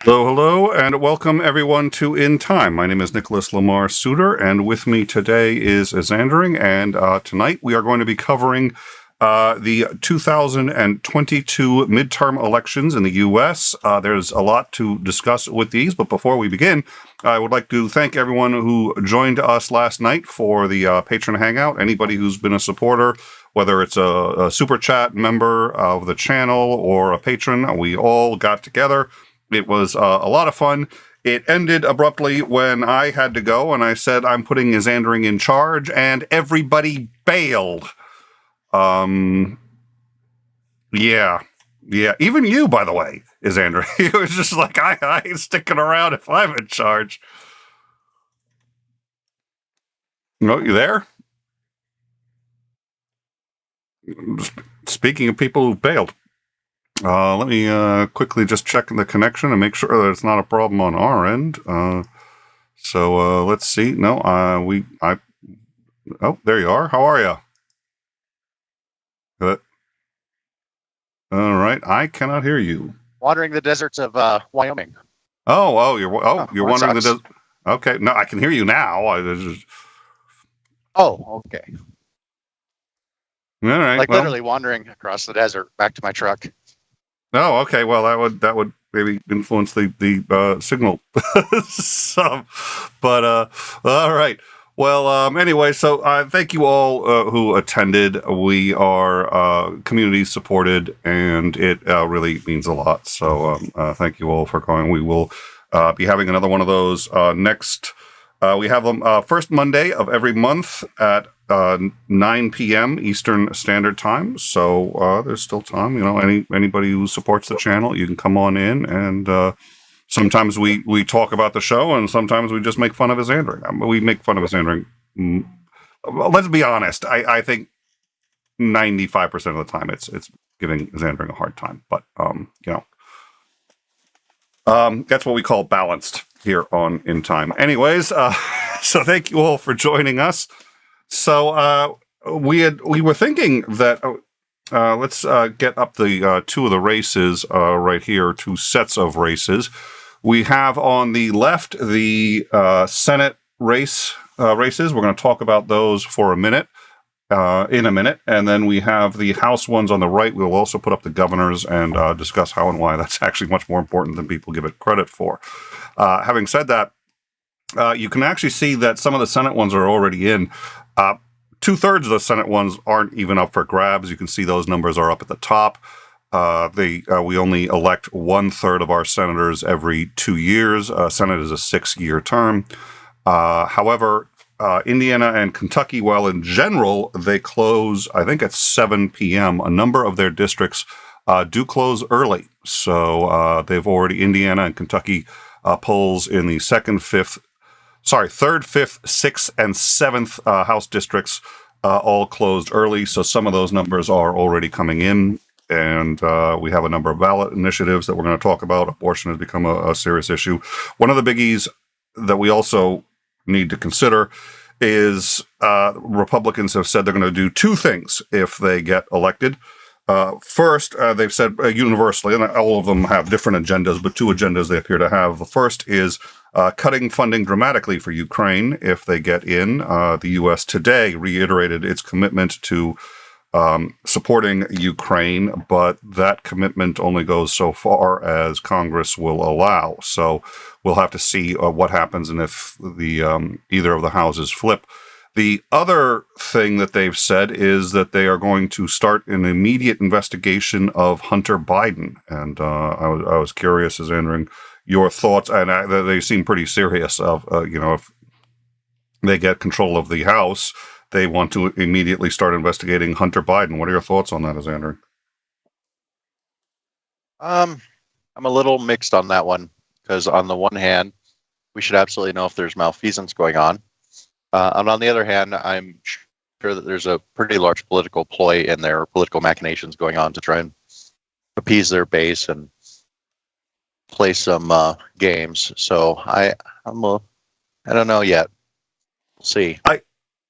Hello, and welcome everyone to In Time. My name is Nicholas Lamar Suter, and with me today is Xandering, and tonight we are going to be covering the 2022 midterm elections in the U.S. There's a lot to discuss with these, but before we begin, I would like to thank everyone who joined us last night for the Patron Hangout. Anybody who's been a supporter, whether it's a Super Chat member of the channel or a patron, we all got together. It was a lot of fun. It ended abruptly when I had to go, and I said, I'm putting Xandering in charge, and everybody bailed. Yeah. Even you, by the way, Xandering. It was just like, I ain't sticking around if I'm in charge. No, you there? Speaking of people who bailed. Let me quickly just check the connection and make sure that it's not a problem on our end. So let's see. No, oh, there you are. How are you? Good. All right. I cannot hear you. Wandering the deserts of Wyoming. You're wandering the desert. Okay. No, I can hear you now. Oh, okay. All right. Like literally wandering across the desert back to my truck. Oh, okay. Well, that would maybe influence the signal some. But all right. Well, anyway, so thank you all who attended. We are community supported, and it really means a lot. So thank you all for going. We will be having another one of those next. We have them first Monday of every month at 9 p.m. Eastern Standard Time. So there's still time. You know, anybody who supports the channel, you can come on in, and sometimes we talk about the show, and sometimes we just make fun of Xandering. We make fun of Xandering. Let's be honest. I think 95% of the time it's giving Xandering a hard time. But that's what we call balanced here on In Time. Anyways, so thank you all for joining us. So we were thinking that let's get up the two of the races right here, two sets of races. We have on the left the Senate races. We're going to talk about those for a minute. In a minute, and then we have the House ones on the right. We'll also put up the governors and discuss how and why that's actually much more important than people give it credit for. Having said that, you can actually see that some of the Senate ones are already in. 2/3 of the Senate ones aren't even up for grabs. You can see those numbers are up at the top. We only elect 1/3 of our senators every 2 years. Senate is a 6-year term. However, Indiana and Kentucky, while in general they close, I think at 7 p.m., a number of their districts do close early. So they've already, Indiana and Kentucky polls in the 3rd, 5th, 6th, and 7th House districts all closed early. So some of those numbers are already coming in. And we have a number of ballot initiatives that we're going to talk about. Abortion has become a serious issue. One of the biggies that we also need to consider is Republicans have said they're going to do two things if they get elected. First, they've said universally, and all of them have different agendas, but two agendas they appear to have. The first is cutting funding dramatically for Ukraine if they get in. The U.S. today reiterated its commitment to supporting Ukraine, but that commitment only goes so far as Congress will allow. So we'll have to see what happens and if the either of the houses flip. The other thing that they've said is that they are going to start an immediate investigation of Hunter Biden. And I was curious, as entering your thoughts, and they seem pretty serious of, if they get control of the House, they want to immediately start investigating Hunter Biden. What are your thoughts on that, Xander? I'm a little mixed on that one, because on the one hand, we should absolutely know if there's malfeasance going on. And on the other hand, I'm sure that there's a pretty large political ploy in there, political machinations going on to try and appease their base and play some games. So I don't know yet. We'll see.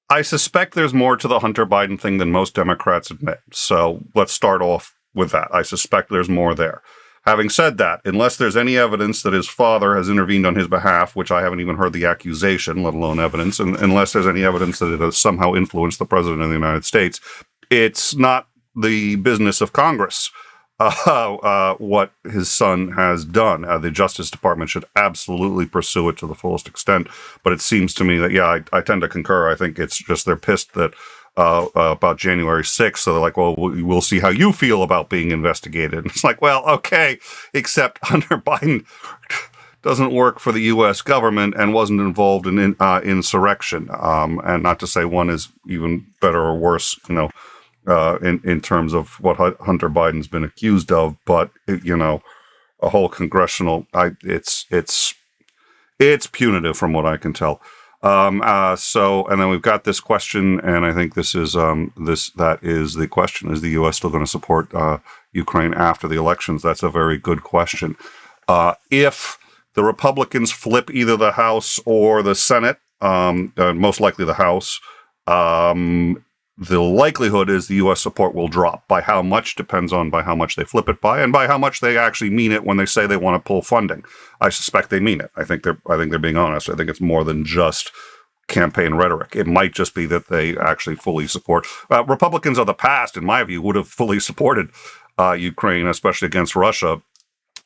I suspect there's more to the Hunter Biden thing than most Democrats admit. So let's start off with that. I suspect there's more there. Having said that, unless there's any evidence that his father has intervened on his behalf, which I haven't even heard the accusation, let alone evidence, and unless there's any evidence that it has somehow influenced the president of the United States, it's not the business of Congress what his son has done. The Justice Department should absolutely pursue it to the fullest extent. But it seems to me that, yeah, I tend to concur. I think it's just they're pissed that about January 6th. So they're like, well, we'll see how you feel about being investigated. And it's like, well, okay, except Hunter Biden doesn't work for the U.S. government and wasn't involved in insurrection. And not to say one is even better or worse, in terms of what Hunter Biden's been accused of, but a whole congressional, it's punitive from what I can tell. And then we've got this question, and I think that is the question: is the U.S. still going to support Ukraine after the elections? That's a very good question. If the Republicans flip either the House or the Senate, most likely the House, the likelihood is the U.S. support will drop. By how much depends on by how much they flip it by, and by how much they actually mean it when they say they want to pull funding. I suspect they mean it. I think they're being honest. I think it's more than just campaign rhetoric. It might just be that they actually fully support. Republicans of the past, in my view, would have fully supported Ukraine, especially against Russia,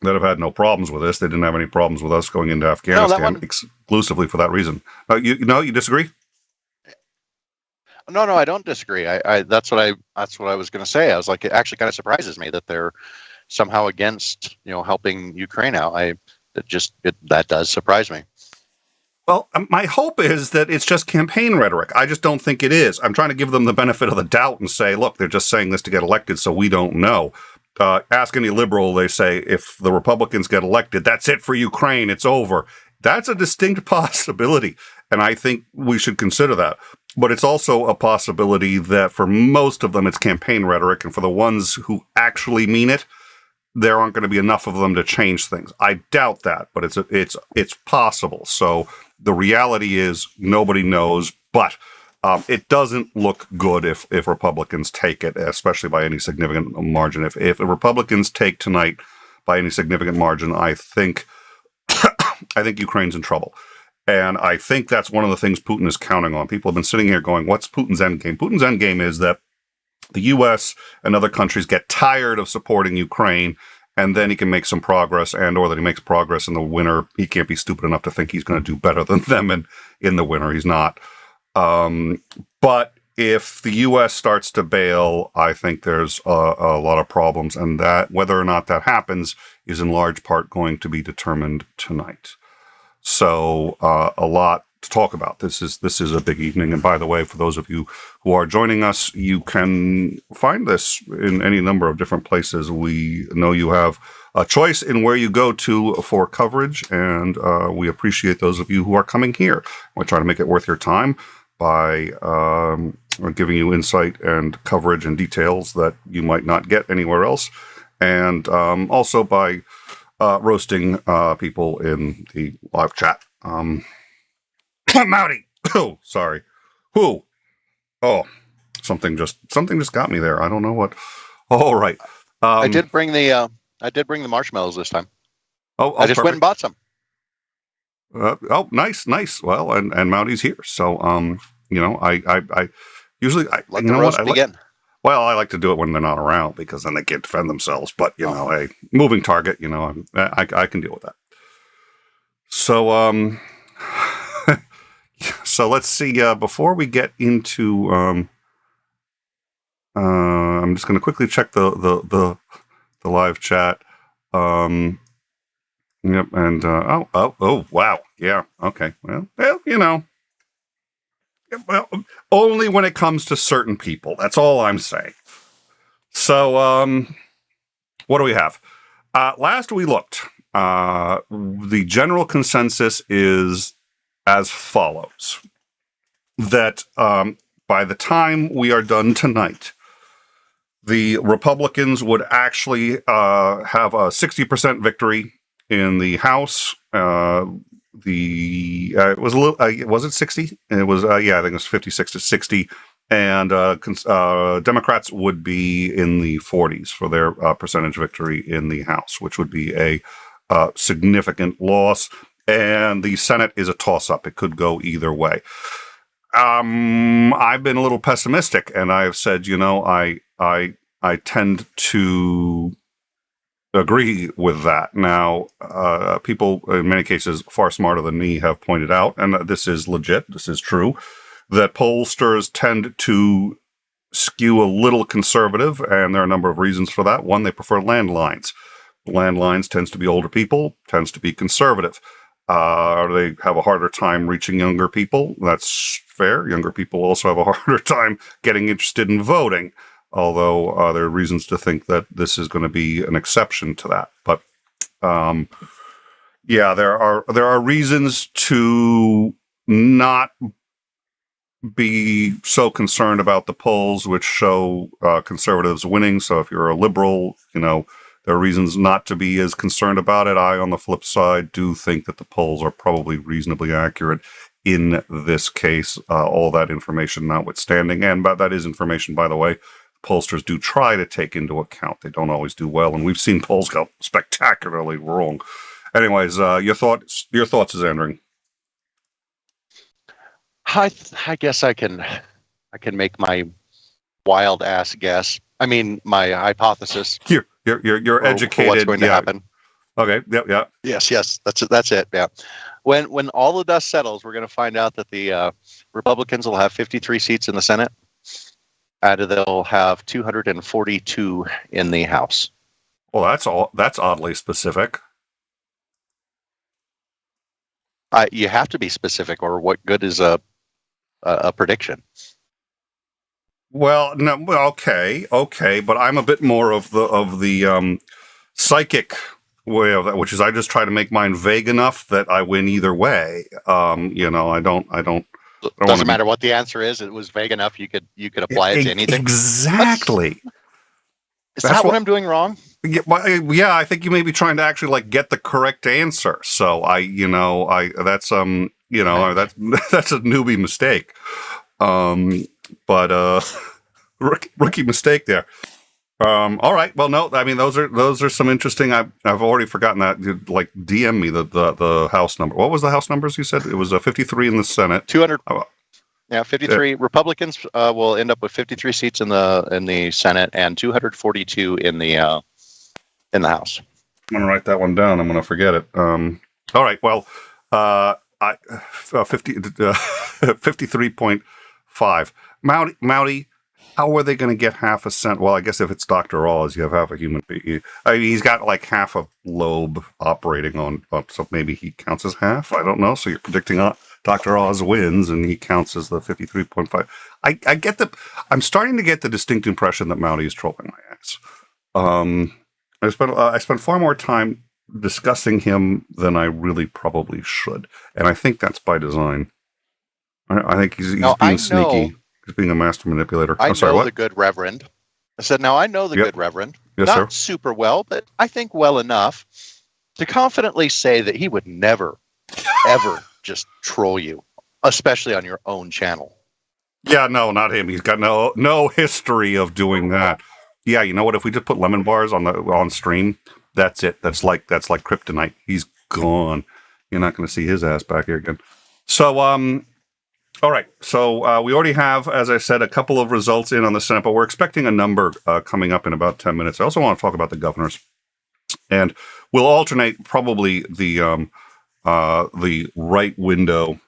that have had no problems with this. They didn't have any problems with us going into Afghanistan exclusively for that reason. You disagree? No, I don't disagree. That's what I was going to say. I was like, it actually kind of surprises me that they're somehow against, helping Ukraine out. That does surprise me. Well, my hope is that it's just campaign rhetoric. I just don't think it is. I'm trying to give them the benefit of the doubt and say, look, they're just saying this to get elected, so we don't know. Ask any liberal, they say, if the Republicans get elected, that's it for Ukraine, it's over. That's a distinct possibility, and I think we should consider that. But it's also a possibility that for most of them, it's campaign rhetoric, and for the ones who actually mean it, there aren't going to be enough of them to change things. I doubt that, but it's possible. So the reality is nobody knows, but it doesn't look good if Republicans take it, especially by any significant margin. If the Republicans take tonight by any significant margin, I think Ukraine's in trouble. And I think that's one of the things Putin is counting on. People have been sitting here going, what's Putin's endgame? Putin's endgame is that the U.S. and other countries get tired of supporting Ukraine, and then he can make some progress, or that he makes progress in the winter. He can't be stupid enough to think he's going to do better than them in the winter. He's not. But if the U.S. starts to bail, I think there's a lot of problems, and that whether or not that happens is in large part going to be determined tonight. So a lot to talk about. This is a big evening. And by the way, for those of you who are joining us, you can find this in any number of different places. We know you have a choice in where you go to for coverage, and we appreciate those of you who are coming here. We're trying to make it worth your time by giving you insight and coverage and details that you might not get anywhere else, and also by roasting people in the live chat. Mouty! Oh, sorry. Who? Oh, something just got me there. I don't know what. All right. I did bring the marshmallows this time. I just went and bought some. Nice. Well, and Mouty's here, so I usually let the roast begin. Well, I like to do it when they're not around because then they can't defend themselves. But a moving target, I can deal with that. So so let's see. Before we get into, I'm just going to quickly check the live chat. Yep, and oh, wow, yeah, okay. Well, well, only when it comes to certain people. That's all I'm saying. So, what do we have? Last we looked, the general consensus is as follows: that by the time we are done tonight, the Republicans would actually have a 60% victory in the House. It was a little. Was it 60? It was. I think it was 56 to 60 and Democrats would be in the 40s for their percentage victory in the House, which would be a significant loss. And the Senate is a toss-up. It could go either way. I've been a little pessimistic, and I've said, I tend to agree with that. Now, people in many cases far smarter than me have pointed out, and this is legit, this is true, that pollsters tend to skew a little conservative, and there are a number of reasons for that. One, they prefer landlines. Landlines tends to be older people, tends to be conservative. They have a harder time reaching younger people. That's fair. Younger people also have a harder time getting interested in voting, although there are reasons to think that this is going to be an exception to that. But yeah, there are reasons to not be so concerned about the polls, which show conservatives winning. So if you're a liberal, there are reasons not to be as concerned about it. I, on the flip side, do think that the polls are probably reasonably accurate in this case, all that information notwithstanding. And that is information, by the way, pollsters do try to take into account. They don't always do well, and we've seen polls go spectacularly wrong. Anyways, your thoughts is Andring. I guess I can make my wild ass guess. I mean, my hypothesis. You're educated. What's going to happen? Okay. Yep. Yeah. Yes. That's it. Yeah. When all the dust settles, we're going to find out that the Republicans will have 53 seats in the Senate, and they'll have 242 in the House. Well, that's oddly specific. You have to be specific, or what good is a prediction? Well, no, okay, but I'm a bit more of the psychic way of that, which is I just try to make mine vague enough that I win either way. I don't. It doesn't matter what the answer is. It was vague enough. You could apply it to anything. Exactly. Is that what I'm doing wrong? Yeah, I think you may be trying to actually get the correct answer. So that's that's a newbie mistake. But rookie mistake there. All right. Well, no, I mean those are some interesting. I've already forgotten that. DM me the House number. What was the House numbers you said? It was 53 in the Senate. 200. Yeah, 53. Republicans will end up with 53 seats in the Senate and 242 in the House. I'm gonna write that one down. I'm gonna forget it. All right. Well, 53.5. Mouty, how are they going to get half a cent? Well, I guess if it's Dr. Oz, you have half a human being. I mean, he's got half a lobe operating on, so maybe he counts as half. I don't know. So you're predicting Dr. Oz wins, and he counts as the 53.5. I get I'm starting to get the distinct impression that Mouty is trolling my ass. I spent far more time discussing him than I really probably should, and I think that's by design. I think he's being sneaky. He's being a master manipulator. I know the good Reverend. I said, now I know the good Reverend. Yes, Not sir. super well, but I think well enough to confidently say that he would never, ever just troll you, especially on your own channel. Yeah, no, not him. He's got no history of doing that. Yeah, you know what? If we just put lemon bars on stream, that's it. That's like kryptonite. He's gone. You're not going to see his ass back here again. So, all right. So we already have, as I said, a couple of results in on the Senate, but we're expecting a number coming up in about 10 minutes. I also want to talk about the governors, and we'll alternate probably the right window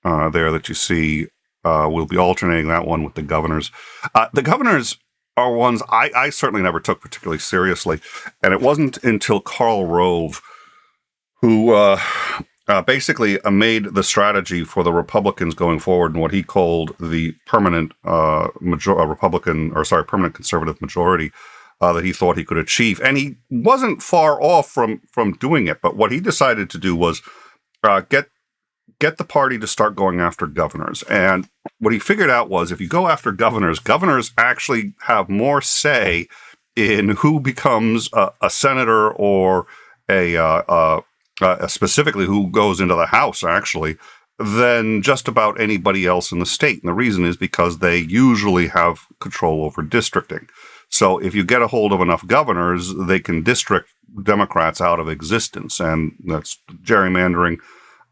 there that you see. We'll be alternating that one with the governors. The governors are ones I certainly never took particularly seriously, and it wasn't until Karl Rove who basically made the strategy for the Republicans going forward in what he called the permanent permanent conservative majority that he thought he could achieve. And he wasn't far off from doing it. But what he decided to do was get the party to start going after governors. And what he figured out was if you go after governors actually have more say in who becomes a senator or specifically who goes into the House, actually, than just about anybody else in the state. And the reason is because they usually have control over districting. So if you get a hold of enough governors, they can district Democrats out of existence. And that's gerrymandering.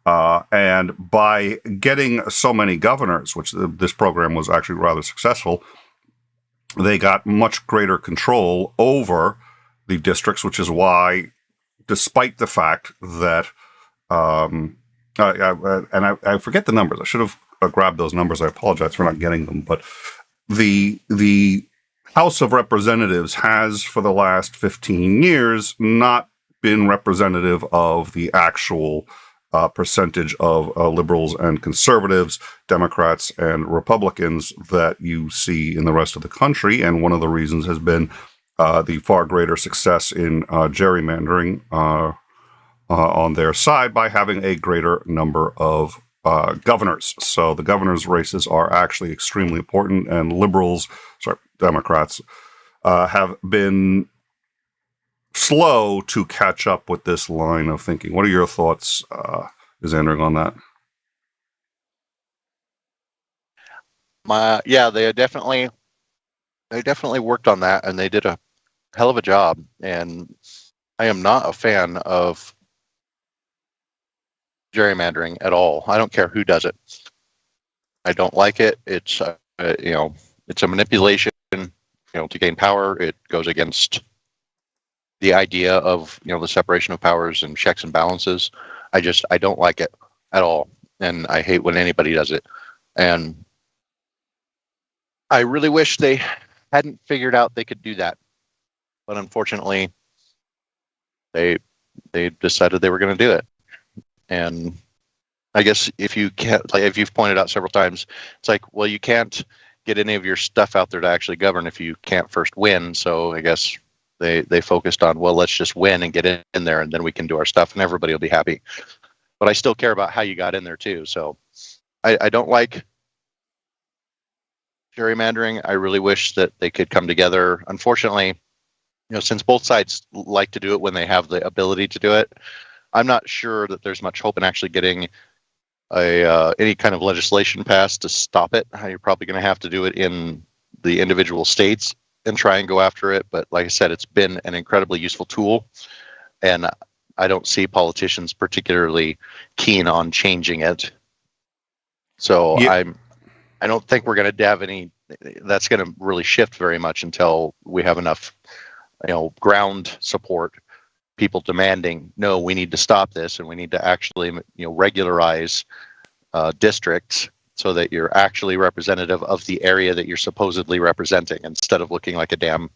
And by getting so many governors, which this program was actually rather successful, they got much greater control over the districts, which is why, despite the fact that, I forget the numbers. I should have grabbed those numbers. I apologize for not getting them. But the House of Representatives has, for the last 15 years, not been representative of the actual percentage of liberals and conservatives, Democrats and Republicans that you see in the rest of the country. And one of the reasons has been the far greater success in gerrymandering on their side by having a greater number of governors. So the governors' races are actually extremely important, and Democrats have been slow to catch up with this line of thinking. What are your thoughts, Xandering, on that? They definitely worked on that, and they did a hell of a job. And I am not a fan of gerrymandering at all. I don't care who does it. I don't like it. It's it's a manipulation, to gain power. It goes against the idea of the separation of powers and checks and balances. I don't like it at all, and I hate when anybody does it. And I really wish they hadn't figured out they could do that, but unfortunately, they decided they were going to do it. And I guess if you can't, like if you've pointed out several times, it's like, well, you can't get any of your stuff out there to actually govern if you can't first win. So I guess they focused on, well, let's just win and get in there, and then we can do our stuff, and everybody will be happy. But I still care about how you got in there too. So I don't like gerrymandering. I really wish that they could come together. Unfortunately, since both sides like to do it when they have the ability to do it, I'm not sure that there's much hope in actually getting any kind of legislation passed to stop it. You're probably going to have to do it in the individual states and try and go after it. But like I said, it's been an incredibly useful tool, and I don't see politicians particularly keen on changing it. So yeah. I don't think we're going to have that's going to really shift very much until we have enough, ground support, people demanding, no, we need to stop this, and we need to actually, regularize districts so that you're actually representative of the area that you're supposedly representing, instead of looking like a damn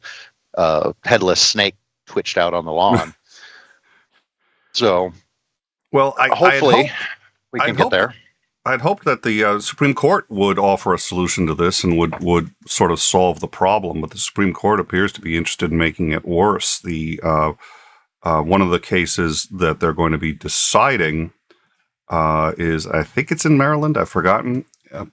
headless snake twitched out on the lawn. So, well, hopefully we can get there. I'd hoped that the Supreme Court would offer a solution to this and would sort of solve the problem, but the Supreme Court appears to be interested in making it worse. The one of the cases that they're going to be deciding is, I think it's in Maryland. I've forgotten,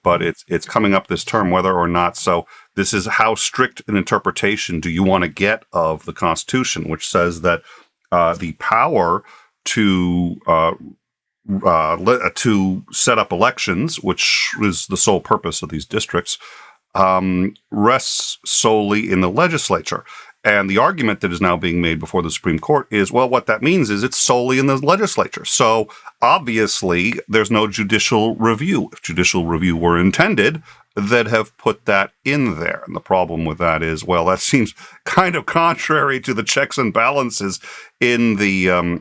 but it's coming up this term, whether or not. So this is how strict an interpretation do you want to get of the Constitution, which says that the power to set up elections, which is the sole purpose of these districts, rests solely in the legislature. And the argument that is now being made before the Supreme Court is, well, what that means is it's solely in the legislature. So obviously there's no judicial review. If judicial review were intended, they'd have put that in there. And the problem with that is, well, that seems kind of contrary to the checks and balances in the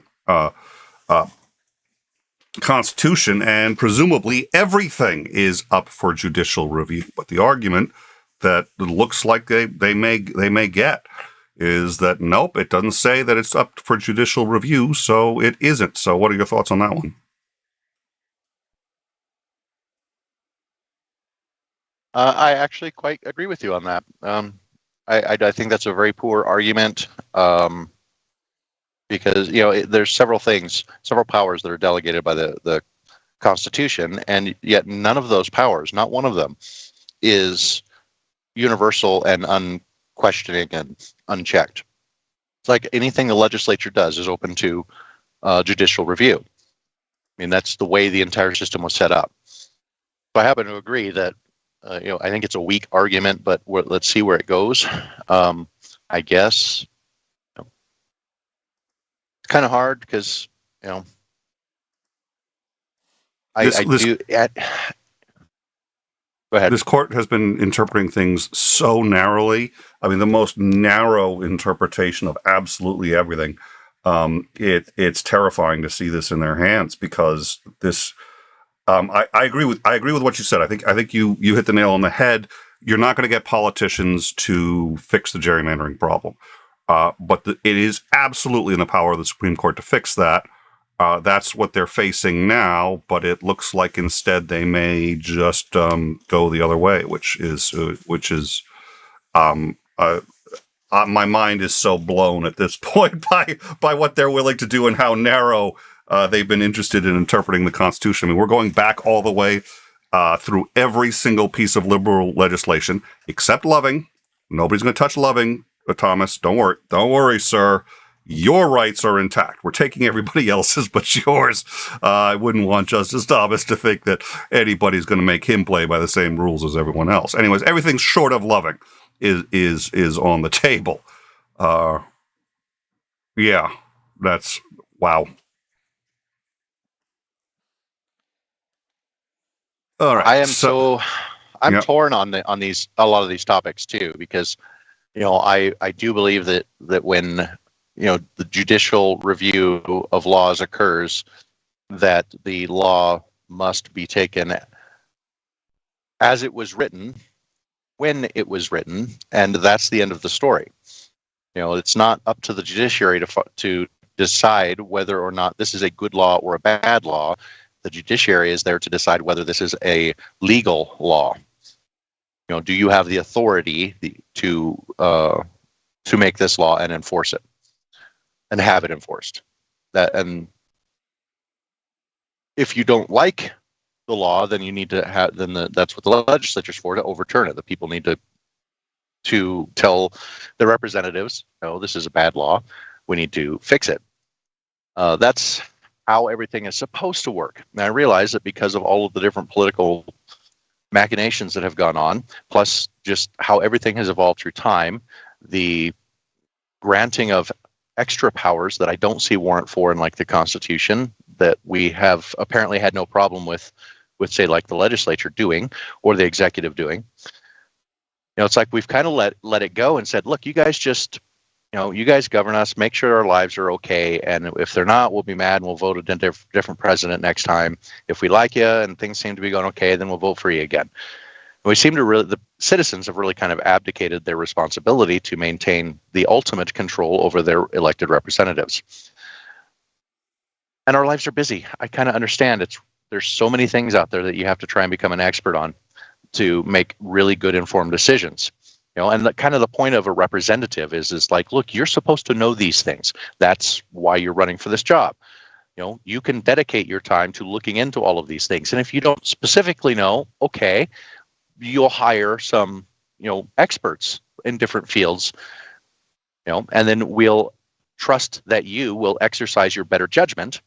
Constitution, and presumably everything is up for judicial review. But the argument that it looks like they may get is that, nope, it doesn't say that it's up for judicial review, so it isn't. So what are your thoughts on that one? I actually quite agree with you on that. I think that's a very poor argument, because there's several powers that are delegated by the Constitution, and yet none of those powers, not one of them, is universal and unquestioning and unchecked. It's like anything the legislature does is open to judicial review. mean, that's the way the entire system was set up. So I happen to agree that, I think it's a weak argument, but let's see where it goes. I guess it's kind of hard because, I do. Go ahead. This court has been interpreting things so narrowly. I mean, the most narrow interpretation of absolutely everything. It's terrifying to see this in their hands because this. I agree with what you said. I think you hit the nail on the head. You're not going to get politicians to fix the gerrymandering problem, but it is absolutely in the power of the Supreme Court to fix that. That's what they're facing now, but it looks like instead they may just go the other way, which is my mind is so blown at this point by what they're willing to do and how narrow they've been interested in interpreting the Constitution. I mean, we're going back all the way through every single piece of liberal legislation except Loving. Nobody's going to touch Loving, Thomas. Don't worry, sir. Your rights are intact. We're taking everybody else's but yours. I wouldn't want Justice Thomas to think that anybody's going to make him play by the same rules as everyone else. Anyways, everything short of Loving is on the table. Yeah, that's wow. All right. I'm torn on these a lot of these topics too, because I do believe that when the judicial review of laws occurs, that the law must be taken as it was written, when it was written, and that's the end of the story. It's not up to the judiciary to decide whether or not this is a good law or a bad law. The judiciary is there to decide whether this is a legal law. Do you have the authority to make this law and enforce it? And have it enforced. And if you don't like the law, then you need to have. That's what the legislature's for, to overturn it. The people need to tell the representatives, "No, this is a bad law. We need to fix it." That's how everything is supposed to work. And I realize that because of all of the different political machinations that have gone on, plus just how everything has evolved through time, the granting of extra powers that I don't see warrant for in like the Constitution, that we have apparently had no problem with say like the legislature doing or the executive doing. It's like we've kind of let it go and said, look, you guys just, you guys govern us, make sure our lives are okay, and if they're not, we'll be mad and we'll vote a different president next time. If we like you and things seem to be going okay, then we'll vote for you again. We seem to the citizens have really kind of abdicated their responsibility to maintain the ultimate control over their elected representatives. And our lives are busy. I kind of understand there's so many things out there that you have to try and become an expert on to make really good informed decisions. And the point of a representative is like, look, you're supposed to know these things. That's why you're running for this job. You can dedicate your time to looking into all of these things. And if you don't specifically know, okay, you'll hire some, experts in different fields, and then we'll trust that you will exercise your better judgment.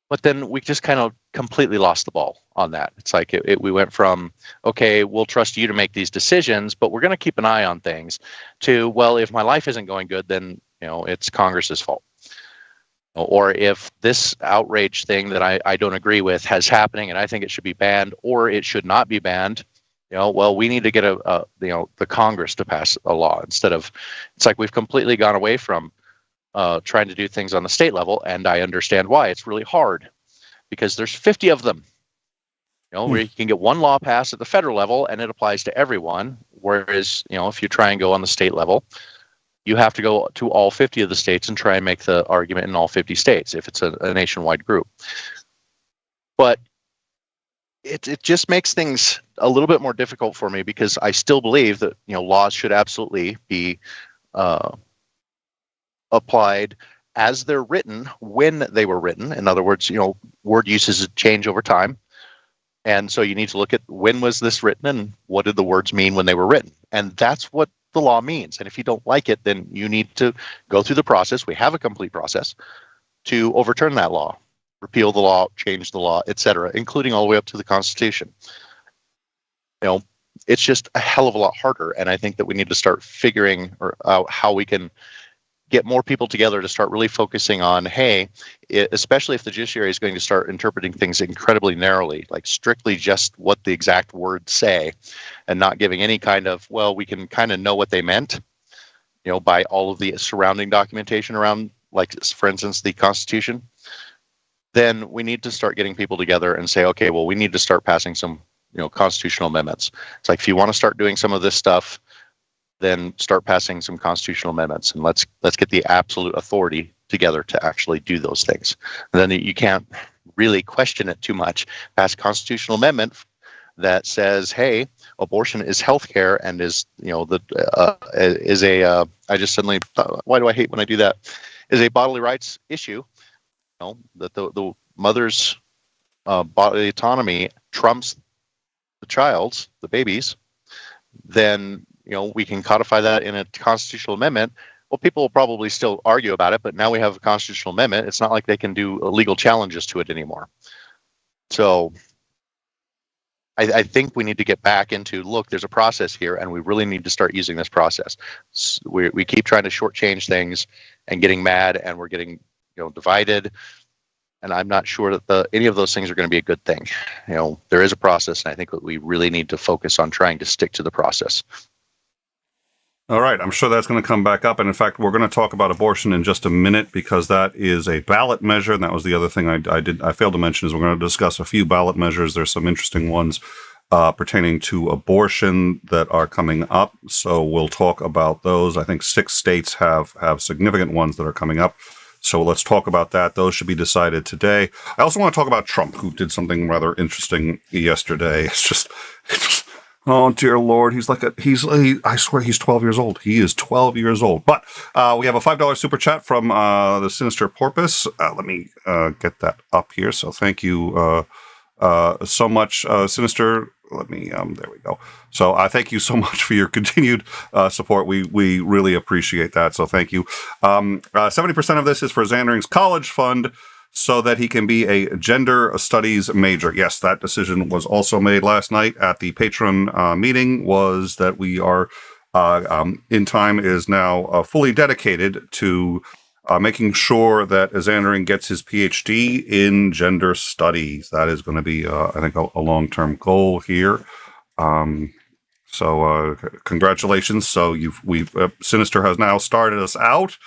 But then we just kind of completely lost the ball on that. It's like we went from, okay, we'll trust you to make these decisions, but we're going to keep an eye on things, to, well, if my life isn't going good, then, it's Congress's fault. Or if this outrage thing that I don't agree with has happening and I think it should be banned or it should not be banned, well, we need to get the Congress to pass a law instead of, it's like we've completely gone away from trying to do things on the state level. And I understand why. It's really hard because there's 50 of them, where you can get one law passed at the federal level and it applies to everyone. Whereas, if you try and go on the state level, you have to go to all 50 of the states and try and make the argument in all 50 states if it's a nationwide group. But it just makes things a little bit more difficult for me because I still believe that laws should absolutely be applied as they're written when they were written. In other words, word uses change over time, and so you need to look at when was this written and what did the words mean when they were written, and that's what the law means. And if you don't like it, then you need to go through the process. We have a complete process to overturn that law, repeal the law, change the law, etc., including all the way up to the Constitution. It's just a hell of a lot harder, and I think that we need to start figuring out how we can get more people together to start really focusing on, hey, especially if the judiciary is going to start interpreting things incredibly narrowly, like strictly just what the exact words say, and not giving any kind of, well, we can kind of know what they meant, by all of the surrounding documentation around, like, for instance, the Constitution. Then we need to start getting people together and say, okay, well, we need to start passing some, constitutional amendments. It's like, if you want to start doing some of this stuff, then start passing some constitutional amendments, and let's get the absolute authority together to actually do those things. And then you can't really question it too much. Pass a constitutional amendment that says, hey, abortion is healthcare and is, I just suddenly thought, why do I hate when I do that? Is a bodily rights issue. That the mother's bodily autonomy trumps the child's, the baby's, then we can codify that in a constitutional amendment. Well, people will probably still argue about it, but now we have a constitutional amendment. It's not like they can do legal challenges to it anymore. So I think we need to get back into, look, there's a process here, and we really need to start using this process. We keep trying to shortchange things and getting mad, and we're getting divided. And I'm not sure that any of those things are going to be a good thing. There is a process, and I think that we really need to focus on trying to stick to the process. All right. I'm sure that's going to come back up. And in fact, we're going to talk about abortion in just a minute, because that is a ballot measure. And that was the other thing I failed to mention, is we're going to discuss a few ballot measures. There's some interesting ones pertaining to abortion that are coming up. So we'll talk about those. I think 6 states have significant ones that are coming up. So let's talk about that. Those should be decided today. I also want to talk about Trump, who did something rather interesting yesterday. It's just oh dear Lord, I swear he's 12 years old. He is 12 years old. But we have a $5 super chat from the Sinister Porpoise. Let me get that up here. So thank you so much, Sinister. Let me, there we go. So thank you so much for your continued support. We really appreciate that. So thank you. 70% of this is for Xandering's college fund, so that he can be a gender studies major. Yes, that decision was also made last night at the Patron meeting, was that we are, In Time is now fully dedicated to making sure that Xandering gets his PhD in gender studies. That is going to be, I think, a long-term goal here. So congratulations. So Sinister has now started us out.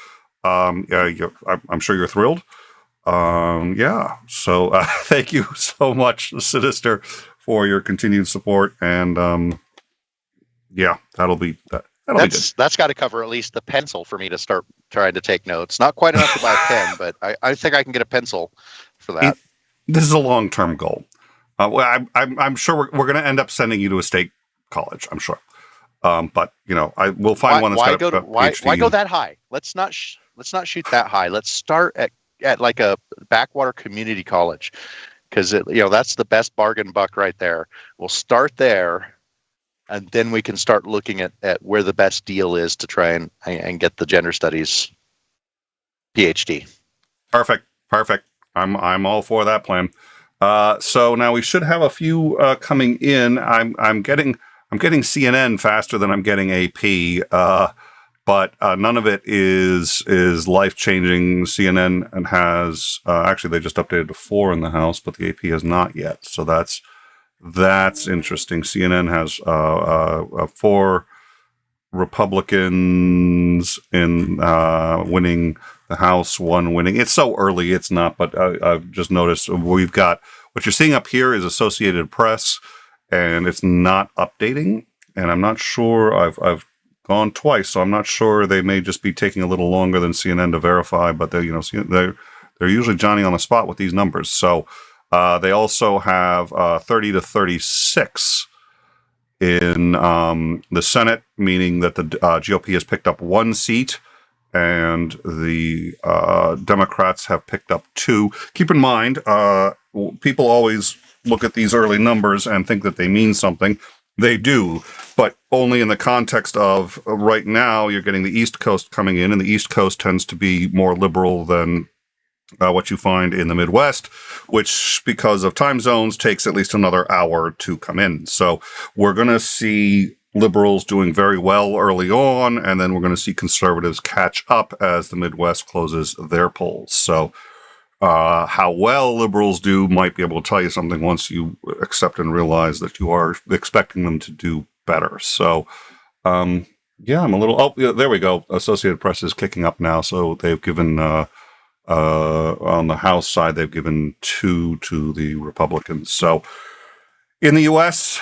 I'm sure you're thrilled. So thank you so much, Sinister, for your continued support. And that'll be that's got to cover at least the pencil for me to start trying to take notes. Not quite enough to buy a pen, but I think I can get a pencil for that. This is a long-term goal. I'm sure we're going to end up sending you to a state college. I'm sure. But I will find one that's got a PhD. Why go that high? Let's not shoot that high. Let's start at like a backwater community college, because that's the best bargain buck right there. We'll start there, and then we can start looking at where the best deal is to try and get the gender studies PhD. Perfect. I'm all for that plan. So now we should have a few coming in. I'm getting CNN faster than I'm getting AP. But none of it is life-changing. CNN and has actually, they just updated to 4 in the House, but the AP has not yet. So that's interesting. CNN has 4 Republicans in winning the House, 1 winning. It's so early, it's not. But I've just noticed we've got what you're seeing up here is Associated Press, and it's not updating. And I'm not sure. I've gone twice, so I'm not sure. They may just be taking a little longer than CNN to verify, but they're usually Johnny on the spot with these numbers. So they also have 30 to 36 in the Senate, meaning that the GOP has picked up 1 seat, and the Democrats have picked up 2. Keep in mind, people always look at these early numbers and think that they mean something. They do, but only in the context of right now you're getting the East Coast coming in, and the East Coast tends to be more liberal than what you find in the Midwest, which, because of time zones, takes at least another hour to come in. So we're going to see liberals doing very well early on, and then we're going to see conservatives catch up as the Midwest closes their polls. So how well liberals do might be able to tell you something once you accept and realize that you are expecting them to do better. So, yeah, I'm a little. Oh, yeah, there we go. Associated Press is kicking up now, so they've given on the House side, they've given 2 to the Republicans. So, in the U.S.,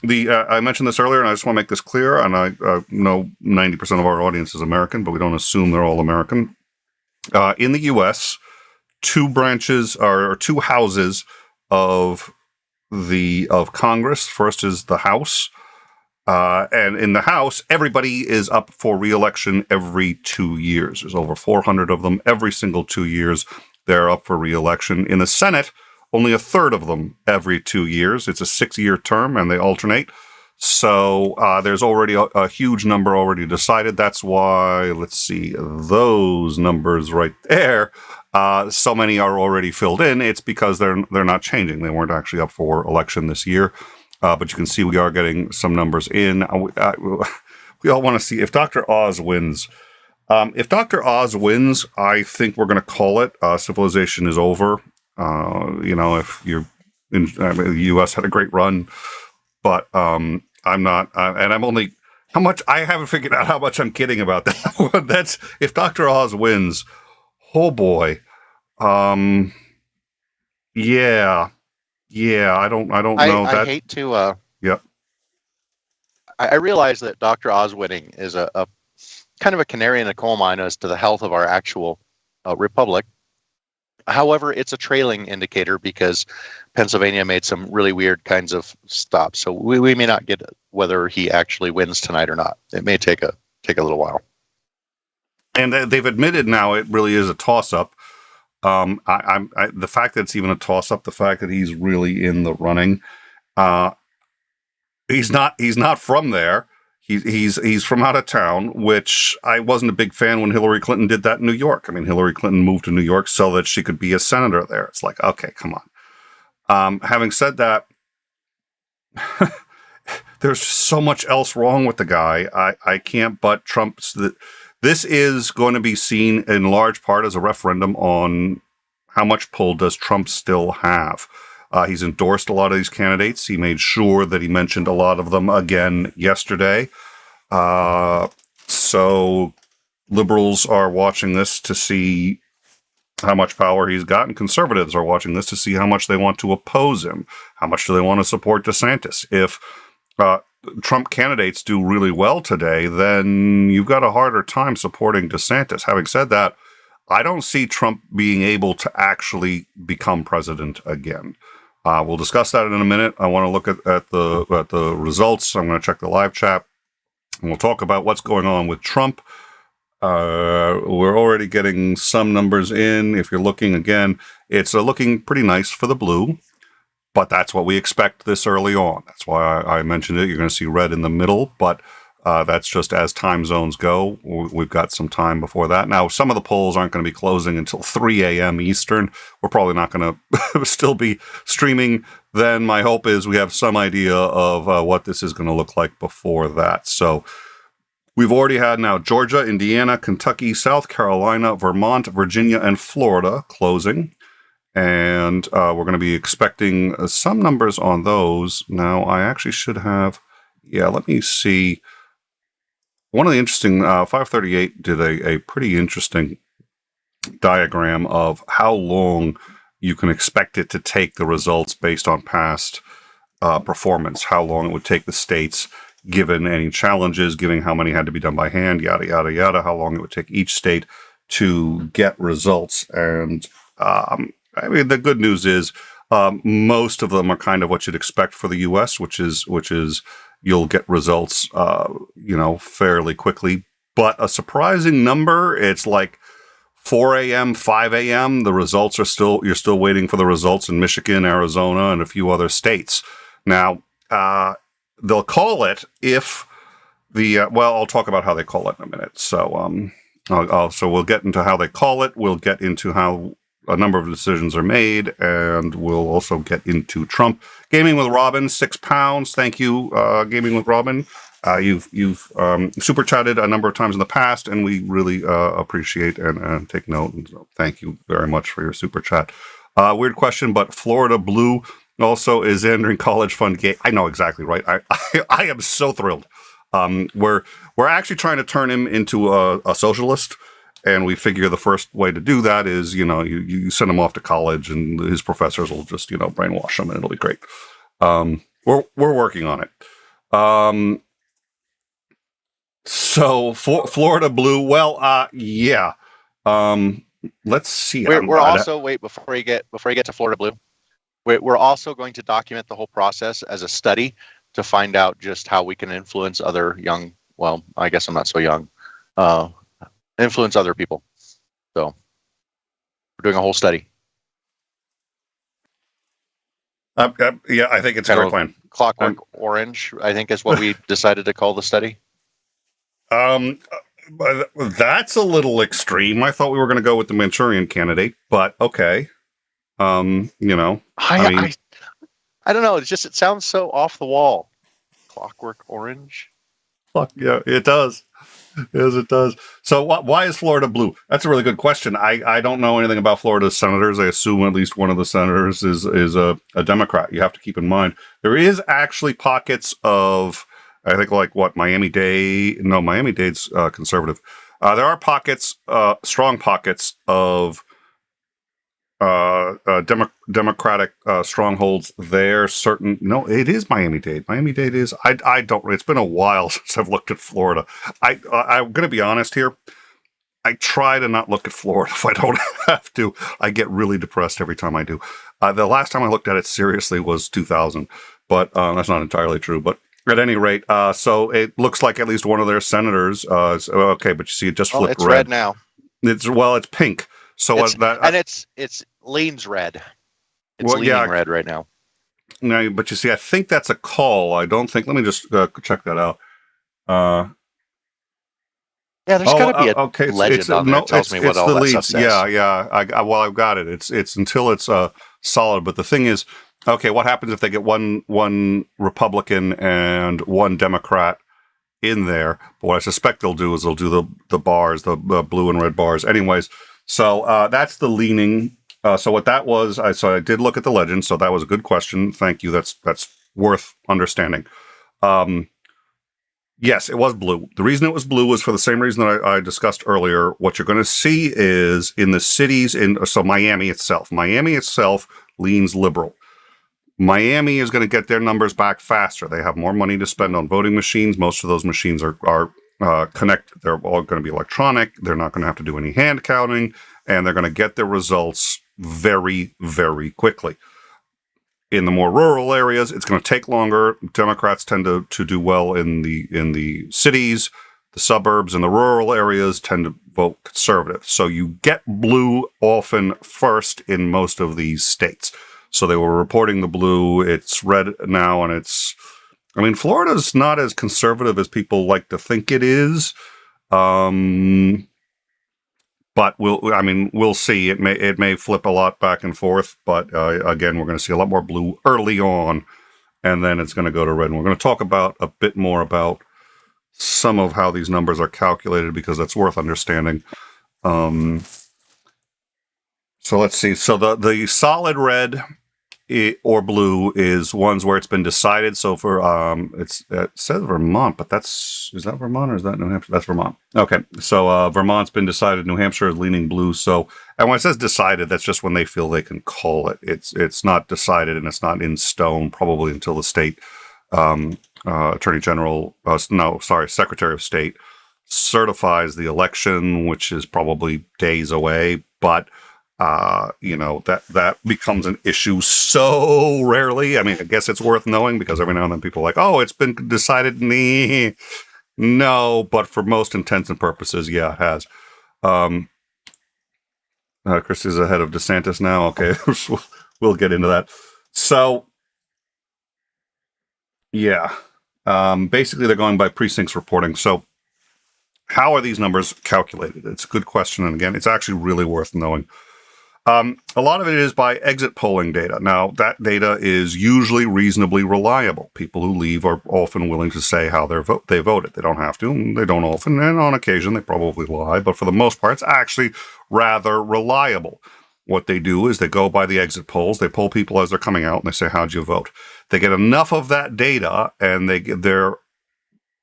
I mentioned this earlier, and I just want to make this clear. And I know 90% of our audience is American, but we don't assume they're all American. In the U.S., 2 branches or 2 houses of Congress. First is the House. And in the House, everybody is up for re-election every 2 years. There's over 400 of them. Every single 2 years, they're up for re-election. In the Senate, only a third of them every 2 years. It's a 6-year term, and they alternate. So there's already a huge number already decided. That's why, let's see, those numbers right there, so many are already filled in. It's because they're not changing. They weren't actually up for election this year. But you can see we are getting some numbers in. We all want to see if Dr. Oz wins. If Dr. Oz wins, I think we're going to call it. Civilization is over. If you're the U.S. had a great run, but I'm not, and I'm only how much I haven't figured out how much I'm kidding about that. That's if Dr. Oz wins. Oh boy, yeah. Yeah, I don't know that. I hate to. Yep. I realize that Dr. Oz winning is a kind of a canary in a coal mine as to the health of our actual republic. However, it's a trailing indicator because Pennsylvania made some really weird kinds of stops. So we may not get whether he actually wins tonight or not. It may take a little while. And they've admitted now it really is a toss-up. The fact that it's even a toss-up, the fact that he's really in the running, he's not from there. He's from out of town, which I wasn't a big fan when Hillary Clinton did that in New York. I mean, Hillary Clinton moved to New York so that she could be a senator there. It's like, okay, come on. Having said that, there's so much else wrong with the guy. I can't but Trump's. This is going to be seen in large part as a referendum on how much pull does Trump still have. He's endorsed a lot of these candidates. He made sure that he mentioned a lot of them again yesterday. So liberals are watching this to see how much power he's got, and conservatives are watching this to see how much they want to oppose him. How much do they want to support DeSantis? If Trump candidates do really well today, then you've got a harder time supporting DeSantis. Having said that, I don't see Trump being able to actually become president again. We'll discuss that in a minute. I want to look at the results. I'm going to check the live chat, and we'll talk about what's going on with Trump. We're already getting some numbers in. If you're looking again, it's looking pretty nice for the blue. But that's what we expect this early on. That's why I mentioned it. You're going to see red in the middle, but that's just as time zones go. We've got some time before that. Now, some of the polls aren't going to be closing until 3 a.m. Eastern. We're probably not going to still be streaming then. My hope is we have some idea of what this is going to look like before that. So we've already had now Georgia, Indiana, Kentucky, South Carolina, Vermont, Virginia, and Florida closing. And we're going to be expecting some numbers on those. Now, I actually should have, let me see. One of the interesting, 538 did a pretty interesting diagram of how long you can expect it to take the results based on past performance, how long it would take the states, given any challenges, given how many had to be done by hand, yada, yada, yada, how long it would take each state to get results. And I mean, the good news is most of them are kind of what you'd expect for the U.S., which is you'll get results, fairly quickly. But a surprising number, it's like 4 a.m., 5 a.m. The results are you're still waiting for the results in Michigan, Arizona, and a few other states. Now, they'll call it if I'll talk about how they call it in a minute. So, so we'll get into how they call it. We'll get into how a number of decisions are made, and we'll also get into Trump. Gaming with Robin, £6. Thank you, Gaming with Robin. You've super chatted a number of times in the past, and we really appreciate and take note. And so thank you very much for your super chat. Weird question, but Florida Blue also is entering college fund gate. I know exactly right. I am so thrilled. We're actually trying to turn him into a socialist, and we figure the first way to do that is you send him off to college, and his professors will just brainwash him, and it'll be great. We're working on it. So Florida Blue, well, yeah. Let's see. We're also wait before you get to Florida Blue. We're also going to document the whole process as a study to find out just how we can influence other young. Well, I guess I'm not so young. Influence other people. So we're doing a whole study. Yeah, I think it's a great plan. Clockwork Orange, I think, is what we decided to call the study. That's a little extreme. I thought we were going to go with the Manchurian Candidate, but okay. I don't know. It sounds so off the wall. Clockwork Orange. Yeah, it does. Yes, it does. So why is Florida blue? That's a really good question. I don't know anything about Florida's senators. I assume at least one of the senators is a Democrat. You have to keep in mind. There is actually pockets of, I think, like what, Miami-Dade? No, Miami-Dade's conservative. There are pockets, strong pockets of Democratic strongholds there. No, it is Miami-Dade. Miami-Dade is. I don't. It's been a while since I've looked at Florida. I'm going to be honest here. I try to not look at Florida if I don't have to. I get really depressed every time I do. The last time I looked at it seriously was 2000, but that's not entirely true. But at any rate, so it looks like at least one of their senators. Okay, but you see, it just flipped it's red now. It's pink. So it's leans red. It's leaning red right now. No, but you see, I think that's a call. I don't think. Let me just check that out. Yeah, there's got to be a legend on there that tells me what all that stuff says. Yeah. I've got it. It's until it's solid. But the thing is, okay, what happens if they get one Republican and one Democrat in there? But what I suspect they'll do is they'll do the bars, the blue and red bars. Anyways. So that's the leaning. So what that was, I did look at the legend. So that was a good question. Thank you. That's worth understanding. Yes, it was blue. The reason it was blue was for the same reason that I discussed earlier. What you're going to see is in the cities Miami itself leans liberal. Miami is going to get their numbers back faster. They have more money to spend on voting machines. Most of those machines are connected. They're all going to be electronic. They're not going to have to do any hand counting, and they're going to get their results very, very quickly. In the more rural areas, it's going to take longer. Democrats tend to do well in the cities. The suburbs and the rural areas tend to vote conservative. So you get blue often first in most of these states. So they were reporting the blue. It's red now, and Florida's not as conservative as people like to think it is. But we'll see. It may flip a lot back and forth, but again, we're going to see a lot more blue early on, and then it's going to go to red. And we're going to talk about a bit more about some of how these numbers are calculated, because that's worth understanding. So let's see. So the solid red or blue is ones where it's been decided. So for it says Vermont, but is that Vermont or is that New Hampshire? That's Vermont. Okay, so Vermont's been decided. New Hampshire is leaning blue. So, and when it says decided, that's just when they feel they can call it. It's not decided, and it's not in stone probably until the state Attorney General, Secretary of State certifies the election, which is probably days away. But that becomes an issue so rarely. I guess it's worth knowing, because every now and then people are like, oh, it's been decided. No, but for most intents and purposes, yeah, it has. Christie's ahead of DeSantis now. Okay, we'll get into that. So, yeah, basically they're going by precincts reporting. So how are these numbers calculated? It's a good question. And again, it's actually really worth knowing. A lot of it is by exit polling data. Now, that data is usually reasonably reliable. People who leave are often willing to say how they voted. They don't have to, and they don't often, and on occasion they probably lie, but for the most part, it's actually rather reliable. What they do is they go by the exit polls, they poll people as they're coming out, and they say, how'd you vote? They get enough of that data, and they're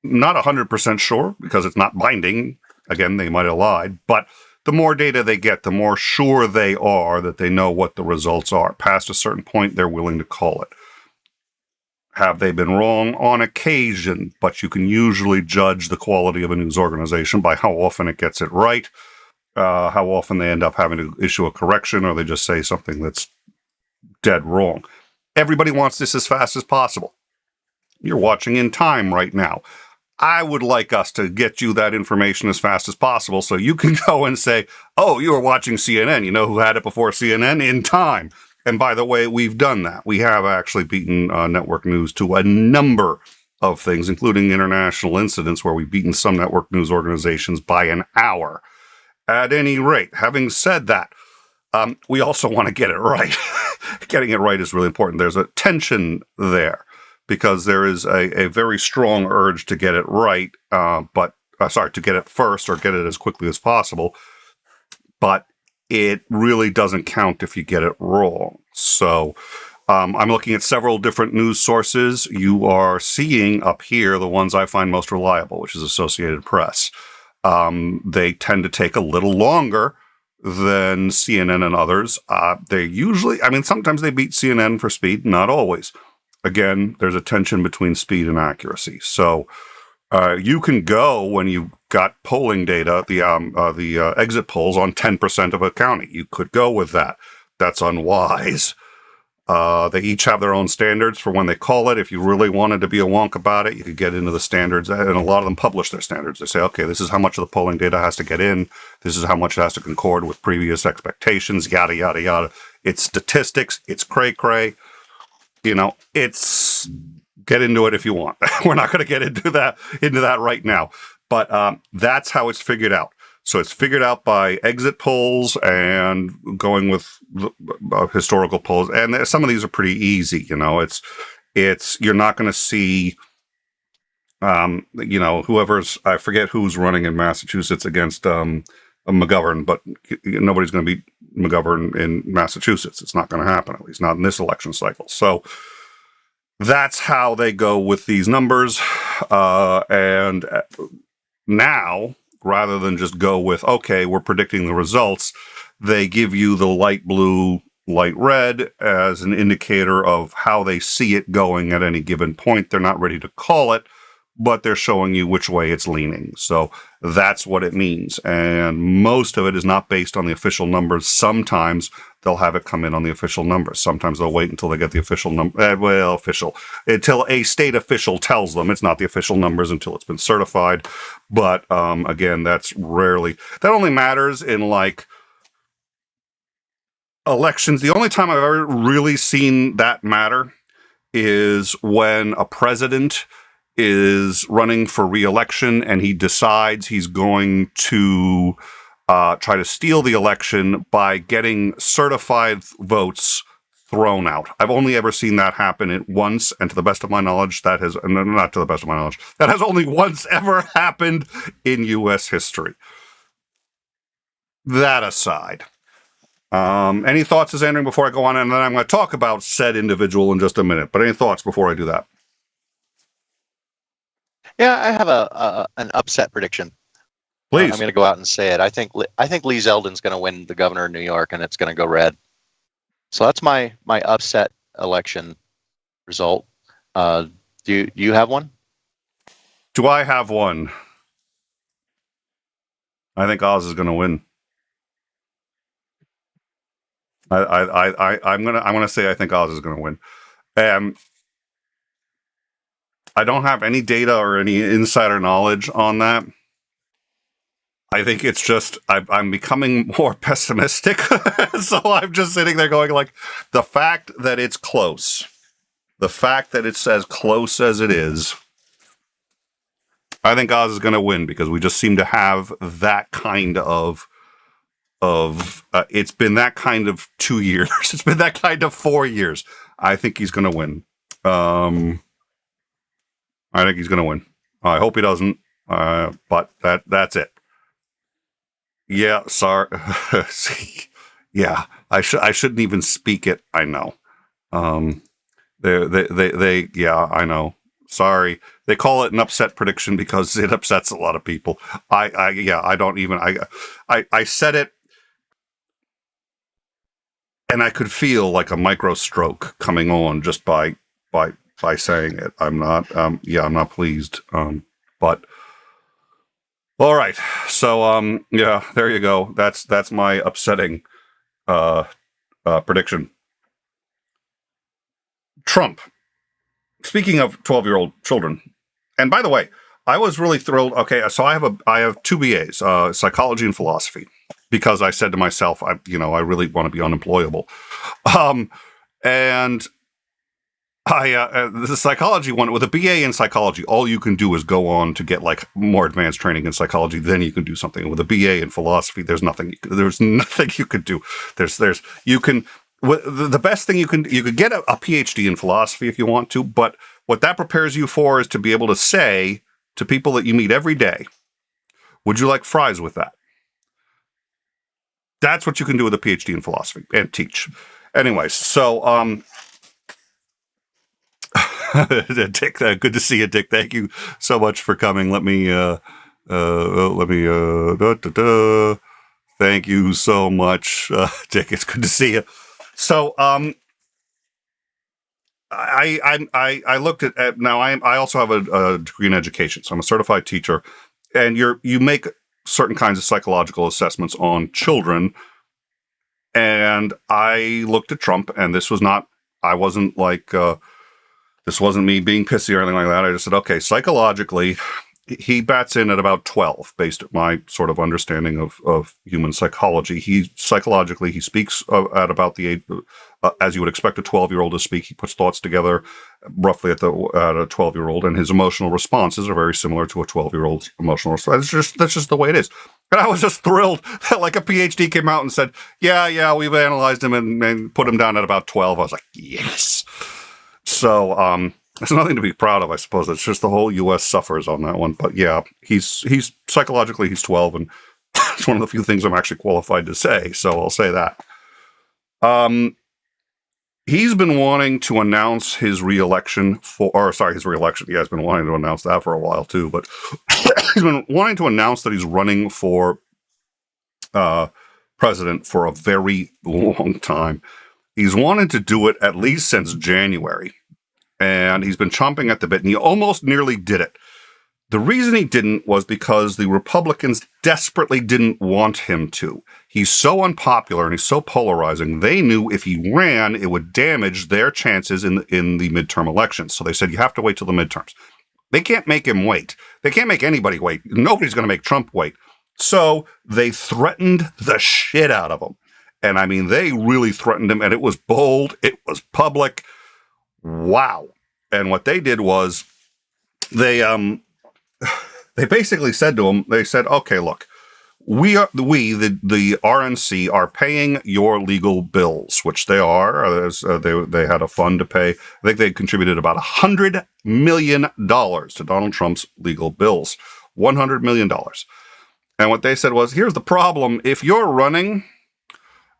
not 100% sure, because it's not binding. Again, they might have lied, but the more data they get, the more sure they are that they know what the results are. Past a certain point, they're willing to call it. Have they been wrong? On occasion, but you can usually judge the quality of a news organization by how often it gets it right, how often they end up having to issue a correction, or they just say something that's dead wrong. Everybody wants this as fast as possible. You're watching in time right now. I would like us to get you that information as fast as possible so you can go and say, oh, you were watching CNN. You know who had it before CNN? In time. And by the way, we've done that. We have actually beaten network news to a number of things, including international incidents where we've beaten some network news organizations by an hour. At any rate, having said that, we also want to get it right. Getting it right is really important. There's a tension there, because there is a very strong urge to get it right, to get it first or get it as quickly as possible. But it really doesn't count if you get it wrong. So I'm looking at several different news sources. You are seeing up here the ones I find most reliable, which is Associated Press. They tend to take a little longer than CNN and others. They usually, sometimes they beat CNN for speed, not always. Again, there's a tension between speed and accuracy. So you can go, when you've got polling data, the exit polls on 10% of a county. You could go with that. That's unwise. They each have their own standards for when they call it. If you really wanted to be a wonk about it, you could get into the standards, and a lot of them publish their standards. They say, okay, this is how much of the polling data has to get in. This is how much it has to concord with previous expectations, yada, yada, yada. It's statistics. It's cray-cray. It's get into it if you want. We're not going to get into that right now. But that's how it's figured out. So it's figured out by exit polls and going with historical polls. And some of these are pretty easy. It's you're not going to see, whoever's, I forget who's running in Massachusetts against McGovern, but nobody's going to beat McGovern in Massachusetts. It's not going to happen, at least not in this election cycle. So that's how they go with these numbers. And now, rather than just go with, okay, we're predicting the results, they give you the light blue, light red as an indicator of how they see it going at any given point. They're not ready to call it, but they're showing you which way it's leaning. So that's what it means. And most of it is not based on the official numbers. Sometimes they'll have it come in on the official numbers. Sometimes they'll wait until they get the official number. Until a state official tells them. It's not the official numbers until it's been certified. But again, that only matters in elections. The only time I've ever really seen that matter is when a president is running for re-election and he decides he's going to try to steal the election by getting certified votes thrown out. I've only ever seen that happen once, and to the best of my knowledge, that has only once ever happened in U.S. history. That aside, any thoughts, Andrew, before I go on? And then I'm going to talk about said individual in just a minute. But any thoughts before I do that? Yeah, I have an upset prediction. Please. I'm going to go out and say it. I think Lee Zeldin's going to win the governor of New York, and it's going to go red. So that's my upset election result. Do you have one? Do I have one? I think Oz is going to win. I'm gonna say I think Oz is going to win. I don't have any data or any insider knowledge on that. I think it's just I'm becoming more pessimistic. So I'm just sitting there going the fact that it's close, the fact that it's as close as it is, I think Oz is going to win because we just seem to have that kind of of it's been that kind of 2 years. It's been that kind of 4 years. I think he's going to win. I think he's going to win. I hope he doesn't. But that's it. Yeah, sorry. Yeah, I shouldn't even speak it. I know. Yeah, I know. Sorry. They call it an upset prediction because it upsets a lot of people. I don't even, I said it and I could feel like a micro stroke coming on just by saying it. I'm not, I'm not pleased. But all right. So, yeah, there you go. That's my upsetting, prediction. Trump. Speaking of 12-year-old children, and by the way, I was really thrilled. Okay, so I have 2 BAs, psychology and philosophy, because I said to myself, I really want to be unemployable, and the psychology one with a BA in psychology, all you can do is go on to get like more advanced training in psychology. Then you can do something. With a BA in philosophy, there's nothing you could do. You can. The best thing you could get a PhD in philosophy if you want to, but what that prepares you for is to be able to say to people that you meet every day, would you like fries with that? That's what you can do with a PhD in philosophy and teach. Anyways, so, Dick, good to see you, Dick. Thank you so much for coming. Thank you so much, Dick. It's good to see you. So, I looked at now. I also have a degree in education, so I'm a certified teacher, and you make certain kinds of psychological assessments on children. And I looked at Trump, and this was not. I wasn't like this wasn't me being pissy or anything like that. I just said, okay, psychologically, he bats in at about 12, based on my sort of understanding of human psychology. Psychologically, he speaks at about the age, as you would expect a 12-year-old to speak. He puts thoughts together roughly at a 12-year-old, and his emotional responses are very similar to a 12-year-old's emotional response. That's just the way it is. And I was just thrilled that like a PhD came out and said, yeah, we've analyzed him and put him down at about 12. I was like, yes. So, there's nothing to be proud of, I suppose. It's just the whole U.S. suffers on that one. But yeah, he's psychologically, he's 12, and it's one of the few things I'm actually qualified to say. So I'll say that. He's been wanting to announce his reelection his reelection. He has been wanting to announce that for a while too, but he's been wanting to announce that he's running for president for a very long time. He's wanted to do it at least since January. And he's been chomping at the bit, and he almost nearly did it. The reason he didn't was because the Republicans desperately didn't want him to. He's so unpopular and he's so polarizing. They knew if he ran, it would damage their chances in the midterm elections. So they said, you have to wait till the midterms. They can't make him wait. They can't make anybody wait. Nobody's going to make Trump wait. So they threatened the shit out of him. And I mean, they really threatened him, and it was bold. It was public. Wow. And what they did was they basically said to him, they said, okay, look, the RNC are paying your legal bills, which they are. They had a fund to pay. I think they contributed about $100 million to Donald Trump's legal bills. $100 million. And what they said was, here's the problem. If you're running,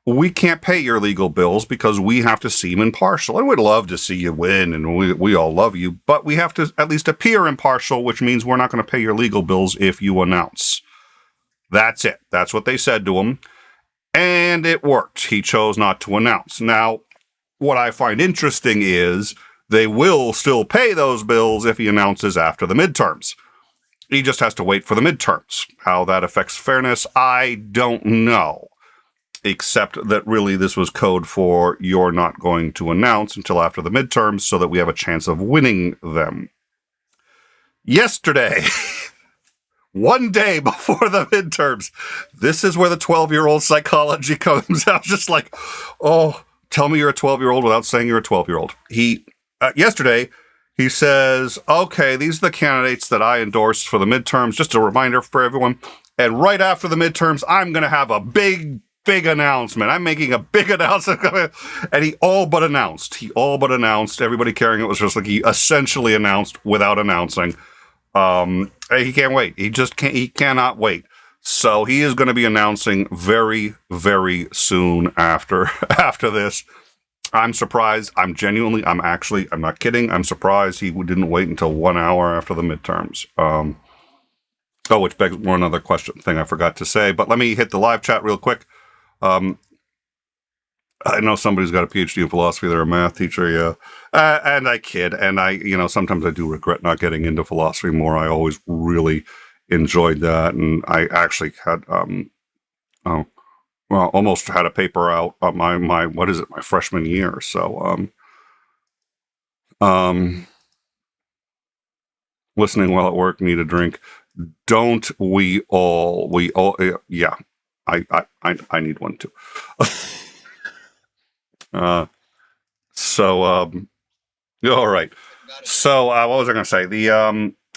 we can't pay your legal bills because we have to seem impartial. And we'd love to see you win, and we all love you, but we have to at least appear impartial, which means we're not going to pay your legal bills if you announce. That's it. That's what they said to him. And it worked. He chose not to announce. Now, what I find interesting is they will still pay those bills if he announces after the midterms. He just has to wait for the midterms. How that affects fairness, I don't know. Except that really this was code for you're not going to announce until after the midterms so that we have a chance of winning them. Yesterday, one day before the midterms, this is where the 12-year-old psychology comes out. Just like, oh, tell me you're a 12-year-old without saying you're a 12-year-old. Yesterday, he says, okay, these are the candidates that I endorsed for the midterms. Just a reminder for everyone. And right after the midterms, I'm going to have a big big announcement. I'm making a big announcement. And he all but announced. Everybody carrying it was just like he essentially announced without announcing. He can't wait. He cannot wait. So he is going to be announcing very, very soon after this. I'm surprised. I'm not kidding. I'm surprised he didn't wait until 1 hour after the midterms. Which begs one other thing I forgot to say, but let me hit the live chat real quick. I know somebody's got a PhD in philosophy. They're a math teacher, yeah. And I kid. And sometimes I do regret not getting into philosophy more. I always really enjoyed that. And I actually had, almost had a paper out on my freshman year. So, listening while at work, need a drink. Don't we all, yeah, I need one too. All right. So, what was I going to say?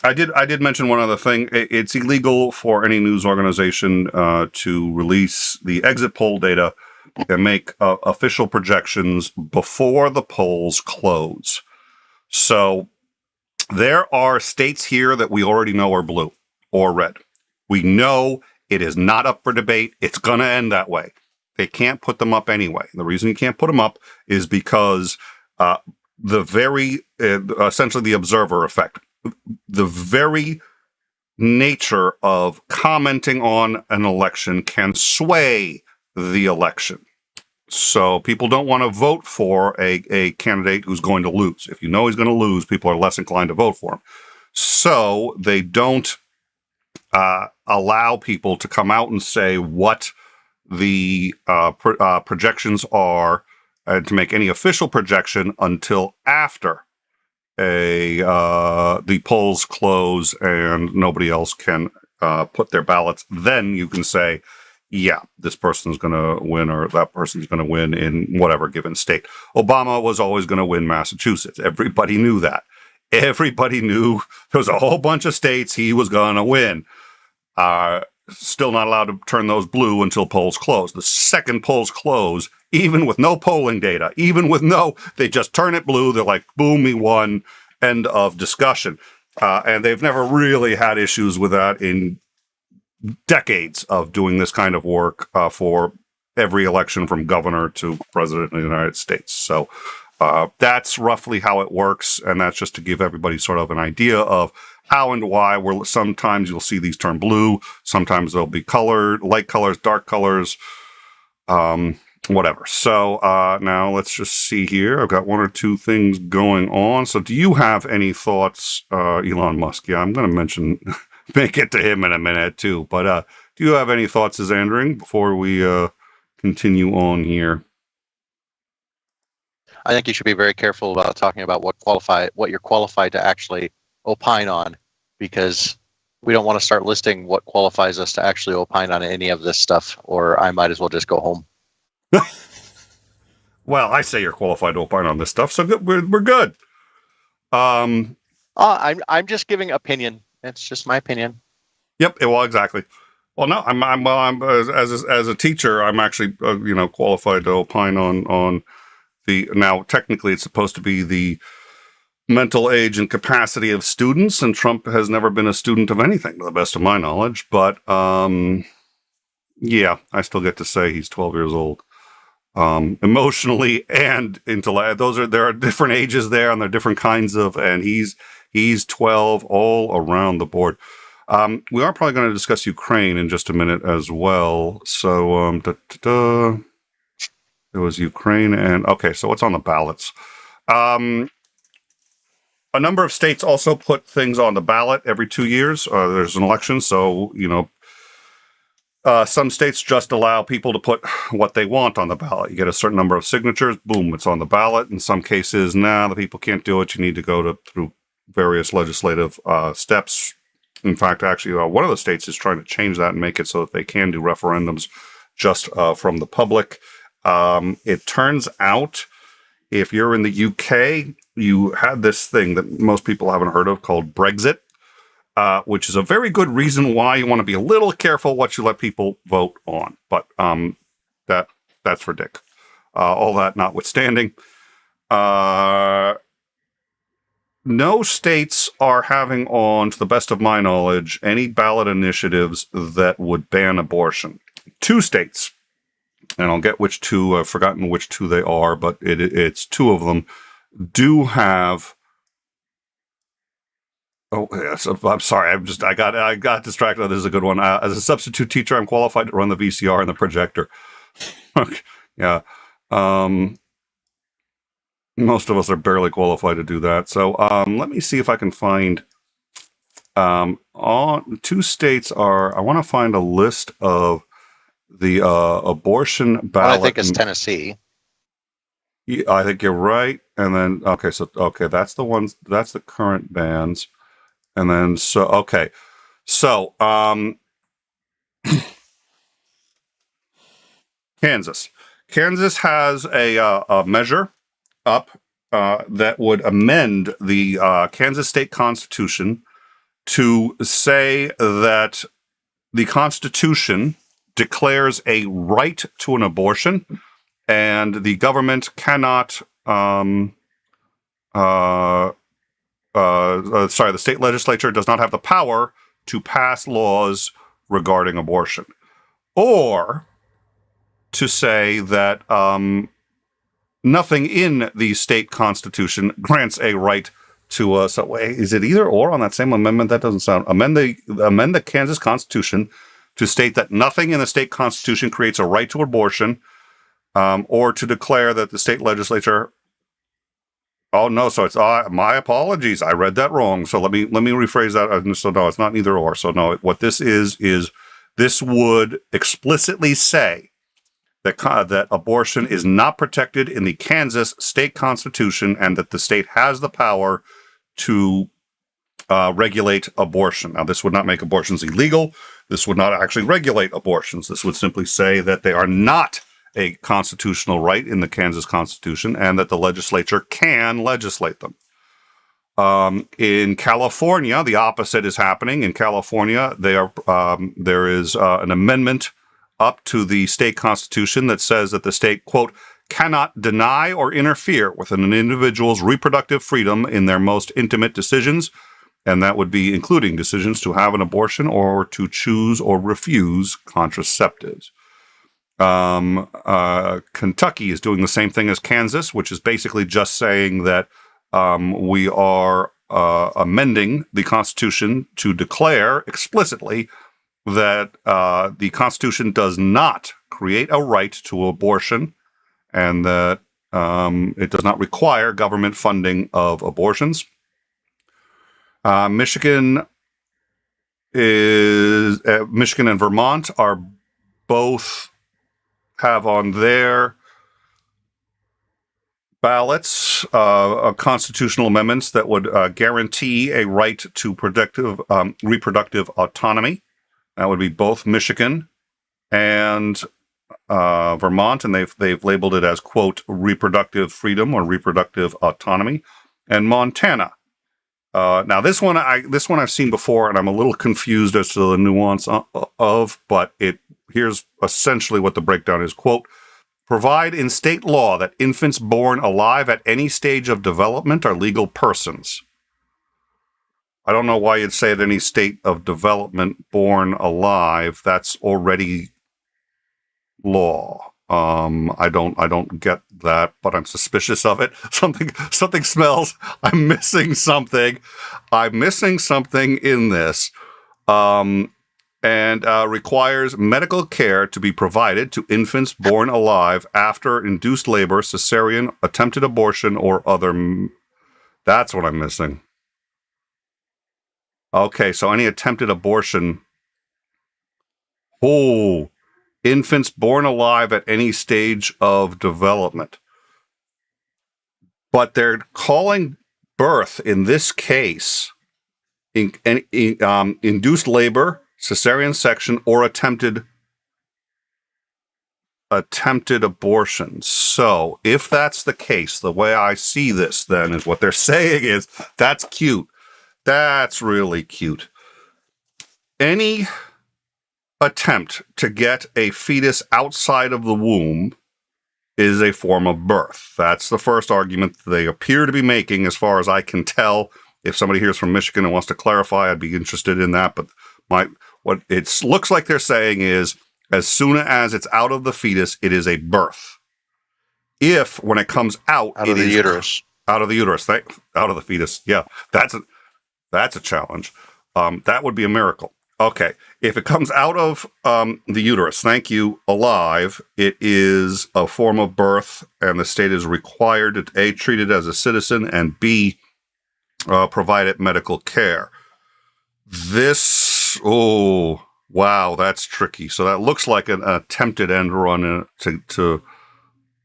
I did mention one other thing. It's illegal for any news organization to release the exit poll data and make official projections before the polls close. So, there are states here that we already know are blue or red. We know it is not up for debate. It's going to end that way. They can't put them up anyway. The reason you can't put them up is because essentially the observer effect, the very nature of commenting on an election can sway the election. So people don't want to vote for a candidate who's going to lose. If you know he's going to lose, people are less inclined to vote for him. So they don't allow people to come out and say what the projections are and to make any official projection until after the polls close and nobody else can put their ballots. Then you can say, yeah, this person's going to win or that person's going to win in whatever given state. Obama was always going to win Massachusetts. Everybody knew that. Everybody knew there was a whole bunch of states he was going to win. Still not allowed to turn those blue until polls close. The second polls close, even with no polling data, they just turn it blue. They're like, boom, he won. End of discussion. And they've never really had issues with that in decades of doing this kind of work for every election from governor to president of the United States. So that's roughly how it works. And that's just to give everybody sort of an idea of how and why. Sometimes you'll see these turn blue. Sometimes they'll be colored, light colors, dark colors, whatever. So now let's just see here. I've got one or two things going on. So do you have any thoughts, Elon Musk? Yeah, I'm going to make it to him in a minute too. But do you have any thoughts, Zandering, before we continue on here? I think you should be very careful about talking about what you're qualified to actually opine on, because we don't want to start listing what qualifies us to actually opine on any of this stuff, or I might as well just go home. Well, I say you're qualified to opine on this stuff, so we're good. I'm just giving opinion. It's just my opinion. Yep. Well, exactly. Well, no, I'm as a teacher, I'm actually qualified to opine on the. Now, technically, it's supposed to be the mental age and capacity of students, and Trump has never been a student of anything, to the best of my knowledge. But yeah, I still get to say he's 12 years old, emotionally and intellect. There are different ages there, and there are different kinds of, and he's 12 all around the board. We are probably going to discuss Ukraine in just a minute as well. So it was Ukraine, and okay, so what's on the ballots? A number of states also put things on the ballot every 2 years. There's an election, so some states just allow people to put what they want on the ballot. You get a certain number of signatures, boom, it's on the ballot. In some cases, the people can't do it. You need to go through various legislative steps. In fact, actually, one of the states is trying to change that and make it so that they can do referendums just from the public. It turns out, if you're in the UK, you had this thing that most people haven't heard of called Brexit, which is a very good reason why you want to be a little careful what you let people vote on. But That's for Dick. All that notwithstanding, no states are having on, to the best of my knowledge, any ballot initiatives that would ban abortion. 2 states, and I'll get which 2, I've forgotten which 2 they are, but it's 2 of them, do have. Oh, yes. I'm sorry. I got distracted. This is a good one. As a substitute teacher, I'm qualified to run the VCR and the projector. Yeah. Most of us are barely qualified to do that. So let me see if I can find. On 2 states are. I want to find a list of the abortion ballot. I think it's Tennessee. Yeah, I think you're right. And then okay, that's the ones. That's the current bans. And then Kansas. Kansas has a measure up that would amend the Kansas state constitution to say that the Constitution declares a right to an abortion, and the government cannot. The state legislature does not have the power to pass laws regarding abortion, or to say that nothing in the state constitution grants a right to is it either or on that same amendment? That doesn't sound. Amend the Kansas Constitution to state that nothing in the state constitution creates a right to abortion, or to declare that the state legislature. Oh no! So it's my apologies. I read that wrong. So let me rephrase that. So no, it's not either or. So no, what this is this would explicitly say that abortion is not protected in the Kansas state constitution, and that the state has the power to regulate abortion. Now, this would not make abortions illegal. This would not actually regulate abortions. This would simply say that they are not a constitutional right in the Kansas Constitution, and that the legislature can legislate them. In California, the opposite is happening. In California, there is an amendment up to the state constitution that says that the state, quote, cannot deny or interfere with an individual's reproductive freedom in their most intimate decisions, and that would be including decisions to have an abortion or to choose or refuse contraceptives. Kentucky is doing the same thing as Kansas, which is basically just saying that we are amending the Constitution to declare explicitly that the Constitution does not create a right to abortion, and that it does not require government funding of abortions. Michigan and Vermont are both have on their ballots constitutional amendments that would guarantee a right to reproductive autonomy. That would be both Michigan and Vermont, and they've labeled it as, quote, reproductive freedom or reproductive autonomy. And Montana. Now this one I've seen before, and I'm a little confused as to the nuance of, but here's essentially what the breakdown is. Quote, provide in state law that infants born alive at any stage of development are legal persons. I don't know why you'd say at any state of development born alive. That's already law. I don't get that, but I'm suspicious of it. Something smells. I'm missing something in this. And requires medical care to be provided to infants born alive after induced labor, cesarean, attempted abortion, or other. That's what I'm missing. Okay, so any attempted abortion. Oh, infants born alive at any stage of development. But they're calling birth in this case induced labor, cesarean section, or attempted abortion. So if that's the case, the way I see this then is what they're saying is, that's cute. That's really cute. Any attempt to get a fetus outside of the womb is a form of birth. That's the first argument they appear to be making, as far as I can tell. If somebody hears from Michigan and wants to clarify, I'd be interested in that. But what it looks like they're saying is, as soon as it's out of the fetus, it is a birth. If when it comes out of the uterus, out of the uterus, out of the fetus, yeah, that's a challenge. That would be a miracle. Okay, if it comes out of the uterus, thank you, alive, it is a form of birth, and the state is required to A, treat it as a citizen, and B, provide it medical care. This, oh, wow, that's tricky. So that looks like an attempted end run to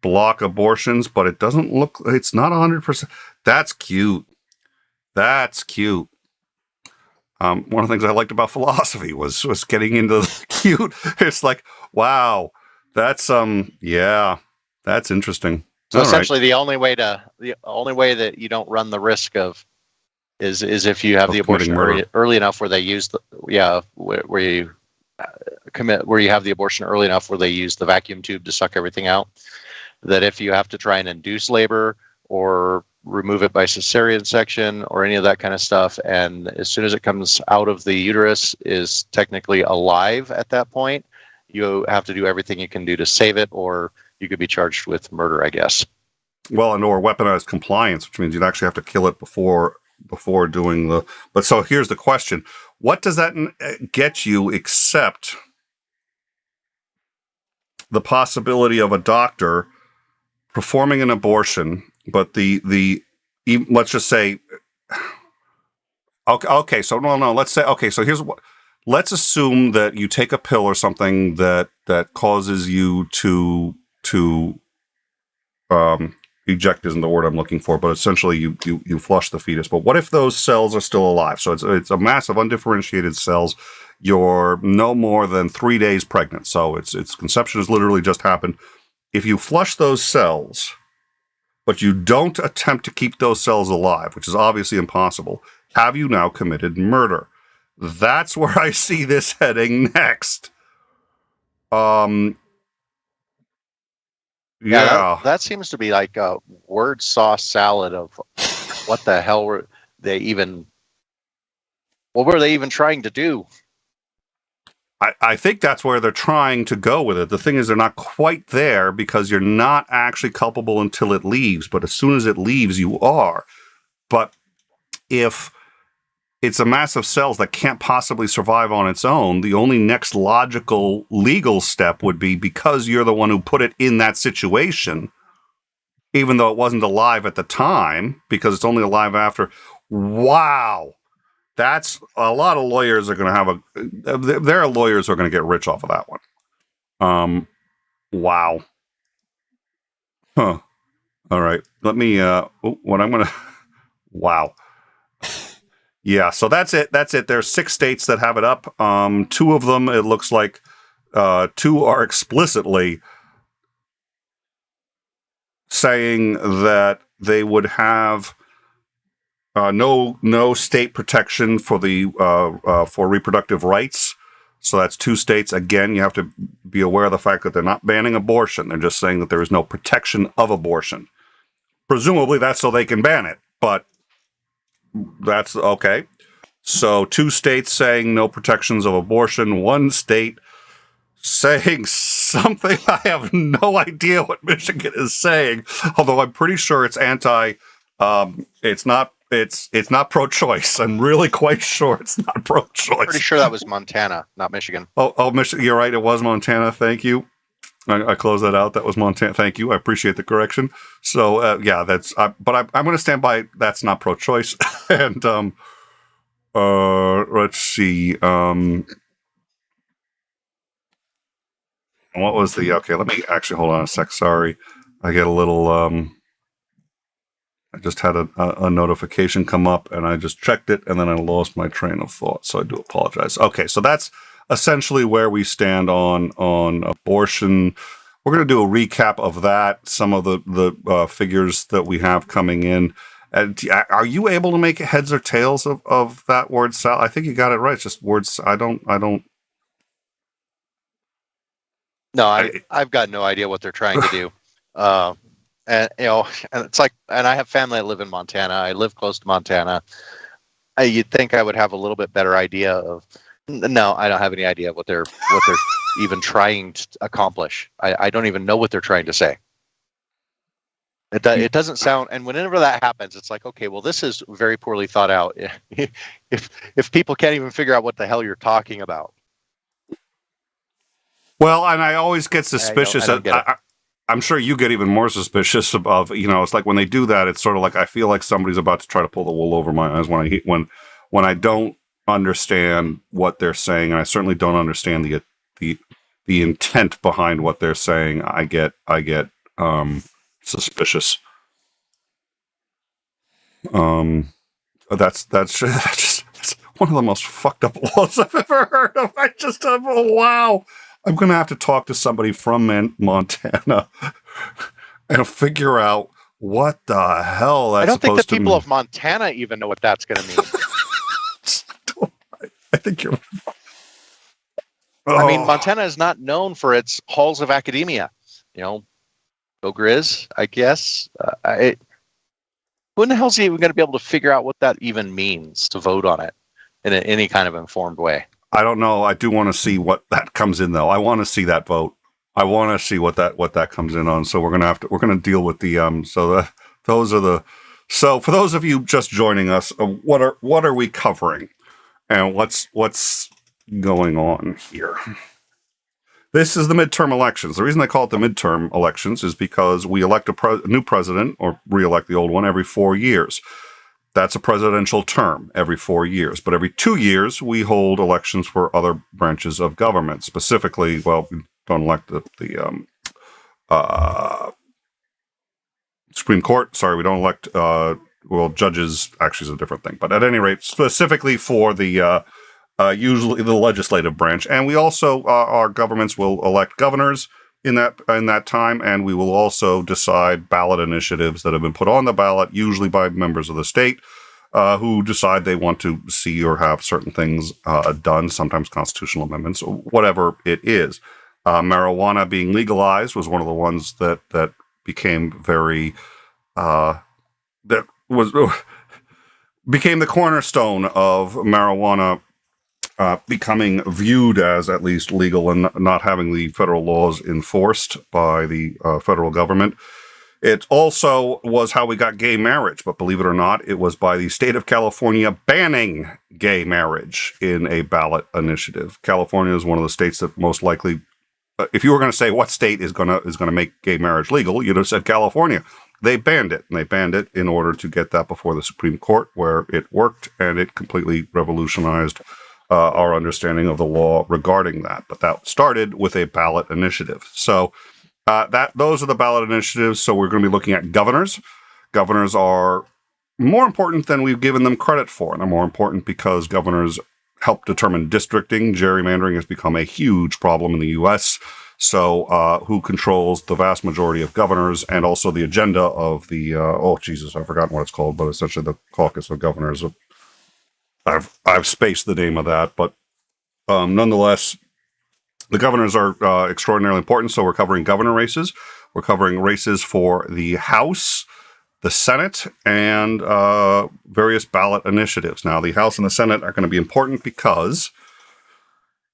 block abortions, but it doesn't look, it's not 100%. That's cute. That's cute. One of the things I liked about philosophy was getting into the cute. It's like, wow, that's yeah, that's interesting. So essentially, the only way that you don't run the risk of is if you have the abortion early enough where they use where you have the abortion early enough where they use the vacuum tube to suck everything out. That if you have to try and induce labor or remove it by cesarean section or any of that kind of stuff, and as soon as it comes out of the uterus is technically alive at that point, you have to do everything you can do to save it, or you could be charged with murder, I guess. Well, and or weaponized compliance, which means you'd actually have to kill it before doing the. But so here's the question: what does that get you, except the possibility of a doctor performing an abortion? But let's just say, okay, so no, let's say, okay, so let's assume that you take a pill or something that causes you to eject isn't the word I'm looking for, but essentially you flush the fetus. But what if those cells are still alive? So it's a mass of undifferentiated cells. You're no more than 3 days pregnant. So its conception has literally just happened. If you flush those cells, but you don't attempt to keep those cells alive, which is obviously impossible, have you now committed murder? That's where I see this heading next. Yeah. That seems to be like a word sauce salad of what the hell what were they even trying to do? I think that's where they're trying to go with it. The thing is, they're not quite there because you're not actually culpable until it leaves. But as soon as it leaves, you are. But if it's a mass of cells that can't possibly survive on its own, the only next logical legal step would be, because you're the one who put it in that situation, even though it wasn't alive at the time, because it's only alive after. Wow. That's a lot of lawyers are going to have there are lawyers who are going to get rich off of that one. Wow. Huh. All right. Let me, wow. Yeah. So that's it. There's 6 states that have it up. 2 of them, it looks like, 2 are explicitly saying that they would have no state protection for for reproductive rights. So that's 2 states. Again, you have to be aware of the fact that they're not banning abortion. They're just saying that there is no protection of abortion. Presumably that's so they can ban it, but that's okay. So 2 states saying no protections of abortion, 1 state saying something. I have no idea what Michigan is saying, although I'm pretty sure it's it's not pro-choice. I'm really quite sure it's not pro-choice. Pretty sure that was Montana, not Michigan. Oh, Michigan. You're right. It was Montana. Thank you. I closed that out. That was Montana. Thank you. I appreciate the correction. So yeah, but I'm going to stand by. That's not pro-choice. And let's see. What was the? Okay, let me actually hold on a sec. Sorry, I get a little. I just had a notification come up, and I just checked it, and then I lost my train of thought. So I do apologize. Okay, so that's essentially where we stand on abortion. We're going to do a recap of that, some of the figures that we have coming in. And are you able to make heads or tails of that word salad? I think you got it right. It's just words. I don't. No, I've got no idea what they're trying to do. And and it's like, and I have family that live in Montana. I live close to Montana. You'd think I would have a little bit better idea of. No, I don't have any idea what they're even trying to accomplish. I don't even know what they're trying to say. It doesn't sound, and whenever that happens, it's like, okay, well, this is very poorly thought out. If people can't even figure out what the hell you're talking about. Well, and I always get suspicious. I don't get it. I'm sure you get even more suspicious of, it's like when they do that, it's sort of like I feel like somebody's about to try to pull the wool over my eyes when I don't understand what they're saying, and I certainly don't understand the intent behind what they're saying. I get suspicious. That's one of the most fucked up laws I've ever heard of. Wow. I'm going to have to talk to somebody from Montana and figure out what the hell that's supposed to mean. I don't think the people of Montana even know what that's going to mean. I think you're... I mean, Montana is not known for its halls of academia. Go Grizz, I guess. Who in the hell is even going to be able to figure out what that even means to vote on it in any kind of informed way? I don't know. I do want to see what that comes in, though. I want to see that vote. I want to see what that comes in on. So we're gonna deal with the So for those of you just joining us, what are we covering, and what's going on here? This is the midterm elections. The reason they call it the midterm elections is because we elect a new president or re-elect the old one every 4 years. That's a presidential term every 4 years. But every 2 years, we hold elections for other branches of government. Specifically, we don't elect the Supreme Court. Sorry, we don't elect, judges actually is a different thing. But at any rate, specifically for the usually the legislative branch. And we also, our governments will elect governors in that time, and we will also decide ballot initiatives that have been put on the ballot, usually by members of the state, who decide they want to see or have certain things done, sometimes constitutional amendments, or whatever it is. Marijuana being legalized was one of the ones that became very became the cornerstone of marijuana becoming viewed as at least legal and not having the federal laws enforced by the federal government. It also was how we got gay marriage, but believe it or not, it was by the state of California banning gay marriage in a ballot initiative. California is one of the states that most likely, if you were going to say what state is going to make gay marriage legal, you'd have said California. They banned it, and they banned it in order to get that before the Supreme Court, where it worked, and it completely revolutionized our understanding of the law regarding that. But that started with a ballot initiative. So those are the ballot initiatives. So we're going to be looking at governors. Governors are more important than we've given them credit for. And they're more important because governors help determine districting. Gerrymandering has become a huge problem in the U.S. So who controls the vast majority of governors and also the agenda of the, I've forgotten what it's called, but essentially the caucus of governors. I've spaced the name of that, but nonetheless, the governors are extraordinarily important. So we're covering governor races. We're covering races for the House, the Senate, and various ballot initiatives. Now, the House and the Senate are going to be important because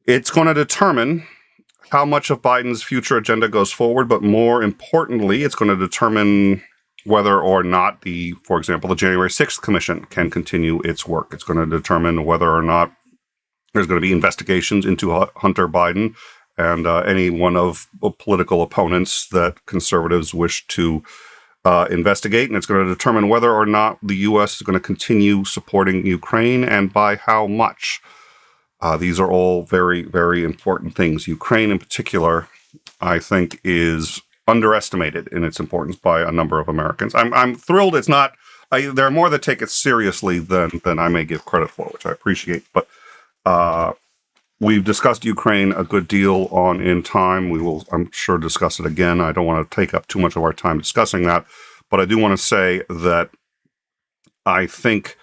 it's going to determine how much of Biden's future agenda goes forward, but more importantly, it's going to determine whether or not for example, the January 6th Commission can continue its work. It's going to determine whether or not there's going to be investigations into Hunter Biden and any one of political opponents that conservatives wish to investigate. And it's going to determine whether or not the U.S. is going to continue supporting Ukraine and by how much. These are all very, very important things. Ukraine in particular, I think, is underestimated in its importance by a number of Americans. I'm thrilled it's not. There are more that take it seriously than I may give credit for, which I appreciate. But we've discussed Ukraine a good deal in time. We will, I'm sure, discuss it again. I don't want to take up too much of our time discussing that, but I do want to say that I think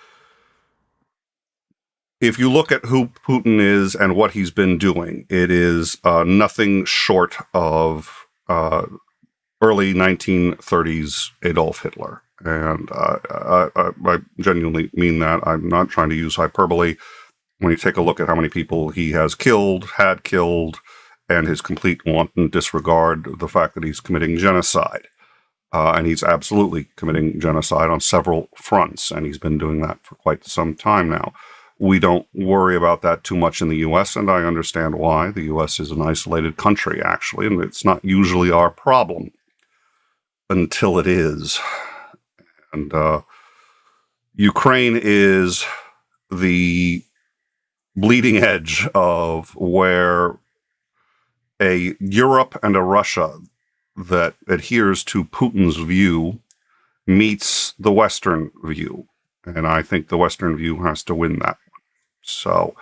if you look at who Putin is and what he's been doing, it is nothing short of early 1930s Adolf Hitler. And I genuinely mean that. I'm not trying to use hyperbole. When you take a look at how many people he has killed, had killed, and his complete wanton disregard of the fact that he's committing genocide. And he's absolutely committing genocide on several fronts, and he's been doing that for quite some time now. We don't worry about that too much in the U.S., and I understand why. The U.S. is an isolated country, actually, and it's not usually our problem until it is. And Ukraine is the bleeding edge of where a Europe and a Russia that adheres to Putin's view meets the Western view. And I think the Western view has to win that one. So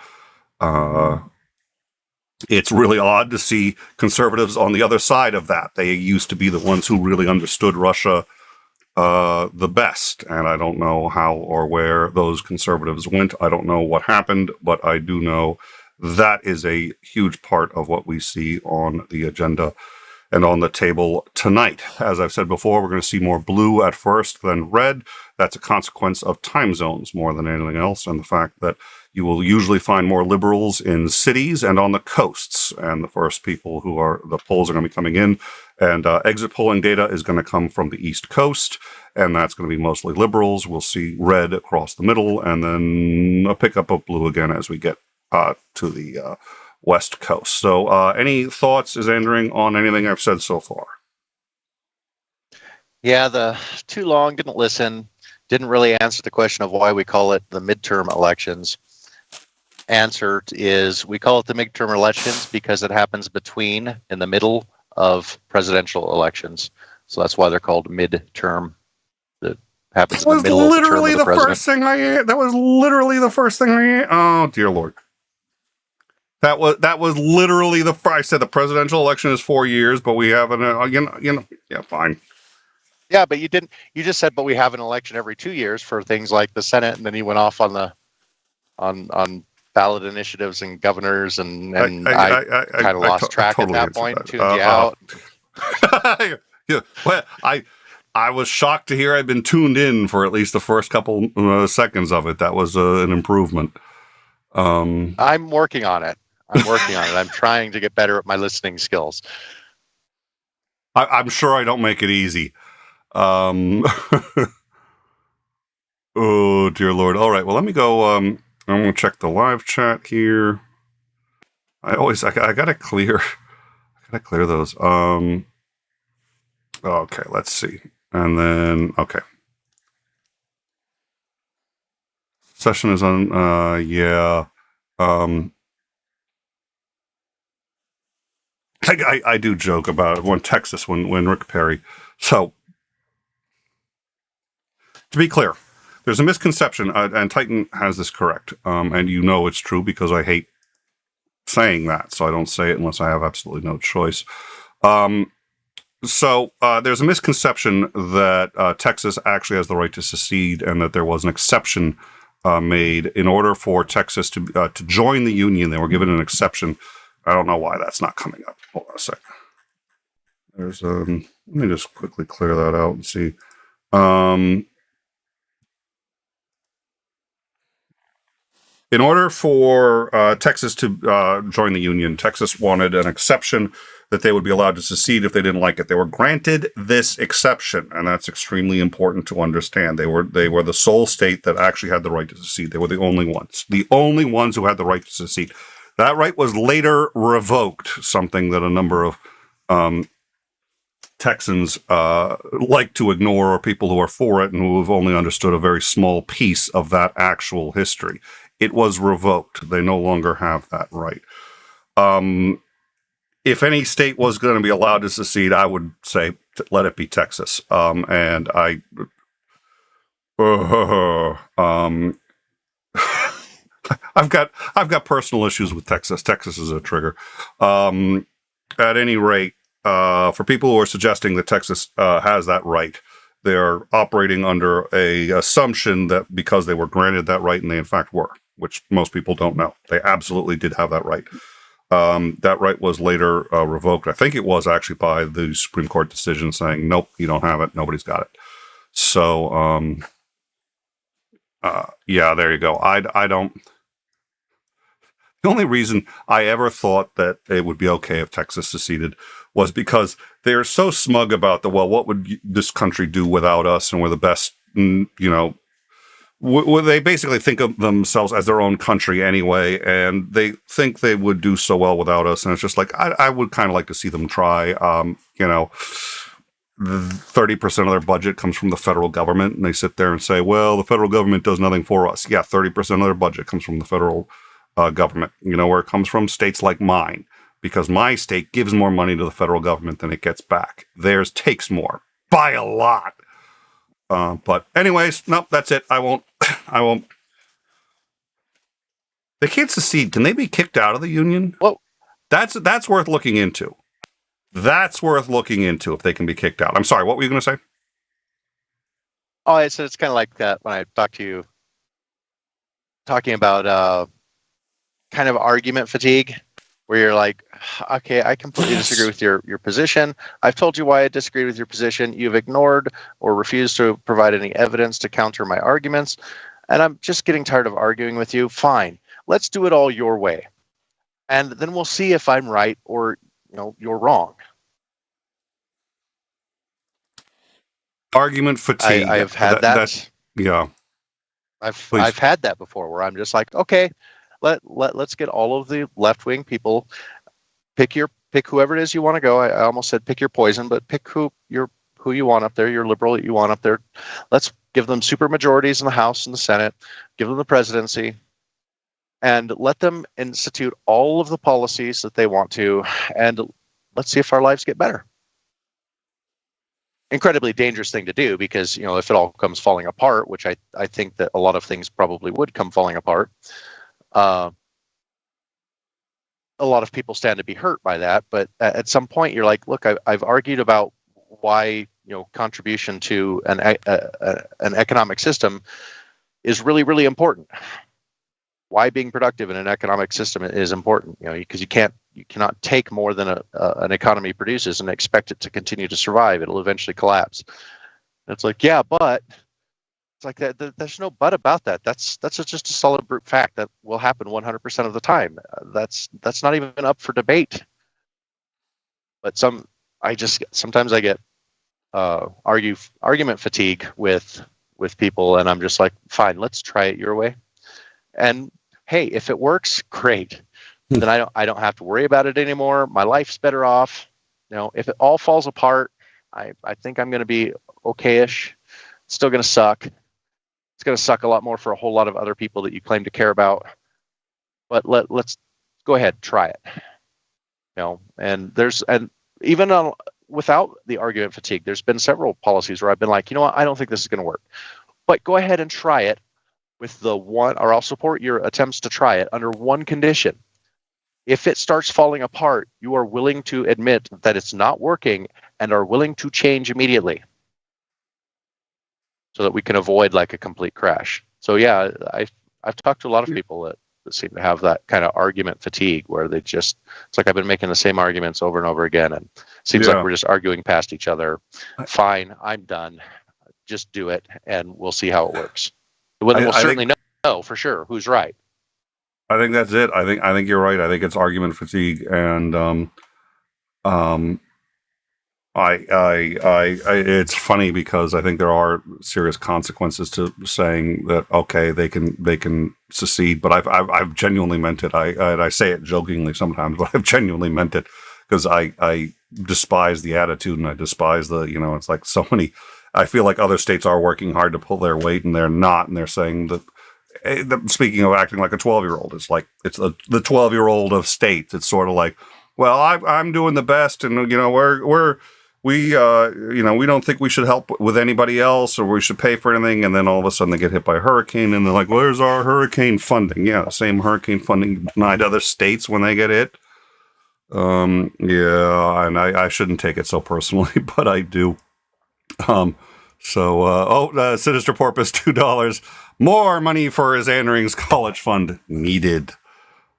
it's really odd to see conservatives on the other side of that. They used to be the ones who really understood Russia the best. And I don't know how or where those conservatives went. I don't know what happened, but I do know that is a huge part of what we see on the agenda and on the table tonight. As I've said before, we're going to see more blue at first than red. That's a consequence of time zones more than anything else, and the fact that you will usually find more liberals in cities and on the coasts. And the first people the polls are going to be coming in, and exit polling data is going to come from the East Coast, and that's going to be mostly liberals. We'll see red across the middle, and then a pickup of blue again as we get to the West Coast. So any thoughts, Zandering, on anything I've said so far? Yeah, the too long, didn't listen, didn't really answer the question of why we call it the midterm elections. Answer is we call it the midterm elections because it happens in the middle of presidential elections. So that's why they're called midterm. It happens in the middle of the term of the president. That was literally the first thing I Oh, dear Lord. That was literally I said the presidential election is 4 years, but we have yeah, fine. Yeah, but you didn't. You just said, but we have an election every 2 years for things like the Senate, and then you went off on ballot initiatives and governors, and I kind of lost track totally at that point. Tuned you out. Yeah, well, I was shocked to hear I'd been tuned in for at least the first couple seconds of it. That was an improvement. I'm working on it. I'm trying to get better at my listening skills. I'm sure I don't make it easy. Oh, dear Lord. All right. Well, let me go. I'm going to check the live chat here. I got to clear those. Okay, let's see. And then, okay. Session is on, yeah. I do joke about it when Texas, when Rick Perry. So, to be clear, there's a misconception, and Titan has this correct, and you know it's true because I hate saying that, so I don't say it unless I have absolutely no choice. So there's a misconception that Texas actually has the right to secede, and that there was an exception made in order for Texas to join the Union. They were given an exception. I don't know why that's not coming up. Hold on a second. There's let me just quickly clear that out and see. In order for Texas to join the Union, Texas wanted an exception that they would be allowed to secede if they didn't like it. They were granted this exception, and that's extremely important to understand. They were the sole state that actually had the right to secede. They were the only ones who had the right to secede. That right was later revoked, something that a number of Texans like to ignore, or people who are for it and who have only understood a very small piece of that actual history. It was revoked. They no longer have that right. If any state was going to be allowed to secede, I would say let it be Texas. And I've got personal issues with Texas. Texas is a trigger. At any rate, for people who are suggesting that Texas has that right, they're operating under a assumption that because they were granted that right, and they in fact were, which most people don't know. They absolutely did have that right. That right was later revoked. I think it was actually by the Supreme Court decision saying, nope, you don't have it. Nobody's got it. So, yeah, there you go. I don't. The only reason I ever thought that it would be okay if Texas seceded was because they're so smug about what would this country do without us, and we're the best, they basically think of themselves as their own country anyway, and they think they would do so well without us, and it's just like, I would kind of like to see them try. 30% of their budget comes from the federal government, and they sit there and say, well, the federal government does nothing for us. Yeah, 30% of their budget comes from the federal government. You know where it comes from? States like mine, because my state gives more money to the federal government than it gets back. Theirs takes more by a lot. But anyways, nope, that's it. I won't. They can't secede. Can they be kicked out of the union? Well, that's worth looking into. That's worth looking into if they can be kicked out. I'm sorry, what were you going to say? oh, it's kind of like that when I talked to you, talking about kind of argument fatigue, where you're like, okay, I completely disagree with your position. I've told you why I disagree with your position. You've ignored or refused to provide any evidence to counter my arguments, and I'm just getting tired of arguing with you. Fine, let's do it all your way, and then we'll see if I'm right or you're wrong. Argument fatigue. I have had that. Yeah. I've had that before, where I'm just like, okay, let's get all of the left-wing people, pick whoever it is you want to go. I almost said pick your poison, but pick who you want up there, your liberal that you want up there. Let's give them super majorities in the House and the Senate, give them the presidency, and let them institute all of the policies that they want to, and let's see if our lives get better. Incredibly dangerous thing to do, because if it all comes falling apart, which I think that a lot of things probably would come falling apart, a lot of people stand to be hurt by that. But at some point you're like, look, I've argued about why contribution to an economic system is really, really important. Why being productive in an economic system is important, because you cannot take more than an economy produces and expect it to continue to survive. It'll eventually collapse. And it's like, yeah, but it's like that. There's no but about that. That's just a solid brute fact that will happen 100% of the time. That's not even up for debate. But sometimes I get argument fatigue with people, and I'm just like, fine, let's try it your way. And hey, if it works, great. Then I don't have to worry about it anymore. My life's better off. If it all falls apart, I think I'm going to be okay-ish. It's still going to suck. It's going to suck a lot more for a whole lot of other people that you claim to care about. But let's go ahead, try it. And even without the argument fatigue, there's been several policies where I've been like, you know what, I don't think this is going to work. But go ahead and try it with or I'll support your attempts to try it under one condition. If it starts falling apart, you are willing to admit that it's not working and are willing to change immediately, so that we can avoid like a complete crash. So yeah, I've talked to a lot of people that seem to have that kind of argument fatigue, where it's like I've been making the same arguments over and over again, and it seems like we're just arguing past each other. Fine, I'm done. Just do it, and we'll see how it works. We'll certainly know for sure who's right. I think that's it. I think you're right. I think it's argument fatigue, and it's funny because I think there are serious consequences to saying that. Okay, they can secede, but I've genuinely meant it. I say it jokingly sometimes, but I've genuinely meant it, because I despise the attitude, and I despise the it's like so many. I feel like other states are working hard to pull their weight, and they're not, and they're saying that. Speaking of acting like a 12-year-old, it's like it's the 12-year-old of states. It's sort of like, well, I'm doing the best, and we don't think we should help with anybody else, or we should pay for anything. And then all of a sudden they get hit by a hurricane, and they're like, where's our hurricane funding? Yeah, the same hurricane funding denied other states when they get hit. Yeah, and I shouldn't take it so personally, but I do. Sinister Porpoise, $2. More money for his Andering's college fund needed.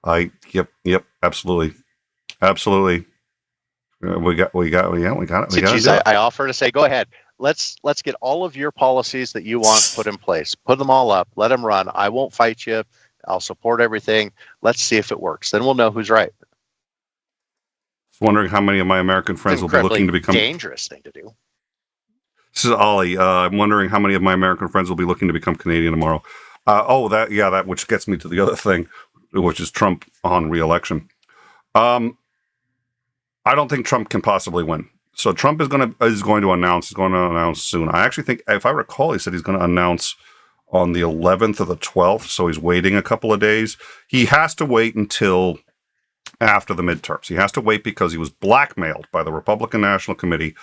Yep, absolutely. Absolutely. We got it. See, geez, I offer to say, go ahead. Let's get all of your policies that you want put in place. Put them all up. Let them run. I won't fight you. I'll support everything. Let's see if it works. Then we'll know who's right. Wondering how many of my American friends will be looking to become dangerous thing to do. This is Ollie. I'm wondering how many of my American friends will be looking to become Canadian tomorrow. That which gets me to the other thing, which is Trump on re-election. I don't think Trump can possibly win. So Trump is going to announce soon. I actually think, if I recall, he said he's going to announce on the 11th or the 12th. So he's waiting a couple of days. He has to wait until after the midterms. He has to wait because he was blackmailed by the Republican National Committee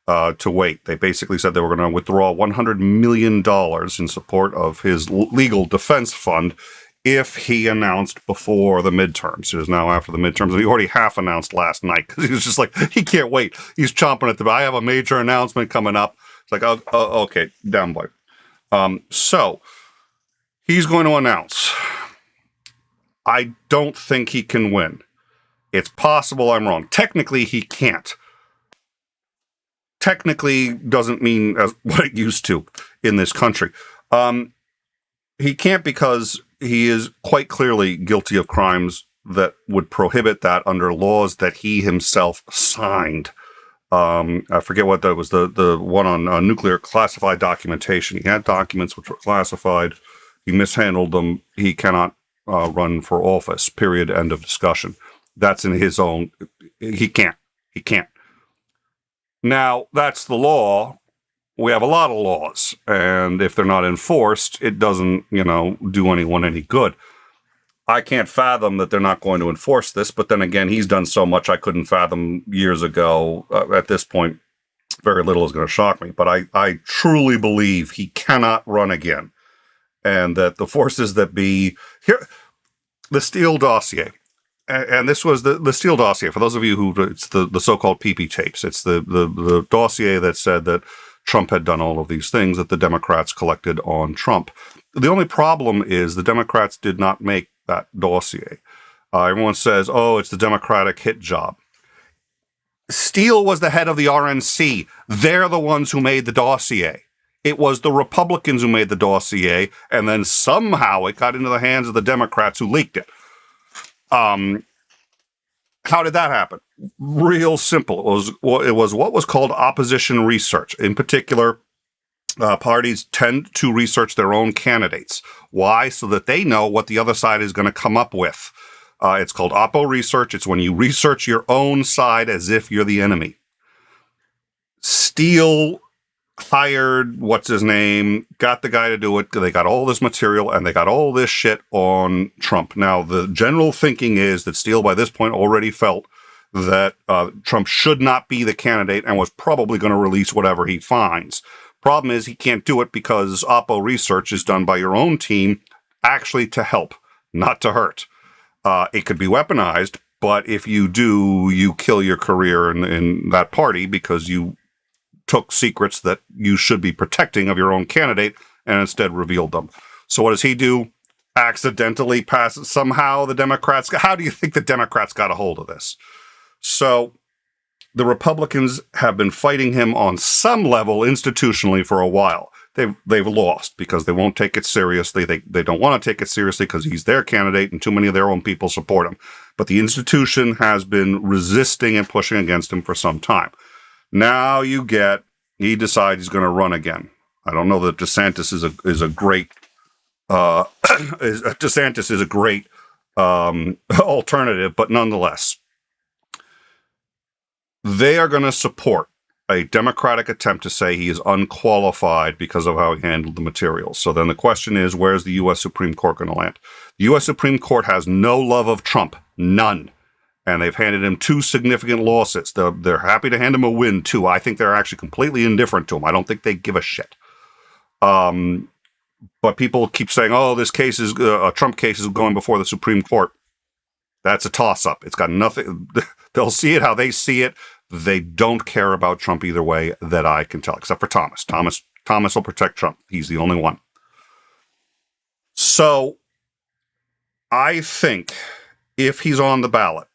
to wait. They basically said they were going to withdraw $100 million in support of his legal defense fund if he announced before the midterms. It is now after the midterms, and he already half announced last night because he was just like, he can't wait. He's chomping at the bit. I have a major announcement coming up. It's like, oh okay, down boy. So he's going to announce. I don't think he can win. It's possible I'm wrong. Technically, he can't. Technically doesn't mean what it used to in this country. He can't because he is quite clearly guilty of crimes that would prohibit that under laws that he himself signed. I forget what that was, the one on nuclear classified documentation. He had documents which were classified. He mishandled them. He cannot run for office, period, end of discussion. That's in his own, he can't. Now, that's the law. We have a lot of laws, and if they're not enforced, it doesn't, do anyone any good. I can't fathom that they're not going to enforce this, but then again, he's done so much I couldn't fathom years ago. At this point, very little is going to shock me, but I truly believe he cannot run again, and that the forces that be here, the Steele dossier. And this was the Steele dossier. For those of you who, it's the so-called PP tapes. It's the dossier that said that Trump had done all of these things that the Democrats collected on Trump. The only problem is the Democrats did not make that dossier. Everyone says, oh, it's the Democratic hit job. Steele was the head of the RNC. They're the ones who made the dossier. It was the Republicans who made the dossier, and then somehow it got into the hands of the Democrats who leaked it. How did that happen? Real simple. It was what was called opposition research. In particular, parties tend to research their own candidates. Why? So that they know what the other side is going to come up with. It's called oppo research. It's when you research your own side as if you're the enemy. Steele hired, what's his name, got the guy to do it. They got all this material and they got all this shit on Trump. Now, the general thinking is that Steele by this point already felt that Trump should not be the candidate and was probably going to release whatever he finds. Problem is he can't do it because oppo research is done by your own team actually to help, not to hurt. It could be weaponized, but if you do, you kill your career in that party because you took secrets that you should be protecting of your own candidate and instead revealed them. So what does he do? Accidentally passes somehow the Democrats. How do you think the Democrats got a hold of this? So the Republicans have been fighting him on some level institutionally for a while. They've lost because they won't take it seriously. They don't want to take it seriously because he's their candidate and too many of their own people support him. But the institution has been resisting and pushing against him for some time. Now he decides he's going to run again. I don't know that DeSantis is a great DeSantis is a great alternative, but nonetheless, they are going to support a Democratic attempt to say he is unqualified because of how he handled the materials. So then the question is, where's the U.S. Supreme Court going to land? The U.S. Supreme Court has no love of Trump, none. And they've handed him 2 significant losses. They're happy to hand him a win, too. I think they're actually completely indifferent to him. I don't think they give a shit. But people keep saying, oh, this case is a Trump case is going before the Supreme Court. That's a toss-up. It's got nothing. They'll see it how they see it. They don't care about Trump either way that I can tell, except for Thomas. Thomas will protect Trump. He's the only one. So I think if he's on the ballot,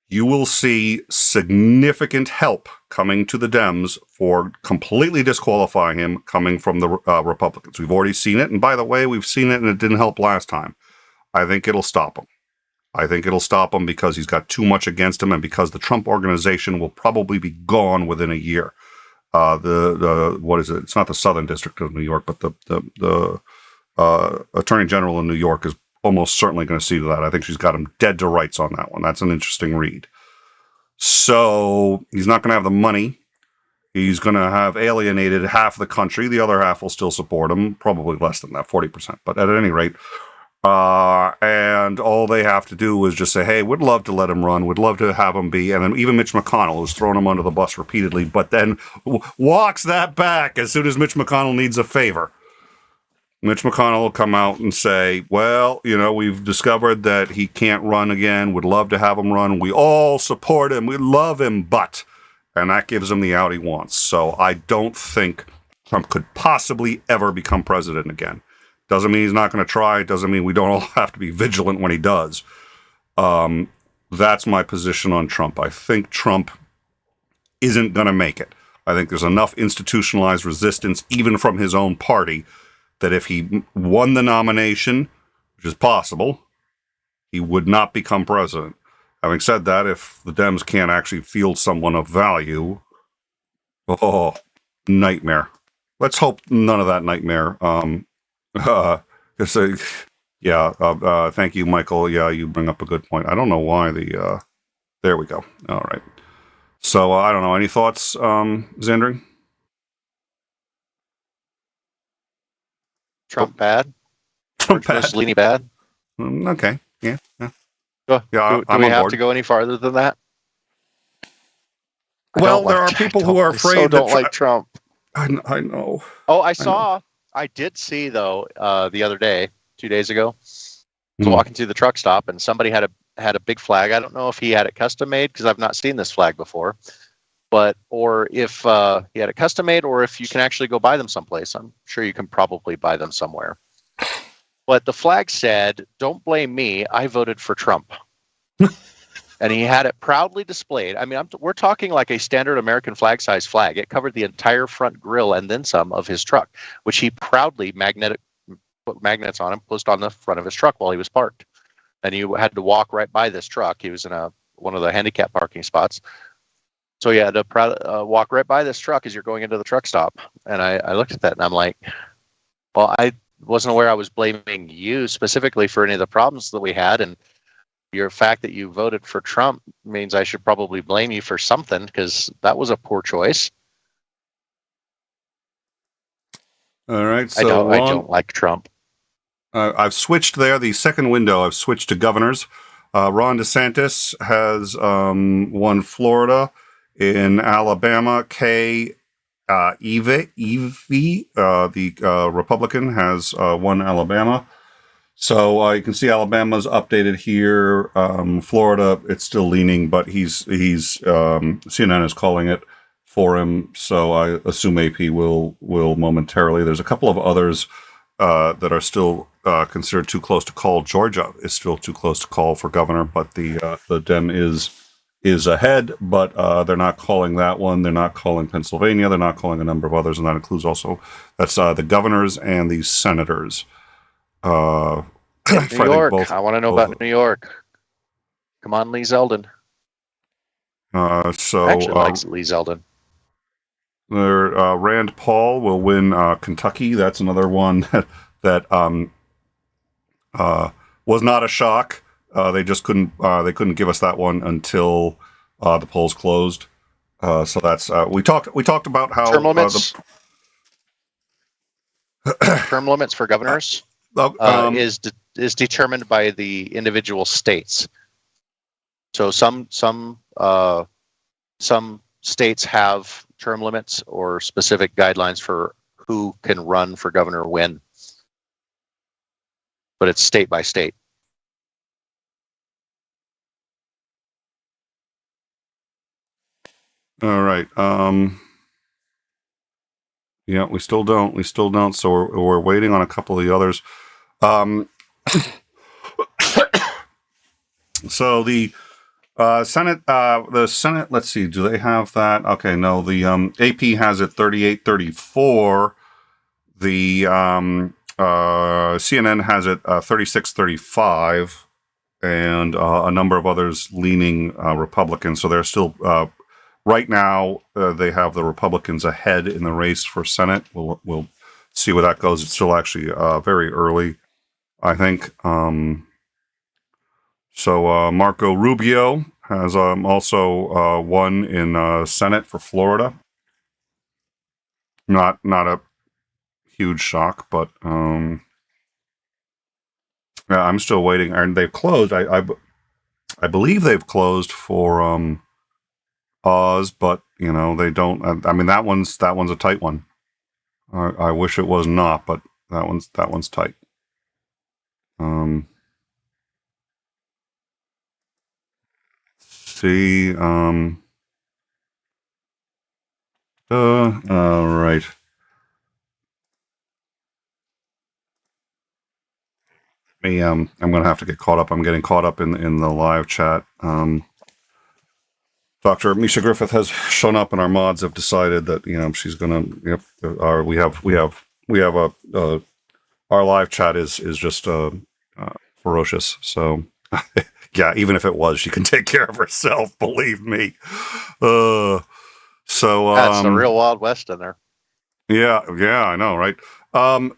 you will see significant help coming to the Dems for completely disqualifying him coming from the Republicans. We've already seen it. And by the way, we've seen it and it didn't help last time. I think it'll stop him. I think it'll stop him because he's got too much against him and because the Trump organization will probably be gone within a year. What is it? It's not the Southern District of New York, but the Attorney General in New York is almost certainly going to see to that. I think she's got him dead to rights on that one. That's an interesting read. So he's not going to have the money. He's going to have alienated half the country. The other half will still support him, probably less than that, 40%. But at any rate, and all they have to do is just say, hey, we'd love to let him run. We'd love to have him be. And then even Mitch McConnell has thrown him under the bus repeatedly, but then walks that back as soon as Mitch McConnell needs a favor. Mitch McConnell will come out and say, well, we've discovered that he can't run again. We'd love to have him run. We all support him. We love him, but. And that gives him the out he wants. So I don't think Trump could possibly ever become president again. Doesn't mean he's not going to try. Doesn't mean we don't all have to be vigilant when he does. That's my position on Trump. I think Trump isn't going to make it. I think there's enough institutionalized resistance, even from his own party, that if he won the nomination, which is possible, he would not become president. Having said that, if the Dems can't actually field someone of value, nightmare. Let's hope none of that nightmare. Thank you, Michael. Yeah, you bring up a good point. I don't know why there we go. All right. So, I don't know. Any thoughts, Zandri? Trump bad? Trump bad? Mussolini bad? Okay. Yeah. Do we have to go any farther than that? Well, there are people who are afraid that don't like Trump. I know. Oh, I did see, though, the other day, 2 days ago, I was walking through the truck stop, and somebody had a big flag. I don't know if he had it custom made, because I've not seen this flag before, or if he had it custom made, or if you can actually go buy them someplace. I'm sure you can probably buy them somewhere. But the flag said, "Don't blame me, I voted for Trump." And he had it proudly displayed. I mean, we're talking like a standard American flag size flag. It covered the entire front grille and then some of his truck, which he proudly put magnets on and pushed on the front of his truck while he was parked. And you had to walk right by this truck. He was in one of the handicap parking spots. So you had to walk right by this truck as you're going into the truck stop. And I looked at that and I'm like, well, I wasn't aware I was blaming you specifically for any of the problems that we had. And your fact that you voted for Trump means I should probably blame you for something, because that was a poor choice. All right. So I don't like Trump. I've switched there. The second window, I've switched to governors. Ron DeSantis has won Florida. In Alabama, Kay Ivey, the Republican, has won Alabama. So you can see Alabama's updated here. Florida, it's still leaning, but he's CNN is calling it for him. So I assume AP will momentarily. There's a couple of others that are still considered too close to call. Georgia is still too close to call for governor, but the Dem is ahead, but they're not calling that one. They're not calling Pennsylvania. They're not calling a number of others, and that includes also the governors and the senators. New York. I want to know about New York. Come on, Lee Zeldin. I actually likes Lee Zeldin. Rand Paul will win Kentucky. That's another one that was not a shock. They just couldn't give us that one until the polls closed. So that's we talked about how term limits. Term limits for governors is determined by the individual states. So some states have term limits or specific guidelines for who can run for governor when, but it's state by state. All right. Yeah, we still don't. So we're waiting on a couple of the others. So the Senate, the Senate, let's see, do they have that? Okay, no, the AP has it 38-34. The CNN has it 36-35, and a number of others leaning Republican. So they're still, right now, they have the Republicans ahead in the race for Senate. We'll see where that goes. It's still actually very early, I think. So Marco Rubio has also won in Senate for Florida. Not a huge shock, but yeah, I'm still waiting. And they've closed. I believe they've closed for Oz, but they don't. I mean that one's a tight one. I wish it was not, but that one's tight. See. All right. I'm going to have to get caught up. I'm getting caught up in the live chat. Dr. Misha Griffith has shown up, and our mods have decided that she's going to. Yep. We have our live chat is just ferocious. So yeah, even if it was, she can take care of herself. Believe me. So That's the real Wild West in there. Yeah, I know, right?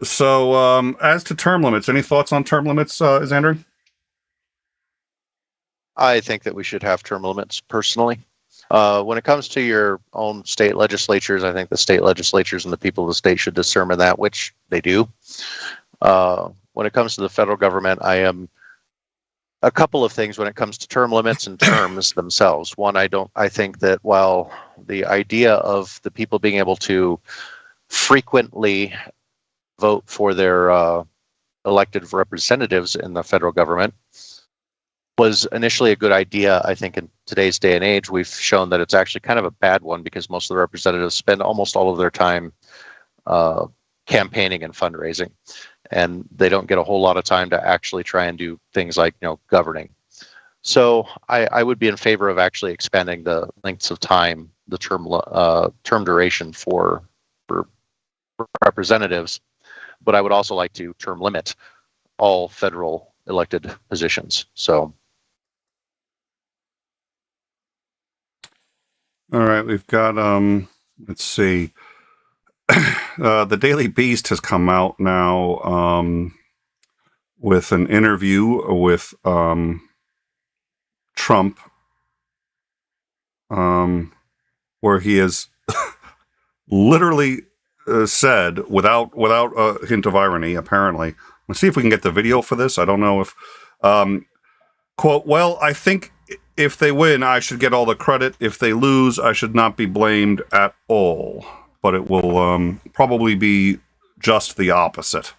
So as to term limits, any thoughts on term limits, Xander? I think that we should have term limits personally. When it comes to your own state legislatures, I think the state legislatures and the people of the state should determine that, which they do. When it comes to the federal government, I am a couple of things when it comes to term limits and terms themselves. One, I think that while the idea of the people being able to frequently vote for their elected representatives in the federal government was initially a good idea, I think in today's day and age, we've shown that it's actually kind of a bad one because most of the representatives spend almost all of their time campaigning and fundraising, and they don't get a whole lot of time to actually try and do things like governing. So I would be in favor of actually expanding the lengths of time, the term duration for representatives, but I would also like to term limit all federal elected positions. So. All right, we've got, let's see. The Daily Beast has come out now with an interview with Trump where he has literally said, without a hint of irony, apparently. Let's see if we can get the video for this. I don't know if... quote, well, I think if they win, I should get all the credit. If they lose, I should not be blamed at all. But it will probably be just the opposite.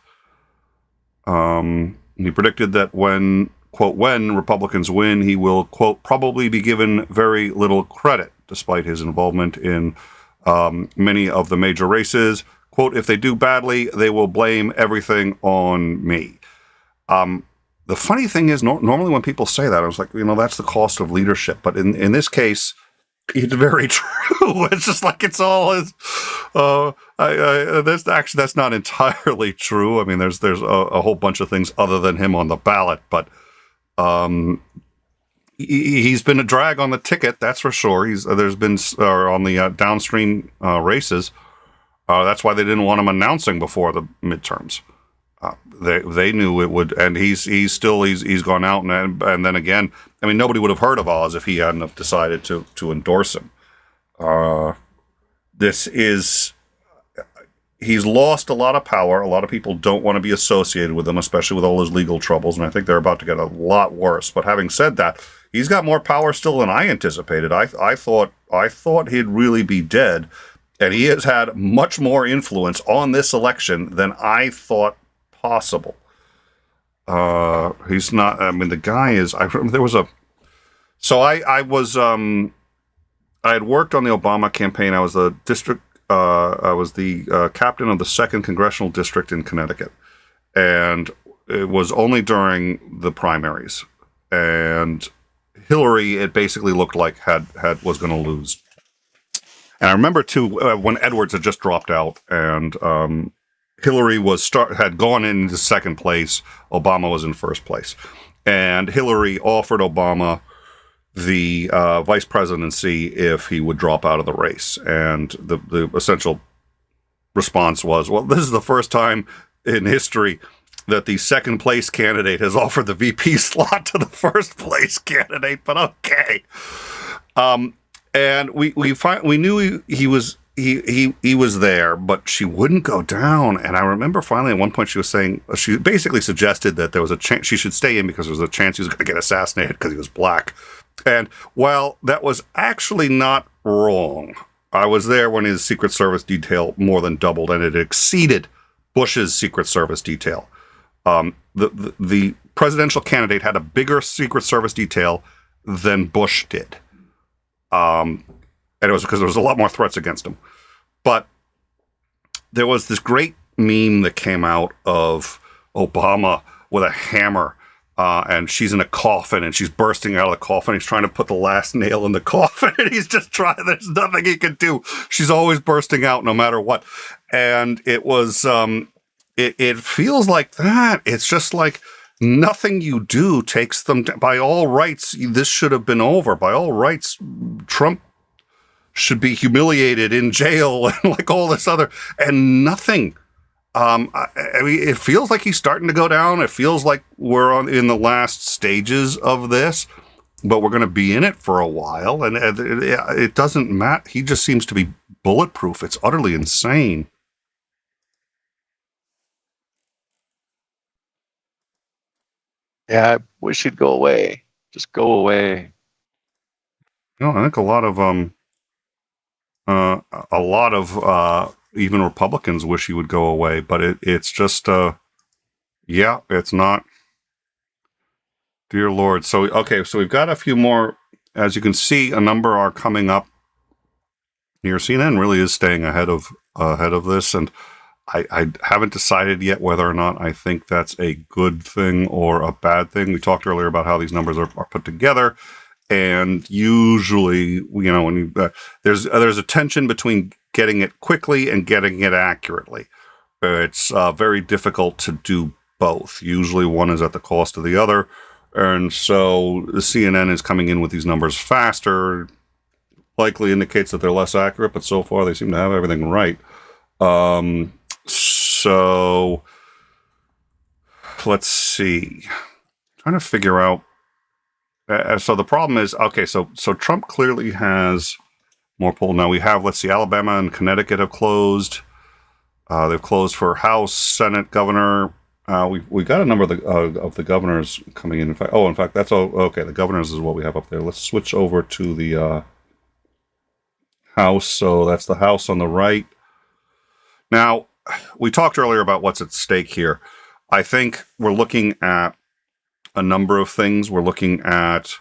He predicted that when Republicans win, he will, quote, probably be given very little credit, despite his involvement in many of the major races. Quote, if they do badly, they will blame everything on me. The funny thing is, normally when people say that, I was like, that's the cost of leadership. But in this case, it's very true. It's just like it's all his. That's not entirely true. I mean, there's a whole bunch of things other than him on the ballot, but he's been a drag on the ticket, that's for sure. There's been on the downstream races. That's why they didn't want him announcing before the midterms. They knew it would, and he's gone out and then again. I mean, nobody would have heard of Oz if he hadn't have decided to endorse him. He's lost a lot of power. A lot of people don't want to be associated with him, especially with all his legal troubles, and I think they're about to get a lot worse. But having said that, he's got more power still than I anticipated. I thought he'd really be dead, and he has had much more influence on this election than I thought possible. He's not. I mean, the guy is. I remember there was a. So I was. I had worked on the Obama campaign. I was the district. I was the captain of the 2nd Congressional District in Connecticut, and it was only during the primaries. And Hillary, it basically looked like was going to lose. And I remember too when Edwards had just dropped out, and Hillary had gone into second place. Obama was in first place, and Hillary offered Obama the vice presidency if he would drop out of the race. And the essential response was, well, this is the first time in history that the second place candidate has offered the VP slot to the first place candidate, but okay. And we knew he was there, but she wouldn't go down. And I remember finally at one point she basically suggested that there was a chance she should stay in because there was a chance he was going to get assassinated because he was black. And while that was actually not wrong, I was there when his Secret Service detail more than doubled, and it exceeded Bush's Secret Service detail. The presidential candidate had a bigger Secret Service detail than Bush did. And it was because there was a lot more threats against him. But there was this great meme that came out of Obama with a hammer, and she's in a coffin, and she's bursting out of the coffin. He's trying to put the last nail in the coffin, and he's just trying. There's nothing he can do. She's always bursting out no matter what. And it was, it feels like that. It's just like nothing you do takes them down. By all rights, this should have been over. By all rights, Trump should be humiliated in jail and like all this other, and nothing. I mean, it feels like he's starting to go down. It feels like we're in the last stages of this, but we're going to be in it for a while. And it doesn't matter. He just seems to be bulletproof. It's utterly insane. Yeah, I wish he'd go away. Just go away. You know, I think a lot of even Republicans wish he would go away, but it's just, yeah, it's not. Dear Lord. So, okay, so we've got a few more. As you can see, a number are coming up here. CNN really is staying ahead of this, and I haven't decided yet whether or not I think that's a good thing or a bad thing. We talked earlier about how these numbers are put together, and usually, you know, when there's a tension between getting it quickly and getting it accurately. It's very difficult to do both. Usually, one is at the cost of the other, and so the CNN is coming in with these numbers faster. Likely indicates that they're less accurate, but so far they seem to have everything right. So let's see. Trying to figure out. So the problem is, okay, so Trump clearly has more poll. Now we have, let's see, Alabama and Connecticut have closed. They've closed for House, Senate, Governor. We got a number of the governors coming in. In fact, that's all. Okay, the governors is what we have up there. Let's switch over to the House. So that's the House on the right. Now, we talked earlier about what's at stake here. I think we're looking at a number of things. We're looking at,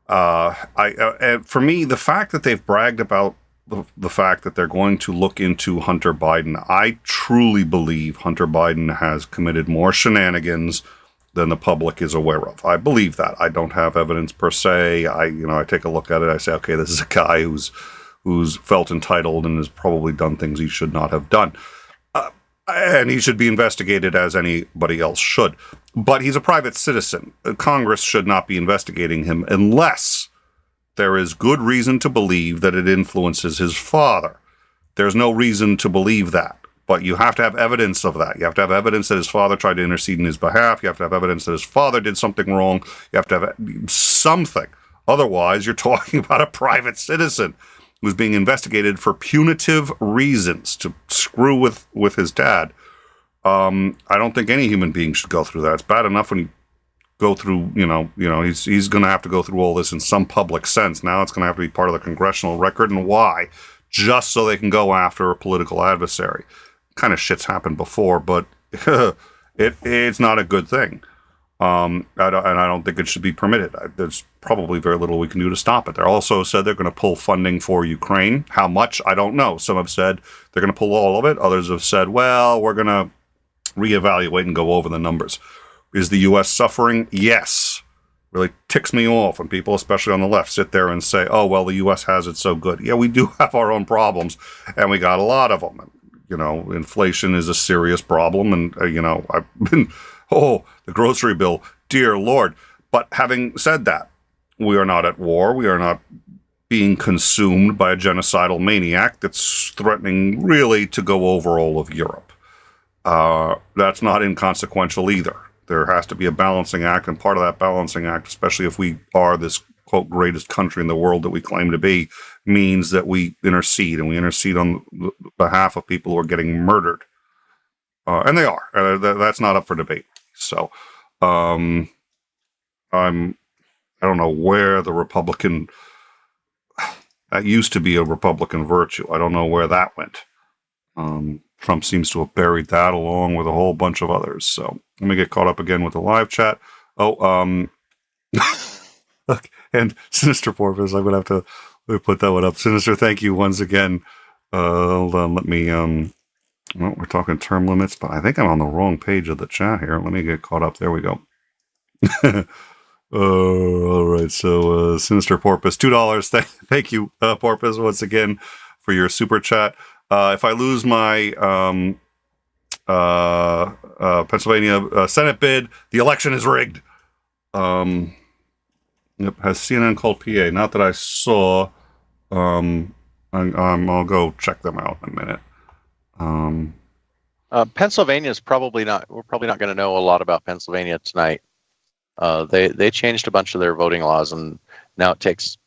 and for me, the fact that they've bragged about the fact that they're going to look into Hunter Biden. I truly believe Hunter Biden has committed more shenanigans than the public is aware of. I believe that. I don't have evidence per se. I take a look at it. I say, okay, this is a guy who's felt entitled and has probably done things he should not have done. And he should be investigated as anybody else should. But he's a private citizen. Congress should not be investigating him unless there is good reason to believe that it influences his father. There's no reason to believe that. But you have to have evidence of that. You have to have evidence that his father tried to intercede in his behalf. You have to have evidence that his father did something wrong. You have to have something. Otherwise, you're talking about a private citizen who's being investigated for punitive reasons to screw with his dad. I don't think any human being should go through that. It's bad enough when you go through, he's going to have to go through all this in some public sense. Now it's going to have to be part of the congressional record. And why? Just so they can go after a political adversary. Kind of shit's happened before, but it's not a good thing. I don't think it should be permitted. There's probably very little we can do to stop it. They also said they're going to pull funding for Ukraine. How much? I don't know. Some have said they're going to pull all of it. Others have said, well, we're going to reevaluate and go over the numbers. Is the U.S. suffering? Yes. really ticks me off when people, especially on the left, sit there and say, oh, well, the U.S. has it so good. Yeah, we do have our own problems, and we got a lot of them. You know, inflation is a serious problem, and, I've been, the grocery bill, dear Lord. But having said that, we are not at war. We are not being consumed by a genocidal maniac that's threatening really to go over all of Europe. That's not inconsequential either. There has to be a balancing act, and part of that balancing act, especially if we are this, quote, greatest country in the world that we claim to be, means that we intercede, and we intercede on behalf of people who are getting murdered. And they are. That's not up for debate. So I don't know where the Republican... That used to be a Republican virtue. I don't know where that went. Trump seems to have buried that along with a whole bunch of others. So let me get caught up again with the live chat. And Sinister Porpoise, I'm going to have to put that one up. Sinister, thank you once again. Hold on, let me, well, we're talking term limits, but I think I'm on the wrong page of the chat here. Let me get caught up. There we go. All right. So, Sinister Porpoise, $2. Thank you, Porpoise, once again for your super chat. If I lose my Pennsylvania Senate bid, the election is rigged. Yep. Has CNN called PA? Not that I saw. I'll go check them out in a minute. Pennsylvania is probably not. We're probably not going to know a lot about Pennsylvania tonight. They changed a bunch of their voting laws, and now it takes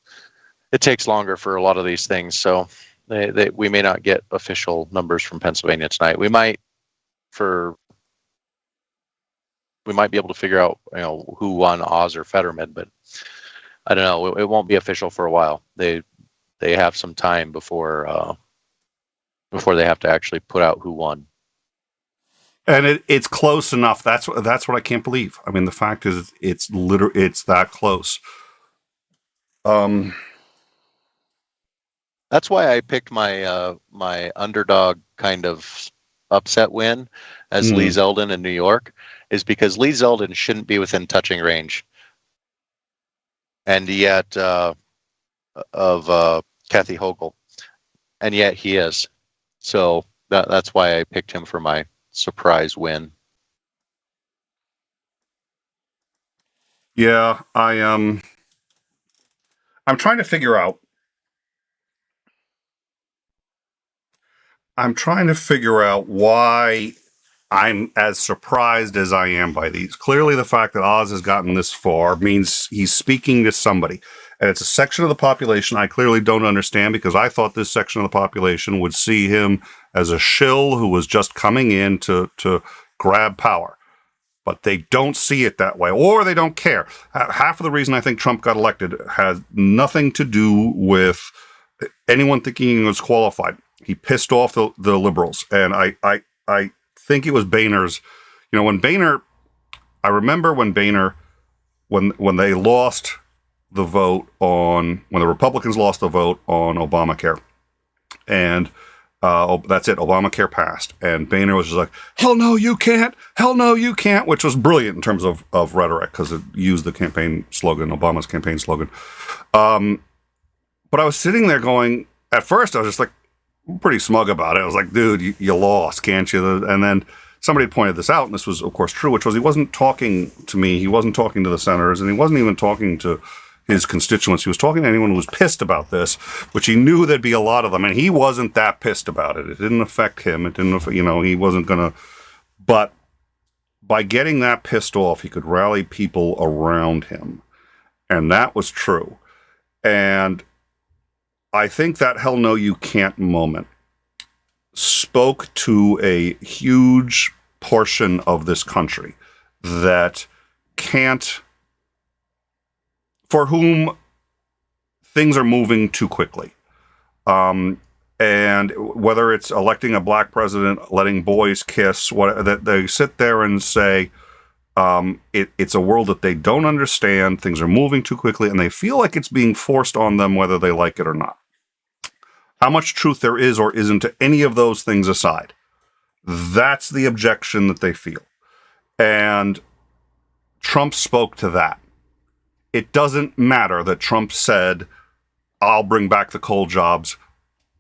longer for a lot of these things. So we may not get official numbers from Pennsylvania tonight. We might be able to figure out who won Oz or Fetterman, but I don't know. It won't be official for a while. They have some time before they have to actually put out who won. And it's close enough. That's what I can't believe. I mean, the fact is, it's that close. That's why I picked my my underdog kind of upset win as Lee Zeldin in New York, is because Lee Zeldin shouldn't be within touching range, and yet of Kathy Hochul, and yet he is. So that's why I picked him for my surprise win. Yeah, I'm trying to figure out. Why I'm as surprised as I am by these. Clearly, the fact that Oz has gotten this far means he's speaking to somebody. And it's a section of the population I clearly don't understand, because I thought this section of the population would see him as a shill who was just coming in to grab power. But they don't see it that way, or they don't care. Half of the reason I think Trump got elected has nothing to do with anyone thinking he was qualified. He pissed off the liberals. And I think it was Boehner's, when Boehner, I remember when Boehner, when they lost the vote when the Republicans lost the vote on Obamacare, and that's it, Obamacare passed, and Boehner was just like, hell no, you can't, which was brilliant in terms of rhetoric, because it used the campaign slogan, Obama's campaign slogan. But I was sitting there going, at first I was just like, pretty smug about it. I was like, dude, you lost, can't you? And then somebody pointed this out, and this was, of course, true, which was he wasn't talking to me, he wasn't talking to the senators, and he wasn't even talking to his constituents. He was talking to anyone who was pissed about this, which he knew there'd be a lot of them, and he wasn't that pissed about it. It didn't affect him. It didn't affect, he wasn't going to, but by getting that pissed off, he could rally people around him, and that was true. And I think that hell no you can't moment spoke to a huge portion of this country that can't, for whom things are moving too quickly. And whether it's electing a black president, letting boys kiss, that they sit there and say, it's a world that they don't understand, things are moving too quickly, and they feel like it's being forced on them whether they like it or not. How much truth there is or isn't to any of those things aside, that's the objection that they feel. And Trump spoke to that. it doesn't matter that Trump said, I'll bring back the coal jobs,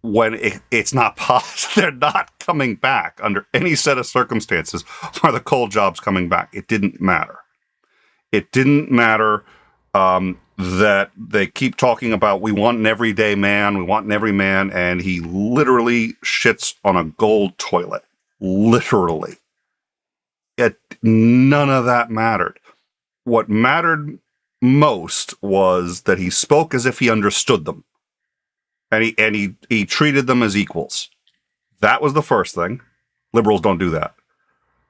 when it's not possible. They're not coming back under any set of circumstances. Are the coal jobs coming back? It didn't matter. It didn't matter that they keep talking about we want an everyday man, we want an everyman, and he literally shits on a gold toilet. Literally. None of that mattered. What mattered most was that he spoke as if he understood them. And he treated them as equals. That was the first thing. Liberals don't do that.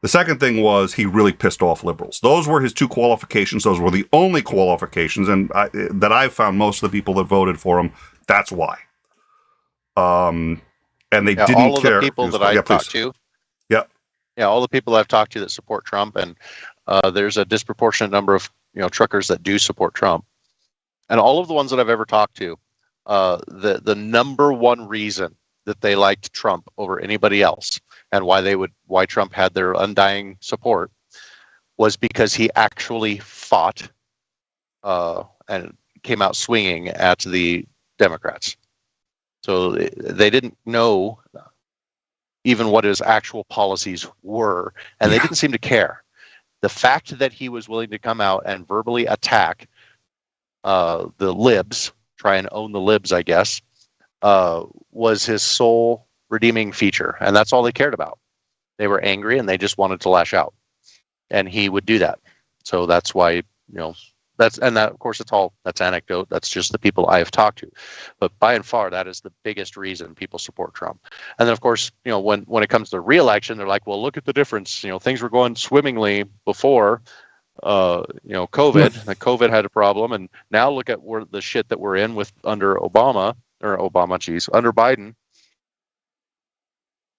The second thing was he really pissed off liberals. Those were his two qualifications. Those were the only qualifications, and that I've found most of the people that voted for him. That's why. And they didn't care. All of the people that I've talked to. Yeah, all the people I've talked to that support Trump, and there's a disproportionate number of truckers that do support Trump, and all of the ones that I've ever talked to. The number one reason that they liked Trump over anybody else, and why Trump had their undying support, was because he actually fought and came out swinging at the Democrats. So they didn't know even what his actual policies were, and they didn't seem to care. The fact that he was willing to come out and verbally attack the libs, try and own the libs, I guess, was his sole redeeming feature. And that's all they cared about. They were angry and they just wanted to lash out. And he would do that. So that's why, that's of course, that's anecdote. That's just the people I have talked to. But by and far, that is the biggest reason people support Trump. And then, of course, when it comes to re-election, they're like, well, look at the difference. Things were going swimmingly before COVID. COVID had a problem, and now look at the shit that we're in under Biden.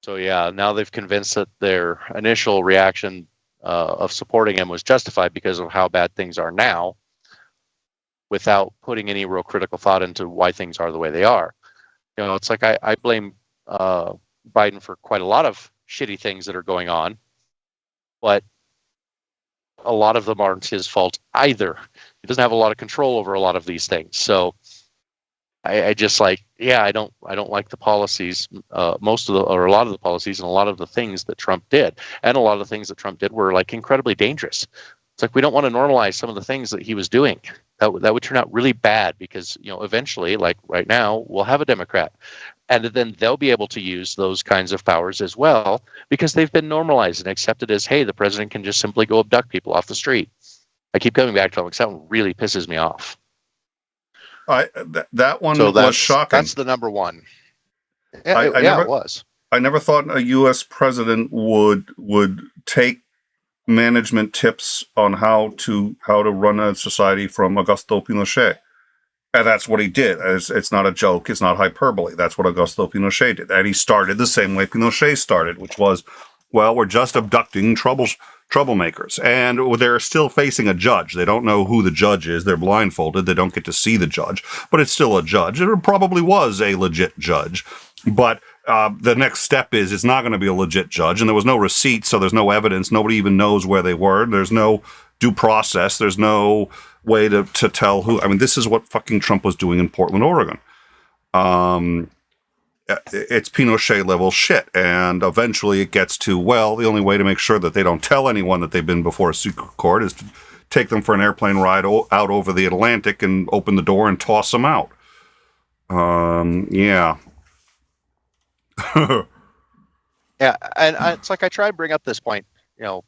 So yeah, now they've convinced that their initial reaction of supporting him was justified because of how bad things are now, without putting any real critical thought into why things are the way they are. It's like I blame Biden for quite a lot of shitty things that are going on, but a lot of them aren't his fault either. He doesn't have a lot of control over a lot of these things. So I just I don't like the policies, or a lot of the policies, and a lot of the things that Trump did. And a lot of the things that Trump did were incredibly dangerous. It's like we don't want to normalize some of the things that he was doing. That would turn out really bad, because eventually, like right now, we'll have a Democrat, and then they'll be able to use those kinds of powers as well, because they've been normalized and accepted as, hey, the president can just simply go abduct people off the street. I keep coming back to it because that one really pisses me off. That one was shocking. That's the number one. Yeah, it was. I never thought a U.S. president would take management tips on how to run a society from Augusto Pinochet. And that's what he did. It's not a joke. It's not hyperbole. That's what Augusto Pinochet did. And he started the same way Pinochet started, which was, well, we're just abducting troublemakers. And they're still facing a judge. They don't know who the judge is. They're blindfolded. They don't get to see the judge. But it's still a judge. It probably was a legit judge. But the next step is it's not going to be a legit judge. And there was no receipt, so there's no evidence. Nobody even knows where they were. There's no due process. There's no way to tell who. I mean, this is what fucking Trump was doing in Portland, Oregon. It's Pinochet level shit. And eventually it gets to, well, the only way to make sure that they don't tell anyone that they've been before a secret court is to take them for an airplane ride out over the Atlantic and open the door and toss them out. Yeah. Yeah, and it's like I try to bring up this point,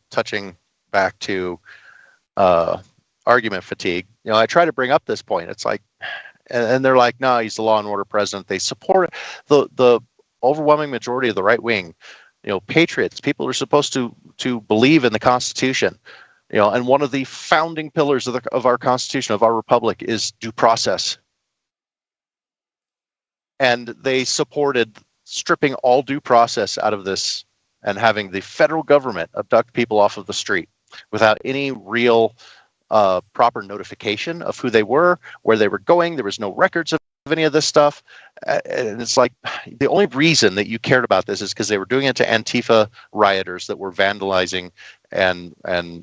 touching back to argument fatigue. I try to bring up this point. It's like, and they're like, no, he's the law and order president. They support the overwhelming majority of the right wing, patriots, people who are supposed to believe in the Constitution, and one of the founding pillars of our Constitution, of our republic, is due process. And they supported stripping all due process out of this and having the federal government abduct people off of the street without any real proper notification of who they were, where they were going. There was no records of any of this stuff. And it's like the only reason that you cared about this is because they were doing it to Antifa rioters that were vandalizing and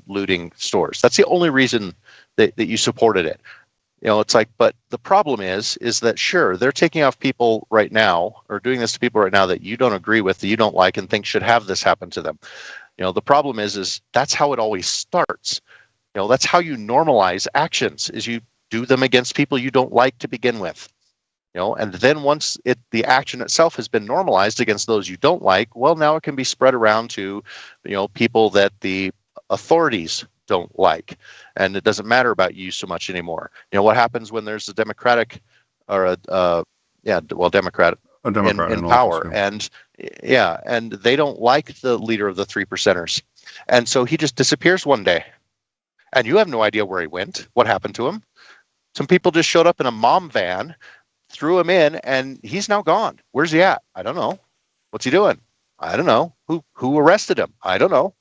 looting stores. That's the only reason that you supported it. It's like, but the problem is that sure, they're taking off people right now or doing this to people right now that you don't agree with, that you don't like and think should have this happen to them. The problem is that's how it always starts. That's how you normalize actions, is you do them against people you don't like to begin with. And then once the action itself has been normalized against those you don't like, well, now it can be spread around to, people that the authorities don't like, and it doesn't matter about you so much anymore. What happens when there's a Democratic or Democrat A Democrat in office, power, yeah. and they don't like the leader of the 3%ers, and so he just disappears one day, and you have no idea where he went, what happened to him. Some people just showed up in a mom van, threw him in, and he's now gone. Where's he at? I don't know. What's he doing? I don't know. Who arrested him? I don't know.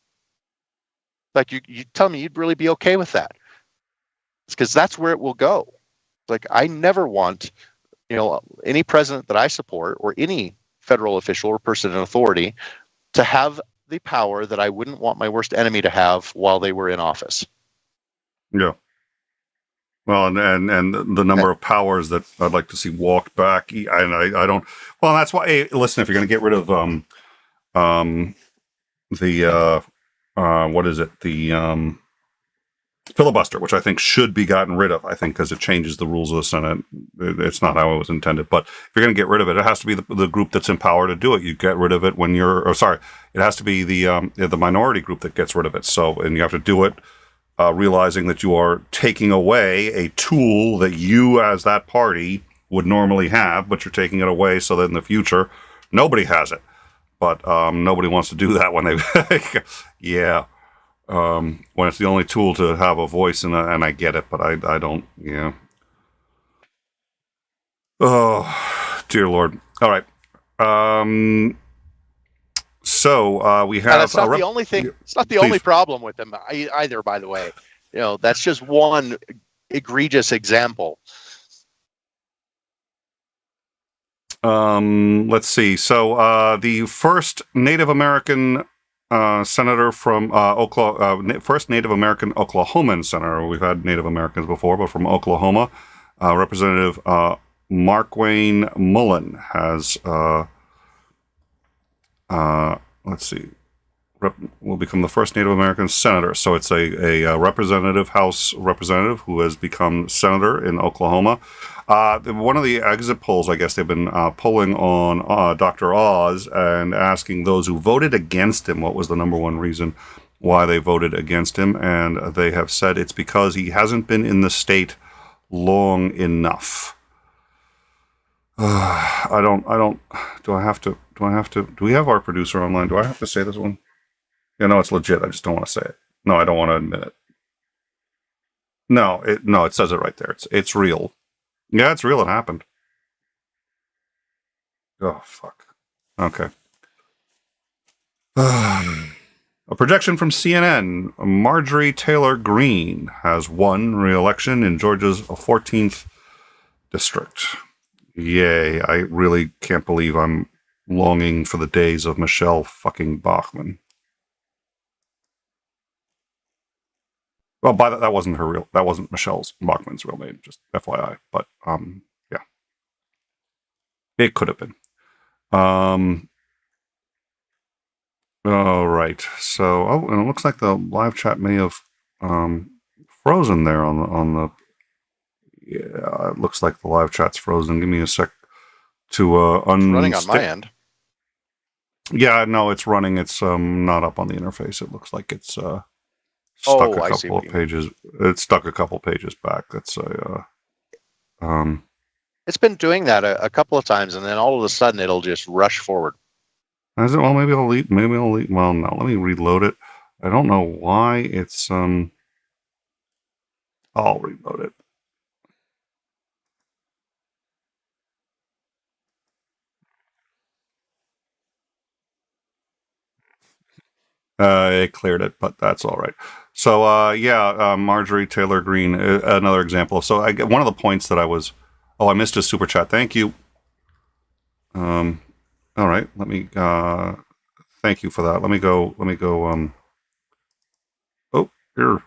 Like, you tell me you'd really be okay with that. It's because that's where it will go. Like, I never want, any president that I support or any federal official or person in authority to have the power that I wouldn't want my worst enemy to have while they were in office. Yeah. Well, and the number of powers that I'd like to see walked back, and I don't. Well, that's why. Hey, listen, if you're going to get rid of the what is it, the filibuster, which I think should be gotten rid of. I think because it changes the rules of the Senate. It's not how it was intended. But if you're going to get rid of it, it has to be the group that's in power to do it. You get rid of it when you're. It has to be the minority group that gets rid of it. So, and you have to do it. Realizing that you are taking away a tool that you as that party would normally have, but you're taking it away so that in the future nobody has it. But nobody wants to do that when they, when it's the only tool to have a voice, and I get it, but I don't, yeah. Oh, dear Lord. All right. So we have. And it's not the only thing. It's not the only problem with them either. By the way, that's just one egregious example. Let's see. So the first Native American senator from Oklahoma, first Native American Oklahoman senator. We've had Native Americans before, but from Oklahoma, Representative Markwayne Mullen has. Let's see, will become the first Native American senator. So it's a representative, House representative, who has become senator in Oklahoma. One of the exit polls, I guess they've been polling on Dr. Oz and asking those who voted against him what was the number one reason why they voted against him. And they have said it's because he hasn't been in the state long enough. Do we have our producer online? Do I have to say this one? Yeah, no, it's legit. I just don't want to say it. No, I don't want to admit it. No, it says it right there. It's real. Yeah, it's real. It happened. Oh, fuck. Okay. A projection from CNN. Marjorie Taylor Greene has won re-election in Georgia's 14th district. Yay. I really can't believe I'm longing for the days of Michelle fucking Bachmann. Well, that wasn't that wasn't Michelle's Bachmann's real name, just FYI. But, yeah. It could have been. All right. So, and it looks like the live chat may have frozen there on the. Yeah, it looks like the live chat's frozen. Give me a sec to It's running on my end. Yeah, no, it's running. It's not up on the interface. It looks like it's stuck a couple of pages. It's stuck a couple pages back. That's It's been doing that a couple of times, and then all of a sudden it'll just rush forward. Is it? Well, maybe I'll leave. Well, no, let me reload it. I don't know why it's I'll reload it. It cleared it, but that's all right. So, Marjorie Taylor Greene, another example. So, one of the points that I missed a super chat. Thank you. All right, let me. Thank you for that. Let me go. Oh, here.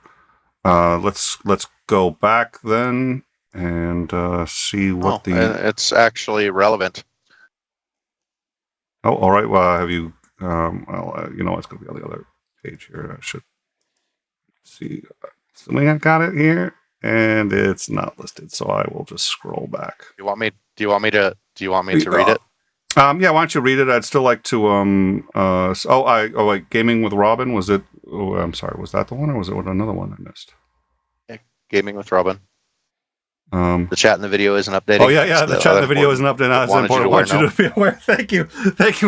Let's go back then. and see what it's actually relevant. Oh, all right. Well, have you? You know, it's going to be on the other page here. I should see. Assuming I got it here, and it's not listed, so I will just scroll back. Do you want me to read it? Yeah, why don't you read it? I'd still like to. Wait, Gaming with Robin, was it? Oh, I'm sorry. Was that the one, or was it another one I missed? Gaming with Robin. The chat in the video isn't updating. Oh yeah. The chat in the video isn't updating. That's important. I want you to be aware. Thank you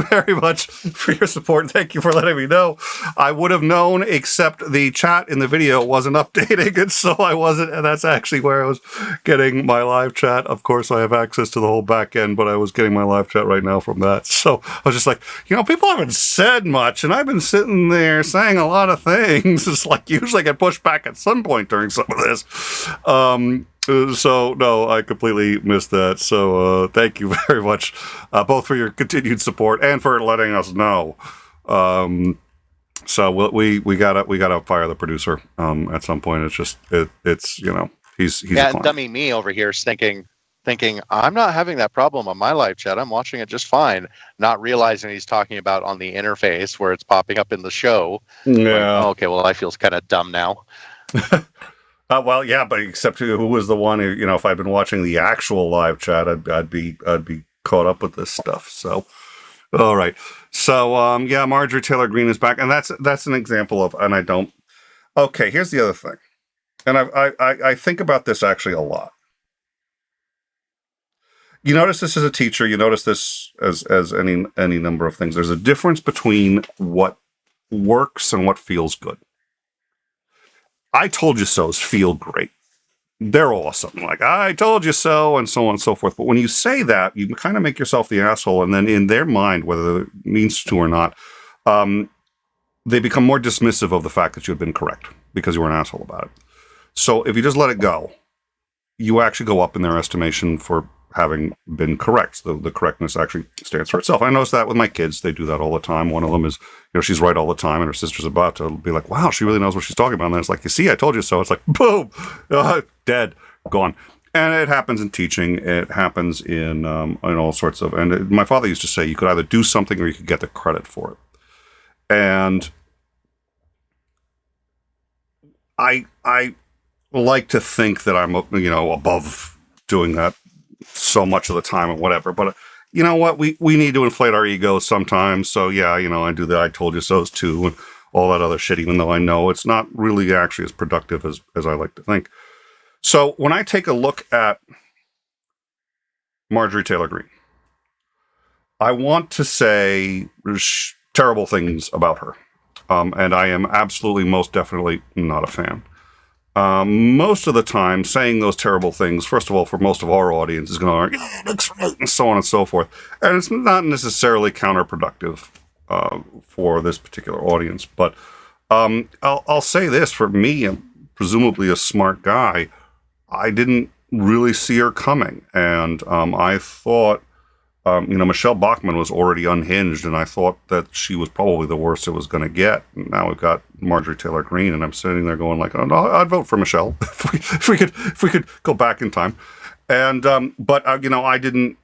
very much for your support. Thank you for letting me know. I would have known, except the chat in the video wasn't updating, and so I wasn't. And that's actually where I was getting my live chat. Of course, I have access to the whole back end, but I was getting my live chat right now from that. So I was just like, people haven't said much, and I've been sitting there saying a lot of things. It's like usually I get pushed back at some point during some of this. So, no, I completely missed that. So, thank you very much, both for your continued support and for letting us know. So we gotta fire the producer at some point. It's just it's he's and dummy me over here is thinking I'm not having that problem on my live chat. I'm watching it just fine, not realizing he's talking about on the interface where it's popping up in the show. Yeah. Like, okay, well, I feel kind of dumb now. Well, yeah, but except who was the one who, if I'd been watching the actual live chat, I'd be caught up with this stuff. So, all right. So, yeah, Marjorie Taylor Greene is back, and that's an example of, and I don't. Okay, here's the other thing, and I think about this actually a lot. You notice this as a teacher. You notice this as any number of things. There's a difference between what works and what feels good. I told you so's feel great. They're awesome. Like, I told you so, and so on and so forth. But when you say that, you kind of make yourself the asshole. And then in their mind, whether it means to or not, they become more dismissive of the fact that you have been correct because you were an asshole about it. So if you just let it go, you actually go up in their estimation for having been correct. So the correctness actually stands for itself. I notice that with my kids. They do that all the time. One of them is, she's right all the time, and her sister's about to be like, wow, she really knows what she's talking about. And then it's like, you see, I told you so. It's like, boom, dead, gone. And it happens in teaching. It happens in all sorts of, my father used to say, you could either do something or you could get the credit for it. And I like to think that I'm, above doing that so much of the time or whatever, but you know what, we need to inflate our egos sometimes. So yeah, I do that I told you so's too, and all that other shit, even though I know it's not really actually as productive as I like to think. So when I take a look at Marjorie Taylor Greene, I want to say terrible things about her, and I am absolutely most definitely not a fan. Most of the time, saying those terrible things, first of all, for most of our audience, is going to go, yeah, that's right, and so on and so forth. And it's not necessarily counterproductive for this particular audience. But I'll say this, for me, presumably a smart guy, I didn't really see her coming. And I thought, Michelle Bachmann was already unhinged, and I thought that she was probably the worst it was going to get. And now we've got Marjorie Taylor Greene, and I'm sitting there going like, oh, no, I'd vote for Michelle if we could go back in time. And but I didn't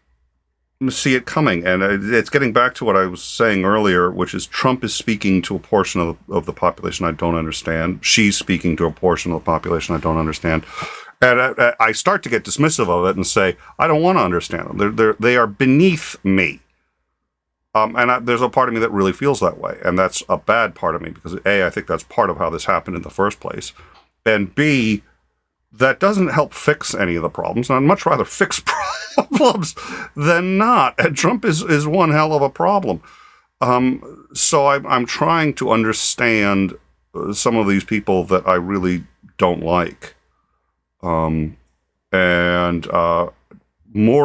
see it coming, and it's getting back to what I was saying earlier, which is Trump is speaking to a portion of the population I don't understand. She's speaking to a portion of the population I don't understand. And I start to get dismissive of it and say, I don't want to understand them. They are beneath me. And there's a part of me that really feels that way. And that's a bad part of me because, A, I think that's part of how this happened in the first place. And B, that doesn't help fix any of the problems. And I'd much rather fix problems than not. And Trump is one hell of a problem. So I'm trying to understand some of these people that I really don't like. More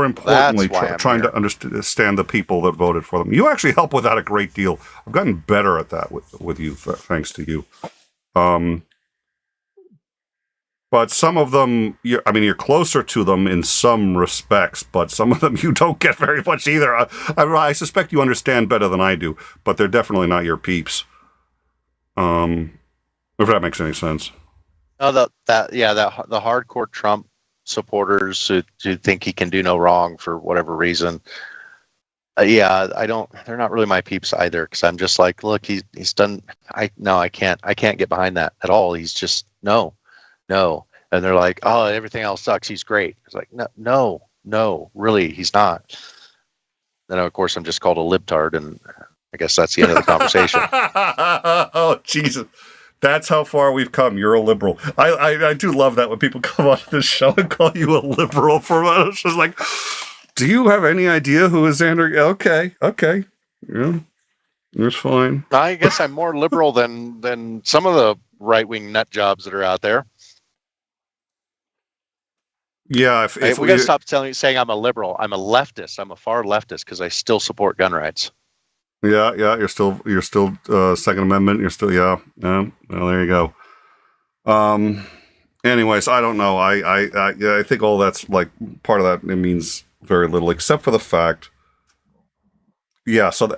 importantly, trying to understand the people that voted for them. You actually help with that a great deal. I've gotten better at that with you, thanks to you. But some of them, you're closer to them in some respects, but some of them you don't get very much either. I suspect you understand better than I do, but they're definitely not your peeps. If that makes any sense. Oh, the hardcore Trump supporters who think he can do no wrong for whatever reason. Yeah, I don't. They're not really my peeps either, because I'm just like, look, he's done. I can't get behind that at all. He's just no, and they're like, oh, everything else sucks. He's great. It's like, no, really, he's not. Then of course I'm just called a libtard, and I guess that's the end of the conversation. Oh, Jesus. That's how far we've come. You're a liberal. I do love that when people come on this show and call you a liberal for a minute. It's just like, do you have any idea who is Andrew? Okay. Yeah, it's fine. I guess I'm more liberal than some of the right-wing nut jobs that are out there. Yeah, if we got to stop saying I'm a liberal. I'm a leftist. I'm a far leftist because I still support gun rights. Yeah, you're still Second Amendment. You're still well, there you go. Anyways, I don't know. I think all that's like part of that. It means very little, except for the fact. Yeah, so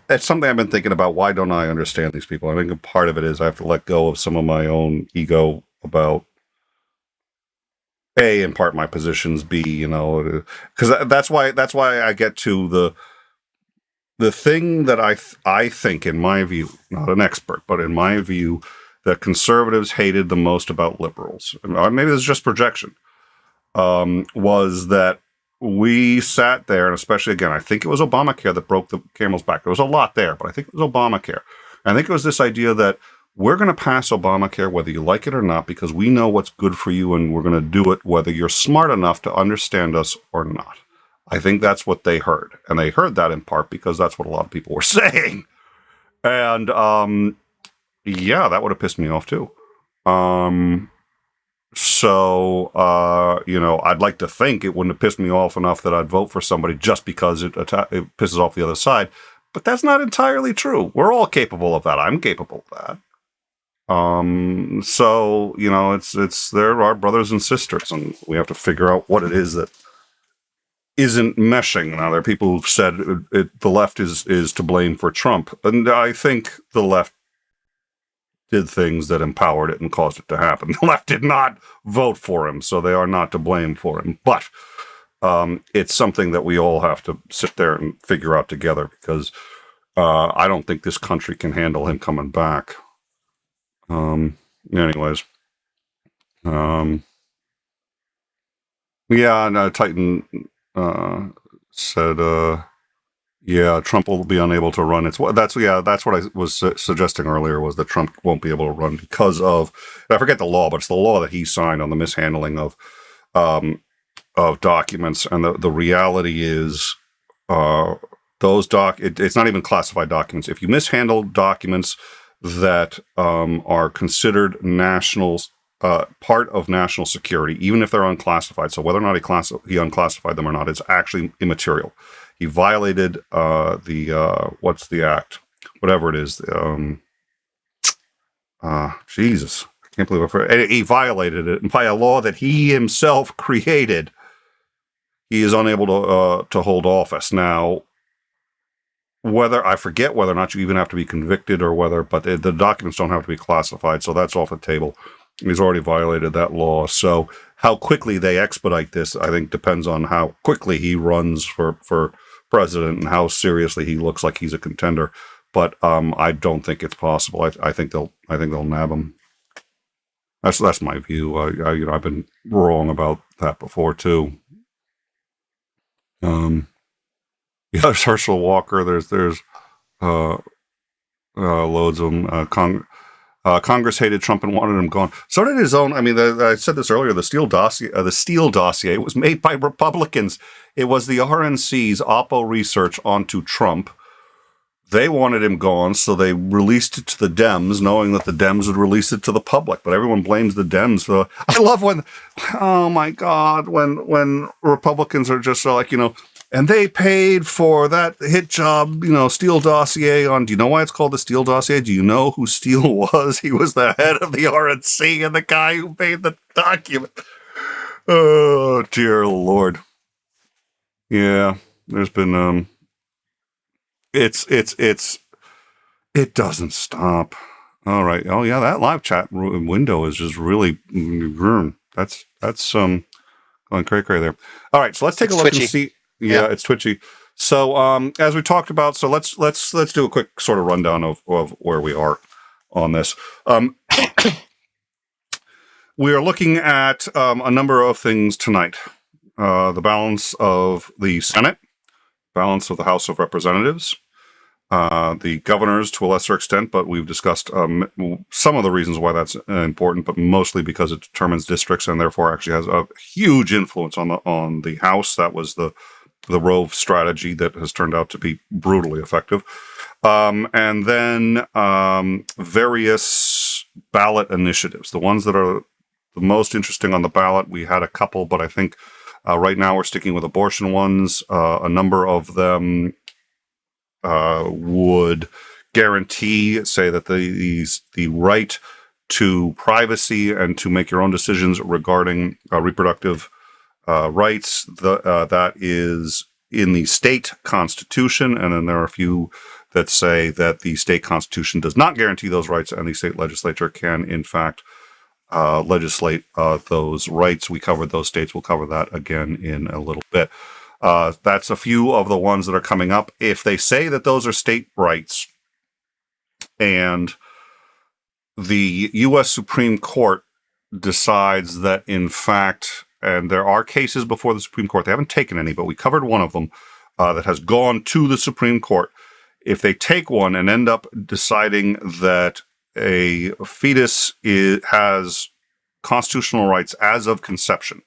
it's something I've been thinking about. Why don't I understand these people? I think a part of it is I have to let go of some of my own ego about A, in part my positions, B, because that's why I get to the thing that I think, in my view, not an expert, but in my view, that conservatives hated the most about liberals, or maybe this is just projection, was that we sat there, and especially, again, I think it was Obamacare that broke the camel's back. There was a lot there, but I think it was Obamacare. I think it was this idea that we're going to pass Obamacare whether you like it or not, because we know what's good for you, and we're going to do it whether you're smart enough to understand us or not. I think that's what they heard. And they heard that in part because that's what a lot of people were saying. And, yeah, that would have pissed me off too. So, I'd like to think it wouldn't have pissed me off enough that I'd vote for somebody just because it pisses off the other side. But that's not entirely true. We're all capable of that. I'm capable of that. So, they're our brothers and sisters, and we have to figure out what it is that isn't meshing. Now, there are people who've said the left is to blame for Trump, and I think the left did things that empowered it and caused it to happen. The left did not vote for him, so they are not to blame for him. But it's something that we all have to sit there and figure out together, because I don't think this country can handle him coming back. Anyways. Yeah, and Titan said, Trump will be unable to run. That's what I was suggesting earlier, was that Trump won't be able to run because of, I forget the law, but it's the law that he signed on the mishandling of documents. And the reality is, it's not even classified documents. If you mishandle documents that are considered part of national security, even if they're unclassified. So whether or not he unclassified them or not, it's actually immaterial. He violated what's the act? Whatever it is. Jesus, I can't believe he violated it, and by a law that he himself created, he is unable to hold office. Now, I forget whether or not you even have to be convicted but the documents don't have to be classified, so that's off the table. He's already violated that law. So how quickly they expedite this, I think, depends on how quickly he runs for president and how seriously he looks like he's a contender. But I don't think it's possible. I think they'll nab him. That's my view. I've been wrong about that before too. There's Herschel Walker. There's loads of them. Congress hated Trump and wanted him gone. So did his own. I mean, I said this earlier. The Steele dossier was made by Republicans. It was the RNC's Oppo research onto Trump. They wanted him gone, so they released it to the Dems, knowing that the Dems would release it to the public. But everyone blames the Dems for. I love when, oh my God, when Republicans are just like, and they paid for that hit job, Steele dossier on. Do you know why it's called the Steele dossier? Do you know who Steele was? He was the head of the RNC and the guy who made the document. Oh, dear Lord. Yeah, there's been, it doesn't stop. All right. Oh yeah, that live chat window is just really, that's Going cray there. All right, so let's take It's a look twitchy. and see. Yeah, it's twitchy. So as we talked about, so let's do a quick sort of rundown of where we are on this. We are looking at a number of things tonight. The balance of the Senate, balance of the House of Representatives, the governors to a lesser extent, but we've discussed some of the reasons why that's important, but mostly because it determines districts and therefore actually has a huge influence on the House. That was the Rove strategy that has turned out to be brutally effective. And then various ballot initiatives, the ones that are the most interesting on the ballot. We had a couple, but I think right now we're sticking with abortion ones. A number of them would guarantee, say, that the right to privacy and to make your own decisions regarding reproductive rights, that is in the state constitution, and then there are a few that say that the state constitution does not guarantee those rights, and the state legislature can, in fact, legislate those rights. We covered those states. We'll cover that again in a little bit. That's a few of the ones that are coming up. If they say that those are state rights and the U.S. Supreme Court decides that, in fact, and there are cases before the Supreme Court, they haven't taken any, but we covered one of them that has gone to the Supreme Court. If they take one and end up deciding that a fetus has constitutional rights as of conception,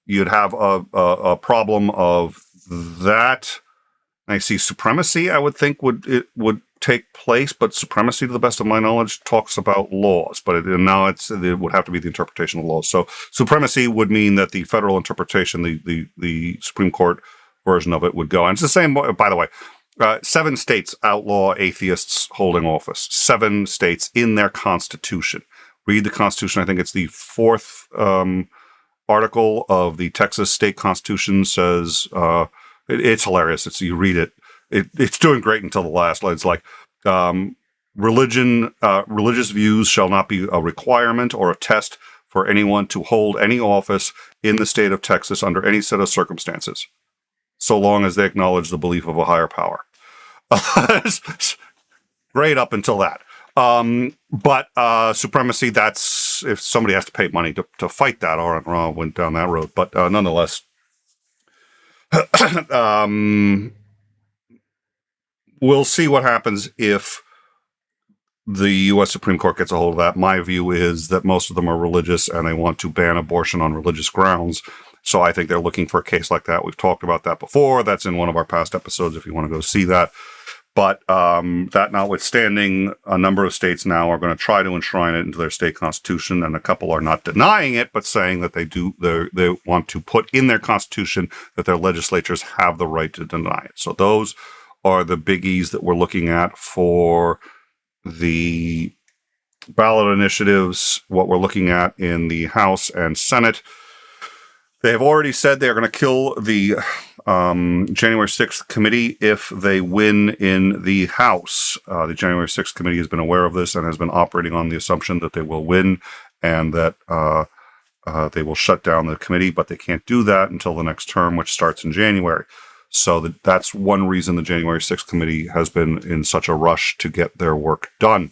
you'd have a problem of that. I see supremacy, I would think, would take place, but supremacy, to the best of my knowledge, talks about laws, but it would have to be the interpretation of laws. So supremacy would mean that the federal interpretation, the Supreme Court version of it would go. And it's the same, by the way. 7 states outlaw atheists holding office. 7 states in their constitution. Read the Constitution. I think it's the 4th article of the Texas state constitution says, it's hilarious. You read it. It's doing great until the last line. It's like, religious views shall not be a requirement or a test for anyone to hold any office in the state of Texas under any set of circumstances, so long as they acknowledge the belief of a higher power. Great up until that. But supremacy, that's if somebody has to pay money to fight that, or went down that road. But nonetheless, we'll see what happens if the U.S. Supreme Court gets a hold of that. My view is that most of them are religious and they want to ban abortion on religious grounds. So I think they're looking for a case like that. We've talked about that before. That's in one of our past episodes if you want to go see that. But that notwithstanding, a number of states now are going to try to enshrine it into their state constitution, and a couple are not denying it, but saying that they want to put in their constitution that their legislatures have the right to deny it. So those are the biggies that we're looking at for the ballot initiatives, what we're looking at in the House and Senate. They have already said they are going to kill the January 6th committee if they win in the House. The January 6th committee has been aware of this and has been operating on the assumption that they will win and that they will shut down the committee, but they can't do that until the next term, which starts in January. So that's one reason the January 6th committee has been in such a rush to get their work done.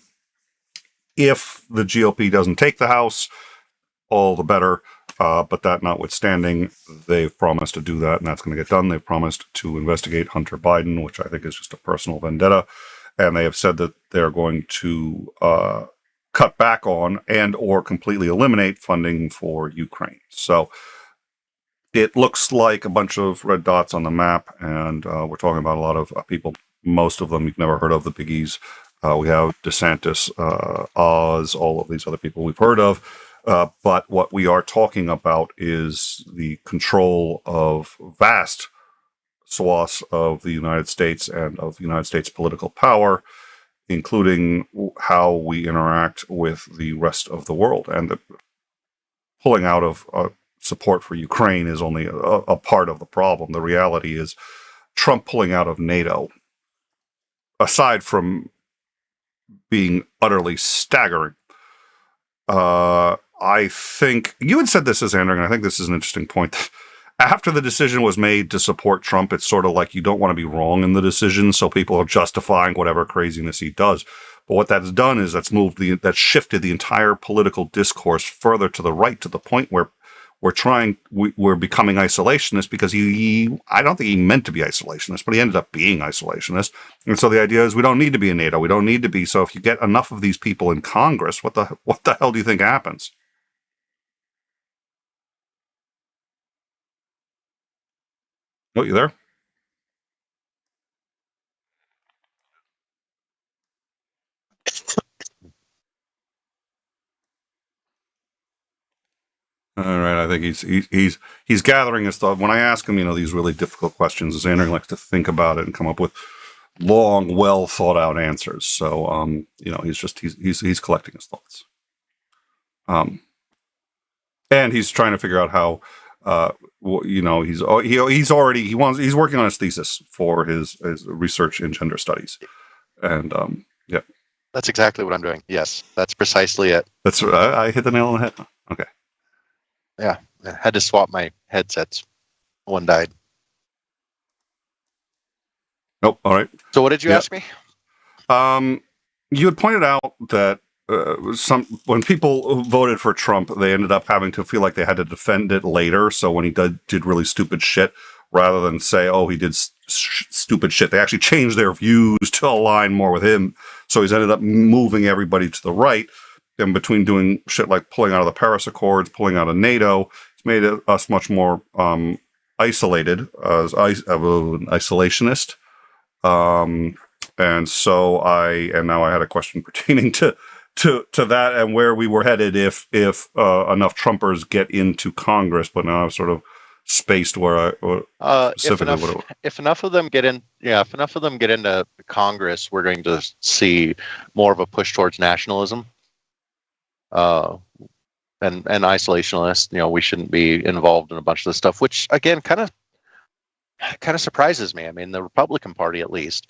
If the GOP doesn't take the House, all the better. But that notwithstanding, they've promised to do that, and that's going to get done. They've promised to investigate Hunter Biden, which I think is just a personal vendetta. And they have said that they're going to cut back on and or completely eliminate funding for Ukraine. So it looks like a bunch of red dots on the map, and we're talking about a lot of people, most of them you've never heard of, the biggies. We have DeSantis, Oz, all of these other people we've heard of. But what we are talking about is the control of vast swaths of the United States and of the United States political power, including how we interact with the rest of the world. And the pulling out of support for Ukraine is only a part of the problem. The reality is Trump pulling out of NATO, aside from being utterly staggering, I think you had said this as Andrew, and I think this is an interesting point. After the decision was made to support Trump, it's sort of like you don't want to be wrong in the decision, so people are justifying whatever craziness he does. But what that's done is that's shifted the entire political discourse further to the right, to the point where we're becoming isolationist, because I don't think he meant to be isolationist, but he ended up being isolationist. And so the idea is we don't need to be in NATO. We don't need to be. So if you get enough of these people in Congress, what the hell do you think happens? Oh, you there? All right, I think he's gathering his thought. When I ask him, these really difficult questions, Xander likes to think about it and come up with long, well thought out answers. So, he's collecting his thoughts. And he's trying to figure out how, he's working on his thesis for his research in gender studies, and yeah, That's exactly what I'm doing. Yes, that's precisely it. that's I hit the nail on the head. Okay. Yeah, I had to swap my headsets. One died. Nope. All right. So what did you Yeah. ask me? You had pointed out that when people voted for Trump, they ended up having to feel like they had to defend it later. So when he did really stupid shit, rather than say, "Oh, he did stupid shit," they actually changed their views to align more with him. So he's ended up moving everybody to the right. And between doing shit like pulling out of the Paris Accords, pulling out of NATO, it's made us much more isolated as isolationist. And now I had a question pertaining to that and where we were headed if enough Trumpers get into Congress. But now I've sort of spaced where if enough of them get in, if enough of them get into Congress, we're going to see more of a push towards nationalism. And isolationist. We shouldn't be involved in a bunch of this stuff, which again kind of surprises me. I mean, the Republican Party, at least,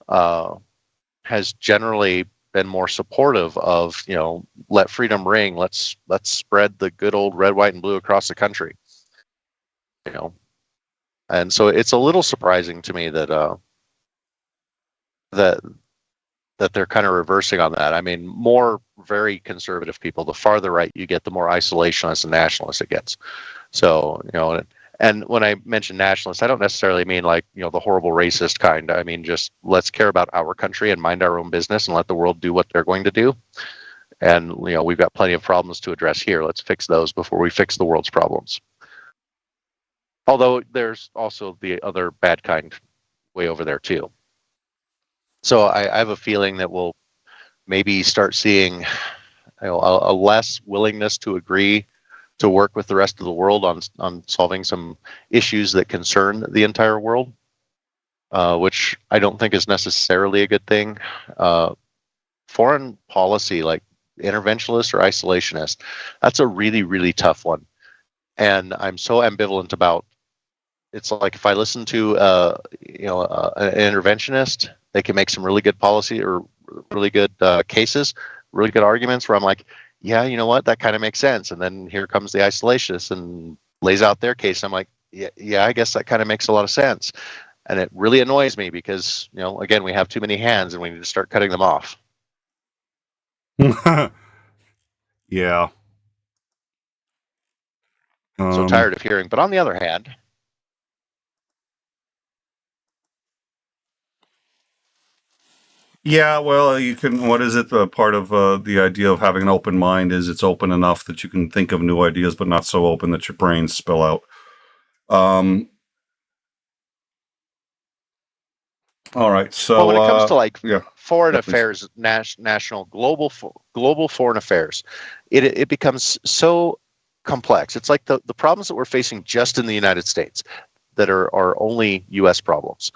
has generally been more supportive of, let freedom ring. Let's spread the good old red, white, and blue across the country. And so it's a little surprising to me that they're kind of reversing on that. I mean, more very conservative people, the farther right you get, the more isolationist and nationalist it gets. So, and when I mention nationalist, I don't necessarily mean like, the horrible racist kind. I mean, just let's care about our country and mind our own business and let the world do what they're going to do. And, we've got plenty of problems to address here. Let's fix those before we fix the world's problems. Although there's also the other bad kind way over there too. So I have a feeling that we'll maybe start seeing a less willingness to agree to work with the rest of the world on solving some issues that concern the entire world, which I don't think is necessarily a good thing. Foreign policy, like interventionist or isolationist, that's a really, really tough one. And I'm so ambivalent about. It's like if I listen to an interventionist, they can make some really good policy or really good cases, really good arguments where I'm like, yeah, you know what, that kind of makes sense. And then here comes the isolationist and lays out their case. I'm like, yeah, I guess that kind of makes a lot of sense. And it really annoys me because, again, we have too many hands and we need to start cutting them off. Yeah. So tired of hearing. But on the other hand, yeah, well, you can. What is it? Part of the idea of having an open mind is it's open enough that you can think of new ideas, but not so open that your brains spill out. All right. So when it comes to foreign Yeah, affairs, national, global foreign affairs, it becomes so complex. It's like the problems that we're facing just in the United States that are only U.S. problems,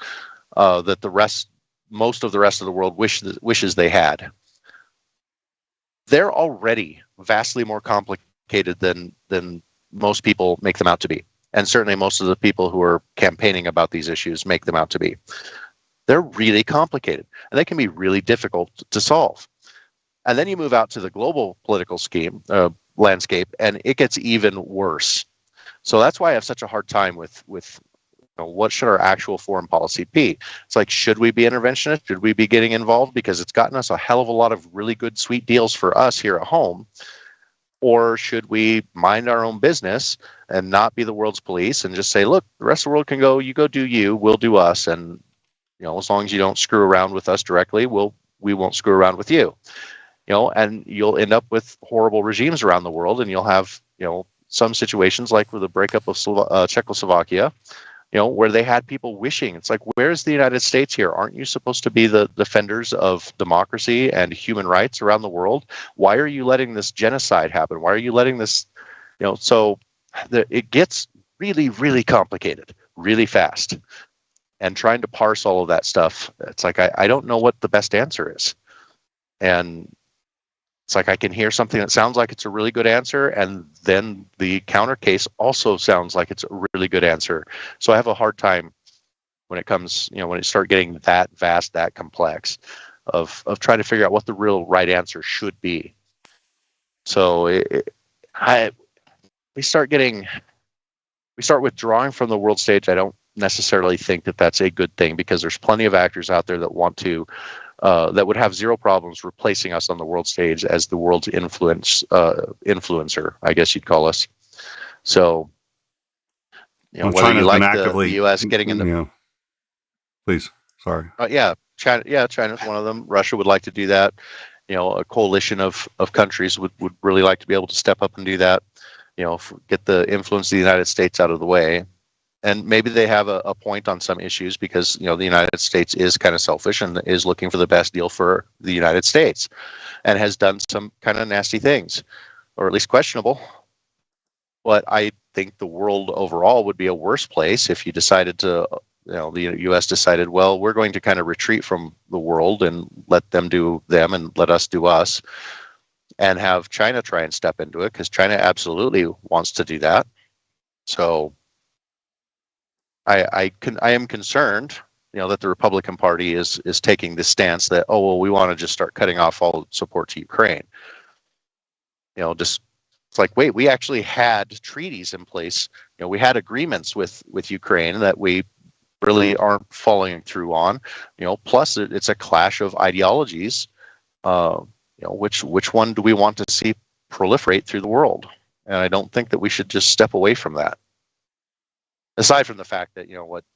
that most of the rest of the world wishes they had. They're already vastly more complicated than most people make them out to be. And certainly most of the people who are campaigning about these issues make them out to be. They're really complicated, and they can be really difficult to solve. And then you move out to the global political scheme, landscape, and it gets even worse. So that's why I have such a hard time with what should our actual foreign policy be. It's like, should we be interventionist? Should we be getting involved because it's gotten us a hell of a lot of really good, sweet deals for us here at home? Or should we mind our own business and not be the world's police and just say, look, the rest of the world can go, you go do you, we'll do us, and as long as you don't screw around with us directly, we won't screw around with you. And you'll end up with horrible regimes around the world, and you'll have some situations like with the breakup of Czechoslovakia, where they had people wishing, it's like, where's the United States here? Aren't you supposed to be the defenders of democracy and human rights around the world? Why are you letting this genocide happen? Why are you letting this, so it gets really, really complicated really fast. And trying to parse all of that stuff, it's like, I don't know what the best answer is. And it's like, I can hear something that sounds like it's a really good answer, and then the counter case also sounds like it's a really good answer. So I have a hard time when it comes, when it start getting that vast, that complex, of trying to figure out what the real right answer should be. So we start withdrawing from the world stage. I don't necessarily think that that's a good thing, because there's plenty of actors out there that want to that would have zero problems replacing us on the world stage as the world's influencer, I guess you'd call us. So, whether China's you like actively, the U.S. getting in the, please, sorry, China's one of them. Russia would like to do that. A coalition of countries would really like to be able to step up and do that. Get the influence of the United States out of the way. And maybe they have a point on some issues, because the United States is kind of selfish and is looking for the best deal for the United States, and has done some kind of nasty things, or at least questionable. But I think the world overall would be a worse place if you decided to, the U.S. decided, well, we're going to kind of retreat from the world and let them do them and let us do us, and have China try and step into it, because China absolutely wants to do that. So I am concerned, that the Republican Party is taking this stance that, oh, well, we want to just start cutting off all support to Ukraine. It's like, wait, we actually had treaties in place. We had agreements with Ukraine that we really aren't following through on. Plus it's a clash of ideologies. Which one do we want to see proliferate through the world? And I don't think that we should just step away from that. Aside from the fact that,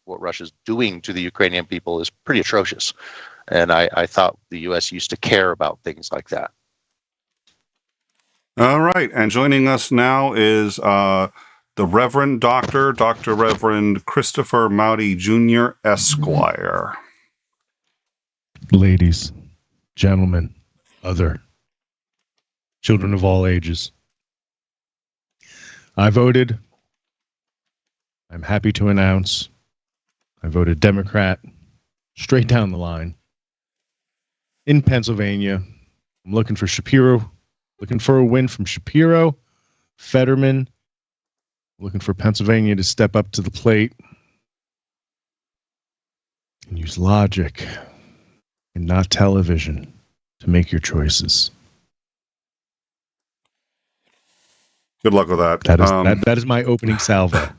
what Russia's doing to the Ukrainian people is pretty atrocious. And I thought the U.S. used to care about things like that. All right. And joining us now is the Reverend Dr. Reverend Christopher Mowdy Jr., Esquire. Ladies, gentlemen, other children of all ages, I voted. I'm happy to announce I voted Democrat straight down the line. In Pennsylvania, I'm looking for Shapiro, looking for a win from Shapiro, Fetterman, looking for Pennsylvania to step up to the plate and use logic and not television to make your choices. Good luck with that. That is my opening salvo.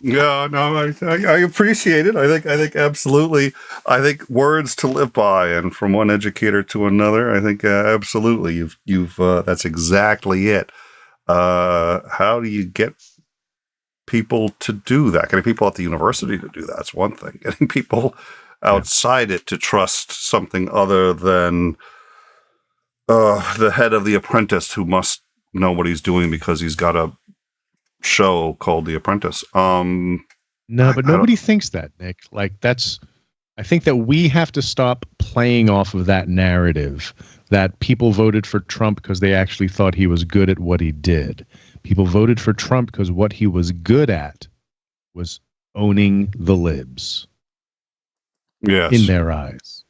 Yeah, no, I appreciate it. I think absolutely. I think words to live by, and from one educator to another. I think absolutely. You've that's exactly it. How do you get people to do that? Getting people at the university to do that's one thing. Getting people outside it to trust something other than the head of The Apprentice, who must know what he's doing because he's got a show called The Apprentice. No, but nobody thinks that, Nick. Like, I think that we have to stop playing off of that narrative that people voted for Trump because they actually thought he was good at what he did. People voted for Trump because what he was good at was owning the libs. Yes. In their eyes.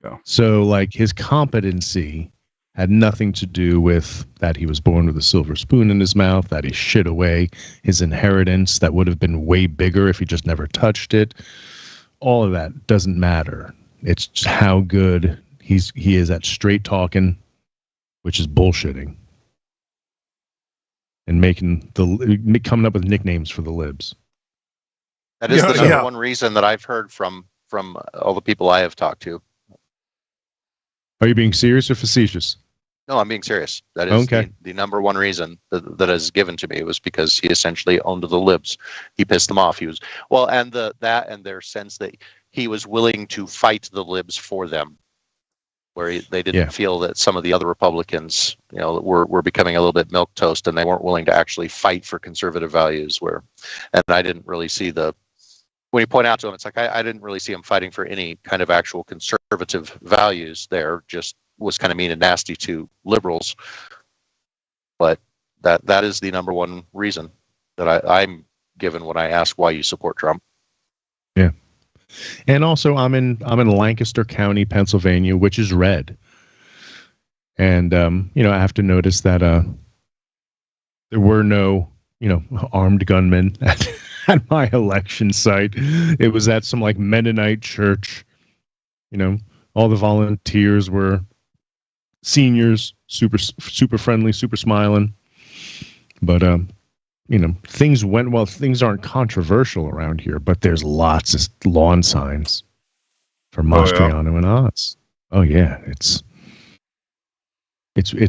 Yeah. So, like, his competency had nothing to do with that he was born with a silver spoon in his mouth, that he shit away his inheritance that would have been way bigger if he just never touched it. All of that doesn't matter. It's just how good he is at straight talking which is bullshitting, and coming up with nicknames for the libs. That is the number one reason that I've heard from all the people I have talked to. Are you being serious or facetious? No, I'm being serious. That is the number one reason that is given to me was because he essentially owned the libs. He pissed them off. He was and their sense that he was willing to fight the libs for them, where they didn't feel that some of the other Republicans, were becoming a little bit milquetoast, and they weren't willing to actually fight for conservative values. And I didn't really see when you point out to him, it's like I didn't really see him fighting for any kind of actual conservative values there. Just was kind of mean and nasty to liberals. But that is the number one reason that I'm given when I ask why you support Trump. Yeah. And also I'm in Lancaster County, Pennsylvania, which is red. And I have to notice that there were no, armed gunmen at my election site. It was at some like Mennonite church. All the volunteers were seniors, super friendly, super smiling. But things went well. Things aren't controversial around here, but there's lots of lawn signs for Mastriano and Oz. Oh yeah, it's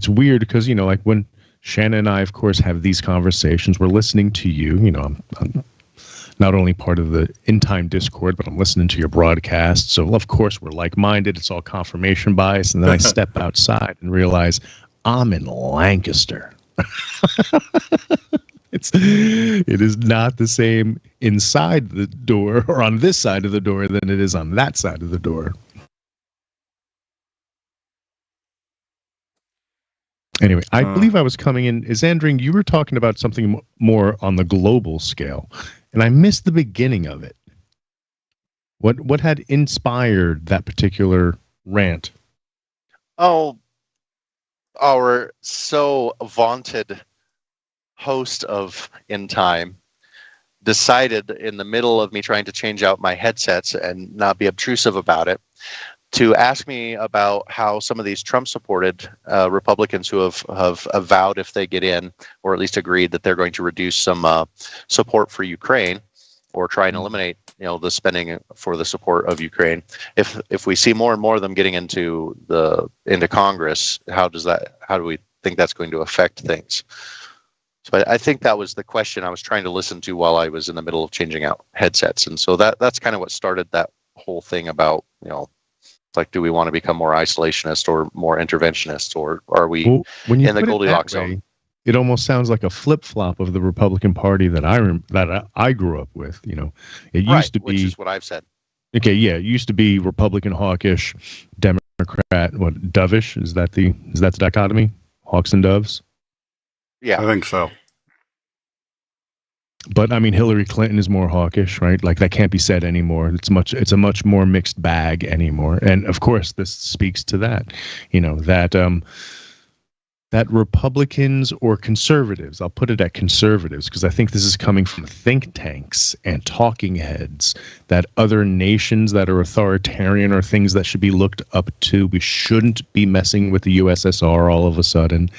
weird because like when Shannon and I, of course, have these conversations, we're listening to you. I'm not only part of the in-time Discord, but I'm listening to your broadcast. So, of course, we're like-minded. It's all confirmation bias. And then I step outside and realize I'm in Lancaster. It is not the same inside the door or on this side of the door than it is on that side of the door. Anyway, I believe I was coming in. Zandring, you were talking about something more on the global scale, and I missed the beginning of it. What had inspired that particular rant? Oh, our so vaunted host of In Time decided in the middle of me trying to change out my headsets and not be obtrusive about it to ask me about how some of these Trump-supported Republicans who have avowed if they get in, or at least agreed that they're going to reduce some support for Ukraine, or try and eliminate the spending for the support of Ukraine. If we see more and more of them getting into Congress, how do we think that's going to affect things? So I think that was the question I was trying to listen to while I was in the middle of changing out headsets, and so that's kind of what started that whole thing about it's like, do we want to become more isolationist or more interventionist, or are we in the Goldilocks zone? It almost sounds like a flip-flop of the Republican Party that I grew up with. It used to be, which is what I've said. Okay, yeah, it used to be Republican hawkish, Democrat dovish. Is that the dichotomy? Hawks and doves? Yeah, I think so. But I mean, Hillary Clinton is more hawkish, right? Like that can't be said anymore. It's a much more mixed bag anymore. And of course, this speaks to that, that Republicans or conservatives, I'll put it at conservatives, because I think this is coming from think tanks and talking heads, that other nations that are authoritarian are things that should be looked up to. We shouldn't be messing with the USSR all of a sudden.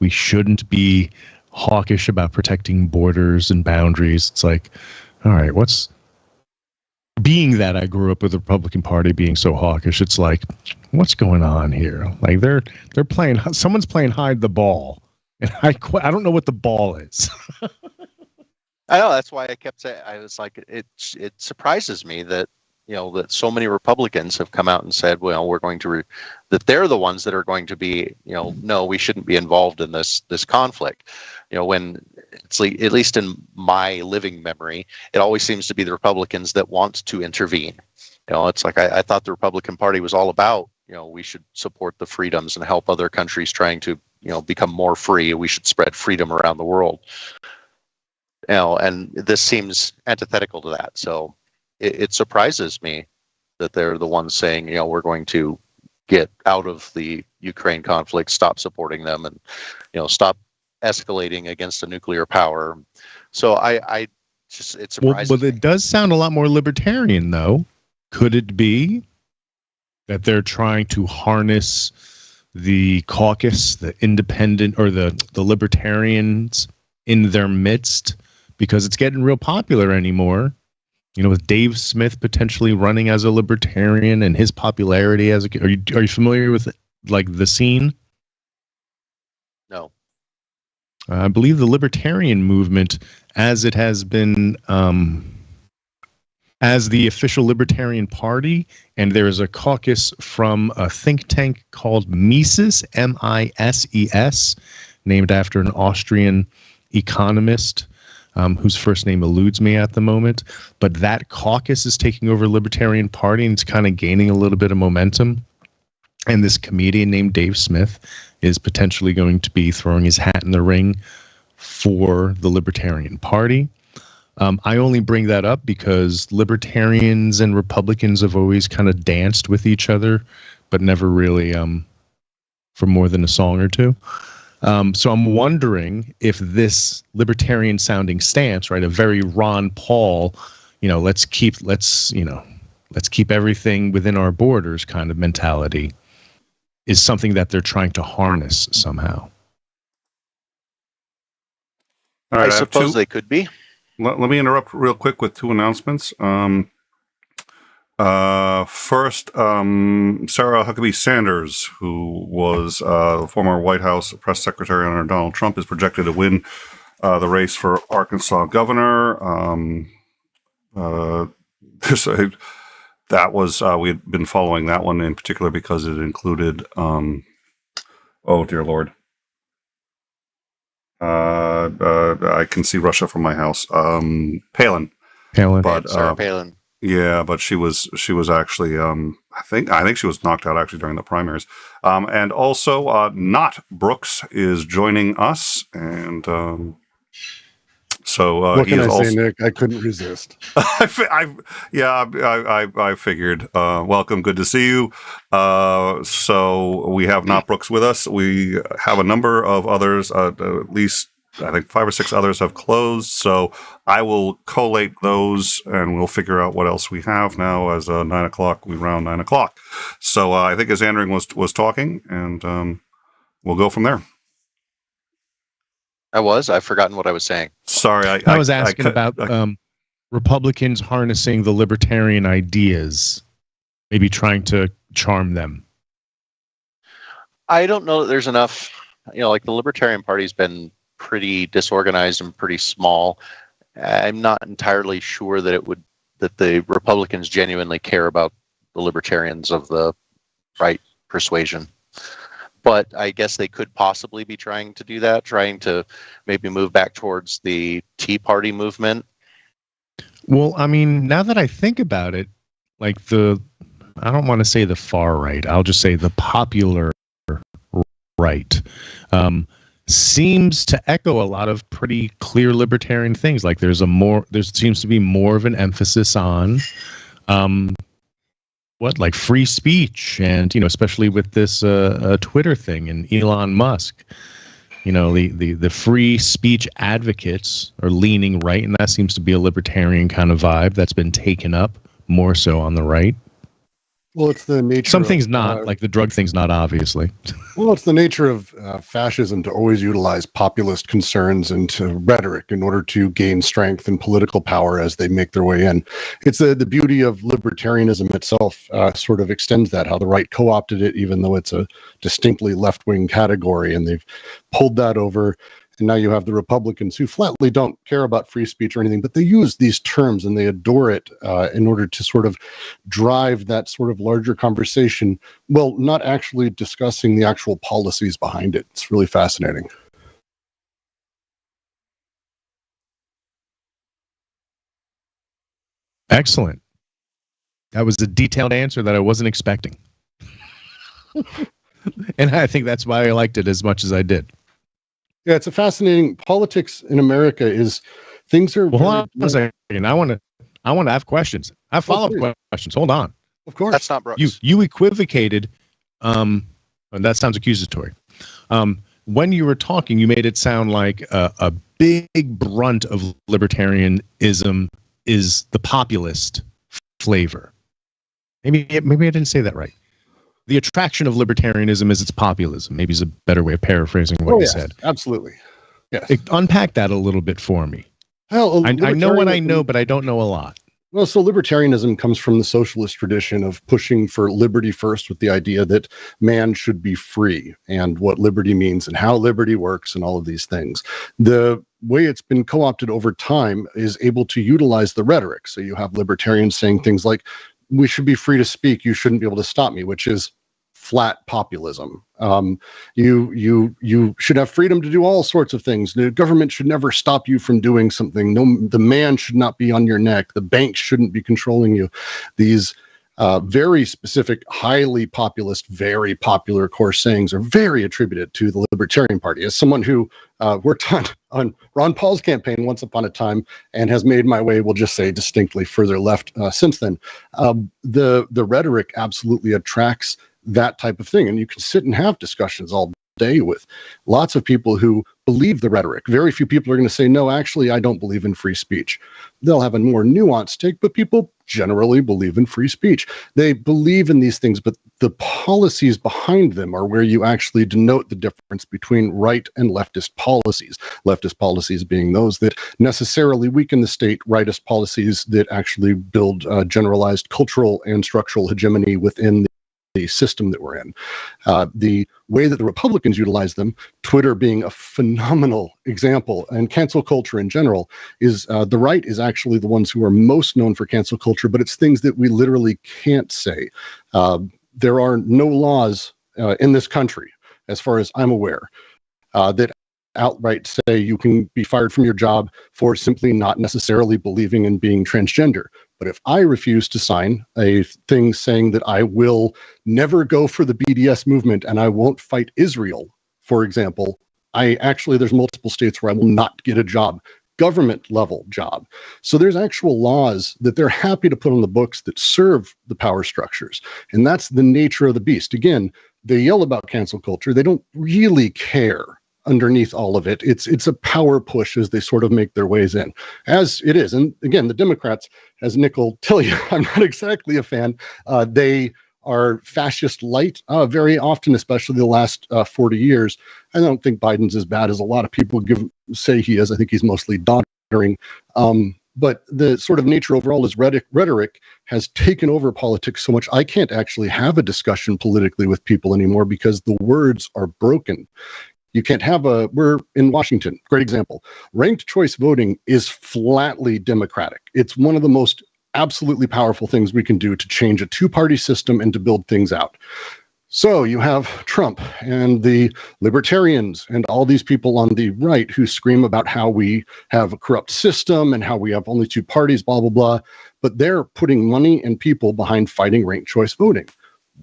We shouldn't be hawkish about protecting borders and boundaries. It's like, all right, being that I grew up with the Republican Party being so hawkish, it's like, what's going on here? Like they're playing, someone's playing hide the ball, and I don't know what the ball is. I know, that's why I kept saying, I was like, it surprises me that that so many Republicans have come out and said, well, we're going to that they're the ones that are going to be, no, we shouldn't be involved in this conflict. When it's like, at least in my living memory, it always seems to be the Republicans that want to intervene. It's like I thought the Republican Party was all about, we should support the freedoms and help other countries trying to, become more free. We should spread freedom around the world. And this seems antithetical to that. So it surprises me that they're the ones saying, we're going to get out of the Ukraine conflict, stop supporting them, and stop escalating against a nuclear power. So it surprises me. It does sound a lot more libertarian, though. Could it be that they're trying to harness the caucus, the independent or the libertarians in their midst, because it's getting real popular anymore. You know, with Dave Smith potentially running as a libertarian and his popularity as a, are you familiar with like the scene? No. I believe the libertarian movement, as it has been, as the official Libertarian Party, and there is a caucus from a think tank called Mises, Mises, named after an Austrian economist whose first name eludes me at the moment. But that caucus is taking over Libertarian Party, and it's kind of gaining a little bit of momentum. And this comedian named Dave Smith is potentially going to be throwing his hat in the ring for the Libertarian Party. I only bring that up because libertarians and Republicans have always kind of danced with each other, but never really for more than a song or two. So I'm wondering if this libertarian sounding stance, right, a very Ron Paul, let's keep everything within our borders kind of mentality, is something that they're trying to harness somehow. All right, I suppose they could be. Let me interrupt real quick with two announcements. First, Sarah Huckabee Sanders, who was the former White House press secretary under Donald Trump, is projected to win the race for Arkansas governor. That was we had been following that one in particular because it included, oh dear Lord, I can see Russia from my house. Palin, but Sarah Palin. Yeah, but she was actually I think she was knocked out actually during the primaries. And also Not Brooks is joining us, and so what he can is I also say, Nick? I couldn't resist. I figured. Welcome, good to see you. So we have Not Brooks with us. We have a number of others, at least I think 5 or 6 others have closed. So I will collate those, and we'll figure out what else we have now. As 9 o'clock, we round 9 o'clock. So I think as Andring was talking, and we'll go from there. I've forgotten what I was saying. Sorry, I was asking about Republicans harnessing the libertarian ideas, maybe trying to charm them. I don't know that there's enough, like the Libertarian Party's been pretty disorganized and pretty small. I'm not entirely sure that the Republicans genuinely care about the libertarians of the right persuasion. But I guess they could possibly be trying to do that, trying to maybe move back towards the Tea Party movement. Well, I mean, now that I think about it, like I don't want to say the far right, I'll just say the popular right, seems to echo a lot of pretty clear libertarian things. Like there seems to be more of an emphasis on like free speech, and especially with this Twitter thing and Elon Musk, the free speech advocates are leaning right, and that seems to be a libertarian kind of vibe that's been taken up more so on the right. Well, it's the nature. Some things not, like the drug thing's not, obviously. Well, it's the nature of fascism to always utilize populist concerns into rhetoric in order to gain strength and political power as they make their way in. It's the beauty of libertarianism itself sort of extends that, how the right co-opted it, even though it's a distinctly left-wing category, and they've pulled that over. And now you have the Republicans who flatly don't care about free speech or anything, but they use these terms and they adore it in order to sort of drive that sort of larger conversation, while not actually discussing the actual policies behind it. It's really fascinating. Excellent. That was a detailed answer that I wasn't expecting. And I think that's why I liked it as much as I did. Yeah, it's a fascinating politics in America. Is things are. Well, hold on a second. I want to have questions. I have follow-up questions. Hold on. Of course, that's not Brooks. You equivocated. And that sounds accusatory. When you were talking, you made it sound like a big brunt of libertarianism is the populist flavor. Maybe I didn't say that right. the attraction of libertarianism is its populism. Maybe is a better way of paraphrasing what you said. Absolutely. Yes. Unpack that a little bit for me. Well, I know what I know, but I don't know a lot. Well, so libertarianism comes from the socialist tradition of pushing for liberty first, with the idea that man should be free and what liberty means and how liberty works and all of these things. The way it's been co-opted over time is able to utilize the rhetoric. So you have libertarians saying things like, we should be free to speak, you shouldn't be able to stop me, which is flat populism. You should have freedom to do all sorts of things. The government should never stop you from doing something. No, the man should not be on your neck. The bank shouldn't be controlling you. These very specific, highly populist, very popular core sayings are very attributed to the Libertarian Party. As someone who worked on Ron Paul's campaign once upon a time and has made my way, we'll just say, distinctly further left since then, the rhetoric absolutely attracts that type of thing. And you can sit and have discussions all day with lots of people who believe the rhetoric. Very few people are going to say, no, actually, I don't believe in free speech. They'll have a more nuanced take, but people generally believe in free speech. They believe in these things, but the policies behind them are where you actually denote the difference between right and leftist policies. Leftist policies being those that necessarily weaken the state, rightist policies that actually build generalized cultural and structural hegemony within the system that we're in. The way that the Republicans utilize them, Twitter being a phenomenal example, and cancel culture in general, is the right is actually the ones who are most known for cancel culture, but it's things that we literally can't say. There are no laws in this country, as far as I'm aware, that outright say you can be fired from your job for simply not necessarily believing in being transgender. But if I refuse to sign a thing saying that I will never go for the BDS movement and I won't fight Israel, for example, there's multiple states where I will not get a job, government level job. So there's actual laws that they're happy to put on the books that serve the power structures. And that's the nature of the beast. Again, they yell about cancel culture. They don't really care. Underneath all of it, it's a power push as they sort of make their ways in, as it is. And again, the Democrats, as Nick will tell you, I'm not exactly a fan. They are fascist light very often, especially the last 40 years. I don't think Biden's as bad as a lot of people say he is. I think he's mostly doddering. But the sort of nature overall is rhetoric has taken over politics so much I can't actually have a discussion politically with people anymore because the words are broken. You can't have we're in Washington, great example. Ranked choice voting is flatly democratic. It's one of the most absolutely powerful things we can do to change a two-party system and to build things out. So you have Trump and the libertarians and all these people on the right who scream about how we have a corrupt system and how we have only two parties, blah, blah, blah. But they're putting money and people behind fighting ranked choice voting.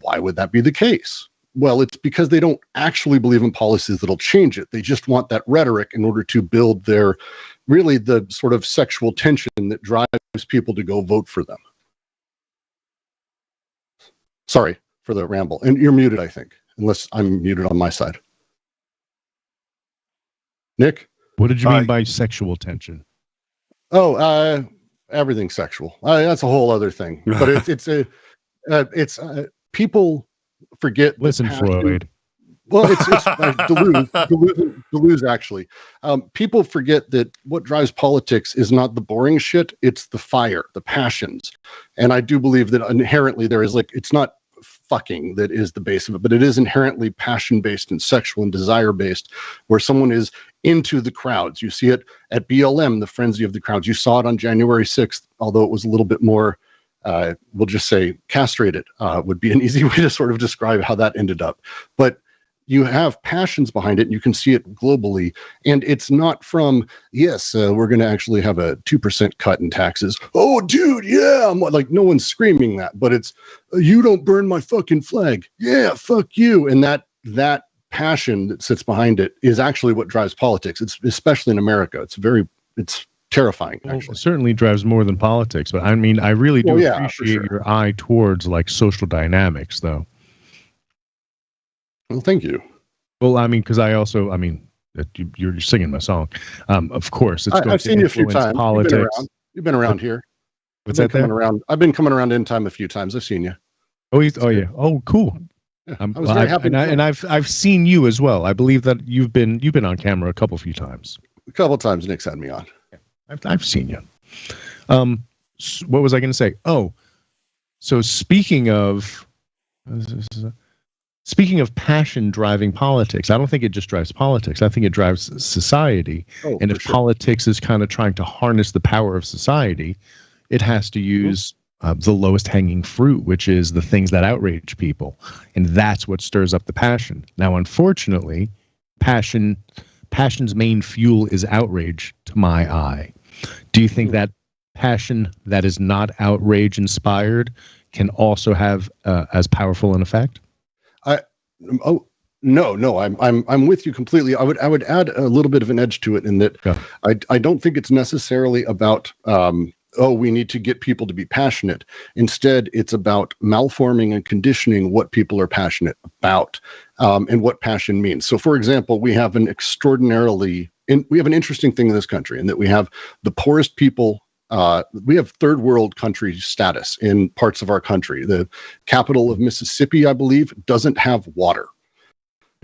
Why would that be the case? Well, it's because they don't actually believe in policies that'll change it. They just want that rhetoric in order to build the sort of sexual tension that drives people to go vote for them. Sorry for the ramble. And you're muted, I think, unless I'm muted on my side. Nick? What did you mean by sexual tension? Oh, everything's sexual. That's a whole other thing. But it's people forget. Listen, Freud. Well, it's Deleuze actually. People forget that what drives politics is not the boring shit, it's the fire, the passions. And I do believe that inherently there is it's not fucking that is the base of it, but it is inherently passion-based and sexual and desire-based, where someone is into the crowds. You see it at BLM, the frenzy of the crowds. You saw it on January 6th, although it was a little bit more we'll just say castrated would be an easy way to sort of describe how that ended up. But you have passions behind it, and you can see it globally. And it's not from, yes, we're going to actually have a 2% cut in taxes. Oh, dude, yeah. No one's screaming that, but it's, you don't burn my fucking flag. Yeah, fuck you. And that passion that sits behind it is actually what drives politics. It's especially in America. It's terrifying, actually. Well, it certainly drives more than politics, but I mean, I really do appreciate your eye towards social dynamics, though. Well, thank you. Well, I mean, because you're singing my song. Of course, it's going I've seen you a few times. Politics. You've been around here. What's that? I've been coming around in time a few times. I've seen you. Oh, yeah. Oh, cool. I was very happy. And I've seen you as well. I believe that you've been on camera a few times. A couple times Nick's had me on. I've seen you. What was I going to say? Oh, so speaking of passion driving politics, I don't think it just drives politics. I think it drives society. And if politics is kind of trying to harness the power of society, it has to use the lowest hanging fruit, which is the things that outrage people. And that's what stirs up the passion. Now, unfortunately, passion's main fuel is outrage to my eye. Do you think that passion that is not outrage inspired can also have as powerful an effect? No, I'm with you completely. I would add a little bit of an edge to it in that I don't think it's necessarily about we need to get people to be passionate. Instead, it's about malforming and conditioning what people are passionate about and what passion means. So, for example, we have an interesting thing in this country in that we have the poorest people. We have third world country status in parts of our country. The capital of Mississippi, I believe, doesn't have water,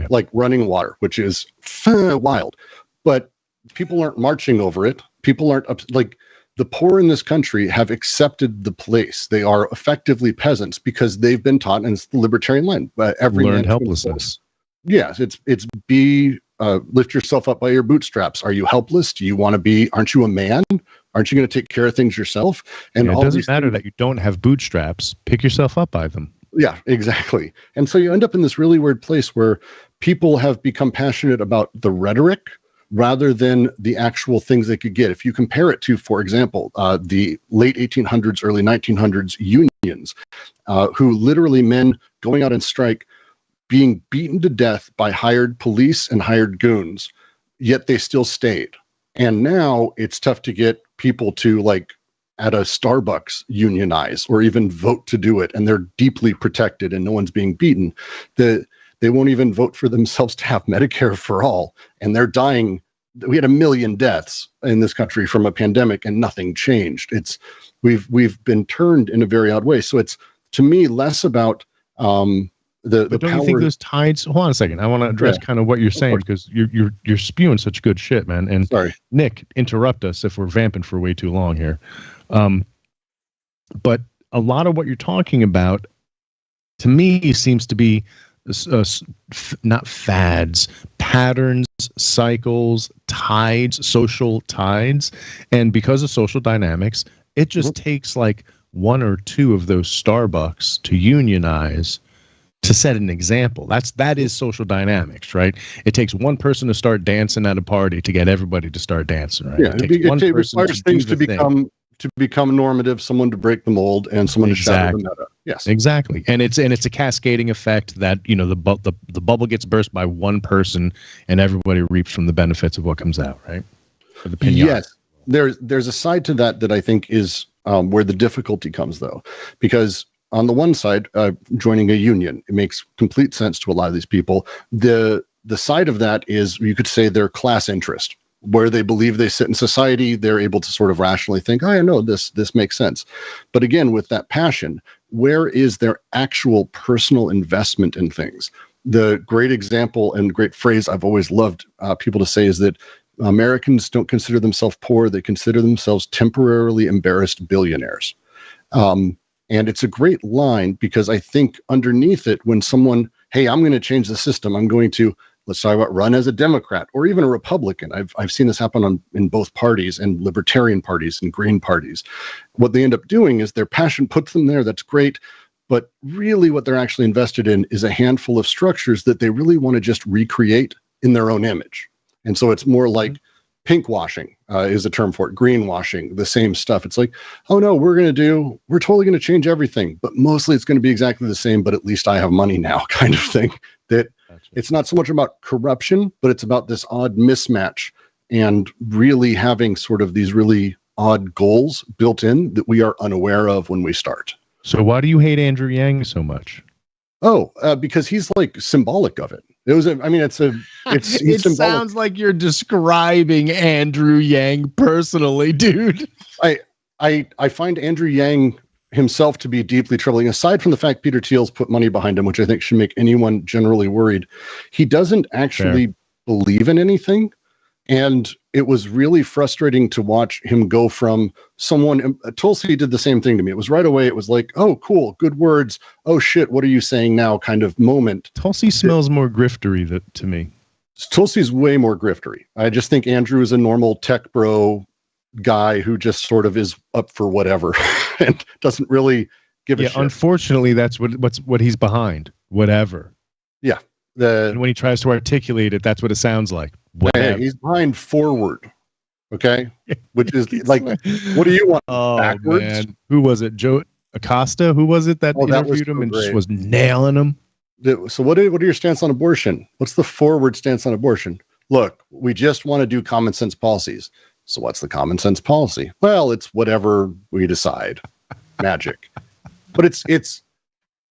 like running water, which is wild. But people aren't marching over it. People aren't like the poor in this country have accepted the place. They are effectively peasants because they've been taught, and it's the libertarian line. Every learned helplessness. Yes, it's lift yourself up by your bootstraps. Are you helpless? Do you want to be? Aren't you a man? Aren't you going to take care of things yourself? And it doesn't matter that you don't have bootstraps. Pick yourself up by them. Yeah, exactly. And so you end up in this really weird place where people have become passionate about the rhetoric rather than the actual things they could get. If you compare it to, for example, the late 1800s, early 1900s unions, who literally men going out on strike, being beaten to death by hired police and hired goons, yet they still stayed. And now it's tough to get people to, like, at a Starbucks unionize or even vote to do it. And they're deeply protected and no one's being beaten. They won't even vote for themselves to have Medicare for all. And they're dying. We had 1 million deaths in this country from a pandemic and nothing changed. We've been turned in a very odd way. So it's, to me, less about but don't power. You think those tides? Hold on a second. I want to address kind of what you're saying, because you're spewing such good shit, man. And sorry, Nick, interrupt us if we're vamping for way too long here. But a lot of what you're talking about, to me, seems to be not fads, patterns, cycles, tides, social tides. And because of social dynamics, it just takes like one or two of those Starbucks to unionize, to set an example. That is social dynamics, right? It takes one person to start dancing at a party to get everybody to start dancing, right? Yeah, it requires things to become normative, someone to break the mold, and someone to shatter the meta. Yes, exactly. And it's a cascading effect that, you know, the bubble gets burst by one person, and everybody reaps from the benefits of what comes out, right? Yes, there's a side to that I think is where the difficulty comes, though, because on the one side, joining a union, it makes complete sense to a lot of these people. The side of that is, you could say, their class interest, where they believe they sit in society. They're able to sort of rationally think, oh, I know this makes sense. But again, with that passion, where is their actual personal investment in things? The great example and great phrase I've always loved people to say is that Americans don't consider themselves poor. They consider themselves temporarily embarrassed billionaires. And it's a great line, because I think underneath it, when someone, hey, I'm going to change the system, I'm going to, let's talk about run as a Democrat or even a Republican. I've seen this happen in both parties, and libertarian parties and green parties. What they end up doing is their passion puts them there. That's great. But really what they're actually invested in is a handful of structures that they really want to just recreate in their own image. And so it's more like pink washing is a term for it, greenwashing, the same stuff. It's like, oh no, we're totally going to change everything, but mostly it's going to be exactly the same, but at least I have money now, kind of thing. That it's not so much about corruption, but it's about this odd mismatch and really having sort of these really odd goals built in that we are unaware of when we start. So why do you hate Andrew Yang so much? Oh, because he's like symbolic of it. It sounds like you're describing Andrew Yang personally, dude. I find Andrew Yang himself to be deeply troubling. Aside from the fact Peter Thiel's put money behind him, which I think should make anyone generally worried, he doesn't actually believe in anything. And it was really frustrating to watch him go from someone. Tulsi did the same thing to me. It was right away. It was like, oh, cool, good words. Oh, shit, what are you saying now? Kind of moment. Tulsi smells more griftery to me. Tulsi's way more griftery. I just think Andrew is a normal tech bro guy who just sort of is up for whatever and doesn't really give a shit. Unfortunately, that's what he's behind. Whatever. Yeah. And when he tries to articulate it, that's what it sounds like. Yeah, he's behind forward. Okay. Which is like, what do you want? Oh, backwards? Man. Who was it? Joe Acosta? Who was it that interviewed him and just was nailing him? So what are your stance on abortion? What's the forward stance on abortion? Look, we just want to do common sense policies. So what's the common sense policy? Well, it's whatever we decide. Magic.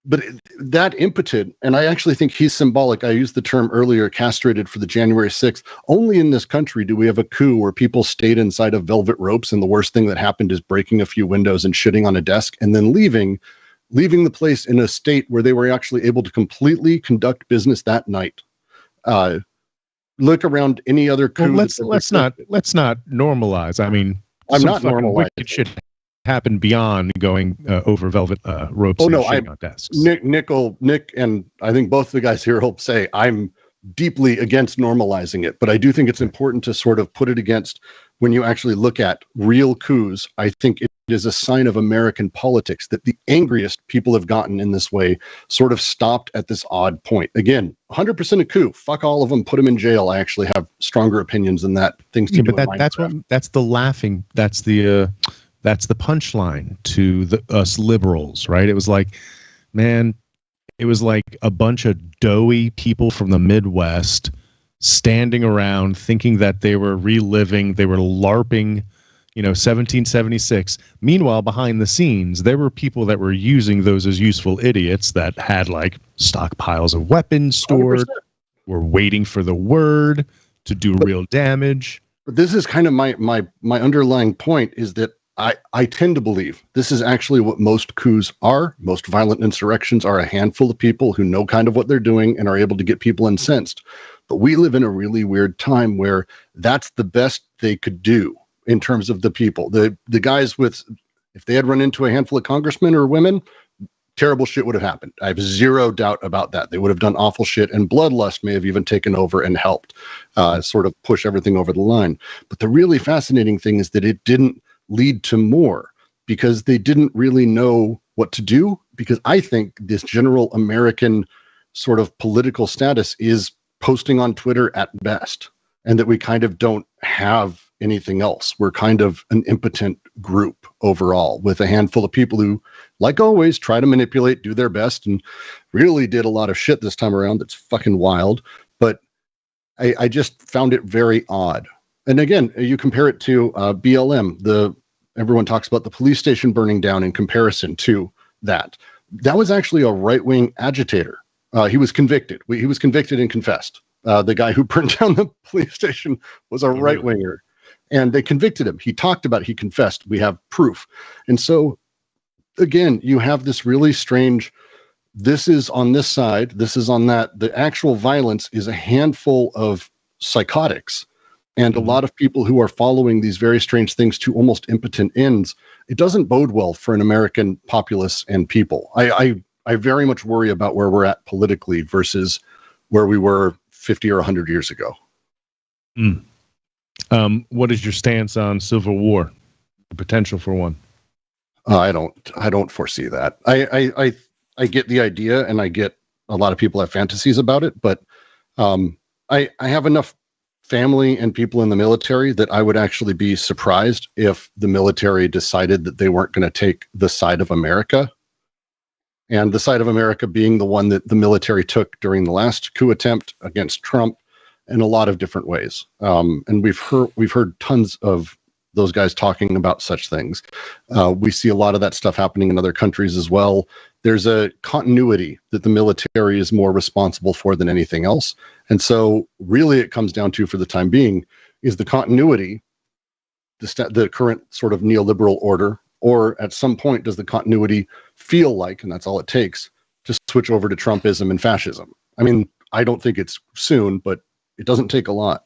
But that impotent, and I actually think he's symbolic. I used the term earlier, castrated, for the January 6th. Only in this country do we have a coup where people stayed inside of velvet ropes, and the worst thing that happened is breaking a few windows and shitting on a desk and then leaving the place in a state where they were actually able to completely conduct business that night. Look around any other coup. Well, let's not normalize. I mean, I'm not normalizing. Wicked shit happened beyond going over velvet ropes. On desks. Nick, and I think both the guys here will say I'm deeply against normalizing it, but I do think it's important to sort of put it against when you actually look at real coups. I think it is a sign of American politics that the angriest people have gotten in this way sort of stopped at this odd point. Again, 100% a coup. Fuck all of them. Put them in jail. I actually have stronger opinions than that. Things to do. But that's the punchline to us liberals, right? It was like, man, it was like a bunch of doughy people from the Midwest standing around thinking that they were reliving, they were LARPing, 1776. Meanwhile, behind the scenes, there were people that were using those as useful idiots that had like stockpiles of weapons stored, 100%. Were waiting for the word to do real damage. But this is kind of my underlying point is that I tend to believe this is actually what most coups are. Most violent insurrections are a handful of people who know kind of what they're doing and are able to get people incensed. But we live in a really weird time where that's the best they could do in terms of the people. The guys if they had run into a handful of congressmen or women, terrible shit would have happened. I have zero doubt about that. They would have done awful shit, and bloodlust may have even taken over and helped sort of push everything over the line. But the really fascinating thing is that it didn't lead to more because they didn't really know what to do. Because I think this general American sort of political status is posting on Twitter at best, and that we kind of don't have anything else. We're kind of an impotent group overall with a handful of people who, like always, try to manipulate, do their best, and really did a lot of shit this time around. That's fucking wild. But I just found it very odd. And again, you compare it to BLM, everyone talks about the police station burning down in comparison to that. That was actually a right-wing agitator. He was convicted. He was convicted and confessed. The guy who burned down the police station was a right-winger. And they convicted him. He talked about it. He confessed. We have proof. And so, again, you have this really strange, this is on this side, this is on that. The actual violence is a handful of psychotics. And a lot of people who are following these very strange things to almost impotent ends. It doesn't bode well for an American populace and people. I very much worry about where we're at politically versus where we were 50 or 100 years ago. What is your stance on civil war? The potential for one? I don't foresee that. I get the idea, and I get a lot of people have fantasies about it, but I have enough family and people in the military that I would actually be surprised if the military decided that they weren't going to take the side of America. And the side of America being the one that the military took during the last coup attempt against Trump in a lot of different ways. And we've heard tons of those guys talking about such things. We see a lot of that stuff happening in other countries as well. There's a continuity that the military is more responsible for than anything else. And so really it comes down to, for the time being, is the continuity, the current sort of neoliberal order, Or at some point, does the continuity feel like, and that's all it takes, to switch over to Trumpism and fascism? I mean, I don't think it's soon, but it doesn't take a lot.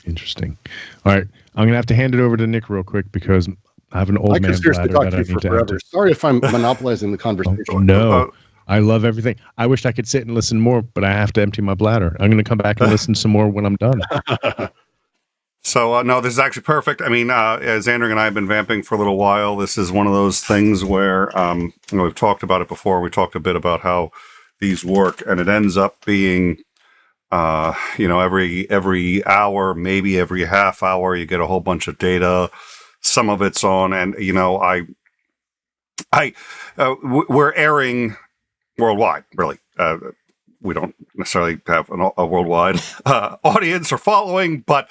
Interesting. All right. I'm going to have to hand it over to Nick real quick because I have an old man I could seriously bladder talk that to I you need for to have forever. to. Sorry if I'm monopolizing the conversation. Oh, no. I love everything. I wish I could sit and listen more, but I have to empty my bladder. I'm going to come back and listen some more when I'm done. So, no, this is actually perfect. I mean, as Andrew and I have been vamping for a little while, this is one of those things where we've talked about it before. We talked a bit about how these work, and it ends up being, every hour, maybe every half hour, you get a whole bunch of data. Some of it's on, and we're airing worldwide, really. We don't necessarily have a worldwide audience or following, but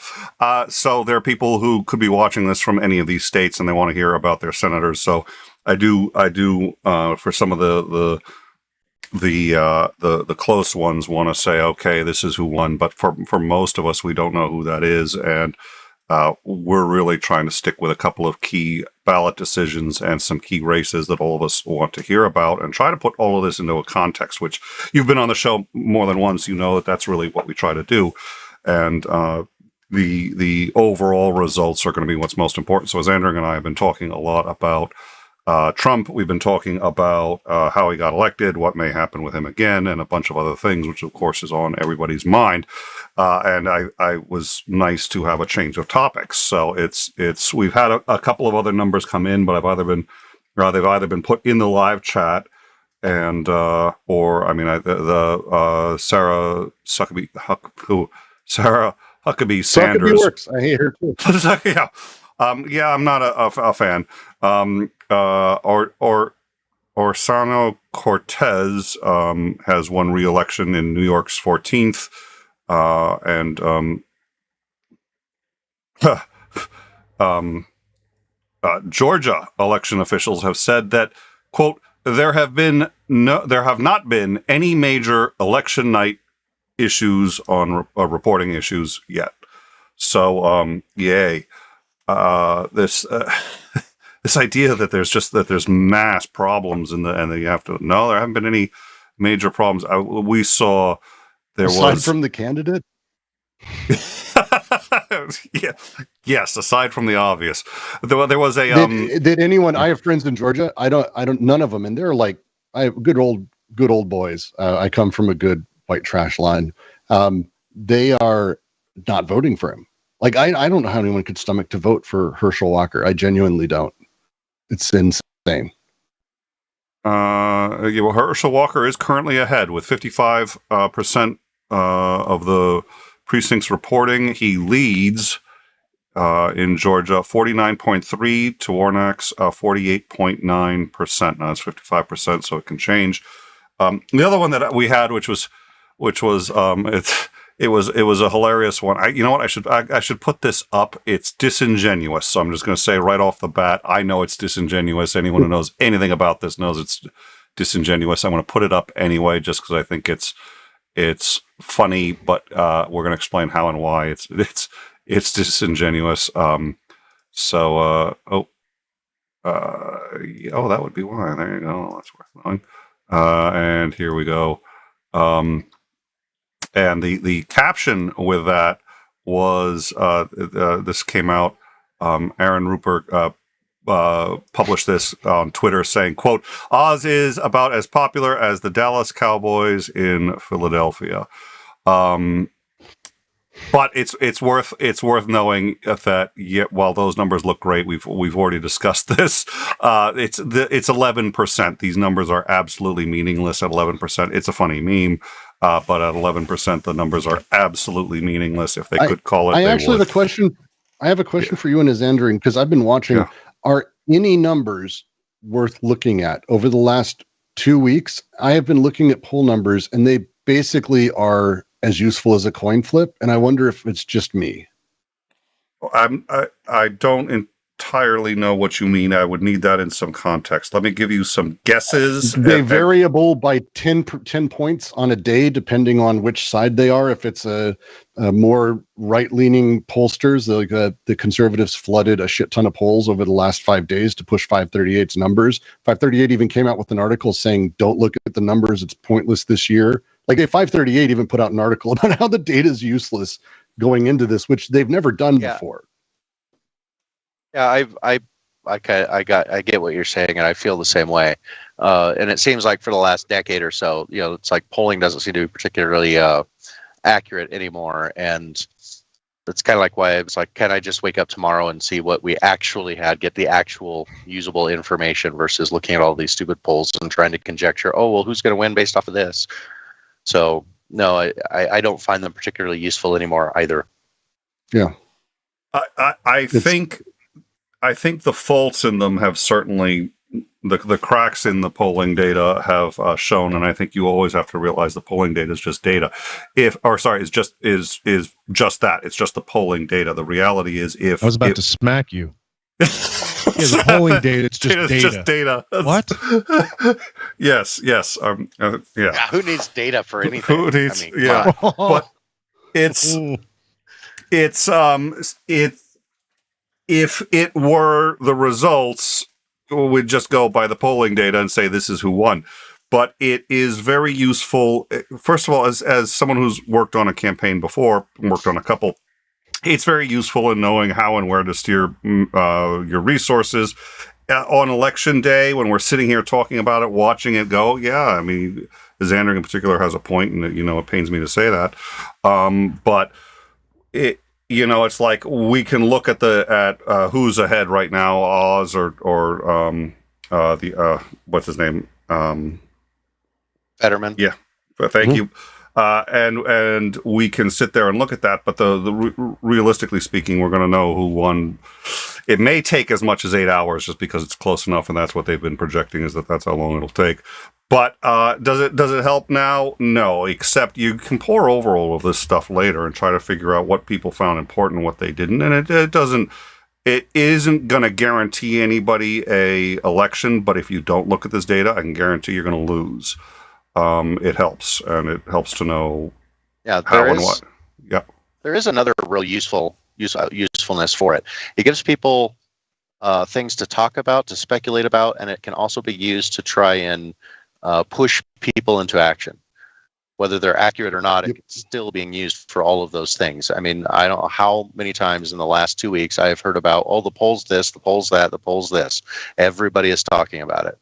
so there are people who could be watching this from any of these states, and they want to hear about their senators. So I do for some of the close ones want to say, okay, this is who won, but for most of us, we don't know who that is, and we're really trying to stick with a couple of key ballot decisions and some key races that all of us want to hear about, and try to put all of this into a context, which you've been on the show more than once. You know that that's really what we try to do. And the overall results are going to be what's most important. So as Andrew and I have been talking a lot about Trump, we've been talking about how he got elected, what may happen with him again, and a bunch of other things, which of course is on everybody's mind. And I was nice to have a change of topics. So we've had a couple of other numbers come in, but they've either been put in the live chat, and Sarah Huckabee Sanders. Huckabee works. I hate her too. Yeah. I'm not a fan. Orsano Cortez has won re-election in New York's 14th, Georgia election officials have said that, quote, there have not been any major election night issues on reporting issues yet. So, yay. This idea that there's mass problems and you have to, no, there haven't been any major problems. We saw aside from the candidate. Yeah. Yes, aside from the obvious, there was a did anyone? I have friends in Georgia. I don't. None of them, and they're like good old boys. I come from a good white trash line. They are not voting for him. Like I don't know how anyone could stomach to vote for Herschel Walker. I genuinely don't. It's insane. Well, Herschel Walker is currently ahead with 55% of the precincts reporting. He leads in Georgia 49.3 to Warnock's 48.9%. Now it's 55%, so it can change. The other one that we had, which was it was a hilarious one. You know what? I should put this up. It's disingenuous. So I'm just going to say right off the bat, I know it's disingenuous. Anyone who knows anything about this knows it's disingenuous. I'm going to put it up anyway, just because I think it's funny, but we're going to explain how and why it's disingenuous. That would be why. There you go. That's worth knowing. And here we go. And the caption with that was this came out. Aaron Rupert published this on Twitter saying, quote, Oz is about as popular as the Dallas Cowboys in Philadelphia. But it's worth knowing that while those numbers look great, we've already discussed this. It's 11%. These numbers are absolutely meaningless at 11%. It's a funny meme, but at 11%, the numbers are absolutely meaningless. If they could call it, I have a question for you and Azandering, because I've been watching. Yeah. Are any numbers worth looking at over the last 2 weeks? I have been looking at poll numbers, and they basically are as useful as a coin flip, and I wonder if it's just me. I don't entirely know what you mean. I would need that in some context. Let me give you some guesses. They variable by 10 points on a day, depending on which side they are. If it's a more right-leaning pollsters, like the conservatives flooded a shit ton of polls over the last 5 days to push 538's numbers. 538 even came out with an article saying, don't look at the numbers. It's pointless this year. Like 538 even put out an article about how the data is useless going into this, which they've never done before. Yeah, I get what you're saying, and I feel the same way. And it seems like for the last decade or so, it's like polling doesn't seem to be particularly accurate anymore. And that's kind of like why I was like, can I just wake up tomorrow and see what we actually had, get the actual usable information versus looking at all these stupid polls and trying to conjecture, oh, well, who's going to win based off of this? So, no, I don't find them particularly useful anymore either. Yeah. I think the faults in them have certainly, the cracks in the polling data have shown, and I think you always have to realize the polling data is just data. Is just that. It's just the polling data. The reality is, if I was about to smack you. The polling data, it's just data. It's just data. What? Yes. Yeah. Who needs data for anything? Who needs? But it's if it were the results, we'd just go by the polling data and say this is who won. But it is very useful. First of all, as someone who's worked on a campaign before, worked on a couple, it's very useful in knowing how and where to steer your resources. On election day, when we're sitting here talking about it, watching it go, I mean, Xander in particular has a point, and it pains me to say that. But it's like we can look at who's ahead right now, Oz or what's his name? Fetterman. Yeah, thank you. And we can sit there and look at that, but realistically speaking, we're going to know who won. It may take as much as 8 hours just because it's close enough, and that's what they've been projecting, is that's how long it'll take. But does it help now? No, except you can pore over all of this stuff later and try to figure out what people found important and what they didn't, and it isn't going to guarantee anybody a election. But if you don't look at this data, I can guarantee you're going to lose. It helps, and it helps to know how and what. Yeah, there is another real usefulness for it. It gives people things to talk about, to speculate about, and it can also be used to try and push people into action. Whether they're accurate or not, it's still being used for all of those things. I mean, I don't know how many times in the last 2 weeks I have heard about, the polls this, the polls that, the polls this. Everybody is talking about it.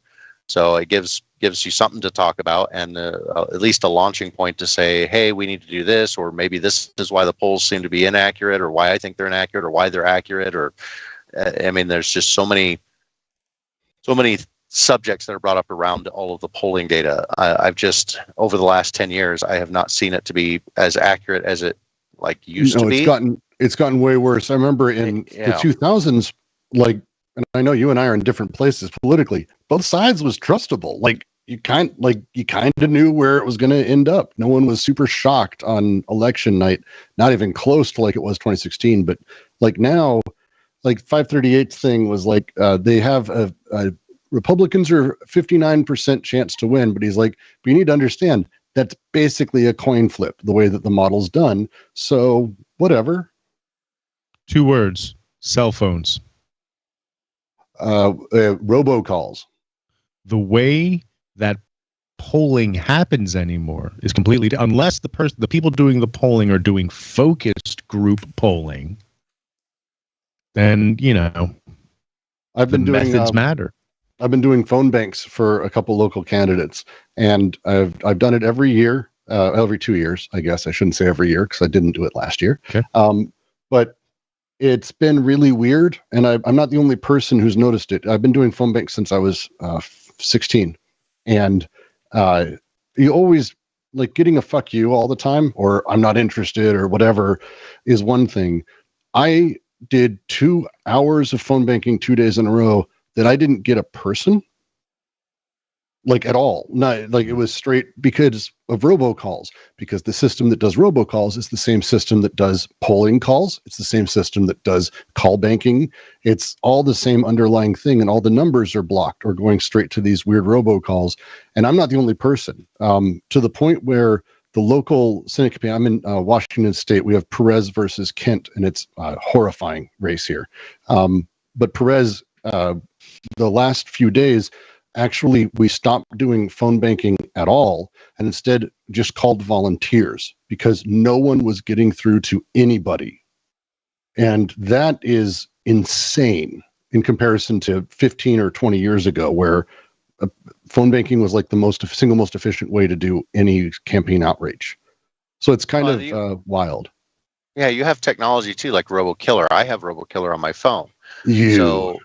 So it gives you something to talk about, and at least a launching point to say, hey, we need to do this, or maybe this is why the polls seem to be inaccurate, or why I think they're inaccurate, or why they're accurate, or I mean, there's just so many subjects that are brought up around all of the polling data. I've just, over the last 10 years, I have not seen it to be as accurate as it used to be. It's gotten way worse. I remember in the 2000s, and I know you and I are in different places politically, both sides was trustable. You kind of knew where it was going to end up. No one was super shocked on election night, not even close to like it was 2016. But now, 538's thing was they have a Republicans are 59% chance to win, but he's like, but you need to understand that's basically a coin flip the way that the model's done. So whatever. 2 words: cell phones. Robocalls. The way that polling happens anymore is completely unless the people doing the polling are doing focused group polling. Then methods matter. I've been doing phone banks for a couple local candidates, and I've done it every year, every 2 years, I guess. I shouldn't say every year because I didn't do it last year. Okay. But it's been really weird, and I'm not the only person who's noticed it. I've been doing phone banks since I was 16, and you always getting a fuck you all the time, or I'm not interested, or whatever, is one thing. I did 2 hours of phone banking 2 days in a row that I didn't get a person. like at all. Not like it was straight because of robocalls, because the system that does robocalls is the same system that does polling calls. It's the same system that does call banking. It's all the same underlying thing, and all the numbers are blocked or going straight to these weird robocalls. And I'm not the only person, to the point where the local Senate campaign, I'm in Washington State, we have Perez versus Kent, and it's a horrifying race here. But Perez, the last few days, actually, we stopped doing phone banking at all and instead just called volunteers because no one was getting through to anybody. And that is insane in comparison to 15 or 20 years ago, where phone banking was like the single most efficient way to do any campaign outreach. So it's kind of wild. Yeah, you have technology too, like RoboKiller. I have RoboKiller on my phone. So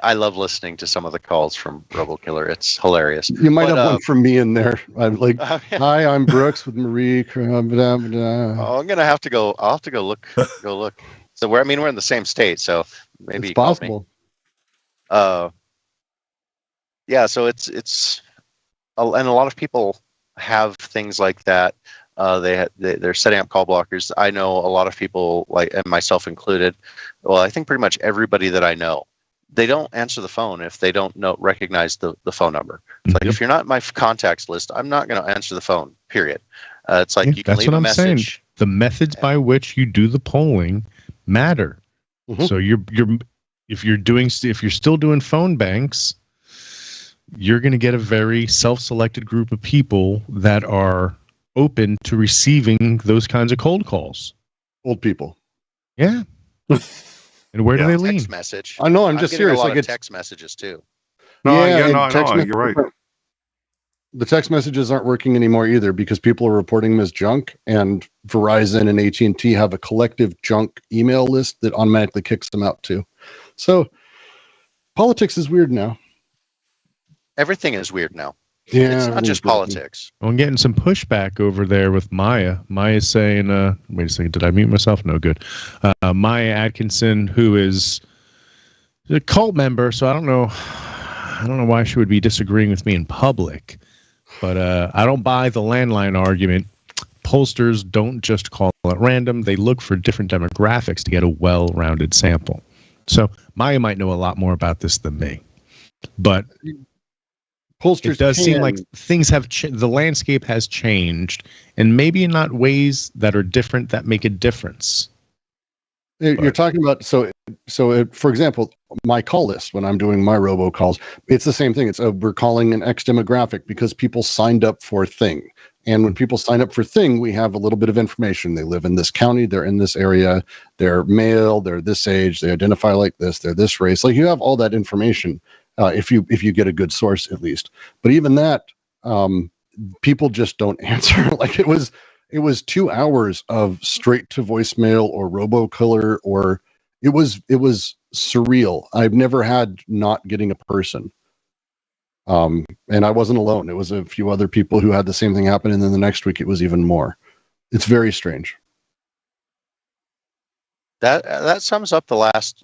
I love listening to some of the calls from RoboKiller. It's hilarious. You might have one from me in there. I'm like, hi, I'm Brooks with Marie. I'm gonna have to go. I'll have to go look. So we're in the same state, so maybe it's possible. Yeah. So it's and a lot of people have things like that. They're setting up call blockers. I know a lot of people, like, and myself included. Well, I think pretty much everybody that I know, they don't answer the phone if they don't recognize the phone number. It's like, if you're not in my contacts list, I'm not going to answer the phone, period. It's like, you can leave a message. Saying. The methods by which you do the polling matter. So if you're still doing phone banks, you're going to get a very self-selected group of people that are open to receiving those kinds of cold calls. Old people. Yeah. And where do they lean? Text message. I know. I'm just serious. A lot of text messages too. No, you're right. The text messages aren't working anymore either because people are reporting them as junk, and Verizon and AT&T have a collective junk email list that automatically kicks them out too. So politics is weird now. Everything is weird now. Yeah, it's not just politics. I'm getting some pushback over there with Maya. Maya's saying, wait a second, did I mute myself? No, good. Maya Atkinson, who is a cult member, so I don't know why she would be disagreeing with me in public, but I don't buy the landline argument. Pollsters don't just call at random. They look for different demographics to get a well-rounded sample. So Maya might know a lot more about this than me, but pollsters, it does seem like things have the landscape has changed, and maybe not ways that are different that make a difference. You're talking about for example, my call list when I'm doing my robocalls, it's the same thing. It's we're calling an X demographic because people signed up for Thing, and when people sign up for Thing, we have a little bit of information. They live in this county, they're in this area, they're male, they're this age, they identify like this, they're this race. Like, you have all that information. If you get a good source, at least. But even that, people just don't answer. Like, it was 2 hours of straight to voicemail or robokiller, or it was surreal. I've never had not getting a person. And I wasn't alone. It was a few other people who had the same thing happen, and then the next week it was even more. It's very strange. That sums up the last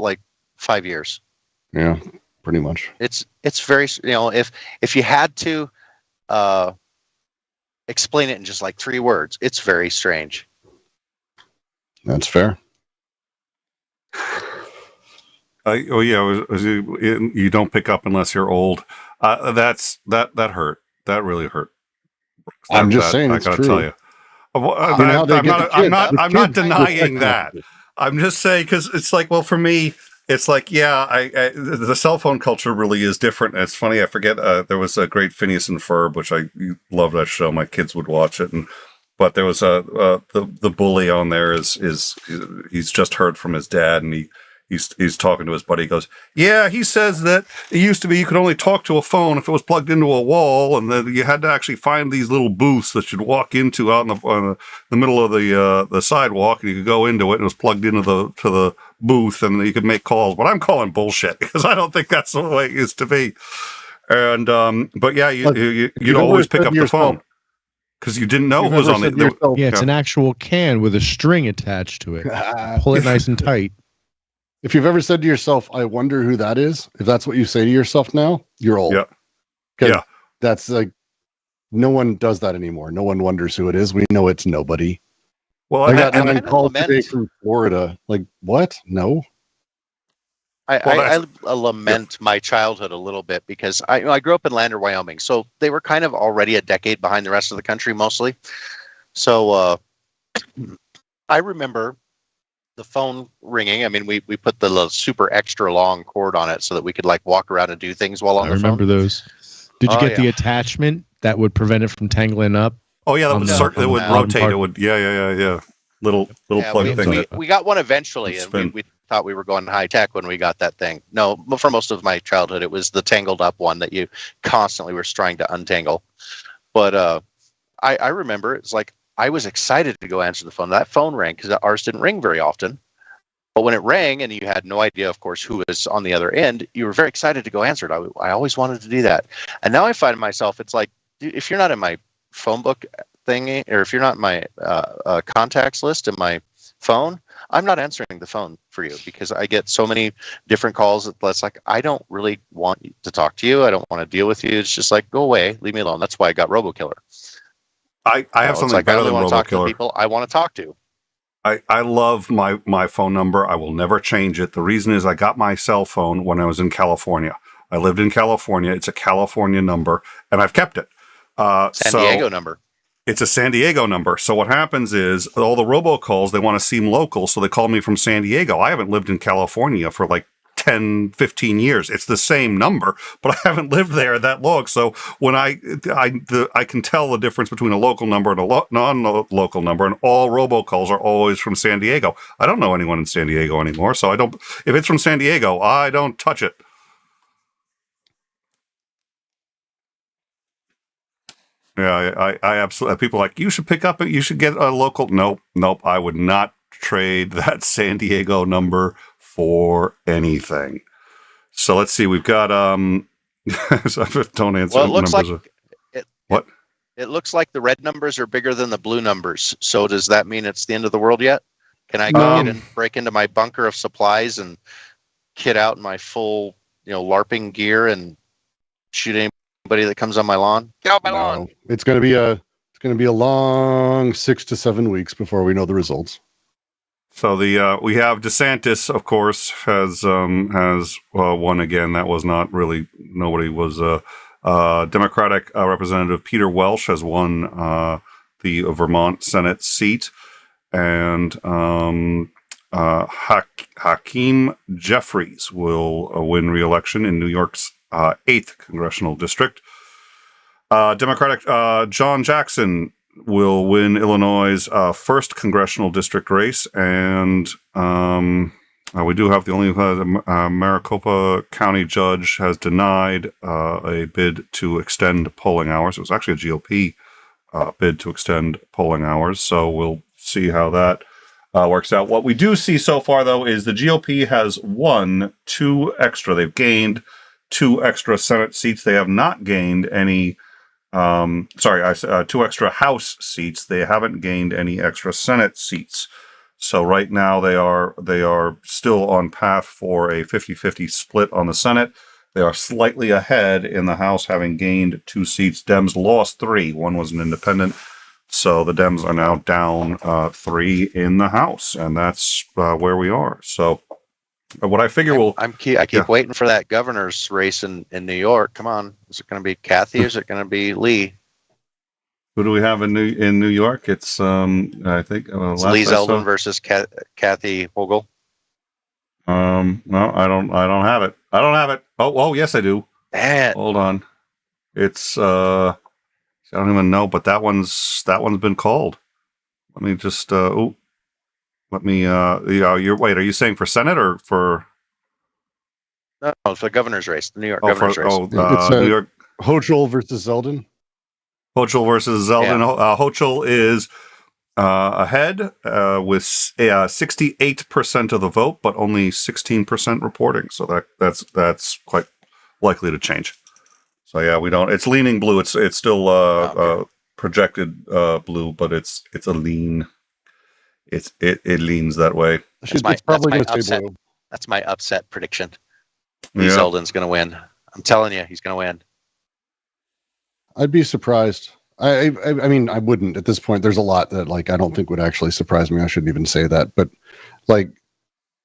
5 years. Yeah. Pretty much. It's very, if you had to explain it in just 3 words, it's very strange. That's fair. You don't pick up unless you're old. That hurt. That really hurt. I'm just saying, I gotta tell you. I'm not denying that. I'm just saying, because it's for me, it's the cell phone culture really is different. And it's funny, I forget, there was a great Phineas and Ferb, which I love that show. My kids would watch it. But there was the bully on there he's just heard from his dad, and he's talking to his buddy. He goes, yeah, he says that it used to be you could only talk to a phone if it was plugged into a wall, and then you had to actually find these little booths that you'd walk into out on the middle of the sidewalk, and you could go into it, and it was plugged into the booth, and you could make calls. But I'm calling bullshit, because I don't think that's the way it used to be. And but yeah, you'd always pick up the phone because you didn't know who was on the. Yeah, it's an actual can with a string attached to it. Pull it nice and tight. If you've ever said to yourself, I wonder who that is, if that's what you say to yourself now, you're old. Yeah. 'Cause Yeah. that's like, no one does that anymore. No one wonders who it is. We know it's nobody. Well, I got and nine I calls lament- today from Florida. Like, what? No. I lament my childhood a little bit because I grew up in Lander, Wyoming, so they were kind of already a decade behind the rest of the country mostly. So I remember the phone ringing. I mean, we put the little super extra long cord on it so that we could like walk around and do things while on I the remember phone. those. Did you Oh, get the yeah. attachment that would prevent it from tangling up? oh yeah, that On would the- it on would the bottom rotate. part. It would. Yeah. Little Yeah, plug thing. we got one eventually, Would and spin. we thought we were going high tech when we got that thing. No, for most of my childhood, it was the tangled up one that you constantly were trying to untangle. But I remember it's like I was excited to go answer the phone. That phone rang because ours didn't ring very often. But when it rang and you had no idea, of course, who was on the other end, you were very excited to go answer it. I always wanted to do that. And now I find myself, it's like, if you're not in my phone book thingy, or if you're not in my contacts list in my phone, I'm not answering the phone for you because I get so many different calls that's like, I don't really want to talk to you. I don't want to deal with you. It's just like, go away, leave me alone. That's why I got RoboKiller. I have something like, better I only than want to talk to the RoboKiller. people I want to talk to. I love my phone number. I will never change it. The reason is I got my cell phone when I was in California. I lived in California. It's a California number, and I've kept it. San Diego number. It's a San Diego number. So what happens is all the robocalls, they want to seem local, so they call me from San Diego. I haven't lived in California for like 10, 15 years. It's the same number, but I haven't lived there that long. So when I can tell the difference between a local number and a non-local number, and all robocalls are always from San Diego. I don't know anyone in San Diego anymore, so I don't. If it's from San Diego, I don't touch it. Yeah, I absolutely. People are like, you should pick up it. You should get a local. Nope. I would not trade that San Diego number for anything. So let's see. We've got don't answer. Well, it looks numbers. like What? It looks like the red numbers are bigger than the blue numbers. So does that mean it's the end of the world yet? Can I go break into my bunker of supplies and kit out my full, LARPing gear and shoot anybody that comes on my lawn? Get off my lawn. It's going to be a long 6 to 7 weeks before we know the results. So we have DeSantis, of course, has won again. That was not really, nobody was Democratic Representative Peter Welch has won the Vermont Senate seat, and Hakeem Jeffries will win re-election in New York's 8th congressional district. Democratic John Jackson will win Illinois' 1st congressional district race, and we do have the only Maricopa County judge has denied a bid to extend polling hours. It was actually a GOP bid to extend polling hours, so we'll see how that works out. What we do see so far, though, is the GOP has won 2 extra. They've gained 2 extra Senate seats. They have not gained any 2 extra House seats. They haven't gained any extra Senate seats. So right now they are still on path for a 50-50 split on the Senate. They are slightly ahead in the House, having gained 2 seats. Dems lost 3. One was an independent. So the Dems are now down 3 in the House, and that's where we are. So what I figure I keep waiting for that governor's race in New York. Come on, is it going to be Kathy? Or is it going to be Lee? Who do we have in New York? It's I think it's Lee Zeldin versus Kathy Hochul. No, I don't have it. I don't have it. Oh, yes, I do. Hold on. It's I don't even know, but that one's been called. Let me just let me are you saying for Senate or for? No, for the governor's race, the New York governor's race. It's New York Hochul versus Zeldin. Hochul versus Zeldin. Yeah. Hochul is ahead with 68% of the vote, but only 16% reporting. So that's quite likely to change. So yeah, we don't. It's leaning blue. It's still projected blue, but it's a lean. It leans that way. It's probably going to stay blue. That's my upset prediction. Lee Yeah. Zeldin's going to win. I'm telling you, he's going to win. I'd be surprised. I mean, I wouldn't at this point. There's a lot that like I don't think would actually surprise me. I shouldn't even say that. But like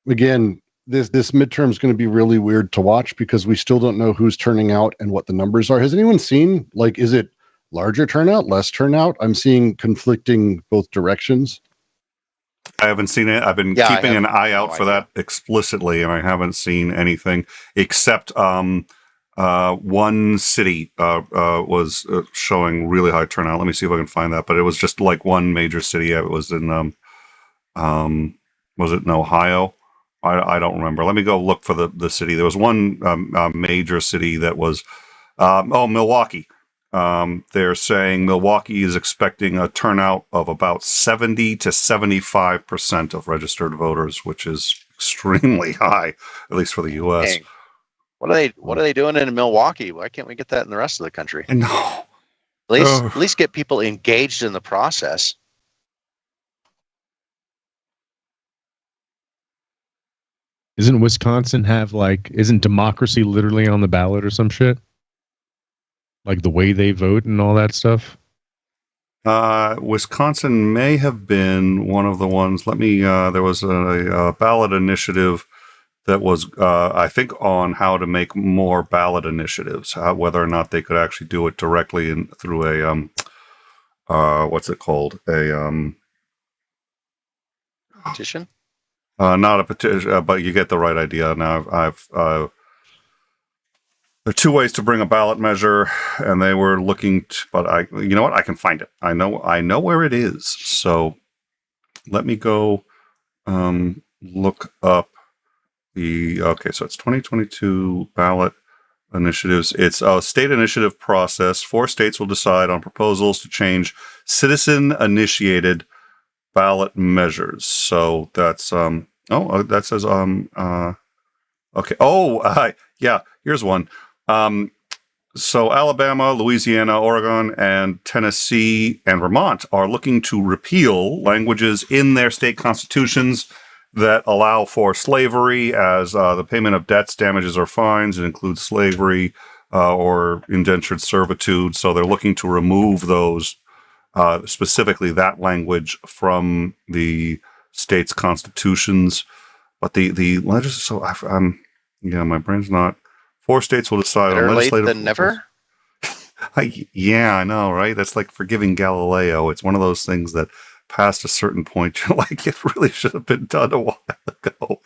again, this midterm is going to be really weird to watch because we still don't know who's turning out and what the numbers are. Has anyone seen, like, is it larger turnout, less turnout? I'm seeing conflicting both directions. I haven't seen it. I've been keeping an eye out for that explicitly, and I haven't seen anything except one city was showing really high turnout. Let me see if I can find that. But it was just like one major city. It was in was it in Ohio? I don't remember. Let me go look for the city. There was one major city that was Milwaukee. They're saying Milwaukee is expecting a turnout of about 70 to 75% of registered voters, which is extremely high, at least for the U.S. Dang. What are they doing in Milwaukee? Why can't we get that in the rest of the country? No. At least get people engaged in the process. Isn't Wisconsin isn't democracy literally on the ballot or some shit? Like the way they vote and all that stuff? Wisconsin may have been one of the ones. There was a ballot initiative that was, I think, on how to make more ballot initiatives, whether or not they could actually do it directly through a, what's it called? A petition? Not a petition, but you get the right idea. Now, there are two ways to bring a ballot measure, and they were looking but you know what? I can find it. I know where it is. So let me go look up so it's 2022 ballot initiatives. It's a state initiative process. 4 states will decide on proposals to change citizen-initiated ballot measures. So that's that says okay. Yeah, here's one. So Alabama, Louisiana, Oregon, and Tennessee and Vermont are looking to repeal languages in their state constitutions that allow for slavery as the payment of debts, damages, or fines. It includes slavery or indentured servitude. So they're looking to remove those, specifically that language, from the state's constitutions. But the legislature, so my brain's not. 4 states will decide on legislative. Better late than never. I know, right? That's like forgiving Galileo. It's one of those things that past a certain point, you're like, it really should have been done a while ago.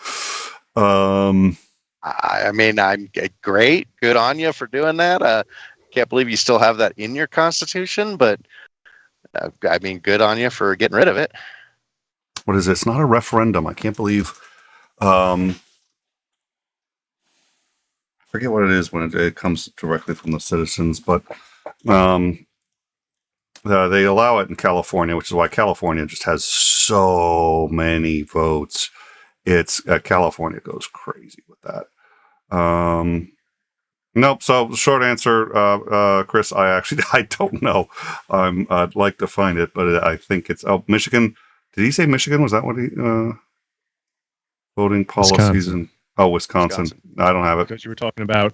I mean, I'm great. Good on you for doing that. Can't believe you still have that in your constitution, but I mean, good on you for getting rid of it. What is it? It's not a referendum. I can't believe. I forget what it is when it comes directly from the citizens, but they allow it in California, which is why California just has so many votes. It's California goes crazy with that. Nope. So short answer, Chris, I don't know. I'd like to find it, but I think it's Michigan. Did he say Michigan? Was that what he voting policies in? Wisconsin. I don't have it. Because you were talking about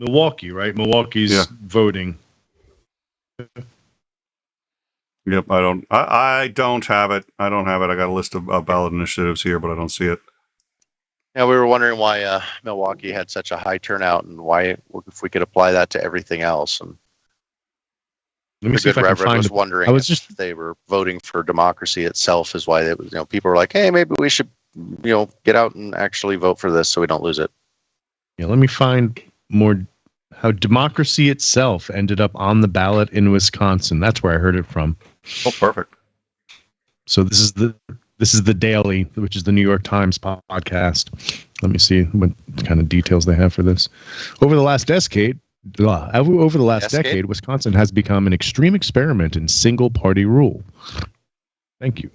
Milwaukee, right? Milwaukee's voting. Yep, I don't have it. I don't have it. I got a list of ballot initiatives here, but I don't see it. Yeah, we were wondering why Milwaukee had such a high turnout and why, if we could apply that to everything else. And let me see if I can find. Was wondering if they were voting for democracy itself is why people were like, hey, maybe we should get out and actually vote for this so we don't lose it. Yeah, let me find more how democracy itself ended up on the ballot in Wisconsin. That's where I heard it from. Oh, perfect. So this is the Daily, which is the New York Times podcast. Let me see what kind of details they have for this. Over the last decade, Wisconsin has become an extreme experiment in single-party rule. Thank you.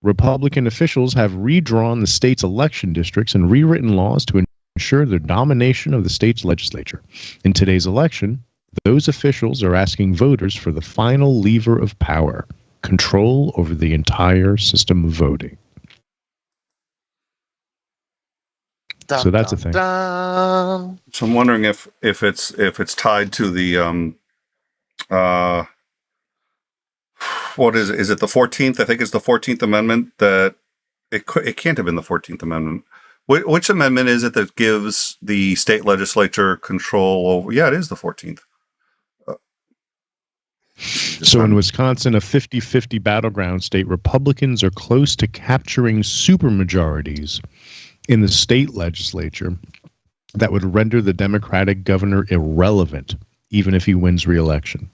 Republican officials have redrawn the state's election districts and rewritten laws to ensure their domination of the state's legislature. In today's election, those officials are asking voters for the final lever of power, control over the entire system of voting. So that's a thing. Dun. So I'm wondering if it's tied to the what is it? Is it the 14th? I think it's the 14th Amendment that it can't have been the 14th Amendment. Which amendment is it that gives the state legislature control over? Yeah, it is the 14th. So in Wisconsin, a 50-50 battleground state, Republicans are close to capturing supermajorities in the state legislature that would render the Democratic governor irrelevant, even if he wins re-election.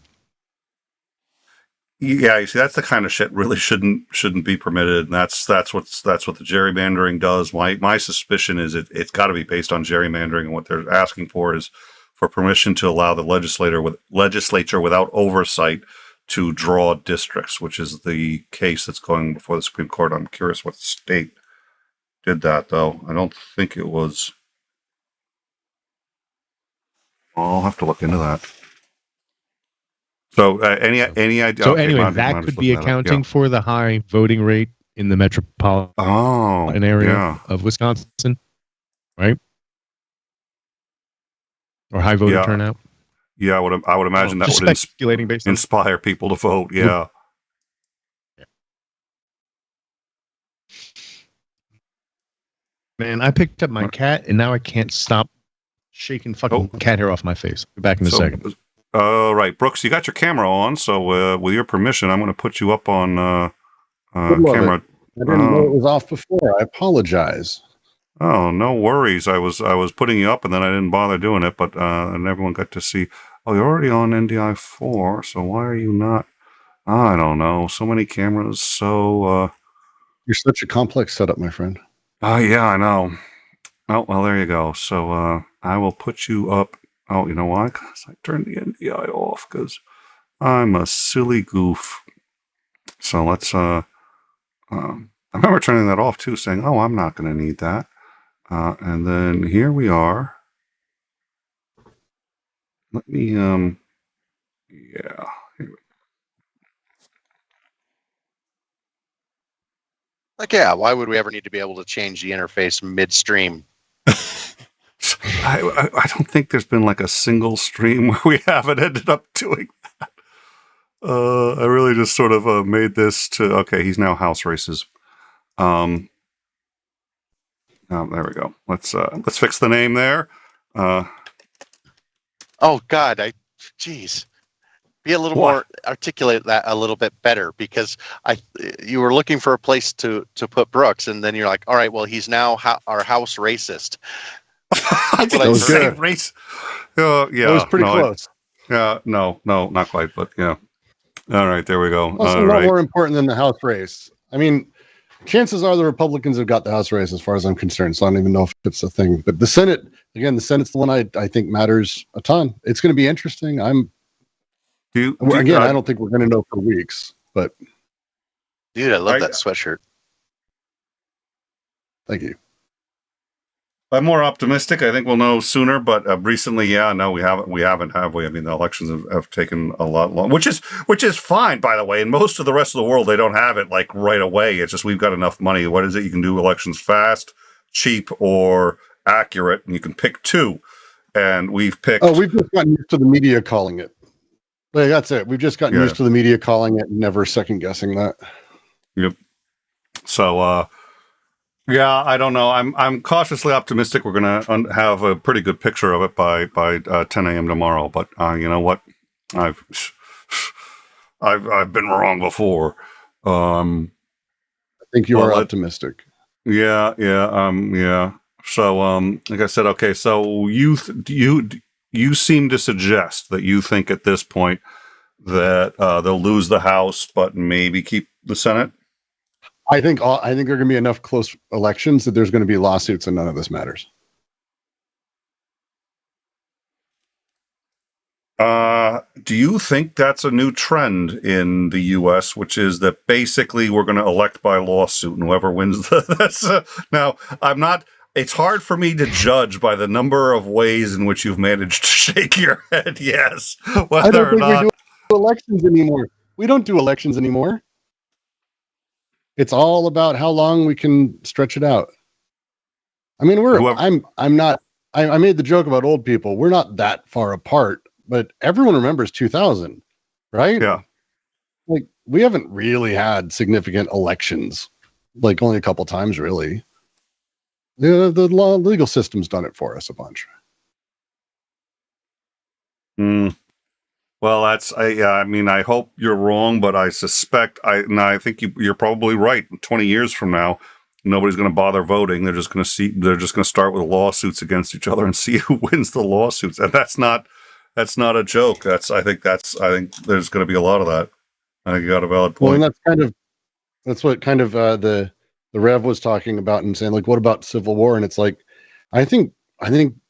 Yeah, you see, that's the kind of shit really shouldn't be permitted, and that's what the gerrymandering does. My suspicion is it's got to be based on gerrymandering, and what they're asking for is for permission to allow the legislature without oversight to draw districts, which is the case that's going before the Supreme Court. I'm curious what state did that, though. I don't think it was. I'll have to look into that. So any idea? So anyway, that could be accounting for the high voting rate in the metropolitan area of Wisconsin, right? Or high voter turnout. Yeah, I would imagine that would inspire people to vote. Yeah. Man, I picked up my cat, and now I can't stop shaking fucking cat hair off my face. Be back in a second. All right, Brooks, you got your camera on, so with your permission, I'm going to put you up on camera. I didn't know it was off before. I apologize. Oh, no worries. I was putting you up, and then I didn't bother doing it, but and everyone got to see. Oh, you're already on NDI 4, so why are you not? I don't know. So many cameras. So you're such a complex setup, my friend. Yeah, I know. Oh, well, there you go. So I will put you up. Oh, you know why? Because I turned the NDI off because I'm a silly goof. So let's, I remember turning that off too, saying, oh, I'm not going to need that. And then here we are. Let me, yeah. Like, yeah, why would we ever need to be able to change the interface midstream? I don't think there's been like a single stream where we haven't ended up doing that. I really just sort of made this to, okay, he's now house races. Oh, there we go. Let's fix the name there. Oh God, geez. Be a little more, articulate that a little bit better, because you were looking for a place to put Brooks, and then you're like, all right, well, he's now our house racist. I didn't say race. Yeah, that was pretty close. No, not quite, but yeah. All right, there we go. Also, not more important than the House race. I mean, chances are the Republicans have got the House race, as far as I'm concerned. So I don't even know if it's a thing. But the Senate, again, the Senate's the one I think matters a ton. It's going to be interesting. I don't think we're going to know for weeks. But dude, I love that sweatshirt. Thank you. I'm more optimistic. I think we'll know sooner, but recently, we haven't, have we? I mean, the elections have taken a lot long, which is fine, by the way. In most of the rest of the world, they don't have it like right away. It's just we've got enough money. What is it? You can do elections fast, cheap, or accurate, and you can pick two. And we've picked. Oh, we've just gotten used to the media calling it. Like, that's it. We've just gotten used to the media calling it, never second guessing that. Yep. So, yeah, I don't know. I'm cautiously optimistic. We're gonna have a pretty good picture of it by 10 a.m. tomorrow. But you know what? I've been wrong before. I think you are optimistic. Yeah. So, like I said, okay. So you seem to suggest that you think at this point that they'll lose the House, but maybe keep the Senate. I think there are going to be enough close elections that there's going to be lawsuits and none of this matters. Do you think that's a new trend in the U.S., which is that basically we're going to elect by lawsuit and whoever wins now, I'm not. It's hard for me to judge by the number of ways in which you've managed to shake your head. Yes, I don't think we do elections anymore. We don't do elections anymore. It's all about how long we can stretch it out. I mean, Whoever- I'm not, I made the joke about old people. We're not that far apart, but everyone remembers 2000, right? Yeah. Like, we haven't really had significant elections, like only a couple times, really. The legal system's done it for us a bunch. Well, I mean, I hope you're wrong, but I suspect I think you're probably right. 20 years from now, nobody's going to bother voting. They're just going to start with lawsuits against each other and see who wins the lawsuits. And that's not a joke. I think there's going to be a lot of that. I think you got a valid point. Well, and that's what kind of the Rev was talking about and saying, like, what about Civil War? And it's like, I think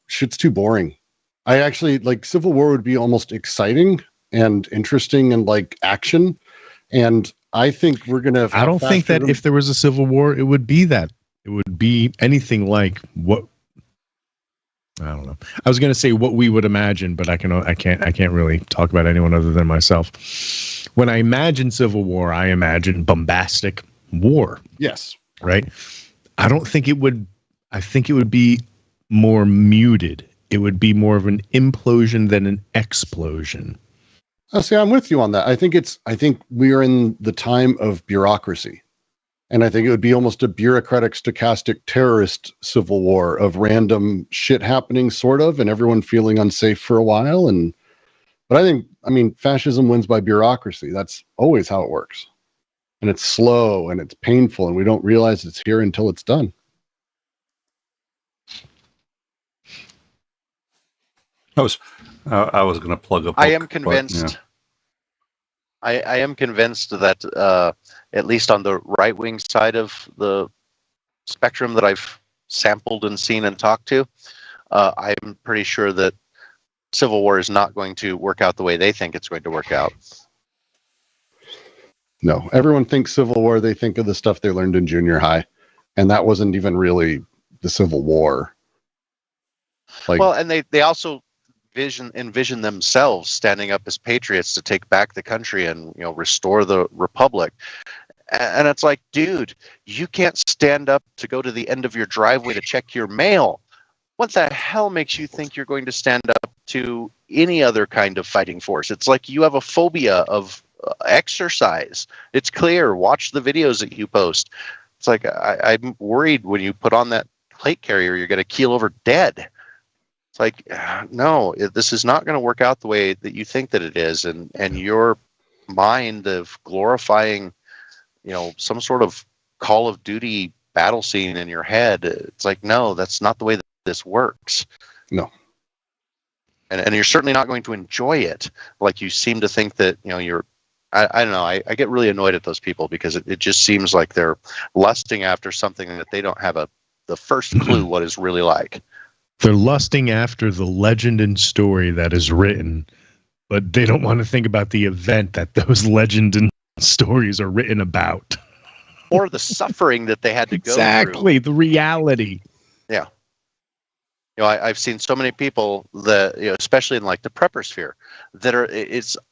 shit's too boring. I actually like Civil War would be almost exciting and interesting and like action. And I think we're gonna. I don't think that if there was a Civil War, it would be that. It would be anything like what. I don't know. I was going to say what we would imagine, but I can't really talk about anyone other than myself. When I imagine Civil War, I imagine bombastic war. Yes. Right. I don't think it would. I think it would be more muted. It would be more of an implosion than an explosion. See, I'm with you on that. I think we are in the time of bureaucracy. And I think it would be almost a bureaucratic, stochastic, terrorist civil war of random shit happening, sort of, and everyone feeling unsafe for a while. But I mean, fascism wins by bureaucracy. That's always how it works. And it's slow and it's painful, and we don't realize it's here until it's done. I was going to plug a book. I am convinced. But, yeah. I am convinced that at least on the right-wing side of the spectrum that I've sampled and seen and talked to, I'm pretty sure that Civil War is not going to work out the way they think it's going to work out. No, everyone thinks Civil War. They think of the stuff they learned in junior high, and that wasn't even really the Civil War. Well, and they also envision themselves standing up as patriots to take back the country and restore the republic. And it's like, dude, you can't stand up to go to the end of your driveway to check your mail. What the hell makes you think you're going to stand up to any other kind of fighting force? It's like you have a phobia of exercise. It's clear. Watch the videos that you post. It's like I'm worried when you put on that plate carrier, you're going to keel over dead. It's like, no, this is not going to work out the way that you think that it is. And your mind of glorifying, some sort of Call of Duty battle scene in your head, it's like, no, that's not the way that this works. No. And you're certainly not going to enjoy it. Like you seem to think that, you're, I don't know. I get really annoyed at those people because it just seems like they're lusting after something that they don't have the first clue what it's really like. They're lusting after the legend and story that is written, but they don't want to think about the event that those legend and stories are written about. Or the suffering that they had to go through. Exactly, the reality. Yeah. I've seen so many people that, especially in like the prepper sphere, that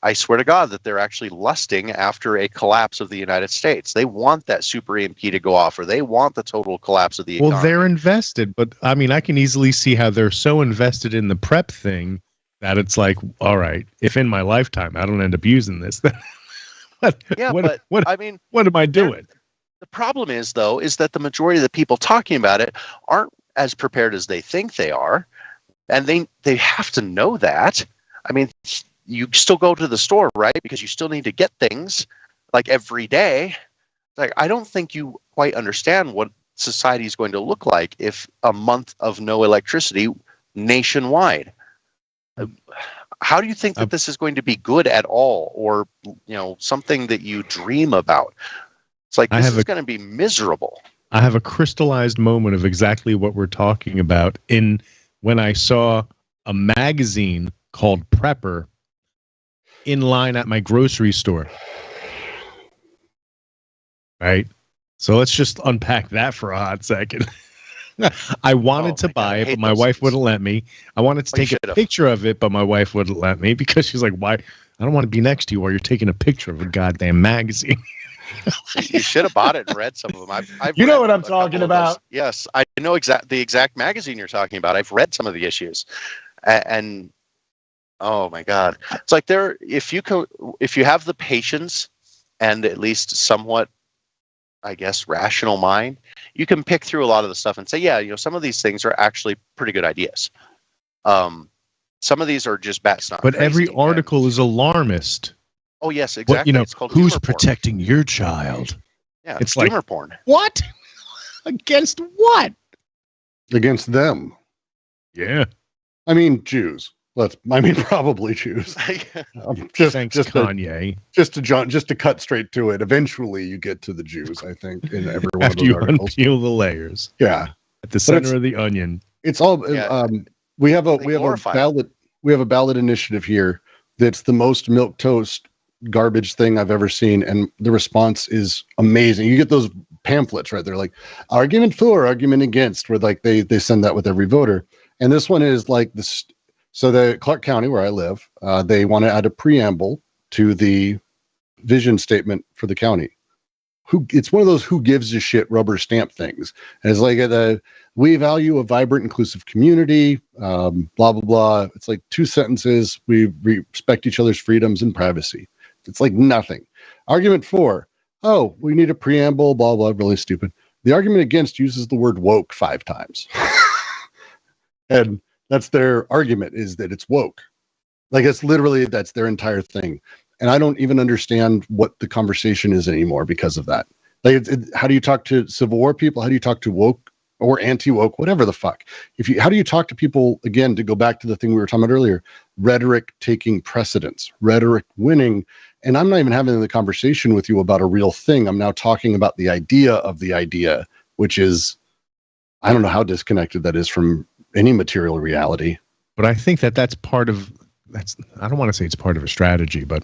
I swear to God, that they're actually lusting after a collapse of the United States. They want that super EMP to go off, or they want the total collapse of the economy. Well, they're invested, but I mean, I can easily see how they're so invested in the prep thing that it's like, all right, if in my lifetime I don't end up using this, then what am I doing? The problem is, though, is that the majority of the people talking about it aren't as prepared as they think they are, and they have to know that. I mean, you still go to the store, right? Because you still need to get things like every day. Like, I don't think you quite understand what society is going to look like if a month of no electricity nationwide. How do you think that this is going to be good at all, or something that you dream about? It's like this is going to be miserable. I have a crystallized moment of exactly what we're talking about when I saw a magazine called Prepper in line at my grocery store. Right? So let's just unpack that for a hot second. I wanted to buy it, but my wife wouldn't let me. I wanted to take a picture of it, but my wife wouldn't let me because she's like, why? I don't want to be next to you while you're taking a picture of a goddamn magazine. You should have bought it and read some of them. I've You know read what I'm a couple talking of those. about. Yes, I know the exact magazine you're talking about. I've read some of the issues, and oh my God, it's like if you have the patience and at least somewhat, I guess, rational mind, you can pick through a lot of the stuff and say, yeah, some of these things are actually pretty good ideas. Some of these are just bats not But crazy, every article is alarmist. Oh yes, exactly. What, it's called who's doomer porn. protecting your child? Yeah, it's doomer like, porn. What? Against what? Against them. Yeah. I mean, Jews. Probably Jews. Thanks, Kanye. Just to cut straight to it. Eventually, you get to the Jews. I think in every one of those articles. Unpeel the layers. Yeah, at the center of the onion. It's all. We have a ballot initiative here that's the most milquetoast garbage thing I've ever seen, and the response is amazing. You get those pamphlets, right? They're like argument for, argument against, where like they send that with every voter. And this one is like this. So the Clark County, where I live, they want to add a preamble to the vision statement for the county. It's one of those who gives a shit rubber stamp things. And it's like we value a vibrant, inclusive community, blah, blah, blah. It's like 2 sentences. We respect each other's freedoms and privacy. It's like nothing. Argument for, we need a preamble, blah, blah, really stupid. The argument against uses the word woke 5 times. And that's their argument, is that it's woke. Like, it's literally, that's their entire thing. And I don't even understand what the conversation is anymore because of that. Like, how do you talk to Civil War people? How do you talk to woke or anti-woke, whatever the fuck? How do you talk to people, again, to go back to the thing we were talking about earlier, rhetoric taking precedence, rhetoric winning. And I'm not even having the conversation with you about a real thing. I'm now talking about the idea of the idea, which is, I don't know how disconnected that is from any material reality. But I think that's part of, I don't want to say it's part of a strategy, but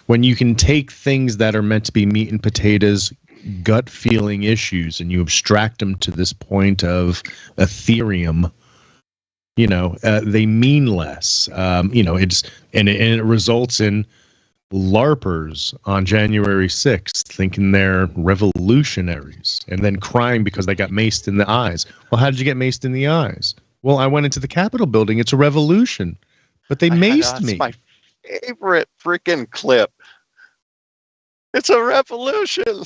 when you can take things that are meant to be meat and potatoes, gut feeling issues, and you abstract them to this point of Ethereum, they mean less. It results in LARPers on January 6th thinking they're revolutionaries and then crying because they got maced in the eyes. Well, how did you get maced in the eyes? Well, I went into the Capitol building. It's a revolution. But they maced me. That's my favorite freaking clip. It's a revolution.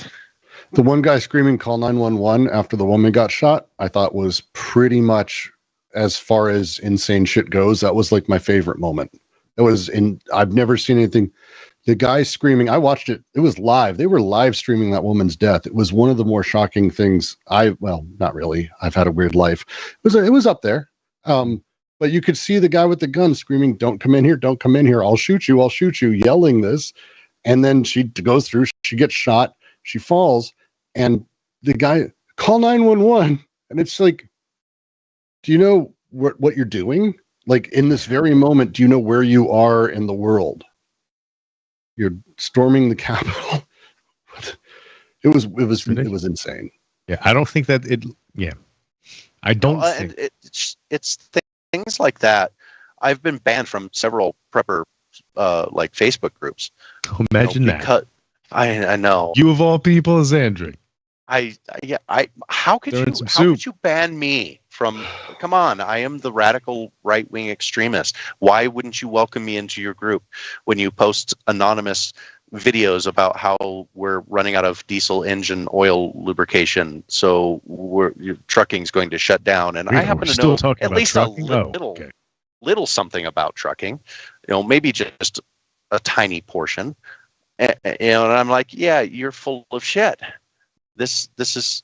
The one guy screaming "Call 911" after the woman got shot, I thought was pretty much, as far as insane shit goes, that was like my favorite moment. I've never seen anything. The guy screaming, I watched it. It was live. They were live streaming that woman's death. It was one of the more shocking things. Not really. I've had a weird life. It was up there. But you could see the guy with the gun screaming, "Don't come in here. Don't come in here. I'll shoot you. I'll shoot you," yelling this. And then she goes through, she gets shot, she falls, and the guy, "Call 911." And it's like, do you know what you're doing? Like, in this very moment, do you know where you are in the world? You're storming the Capitol. It was insane. Yeah, I don't think that I don't think it's things like that. I've been banned from several prepper like Facebook groups. Imagine that. I know. You of all people, Xandri. How could you ban me from? Come on, I am the radical right-wing extremist. Why wouldn't you welcome me into your group when you post anonymous videos about how we're running out of diesel engine oil lubrication, so your trucking's going to shut down? And I happen to know at least trucking? little something about trucking. Maybe just a tiny portion. And I'm like, yeah, you're full of shit. This is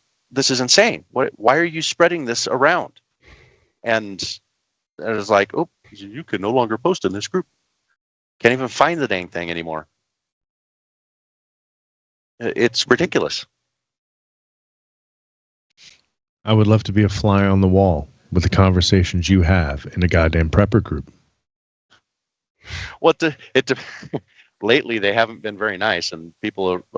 insane. Why are you spreading this around? And it was like, oh, you can no longer post in this group. Can't even find the dang thing anymore. It's ridiculous. I would love to be a fly on the wall with the conversations you have in a goddamn prepper group. Lately, they haven't been very nice, and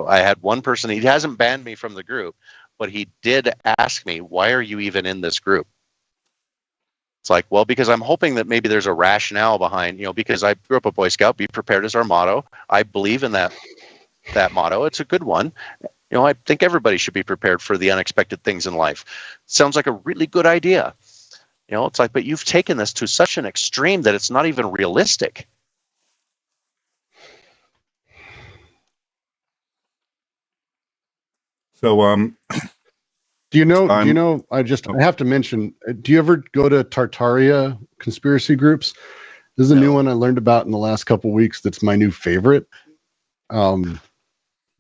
I had one person, he hasn't banned me from the group, but he did ask me, why are you even in this group? It's like, well, because I'm hoping that maybe there's a rationale behind, because I grew up a Boy Scout, be prepared is our motto. I believe in that motto. It's a good one. I think everybody should be prepared for the unexpected things in life. Sounds like a really good idea. It's like, but you've taken this to such an extreme that it's not even realistic. So, do you know, I have to mention, do you ever go to Tartaria conspiracy groups? This is a new one I learned about in the last couple of weeks. That's my new favorite.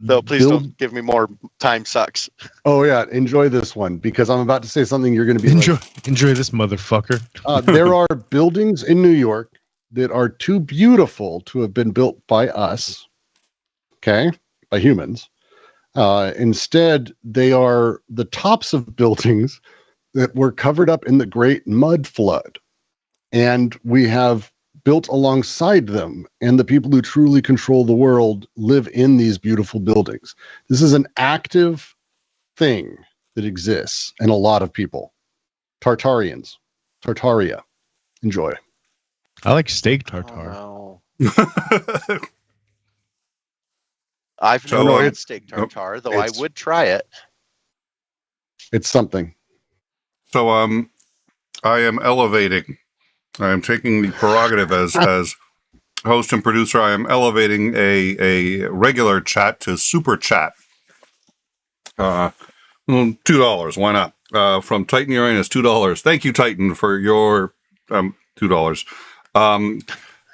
Though, please don't give me more. Time sucks. Oh yeah, enjoy this one because I'm about to say something you're going to be enjoy this motherfucker. There are buildings in New York that are too beautiful to have been built by us. Okay, by humans. Instead, they are the tops of buildings that were covered up in the Great Mud Flood, and we have built alongside them, and the people who truly control the world live in these beautiful buildings. This is an active thing that exists in a lot of people. Tartaria. Enjoy. I like steak tartare. Oh, no. I've never had steak tartare, though I would try it. It's something. So, I am elevating. I am taking the prerogative as host and producer. I am elevating a regular chat to super chat. $2. Why not? From Titan Uranus, $2. Thank you, Titan, for your $2.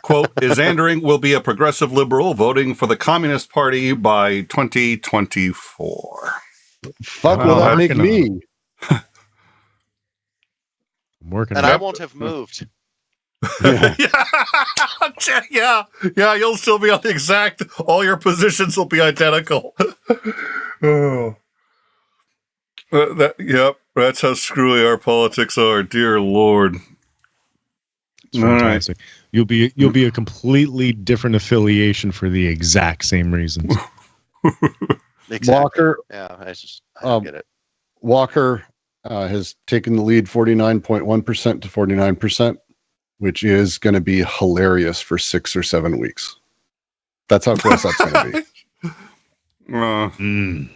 Quote, Isandering will be a progressive liberal voting for the Communist Party by 2024. Fuck will that make me? I'm working and I won't have moved. Yeah. yeah, you'll still be on the exact, all your positions will be identical. Oh. That's how screwy our politics are, dear Lord. It's fantastic. Right. You'll be a completely different affiliation for the exact same reasons. Exactly. Walker, I don't get it. Walker has taken the lead 49.1% to 49%, which is going to be hilarious for 6 or 7 weeks. That's how close that's going to be.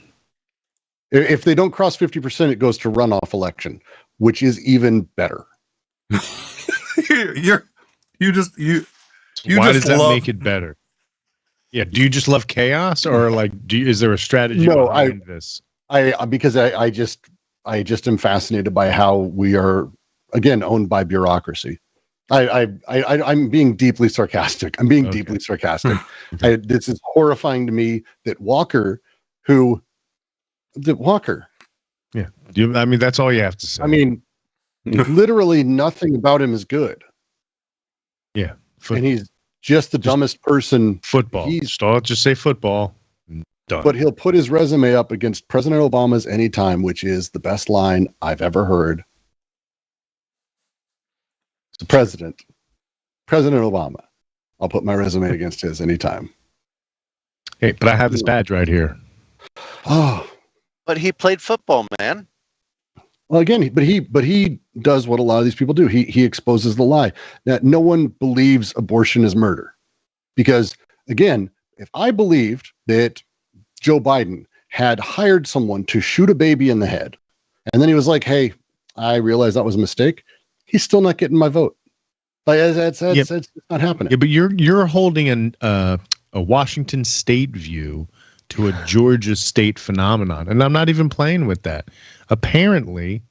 If they don't cross 50%, it goes to runoff election, which is even better. Why does that make it better? Yeah, do you just love chaos, or is there a strategy behind this? Because I just am fascinated by how we are again owned by bureaucracy. I'm being deeply sarcastic. Deeply sarcastic. This is horrifying to me that Walker. Yeah, that's all you have to say. Literally nothing about him is good. Yeah, and he's just the dumbest person. Football. Just say football. Done. But he'll put his resume up against President Obama's anytime, which is the best line I've ever heard. The President Obama. I'll put my resume against his anytime. Hey, but I have this badge right here. Oh, but he played football, man. Well, again, but he does what a lot of these people do. He exposes the lie. Now, no one believes abortion is murder, because again, if I believed that Joe Biden had hired someone to shoot a baby in the head, and then he was like, "Hey, I realized that was a mistake," he's still not getting my vote. That's not happening. Yeah, but you're holding a Washington State view to a Georgia State phenomenon, and I'm not even playing with that. Apparently,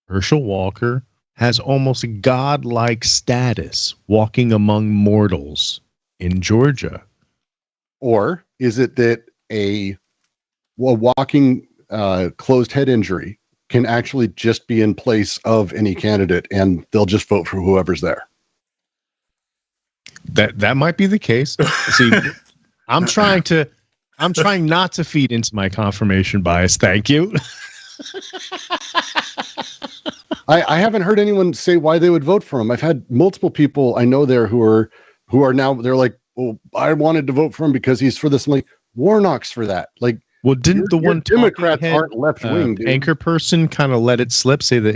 Herschel Walker has almost a godlike status walking among mortals in Georgia. Or is it that a walking closed head injury can actually just be in place of any candidate and they'll just vote for whoever's there? That might be the case. See, I'm trying not to feed into my confirmation bias. Thank you. I haven't heard anyone say why they would vote for him. I've had multiple people I know there who are now, they're like, well, I wanted to vote for him because he's for this. I'm like, Warnock's for that. Like, Well, didn't the one Democrats talking head, aren't left wing, dude. anchor person kind of let it slip, say the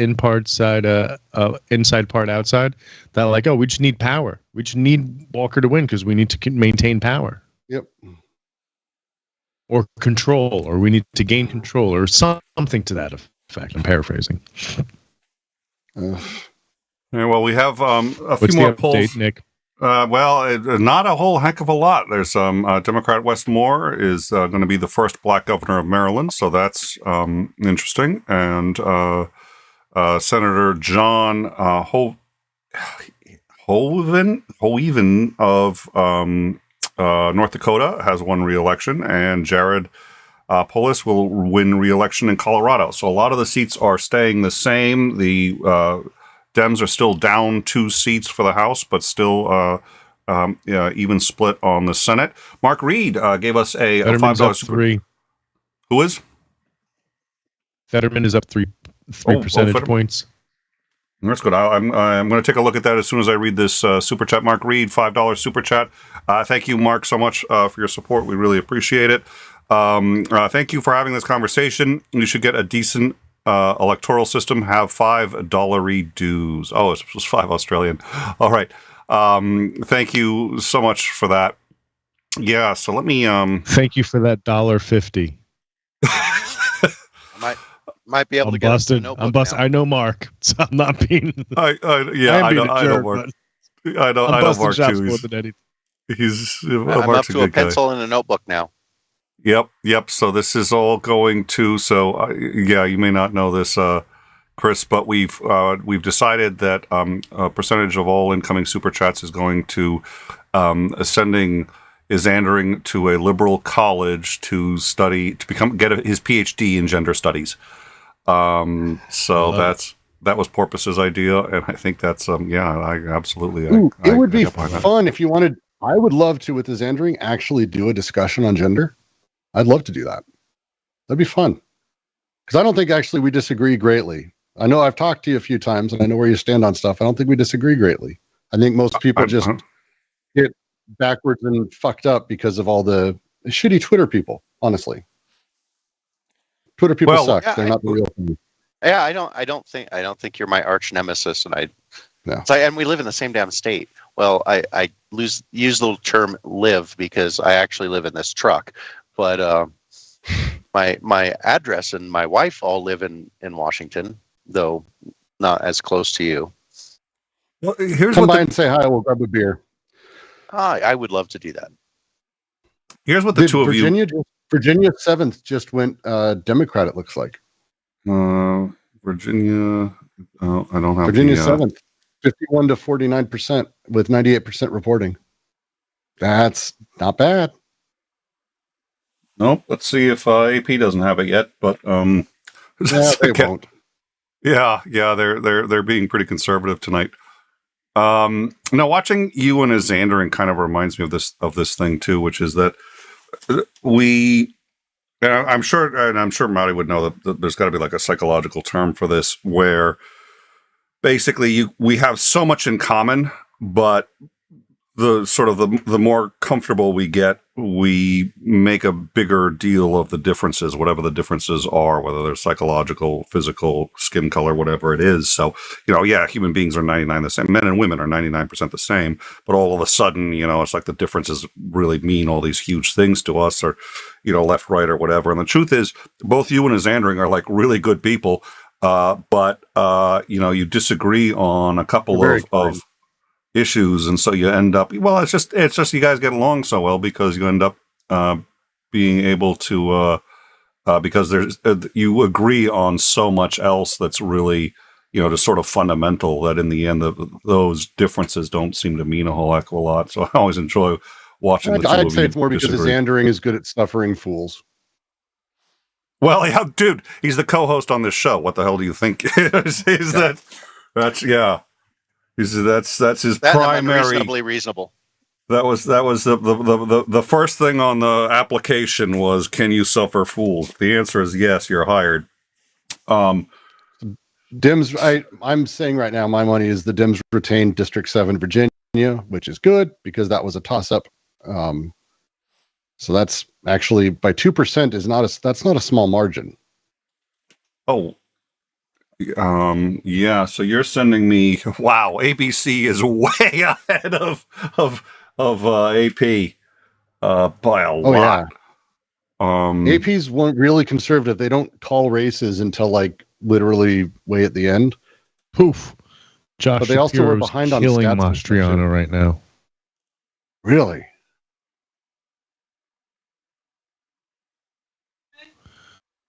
inside part outside, that like, oh, we just need power. We just need Walker to win because we need to maintain power. Yep. Or control, or we need to gain control, or something to that effect. I'm paraphrasing. Yeah, well, we have a What's few more the update, polls. Nick? Not a whole heck of a lot. There's Democrat Wes Moore is going to be the first black governor of Maryland, so that's interesting. And Senator John Hoeven of North Dakota has won re-election, and Jared Polis will win re-election in Colorado. So a lot of the seats are staying the same. The Dems are still down 2 seats for the House, but still even split on the Senate. Mark Reed gave us a $5 super. 3. Who is? Fetterman is up 3 percentage points. That's good. I'm going to take a look at that as soon as I read this super chat. Mark Reed, $5 super chat. Thank you, Mark, so much for your support. We really appreciate it. Thank you for having this conversation. You should get a decent electoral system. Have $5 dues. Oh, it was 5 Australian. All right. Thank you so much for that. Yeah. So let me. Thank you for that $1.50. Might be able I'm to get busted. I'm busted. now. I know Mark, so I'm not being. I know Mark. I know Mark too. He's I'm Mark's up to a pencil and a notebook now. Yep. So this is all going to. So you may not know this, Chris, but we've decided that a percentage of all incoming super chats is going to sending Isandering to a liberal college to study get his PhD in gender studies. So that was Porpoise's idea, and I think that's I absolutely. It would be fun if you wanted. I would love to with Isandering actually do a discussion on gender. I'd love to do that. That'd be fun. Because I don't think actually we disagree greatly. I know I've talked to you a few times and I know where you stand on stuff. I don't think we disagree greatly. I think most people just get backwards and fucked up because of all the shitty Twitter people, honestly. Twitter people suck. They're not the real thing. Yeah, I don't think you're my arch nemesis, and and we live in the same damn state. Well, I use the term live because I actually live in this truck. But my address and my wife all live in Washington, though not as close to you. Well, here's come by and say hi. We'll grab a beer. I would love to do that. Here's what the two of you. Virginia 7th just went Democrat. It looks like. Virginia. Oh, I don't have Virginia 7th, 51 to 49% with 98% reporting. That's not bad. Nope. Let's see if AP doesn't have it yet, but they won't. Yeah, they're being pretty conservative tonight. Now watching you and Isandering kind of reminds me of this thing too, which is that I'm sure Marty would know that there's got to be like a psychological term for this, where basically we have so much in common, but the more comfortable we get, we make a bigger deal of the differences, whatever the differences are, whether they're psychological, physical, skin color, whatever it is. So, human beings are 99% the same. Men and women are 99% the same. But all of a sudden, it's like the differences really mean all these huge things to us, or, left, right, or whatever. And the truth is, both you and Isandering are like really good people. But you disagree on a couple of issues, and so you end up it's just you guys get along so well because you end up being able to because there's you agree on so much else that's really just sort of fundamental, that in the end those differences don't seem to mean a whole heck of a lot. So I always enjoy watching the two I'd of say you it's more because Isandering is good at suffering fools. Well, yeah, dude, he's the co-host on this show. What the hell do you think? That's his primary. Reasonably reasonable. That was the first thing on the application was, can you suffer fools? The answer is yes. You're hired. Dems. I'm saying right now, my money is the Dems retained District 7 Virginia, which is good because that was a toss-up. So that's actually by 2% that's not a small margin. Oh, yeah. So you're sending me. Wow, ABC is way ahead of AP by a Oh lot. yeah. AP's really conservative. They don't call races until like literally way at the end. Poof. Josh But they also were Shapiro's behind on killing stats and stuff, too. Mastriano right now. Really?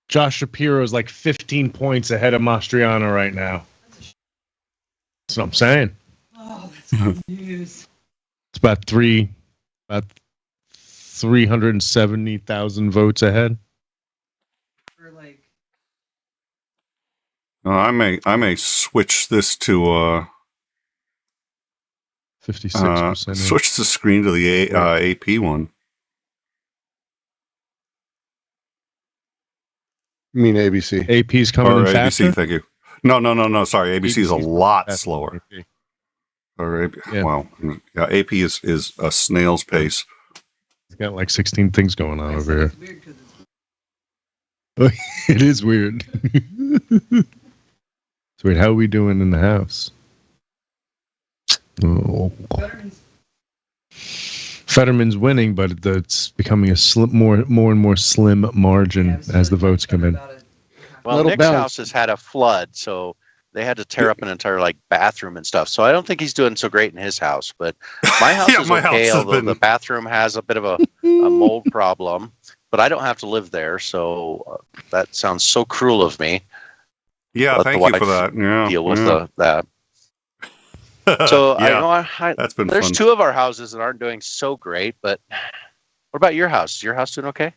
Josh Shapiro is like 15 points ahead of Mastriano right now. That's what I'm saying. Oh, that's good news. It's about 370,000 votes ahead. For like, I may switch this to 56%. switch the screen to the AP one. You mean ABC? AP's coming Or in ABC, faster. thank you. No. Sorry, ABC is a ABC's lot faster slower. than AP. Or AP, Yeah. Wow, yeah, AP is a snail's pace. He's got like 16 things going on I over said here. it's weird because it's It is weird. So wait, how are we doing in the house? Oh. veterans. Fetterman's winning, but it's becoming a more and more slim margin Yeah, I was as the really votes come in. about it. Well, Little Nick's bounce. house has had a flood, so they had to tear up an entire like bathroom and stuff. So I don't think he's doing so great in his house. But my house Yeah, is my okay, house has although been- the bathroom has a bit of a mold problem. But I don't have to live there, so that sounds so cruel of me. Yeah, Let thank the you for wife that. Yeah, Deal with yeah. that. So yeah, I that's been there's fun. two of our houses that aren't doing so great. But what about your house? Is your house doing okay?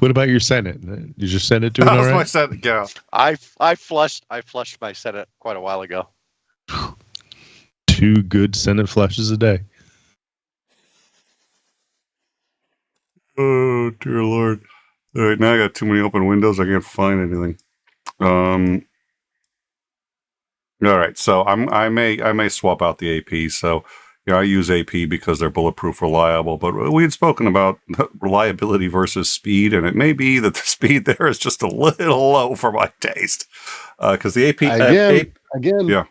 What about your Senate? Is your Senate doing all How's my right? set? Yeah. I flushed my Senate quite a while ago. 2 good Senate flushes a day. Oh dear Lord! All right, now I got too many open windows. I can't find anything. All right, so I may swap out the AP. So I use AP because they're bulletproof, reliable. But we had spoken about reliability versus speed, and it may be that the speed there is just a little low for my taste. Because the AP Again, yeah.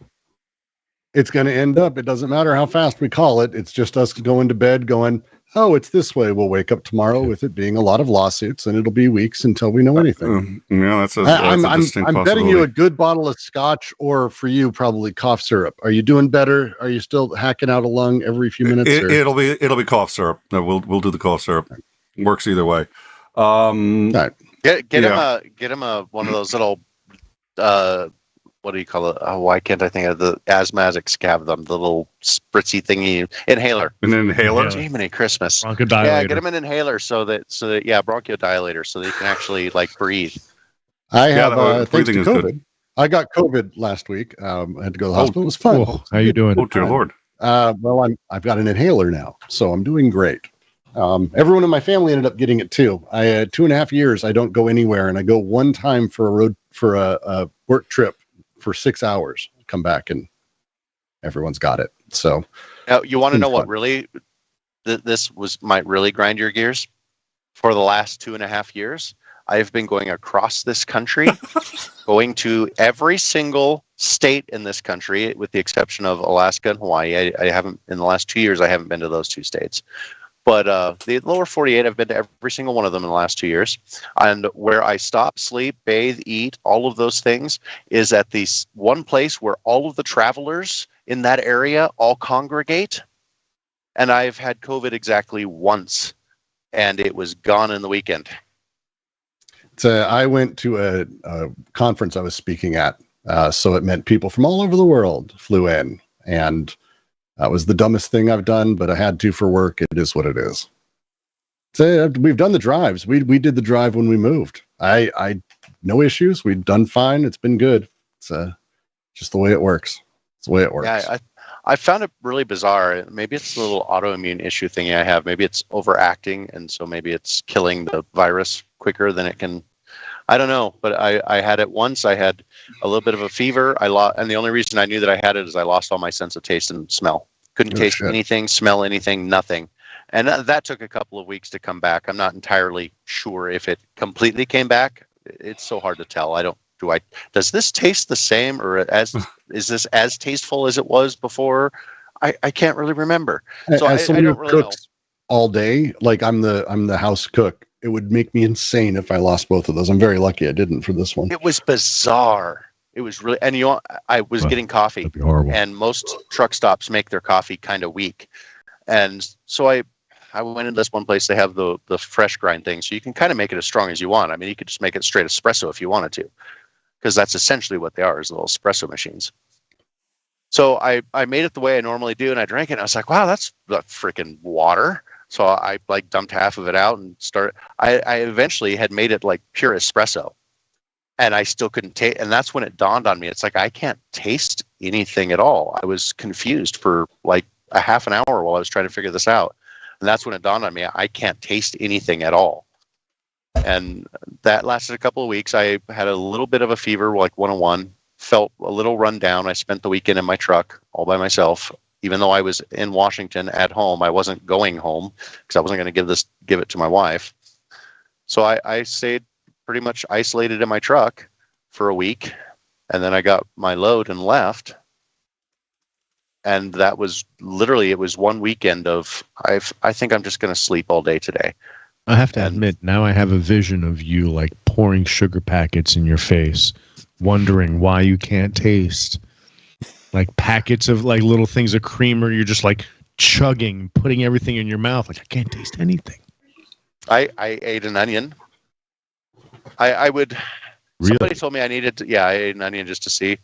It's going to end up, it doesn't matter how fast we call it. It's just us going to bed going, oh, it's this way. We'll wake up tomorrow with it being a lot of lawsuits, and it'll be weeks until we know anything. Yeah, that's a I'm distinct betting possibility. you a good bottle of scotch, or for you, probably cough syrup. Are you doing better? Are you still hacking out a lung every few minutes? It'll be cough syrup. No, we'll do the cough syrup. Works either way. Right. Get him a one of those little what do you call it? Oh, why can't I think of the asthmatics have them? The little spritzy thingy inhaler. An inhaler. Jiminy Christmas. Bronchodilator. Yeah, get him an inhaler so that bronchodilator so that he can actually like breathe. I have thanks to breathing is COVID. good. I got COVID last week. I had to go to the hospital. It was fun. Oh, how you doing? Oh dear Lord. Well, I've got an inhaler now, so I'm doing great. Everyone in my family ended up getting it too. I had 2.5 years. I don't go anywhere, and I go one time for a work trip for 6 hours. Come back, and everyone's got it. So Now, you want to know what fun. really might really grind your gears? For the last 2.5 years, I've been going across this country, going to every single state in this country, with the exception of Alaska and Hawaii. I haven't, in the last 2 years, I haven't been to those two states. But the lower 48, I've been to every single one of them in the last 2 years. And where I stop, sleep, bathe, eat, all of those things is at the one place where all of the travelers in that area all congregate. And I've had COVID exactly once, and it was gone in the weekend. I went to a conference I was speaking at. So it meant people from all over the world flew in, and that was the dumbest thing I've done, but I had to for work. It is what it is. So we've done the drives. We did the drive when we moved. I no issues. We've done fine. It's been good. It's just the way it works. It's the way it works. Yeah, I found it really bizarre. Maybe it's a little autoimmune issue thing I have. Maybe it's overacting, and so maybe it's killing the virus quicker than it can. I don't know, but I had it once. I had a little bit of a fever. And the only reason I knew that I had it is I lost all my sense of taste and smell. Couldn't Oh, taste shit. anything, smell anything, nothing. And that took a couple of weeks to come back. I'm not entirely sure if it completely came back. It's so hard to tell. Does this taste the same, or is this as tasteful as it was before? I can't really remember. So As I somebody who don't really know. cooks all day, like I'm the house cook, it would make me insane if I lost both of those. I'm very lucky I didn't for this one. It was bizarre. It was really, and I was Well, getting coffee, That'd be horrible. and most truck stops make their coffee kind of weak. And so I went into this one place. They have the fresh grind thing, so you can kind of make it as strong as you want. I mean, you could just make it straight espresso if you wanted to, because that's essentially what they are, is little espresso machines. So I made it the way I normally do, and I drank it, and I was like, wow, that's freaking water. So I like dumped half of it out and started. I eventually had made it like pure espresso, and I still couldn't taste. And that's when it dawned on me. It's like, I can't taste anything at all. I was confused for like a half an hour while I was trying to figure this out. And that's when it dawned on me, I can't taste anything at all. And that lasted a couple of weeks. I had a little bit of a fever, like 101, felt a little run down. I spent the weekend in my truck all by myself. Even though I was in Washington at home, I wasn't going home because I wasn't going to give it to my wife. So I stayed pretty much isolated in my truck for a week, and then I got my load and left. And that was literally, it was one weekend of, I think I'm just going to sleep all day today. I have to admit, now I have a vision of you like pouring sugar packets in your face, wondering why you can't taste. Like packets of like little things of creamer, you're just like chugging, putting everything in your mouth. Like, I can't taste anything. I ate an onion. I would. Really? Somebody told me I needed to. Yeah, I ate an onion just to see.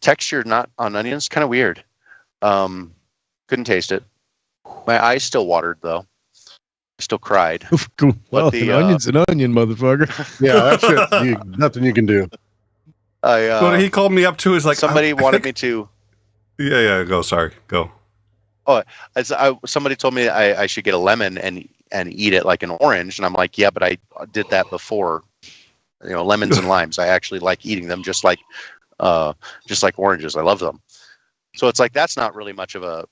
Texture not on onions, kind of weird. Couldn't taste it. My eyes still watered though. I still cried. Well, the, an onion's an onion, motherfucker. Yeah, that's it. Nothing you can do. But he called me up too. He's like, somebody wanted me to. Yeah. Go. Sorry. Go. Oh, somebody told me I should get a lemon and eat it like an orange, and I'm like, yeah, but I did that before. You know, lemons and limes. I actually like eating them just like oranges. I love them. So it's like, that's not really much of a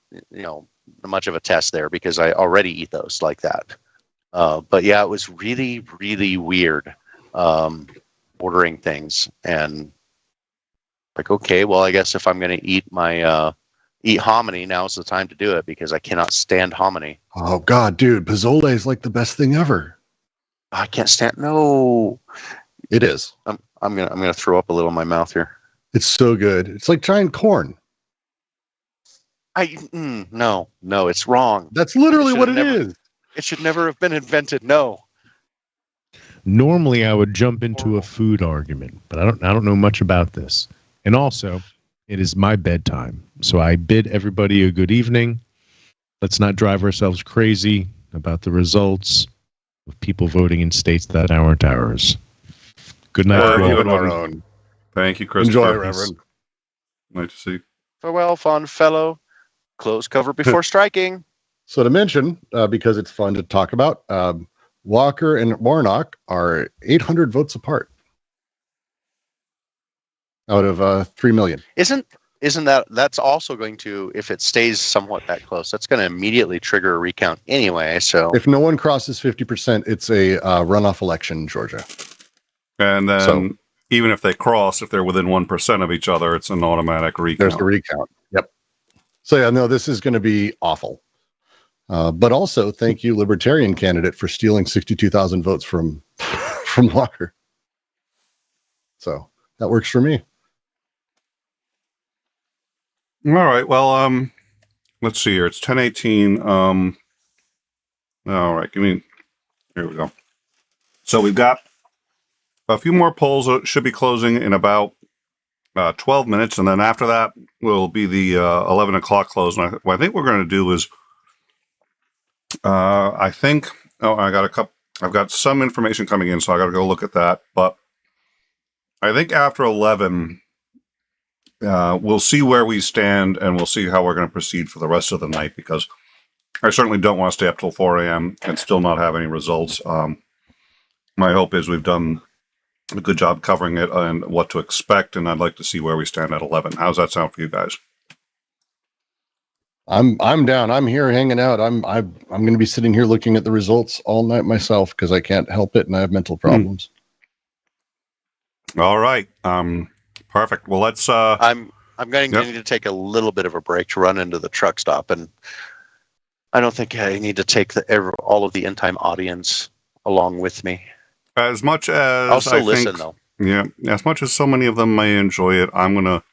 test there, because I already eat those like that. But yeah, it was really, really weird ordering things, and like, okay, well, I guess if I'm going to eat my eat hominy, now's the time to do it, because I cannot stand hominy. Oh God, dude, Pozole is like the best thing ever. I can't stand. No, it is. I'm gonna throw up a little in my mouth here. It's so good. It's like trying corn. No, it's wrong. That's literally what it is. It should never have been invented. No. Normally, I would jump into a food argument, but I don't know much about this. And also, it is my bedtime, so I bid everybody a good evening. Let's not drive ourselves crazy about the results of people voting in states that aren't ours. Good night. Our own. Thank you, Chris. Enjoy, Reverend. Nice to see. Farewell, fond fellow. Close cover before striking. So to mention, because it's fun to talk about, Walker and Warnock are 800 votes apart out of 3 million. Isn't that's also going to, if it stays somewhat that close, that's going to immediately trigger a recount anyway. So if no one crosses 50%, it's a runoff election in Georgia. And then even if they cross, if they're within 1% of each other, it's an automatic recount. There's the recount. Yep. So yeah, no, this is going to be awful. But also, thank you, Libertarian candidate, for stealing 62,000 votes from Walker. So that works for me. All right. Well, let's see here. It's 10:18. All right. Here we go. So we've got a few more polls that should be closing in about 12 minutes, and then after that will be the 11 o'clock close. And what I think we're going to do is, I've got some information coming in, so I got to go look at that. But I think after 11, we'll see where we stand, and we'll see how we're going to proceed for the rest of the night, because I certainly don't want to stay up till 4 a.m. and still not have any results. My hope is we've done a good job covering it and what to expect, and I'd like to see where we stand at 11. How's that sound for you guys? I'm down. I'm here hanging out. I'm going to be sitting here looking at the results all night myself because I can't help it and I have mental problems. All right. Perfect. Well, let's. I'm going to Yep. need to take a little bit of a break to run into the truck stop, and I don't think I need to take all of the end time audience along with me. As much as I'll still I listen, think, though. yeah, as much as so many of them may enjoy it, I'm gonna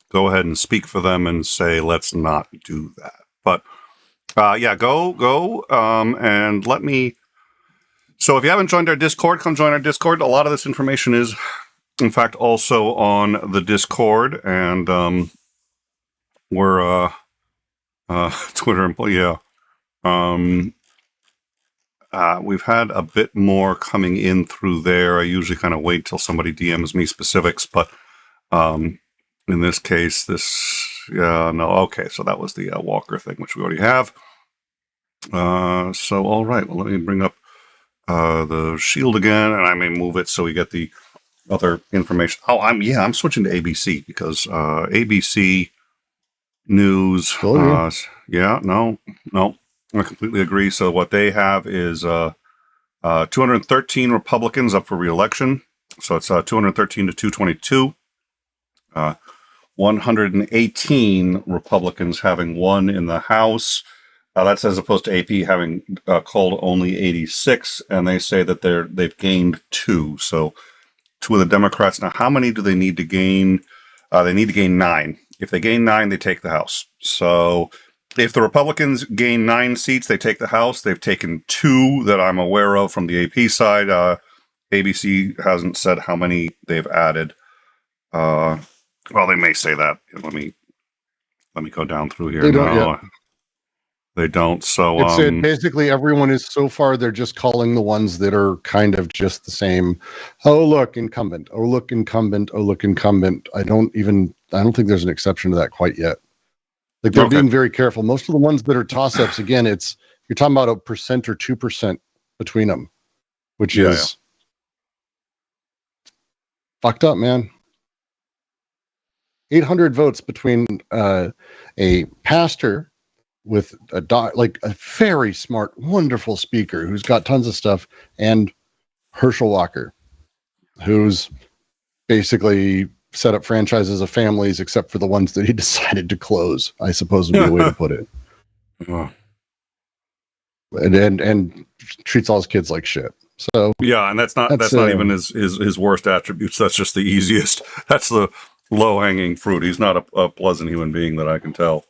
go ahead and speak for them and say let's not do that. But yeah, go, and let me. So if you haven't joined our Discord, come join our Discord. A lot of this information is, in fact, also on the Discord, and we're Twitter employee. Yeah. We've had a bit more coming in through there. I usually kind of wait till somebody DMs me specifics, but in this case, no, okay. So that was the Walker thing, which we already have. So all right, well, let me bring up the shield again, and I may move it so we get the other information. Oh, I'm switching to ABC because ABC News. Yeah, no, I completely agree. So what they have is 213 Republicans up for re-election. So it's 213 to 222. 118 Republicans having won in the House. That's as opposed to AP having called only 86, and they say that they've gained 2. So 2 of the Democrats. Now, how many do they need to gain? They need to gain 9. If they gain 9, they take the House. So if the Republicans gain 9 seats, they take the House. They've taken 2 that I'm aware of from the AP side. ABC hasn't said how many they've added. Well, they may say that. Let me go down through here. They don't yet. They don't. So it's basically everyone is so far. They're just calling the ones that are kind of just the same. Oh, look, incumbent. Oh, look, incumbent. Oh, look, incumbent. I don't think there's an exception to that quite yet. Like they're being very careful. Most of the ones that are toss-ups, again, you're talking about 1% or 2% between them, which is fucked up, man. 800 votes between a pastor with a very smart, wonderful speaker who's got tons of stuff, and Herschel Walker, who's basically set up franchises of families except for the ones that he decided to close, I suppose would be a way to put it. And treats all his kids like shit. So yeah, and that's not even his worst attributes. That's just the easiest. That's the low-hanging fruit. He's not a pleasant human being that I can tell.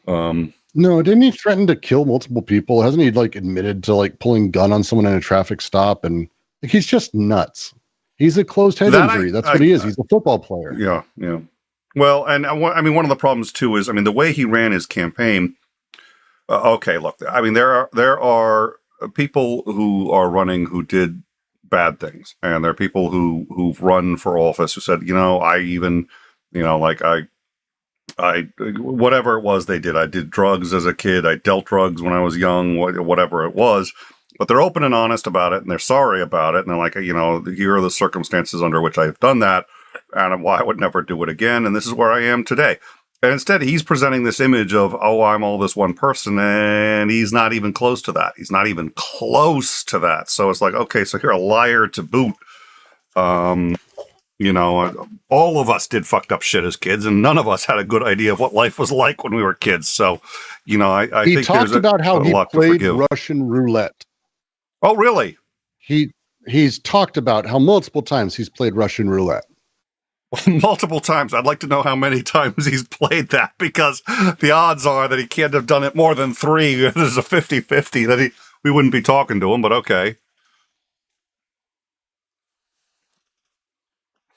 No, didn't he threaten to kill multiple people? Hasn't he admitted to pulling a gun on someone in a traffic stop? And he's just nuts. He's a closed head injury. That's what he is. He's a football player. Yeah. Well, and I mean, one of the problems too is, I mean, the way he ran his campaign. Okay, look, I mean, there are people who are running who did bad things, and there are people who've run for office who said, I whatever it was they did. I did drugs as a kid. I dealt drugs when I was young, whatever it was. But they're open and honest about it, and they're sorry about it. And they're like, here are the circumstances under which I've done that, and why I would never do it again. And this is where I am today. And instead, he's presenting this image of, I'm all this one person, and he's not even close to that. He's not even close to that. So it's like, okay, so you're a liar to boot. All of us did fucked up shit as kids, and none of us had a good idea of what life was like when we were kids. So, I think talked about how he played Russian roulette. Oh, really? He's talked about how multiple times he's played Russian roulette. Multiple times. I'd like to know how many times he's played that, because the odds are that he can't have done it more than 3. There's a 50-50 that we wouldn't be talking to him, but okay.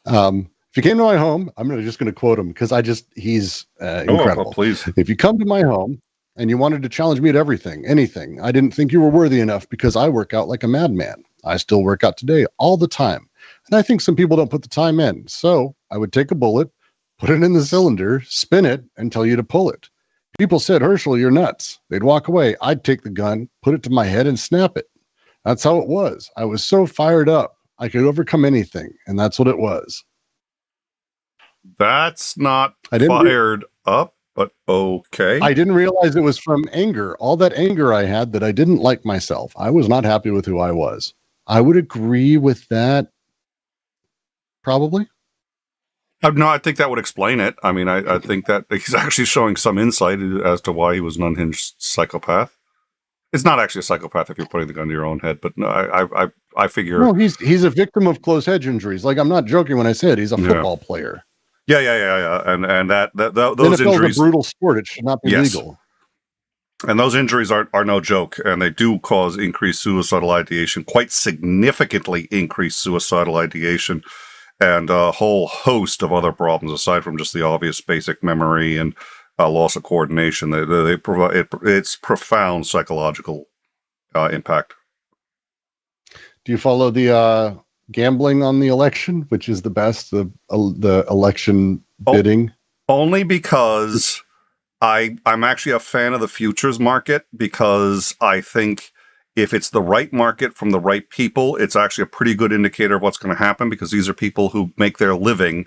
If you came to my home, I'm just going to quote him because he's incredible. Please. If you come to my home and you wanted to challenge me at anything, I didn't think you were worthy enough because I work out like a madman. I still work out today all the time. And I think some people don't put the time in. So I would take a bullet, put it in the cylinder, spin it, and tell you to pull it. People said, Herschel, you're nuts. They'd walk away. I'd take the gun, put it to my head, and snap it. That's how it was. I was so fired up. I could overcome anything. And that's what it was. That's not fired up. but okay. I didn't realize it was from anger. All that anger I had that I didn't like myself. I was not happy with who I was. I would agree with that. Probably. No, I think that would explain it. I mean, I think that he's actually showing some insight as to why he was an unhinged psychopath. It's not actually a psychopath if you're putting the gun to your own head, but no, I figure. No, he's a victim of closed hedge injuries. Like, I'm not joking when I say it. He's a football player. Yeah. And those NFL's injuries, a brutal sport. It should not be legal. And those injuries are no joke, and they do cause increased suicidal ideation, quite significantly increased suicidal ideation, and a whole host of other problems aside from just the obvious basic memory and loss of coordination. They provide it's profound psychological impact. Do you follow the gambling on the election, which is the best, the election bidding? Only because I'm actually a fan of the futures market, because I think if it's the right market from the right people, it's actually a pretty good indicator of what's going to happen, because these are people who make their living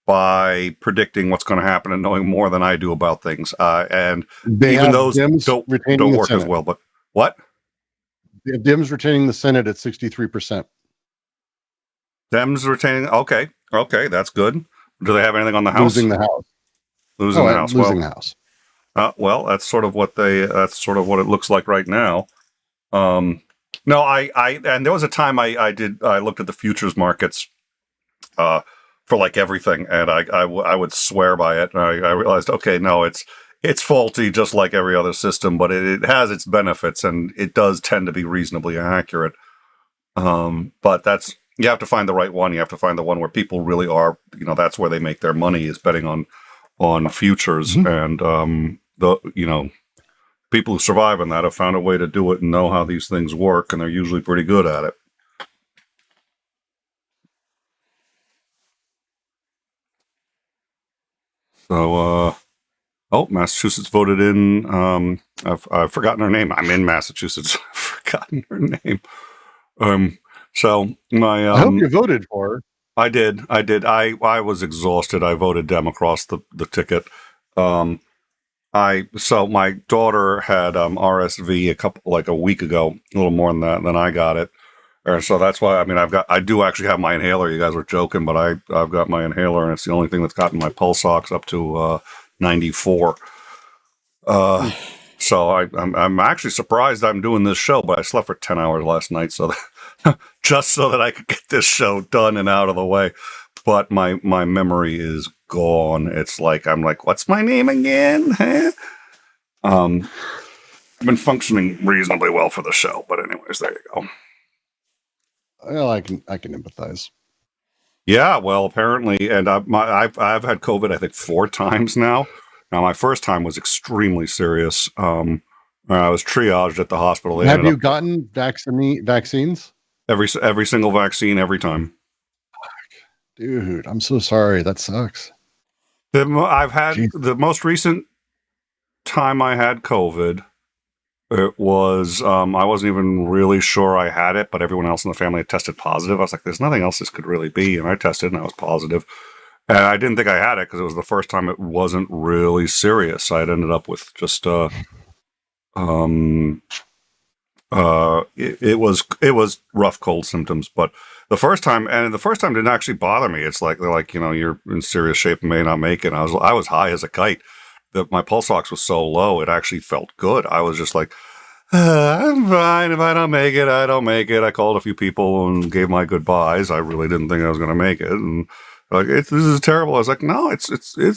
by predicting what's going to happen and knowing more than I do about things. And even those don't work as well. But what? They have Dems retaining the Senate at 63%. Dems retaining. Okay, that's good. Do they have anything on the House? Losing the House. Losing the House. Losing the House. Well, that's sort of what it looks like right now. No, and there was a time I looked at the futures markets for like everything, and I would swear by it. And I realized, okay, no, it's faulty just like every other system, but it has its benefits, and it does tend to be reasonably accurate. But you have to find the right one. You have to find the one where people really are, that's where they make their money, is betting on futures. Mm-hmm. And people who survive in that have found a way to do it and know how these things work, and they're usually pretty good at it. So, Massachusetts voted in. I've forgotten her name. I'm in Massachusetts. I've forgotten her name. So my. I hope you voted for her. I did. I was exhausted. I voted Dem across the ticket. So my daughter had RSV a week ago, a little more than that, than I got it. So that's why, I do actually have my inhaler. You guys were joking, but I've got my inhaler, and it's the only thing that's gotten my pulse ox up to 94. So I'm actually surprised I'm doing this show, but I slept for 10 hours last night, so just so that I could get this show done and out of the way. But my memory is gone. It's like, I'm like, what's my name again? Huh? I've been functioning reasonably well for the show, but anyways, there you go. Well, I can empathize. Yeah, well, apparently, and I've had COVID, I think 4 times now. Now, my first time was extremely serious. I was triaged at the hospital. Have you gotten vaccines? Every single vaccine, every time. Dude, I'm so sorry. That sucks. I've had the most recent time I had COVID. It was, I wasn't even really sure I had it, but everyone else in the family had tested positive. I was like, there's nothing else this could really be. And I tested and I was positive. And I didn't think I had it because it was the first time it wasn't really serious. I'd ended up with just, it was rough cold symptoms, but the first time didn't actually bother me. It's like, they're like, you're in serious shape and may not make it. And I was high as a kite. My pulse ox was so low, it actually felt good. I was just like, I'm fine. If I don't make it, I don't make it. I called a few people and gave my goodbyes. I really didn't think I was going to make it. And like, this is terrible. I was like, no, it's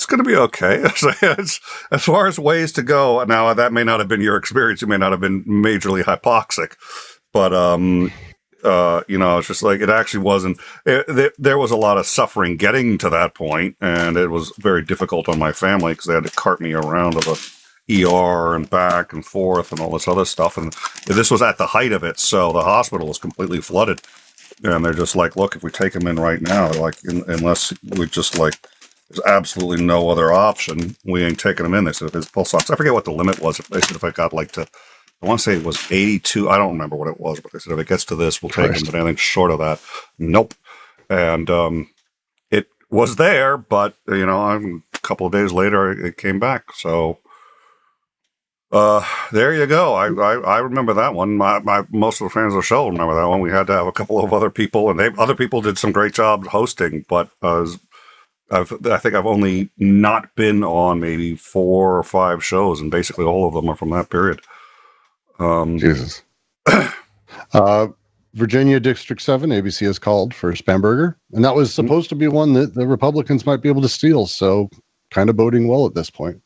going to be okay. It's, as far as ways to go. Now, that may not have been your experience. You may not have been majorly hypoxic, but, it's just like, it actually wasn't, there was a lot of suffering getting to that point, and it was very difficult on my family because they had to cart me around to the ER and back and forth and all this other stuff. And this was at the height of it. So the hospital was completely flooded, and they're just like, look, if we take him in right now, like, unless we just like, there's absolutely no other option, we ain't taking him in. They said if his pulse ox, I forget what the limit was. They said if I got I want to say it was 82. I don't remember what it was, but they said if it gets to this, we'll take him. But anything short of that, nope. And it was there, but I'm couple of days later, it came back. So there you go. I remember that one. My most of the fans of the show remember that one. We had to have a couple of other people, and other people did some great job hosting. But I think I've only not been on maybe 4 or 5 shows, and basically all of them are from that period. Jesus. Virginia District 7, ABC has called for Spamberger, and that was supposed to be one that the Republicans might be able to steal, so kind of boding well at this point.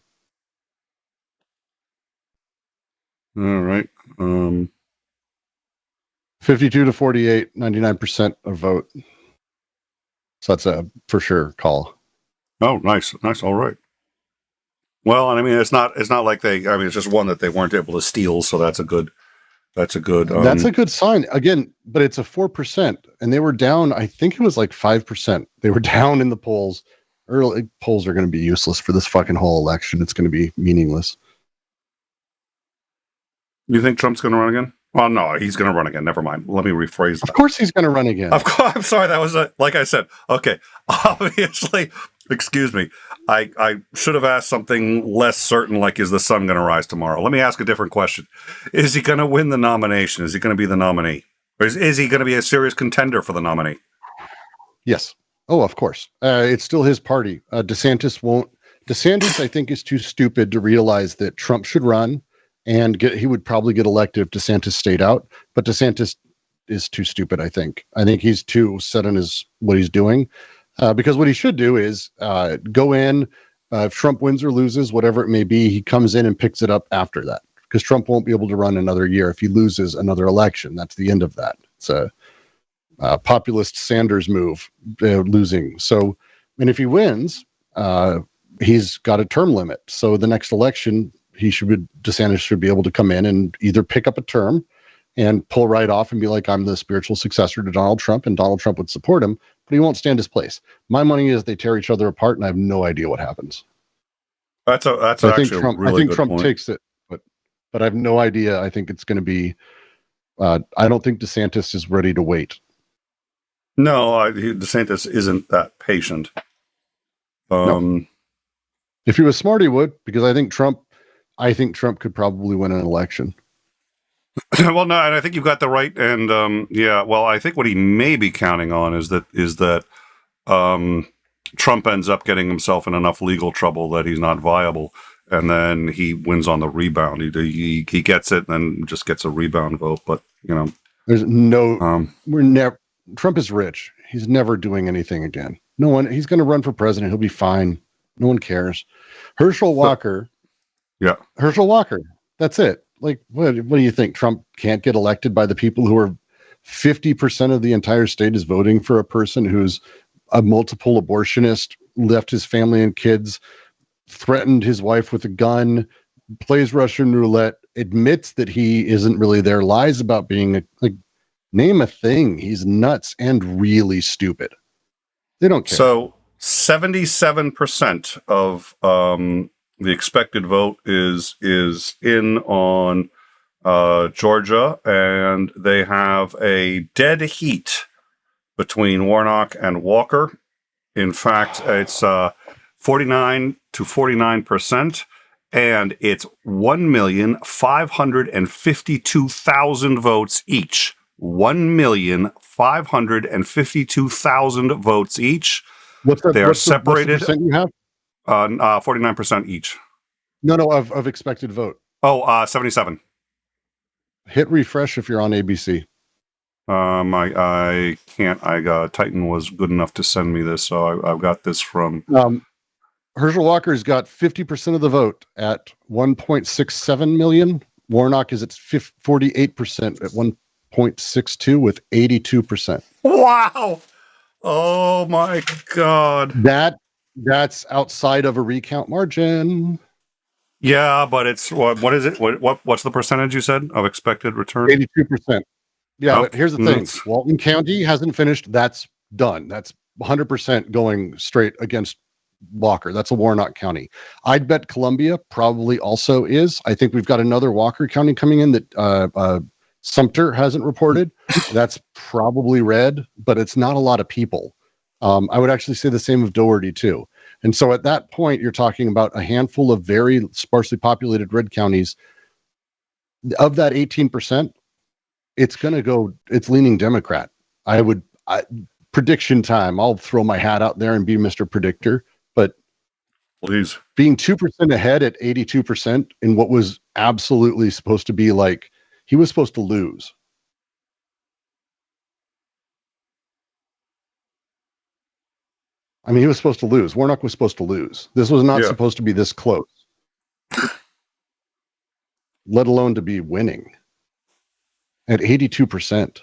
All right. 52 to 48, 99% of vote. So that's a for sure call. Oh, nice. All right. Well, and I mean, it's not like it's just one that they weren't able to steal. So that's a good that's a good sign again, but it's a 4% and they were down. I think it was like 5%. They were down in the polls. Early polls are going to be useless for this fucking whole election. It's going to be meaningless. You think Trump's going to run again? Well, no, he's going to run again. Never mind. Let me rephrase that. Of course he's going to run again. Of course. I'm sorry. That was like I said. Okay. Obviously, excuse me. I should have asked something less certain, like, is the sun going to rise tomorrow? Let me ask a different question. Is he going to win the nomination? Is he going to be the nominee? Or is he going to be a serious contender for the nominee? Yes. Oh, of course. It's still his party. DeSantis won't. DeSantis, I think, is too stupid to realize that Trump should run. And he would probably get elected if DeSantis stayed out. But DeSantis is too stupid, I think. I think he's too set on what he's doing. Because what he should do is go in, if Trump wins or loses, whatever it may be, he comes in and picks it up after that. Because Trump won't be able to run another year if he loses another election. That's the end of that. It's a populist Sanders move, losing. So, and if he wins, he's got a term limit. So the next election, DeSantis should be able to come in and either pick up a term and pull right off and be like, I'm the spiritual successor to Donald Trump, and Donald Trump would support him, but he won't stand his place. My money is they tear each other apart, and I have no idea what happens. That's actually a really good Trump point. takes it, but I have no idea. I think it's going to be. I don't think DeSantis is ready to wait. No, DeSantis isn't that patient. No. If he was smart, he would, because I think Trump could probably win an election. Well, no, and I think you've got the right, and well, I think what he may be counting on is that Trump ends up getting himself in enough legal trouble that he's not viable, and then he wins on the rebound. He gets it, and then just gets a rebound vote. But there's no. Trump is rich. He's never doing anything again. No one. He's going to run for president. He'll be fine. No one cares. Herschel Walker. Herschel Walker. That's it. Like, what do you think? Trump can't get elected by the people who are 50% of the entire state is voting for a person who's a multiple abortionist, left his family and kids, threatened his wife with a gun, plays Russian roulette, admits that he isn't really there, lies about being name a thing. He's nuts and really stupid. They don't care. So 77% of the expected vote is in on Georgia, and they have a dead heat between Warnock and Walker. In fact, it's 49 to 49%, and it's 1,552,000 votes each. 1,552,000 votes each. They are separated. What's the percent you have? 49% each. No, of expected vote. 77. Hit refresh if you're on ABC. I can't. Titan was good enough to send me this, so I've got this from. Herschel Walker's got 50% of the vote at 1.67 million. Warnock is at 48% at 1.62 with 82%. Wow! Oh my God! That's outside of a recount margin. Yeah, but it's what is it? What's the percentage you said of expected return? 82%. Yeah, but here's the thing. Walton County hasn't finished. That's done. That's 100% going straight against Walker. That's a Warnock County. I'd bet Columbia probably also is. I think we've got another Walker County coming in that Sumter hasn't reported. That's probably red, but it's not a lot of people. I would actually say the same of Doherty too. And so at that point, you're talking about a handful of very sparsely populated red counties. Of that 18%, it's leaning Democrat. Prediction time. I'll throw my hat out there and be Mr. Predictor, but Please. being 2% ahead at 82% in what was absolutely supposed to be like, he was supposed to lose. I mean, he was supposed to lose. Warnock was supposed to lose. This was not supposed to be this close, let alone to be winning at 82%.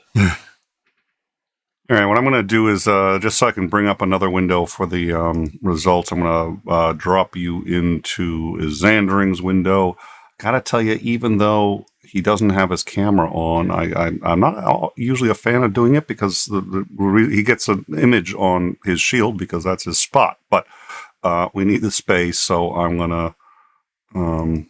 All right, what I'm going to do is, just so I can bring up another window for the results, I'm going to drop you into Xandering's window. Gotta tell you, even though he doesn't have his camera on, I'm not usually a fan of doing it because he gets an image on his shield because that's his spot. But we need the space, so I'm going to...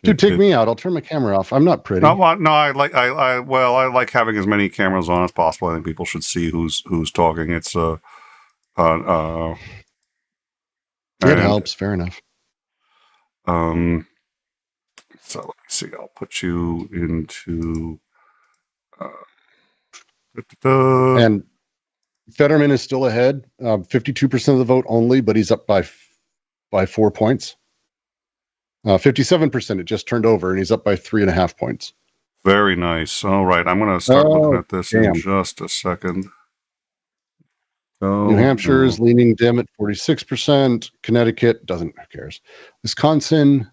Dude, take me out. I'll turn my camera off. I'm not pretty. No, I like having as many cameras on as possible. I think people should see who's talking. It's it helps. Fair enough. So let me see. I'll put you into. And Fetterman is still ahead, 52% of the vote only, but he's up by 4 points. 57%, it just turned over, and he's up by 3.5 points. Very nice. All right, I'm going to start looking at this in just a second. New Hampshire is leaning Dem at 46%. Connecticut who cares? Wisconsin,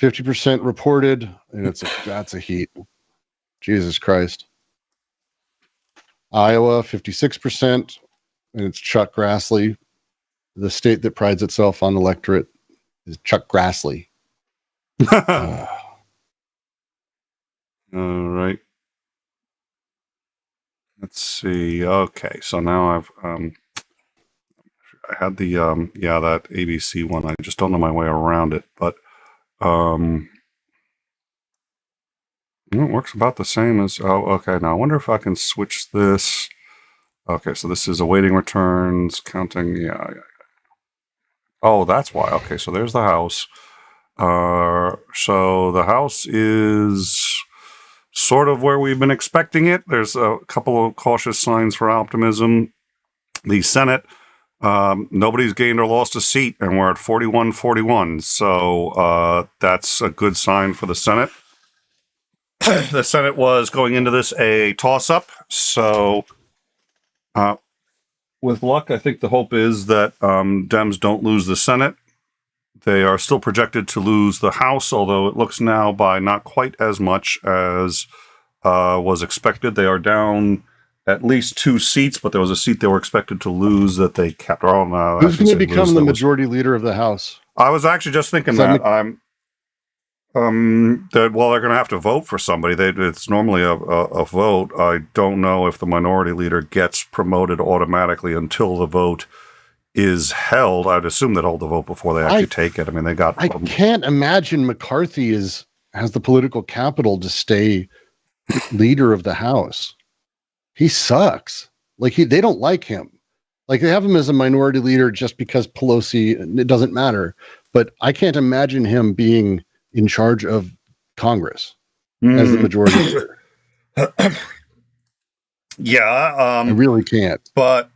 50% reported, and that's a heat. Jesus Christ. Iowa, 56%, and it's Chuck Grassley. The state that prides itself on electorate is Chuck Grassley. All right. Let's see. Okay, so now I had the that ABC one. I just don't know my way around it, but it works about the same as. Oh, okay. Now I wonder if I can switch this. Okay, so this is awaiting returns, counting. Yeah. Oh, that's why. Okay, so there's the house. So the house is sort of where we've been expecting it. There's a couple of cautious signs for optimism. The Senate, nobody's gained or lost a seat, and we're at 41-41. So that's a good sign for the Senate. The Senate was going into this a toss-up. So with luck, I think the hope is that Dems don't lose the Senate. They are still projected to lose the House, although it looks now by not quite as much as was expected. They are down at least 2 seats, but there was a seat they were expected to lose that they kept. Who's going to become the majority leader of the House? I was actually just thinking that. They're going to have to vote for somebody. It's normally a vote. I don't know if the minority leader gets promoted automatically until the vote is held. I'd assume they'd hold the vote before they actually take it. I mean, I can't imagine McCarthy has the political capital to stay leader of the House. He sucks. They don't like him. They have him as a minority leader just because Pelosi. It doesn't matter. But I can't imagine him being in charge of Congress as the majority leader. Yeah, I really can't. But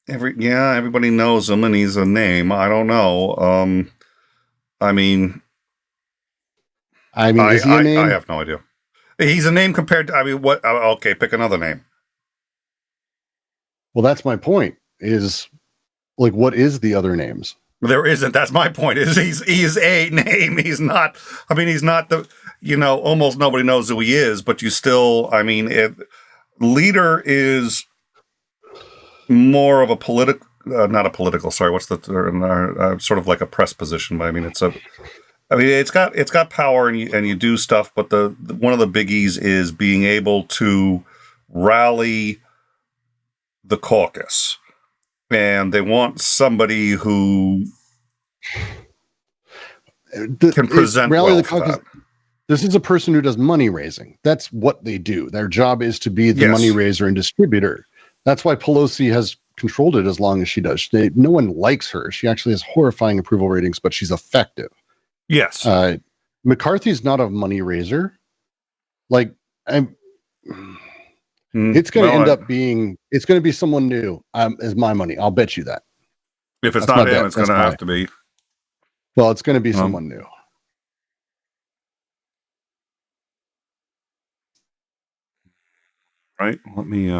everybody knows him, and he's a name. I don't know. I mean, is he a name? I have no idea. He's a name compared to. I mean, what? Okay, pick another name. Well, that's my point. What is the other names? There isn't. That's my point. He's a name. He's not. I mean, he's not the. Almost nobody knows who he is. But you still. I mean, leader is more of a political. Not a political. Sorry, what's the term? Sort of like a press position. But I mean, it's got power, and you do stuff. But the one of the biggies is being able to rally the caucus. And they want somebody who can present well for that. This is a person who does money raising. That's what they do. Their job is to be the money raiser and distributor. That's why Pelosi has controlled it as long as she does. No one likes her. She actually has horrifying approval ratings, but she's effective. Yes. McCarthy's not a money raiser. Like, it's going to end up being, it's going to be someone new. Is my money. I'll bet you that. If it's not him, it's going to have to be. Well, it's going to be someone new. Right. Let me.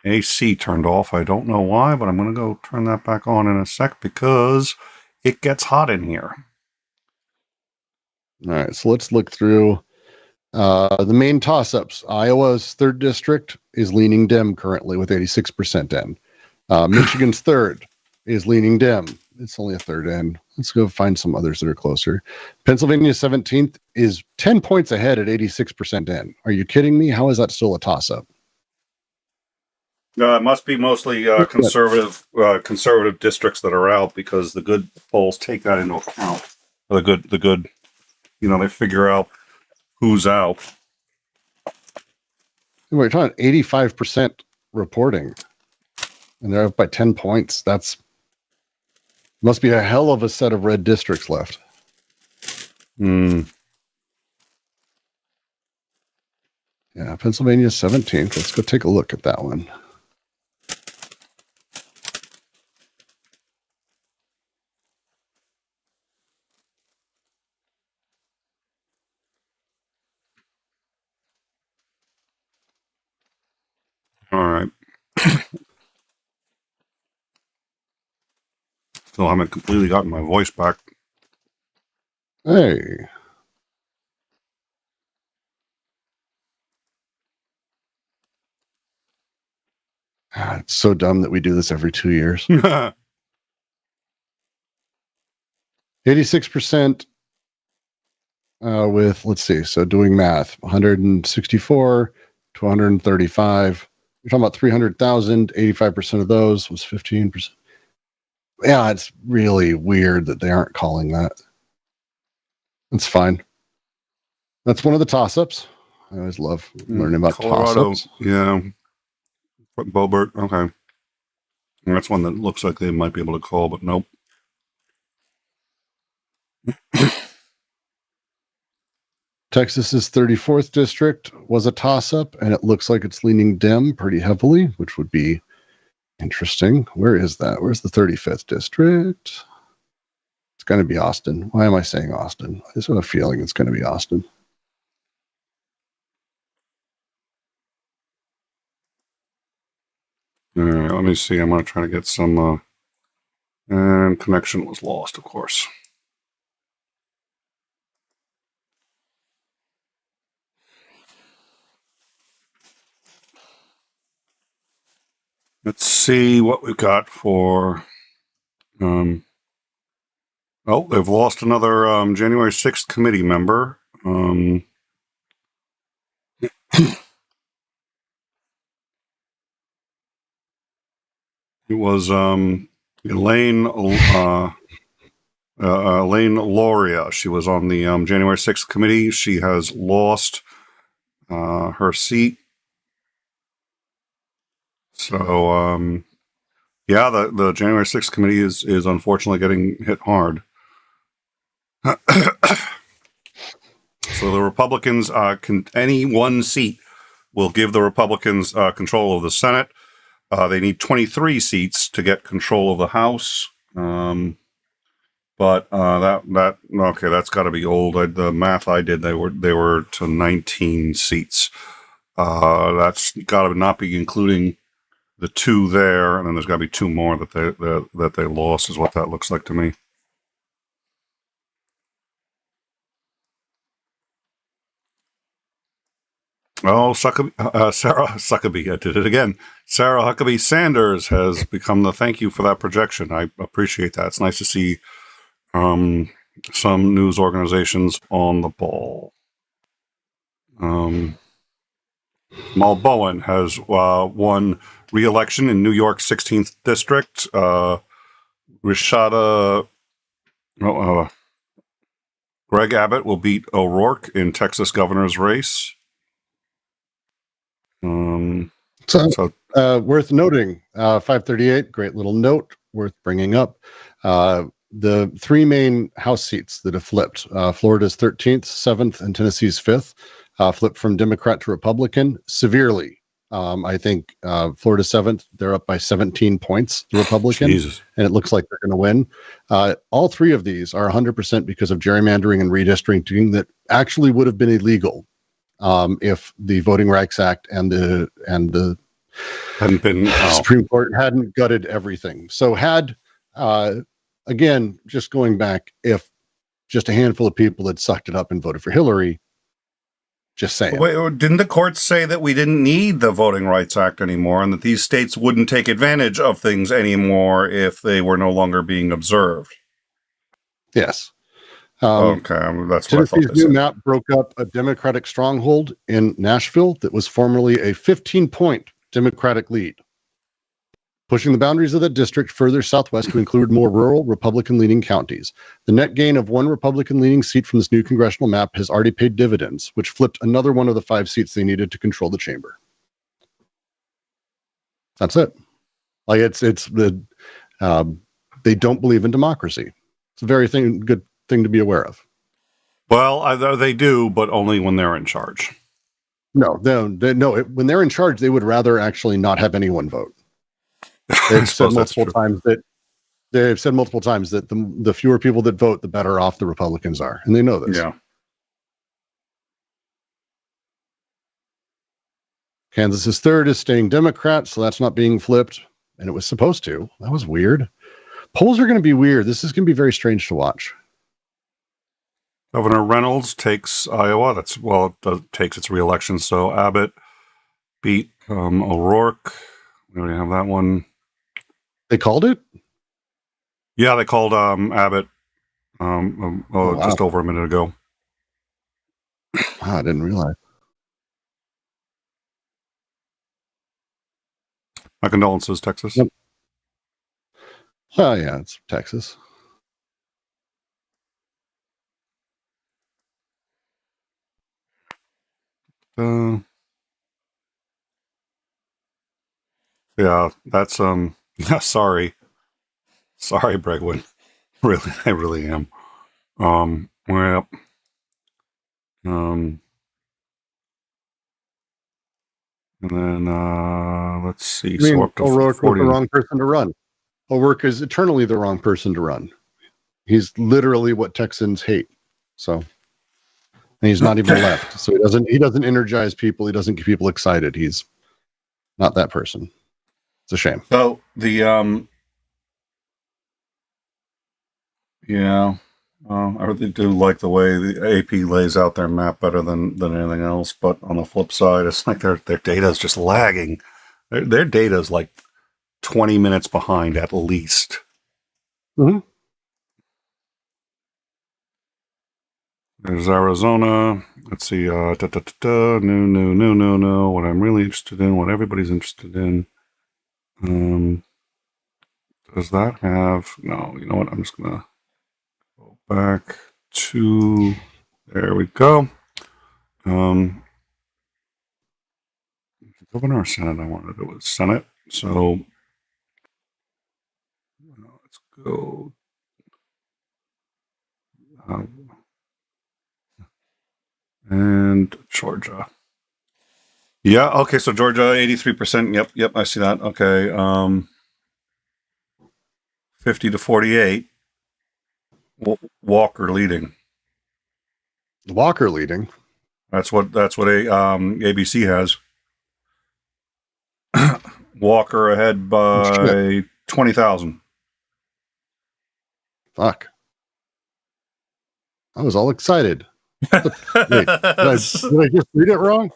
AC turned off. I don't know why, but I'm going to go turn that back on in a sec because it gets hot in here. All right, so let's look through the main toss-ups. Iowa's 3rd district is leaning Dem currently with 86% Dem. Michigan's 3rd is leaning Dem. It's only a 3rd in. Let's go find some others that are closer. Pennsylvania's 17th is 10 points ahead at 86% Dem. Are you kidding me? How is that still a toss-up? It must be mostly conservative districts that are out because the good polls take that into account. The good, they figure out who's out. We're talking 85% reporting, and they're up by 10 points. That's must be a hell of a set of red districts left. Yeah, Pennsylvania's 17th. Let's go take a look at that one. All right. Still haven't completely gotten my voice back. Hey. It's so dumb that we do this every 2 years. 86% with, let's see, so doing math, 164 to 135. You're talking about 300,000. 85% of those was 15%. Yeah, it's really weird that they aren't calling that. That's fine. That's one of the toss-ups. I always love learning about Colorado, toss-ups. Yeah. Bobert, okay. And that's one that looks like they might be able to call, but nope. Texas's 34th district was a toss-up, and it looks like it's leaning Dem pretty heavily, which would be interesting. Where is that? Where's the 35th district? It's going to be Austin. Why am I saying Austin? I just have a feeling it's going to be Austin. All right, let me see. I'm going to try to get some... and connection was lost, of course. Let's see what we've got for... they've lost another January 6th committee member. It was Elaine Lauria. She was on the January 6th committee. She has lost her seat. So, the January 6th committee is unfortunately getting hit hard. So the Republicans, any one seat will give the Republicans control of the Senate. They need 23 seats to get control of the House. But that's got to be old. The math I did, they were to 19 seats. That's got to not be including the 2 there, and then there's got to be 2 more that they lost, is what that looks like to me. Oh, Sarah Huckabee, I did it again. Sarah Huckabee Sanders has become the thank you for that projection. I appreciate that. It's nice to see some news organizations on the ball. Mal Bowen has won re-election in New York's 16th district. Greg Abbott will beat O'Rourke in Texas governor's race. So Worth noting, 538, great little note worth bringing up. The three main House seats that have flipped, Florida's 13th, 7th, and Tennessee's 5th, flipped from Democrat to Republican severely. I think Florida 7th, they're up by 17 points, the Republican, Jesus. and it looks like they're going to win. All three of these are 100% because of gerrymandering and redistricting that actually would have been illegal if the Voting Rights Act and the hadn't been Supreme Court hadn't gutted everything. So had again, just going back, if just a handful of people had sucked it up and voted for Hillary, just saying. Wait, didn't the courts say that we didn't need the Voting Rights Act anymore and that these states wouldn't take advantage of things anymore if they were no longer being observed? Yes. Okay, that's what I thought Tennessee's they new said. map broke up a Democratic stronghold in Nashville that was formerly a 15-point Democratic lead, pushing the boundaries of the district further southwest to include more rural Republican-leaning counties. The net gain of one Republican-leaning seat from this new congressional map has already paid dividends, which flipped another one of the 5 seats they needed to control the chamber. That's it. Like it's the they don't believe in democracy. It's a very good thing to be aware of. Well, they do, but only when they're in charge. No, when they're in charge, they would rather actually not have anyone vote. They've said multiple times that the fewer people that vote, the better off the Republicans are, and they know this. Yeah. Kansas's 3rd is staying Democrat, so that's not being flipped, and it was supposed to. That was weird. Polls are going to be weird. This is going to be very strange to watch. Governor Reynolds takes Iowa. It takes its re-election. So Abbott beat O'Rourke. We already have that one. They called it? Yeah, they called Abbott wow. Just over a minute ago. Wow, I didn't realize. My condolences, Texas. Yep. Oh, yeah, it's Texas. Yeah, that's sorry, Bregwin. Really, I really am. Well, and then let's see. I mean, so up to O'Rourke 40. was the wrong person to run. O'Rourke is eternally the wrong person to run. He's literally what Texans hate. So, and he's not even left. So he doesn't energize people. He doesn't get people excited. He's not that person. It's a shame. So the yeah, I really do like the way the AP lays out their map better than anything else. But on the flip side, it's like their data is just lagging. Their data is like 20 minutes behind at least. Mm-hmm. There's Arizona. Let's see. No. What I'm really interested in, what everybody's interested in. Does that have? No. You know what? I'm just gonna go back to. There we go. Governor or Senate? I wanted to do it. Senate. So let's go. And Georgia. Yeah, okay, so Georgia, 83%. Yep, I see that. Okay. 50 to 48. Walker leading. Walker leading. That's what ABC has. Walker ahead by 20,000. Fuck. I was all excited. Wait, did I just read it wrong?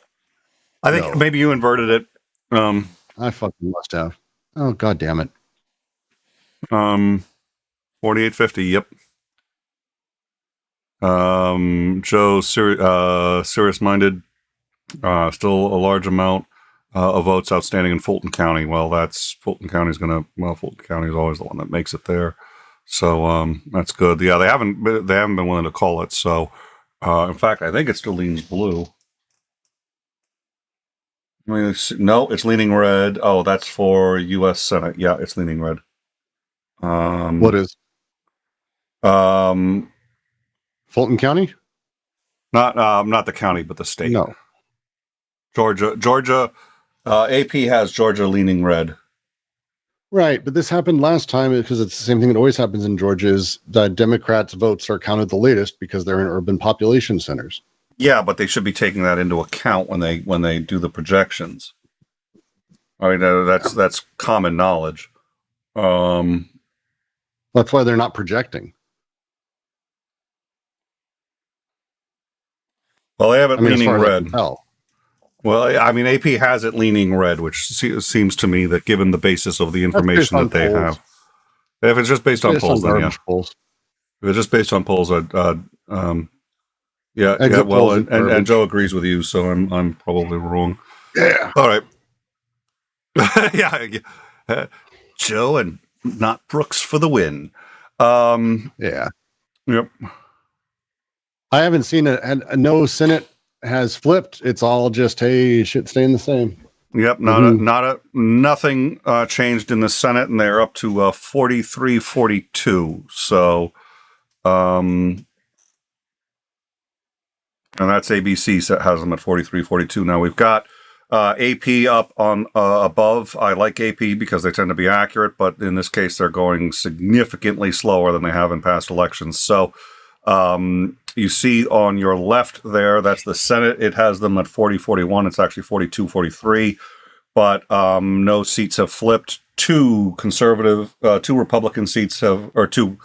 I think maybe you inverted it. I fucking must have. Oh, god damn it. 4850. Yep. Joe, serious-minded. Still a large amount of votes outstanding in Fulton County. Well, Fulton County is always the one that makes it there. So that's good. Yeah, they haven't been willing to call it. So in fact, I think it still leans blue. No, it's leaning red. Oh, that's for U.S. Senate. Yeah, it's leaning red. What is Um, Fulton County? not the county, but the state. No. Georgia. AP has Georgia leaning red. Right, but this happened last time because it's the same thing that always happens in Georgia is that Democrats' votes are counted the latest because they're in urban population centers. Yeah, but they should be taking that into account when they do the projections. I mean, that's common knowledge. That's why they're not projecting. Well, they have it leaning as far red. As I can tell. Well, I mean, AP has it leaning red, which seems to me that given the basis of the information that they have, if it's just based on polls, then yeah. Polls. If it's just based on polls, yeah. Well, and Joe agrees with you, so I'm probably wrong. Yeah. All right. Yeah. Joe and not Brooks for the win. Yeah. Yep. I haven't seen it, and no Senate has flipped. It's all just, hey, shit staying the same. Yep, nothing changed in the Senate, and they're up to 43-42. So, and that's ABC that has them at 43-42. Now we've got AP up on above. I like AP because they tend to be accurate, but in this case, they're going significantly slower than they have in past elections. So, you see on your left there, that's the Senate. It has them at 40-41. It's actually 42-43. But no seats have flipped. Two Republican seats two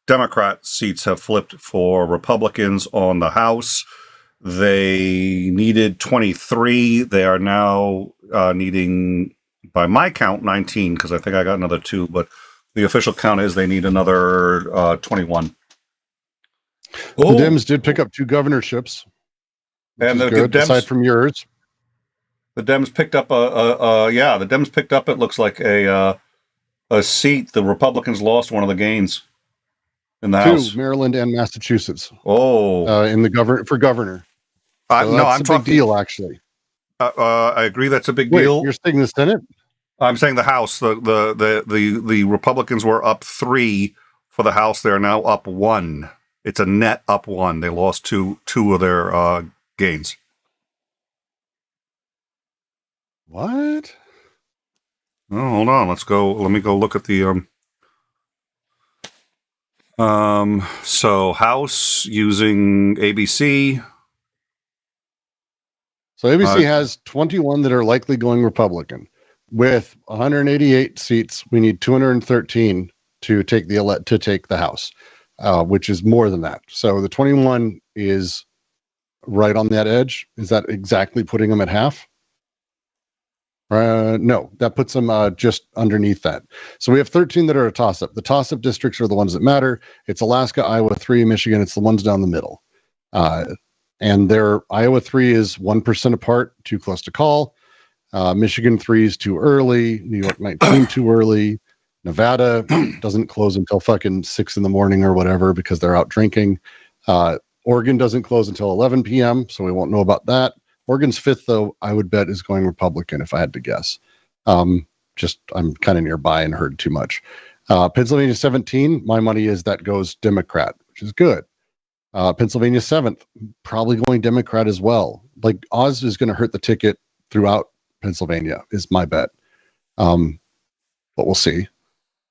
Democrat seats have flipped for Republicans on the House. They needed 23. They are now needing, by my count, 19, because I think I got another 2. But the official count is they need another 21. The Dems did pick up 2 governorships, and the good, Dems, aside from yours. The Dems picked up the Dems picked up, it looks like a seat. The Republicans lost one of the gains in the House. Maryland and Massachusetts. Oh, in the for governor. So no, I'm a big deal, actually. I agree that's a big deal. You're saying the Senate? I'm saying the House. The Republicans were up 3 for the House. They are now up 1. It's a net up 1. They lost two of their gains. What? Oh, hold on. Let me go look at the so House using ABC. So ABC has 21 that are likely going Republican. With 188 seats, we need 213 to take the House, which is more than that. So the 21 is right on that edge. Is that exactly putting them at half? No, that puts them just underneath that. So we have 13 that are a toss-up. The toss-up districts are the ones that matter. It's Alaska, Iowa 3, Michigan. It's the ones down the middle. And Iowa 3 is 1% apart, too close to call. Michigan 3 is too early. New York 19 too early. Nevada doesn't close until fucking 6 in the morning or whatever because they're out drinking. Oregon doesn't close until 11 p.m., so we won't know about that. Oregon's 5th, though, I would bet is going Republican if I had to guess. I'm kind of nearby and heard too much. Pennsylvania 17, my money is that goes Democrat, which is good. Pennsylvania 7th, probably going Democrat as well. Like Oz is going to hurt the ticket throughout Pennsylvania, is my bet. But we'll see.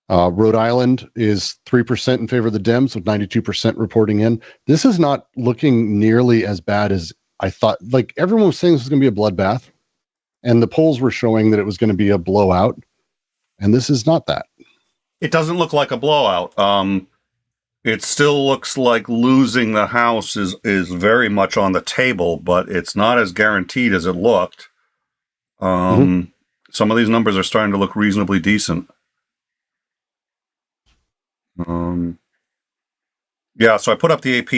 Rhode Island is 3% in favor of the Dems, with 92% reporting in. This is not looking nearly as bad as I thought. Like everyone was saying this was going to be a bloodbath, and the polls were showing that it was going to be a blowout, and this is not that. It doesn't look like a blowout. It still looks like losing the House is very much on the table, but it's not as guaranteed as it looked. Some of these numbers are starting to look reasonably decent. Yeah, so I put up the AP.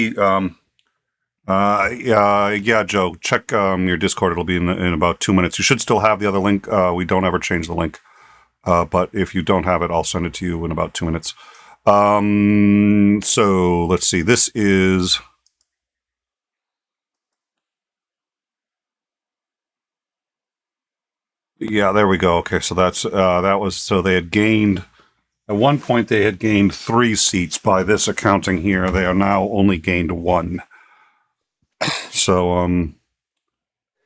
Yeah, Joe, check your Discord. It'll be in about 2 minutes. You should still have the other link. We don't ever change the link. But if you don't have it, I'll send it to you in about 2 minutes. So let's see. This is... Yeah, there we go. Okay, so that was so they had gained at one point they had gained 3 seats by this accounting here. They are now only gained 1. So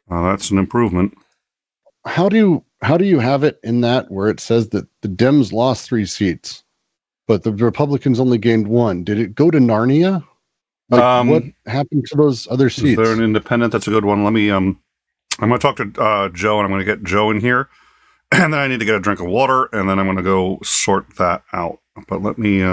that's an improvement. How do you have it in that where it says that the Dems lost 3 seats, but the Republicans only gained 1? Did it go to Narnia? Like, what happened to those other seats? Is there an independent? That's a good one. Let me I'm going to talk to Joe, and I'm going to get Joe in here, and then I need to get a drink of water, and then I'm going to go sort that out. But let me